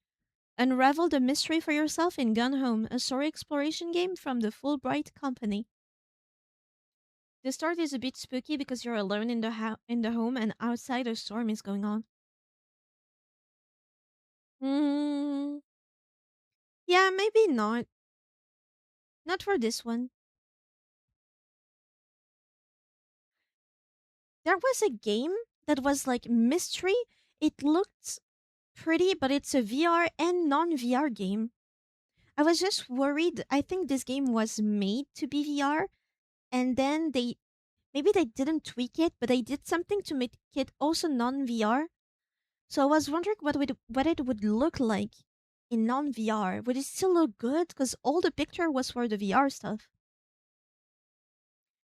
Unravel the mystery for yourself in Gone Home, a story exploration game from the Fulbright Company. The start is a bit spooky because you're alone in in the home and outside a storm is going on. Hmm. Yeah, maybe not. Not for this one. There was a game that was like mystery. It looked pretty, but it's a VR and non VR game. I was just worried. I think this game was made to be VR, and then maybe they didn't tweak it, but they did something to make it also non VR. So I was wondering what it would look like in non VR. Would it still look good? Because all the picture was for the VR stuff.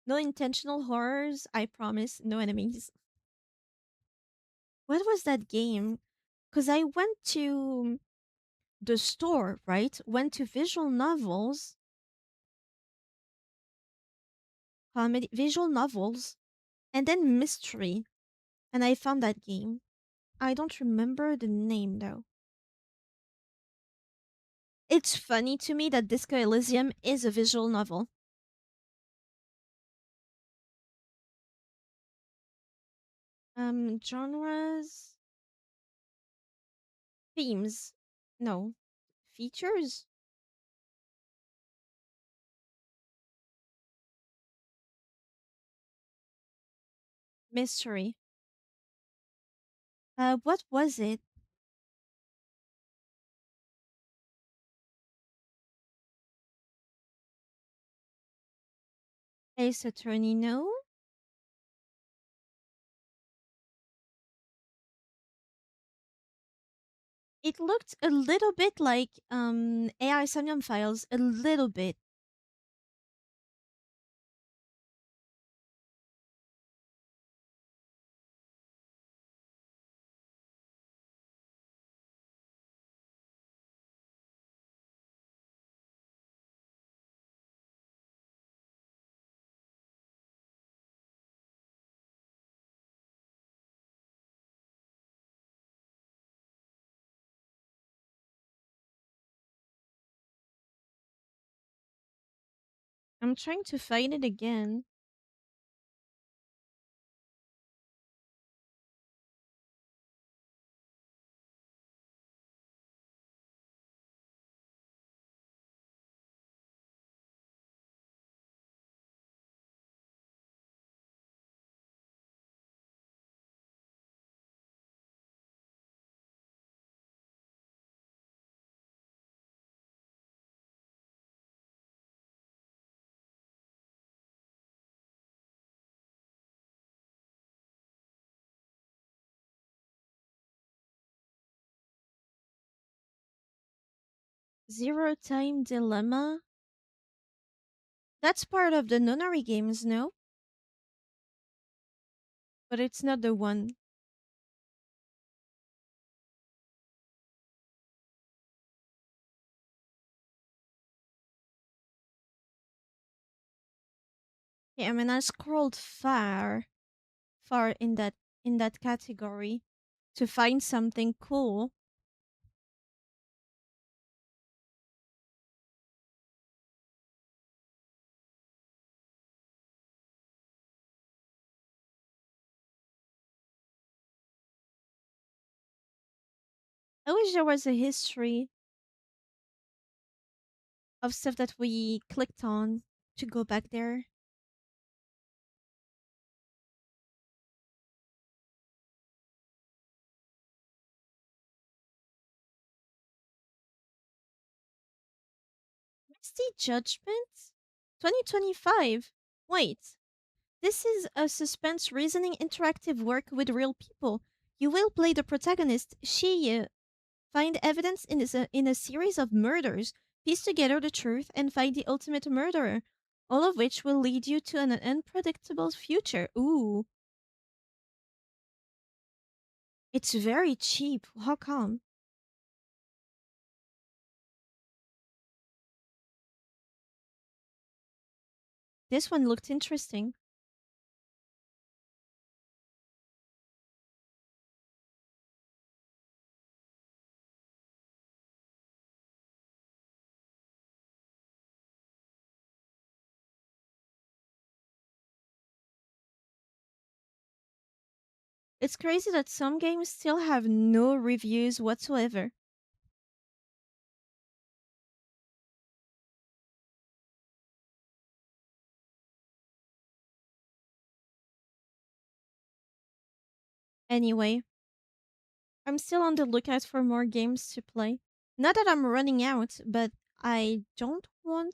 No intentional horrors, I promise. No enemies. What was that game? Because I went to the store, right? Went to visual novels, comedy, visual novels, and then mystery. And I found that game. I don't remember the name though. It's funny to me that Disco Elysium is a visual novel. Genres, themes, no, features, mystery. What was it? Ace Attorney, no. It looked a little bit like AI Somnium Files, a little bit. I'm trying to find it again. Zero Time Dilemma. That's part of the nunnery games, no? But it's not the one. Yeah, I mean I scrolled far in that category to find something cool. I wish there was a history of stuff that we clicked on to go back there. Misty Judgment? 2025? Wait, this is a suspense reasoning interactive work with real people. You will play the protagonist, she, find evidence in a series of murders, piece together the truth, and find the ultimate murderer, all of which will lead you to an unpredictable future. Ooh, it's very cheap. How come? This one looked interesting. It's crazy that some games still have no reviews whatsoever. Anyway, I'm still on the lookout for more games to play. Not that I'm running out, but I don't want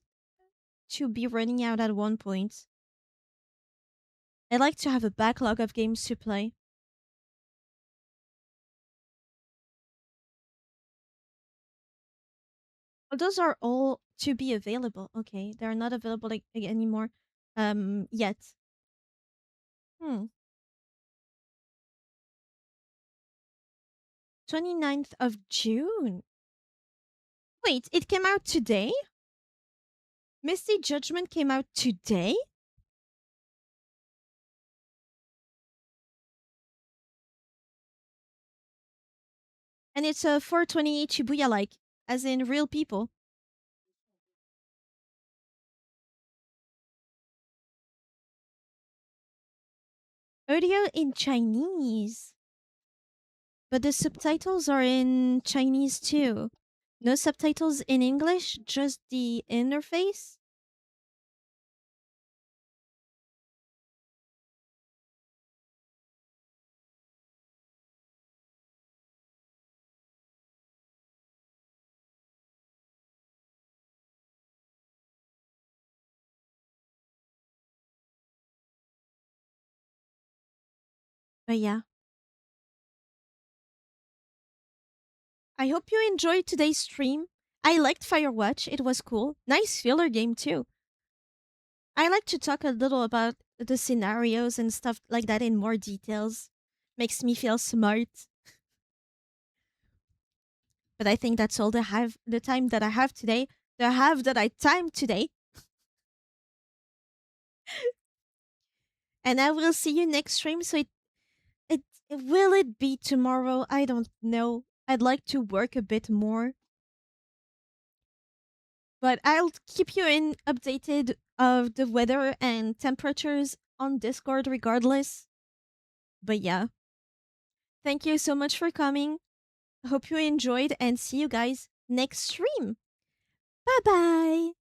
to be running out at one point. I like to have a backlog of games to play. Oh, those are all to be available. Okay, they're not available anymore yet. Hmm. 29th of June. Wait, it came out today? Misty Judgment came out today? And it's a 428 Shibuya like, as in real people. Audio in Chinese. But the subtitles are in Chinese too. No subtitles in English, just the interface? But yeah. I hope you enjoyed today's stream. I liked Firewatch, it was cool. Nice filler game too. I like to talk a little about the scenarios and stuff like that in more details. Makes me feel smart. But I think that's all the time that I have today. The have that I time today. And I will see you next stream. So it will it be tomorrow? I don't know. I'd like to work a bit more. But I'll keep you in updated of the weather and temperatures on Discord regardless. But yeah. Thank you so much for coming. Hope you enjoyed and see you guys next stream. Bye bye.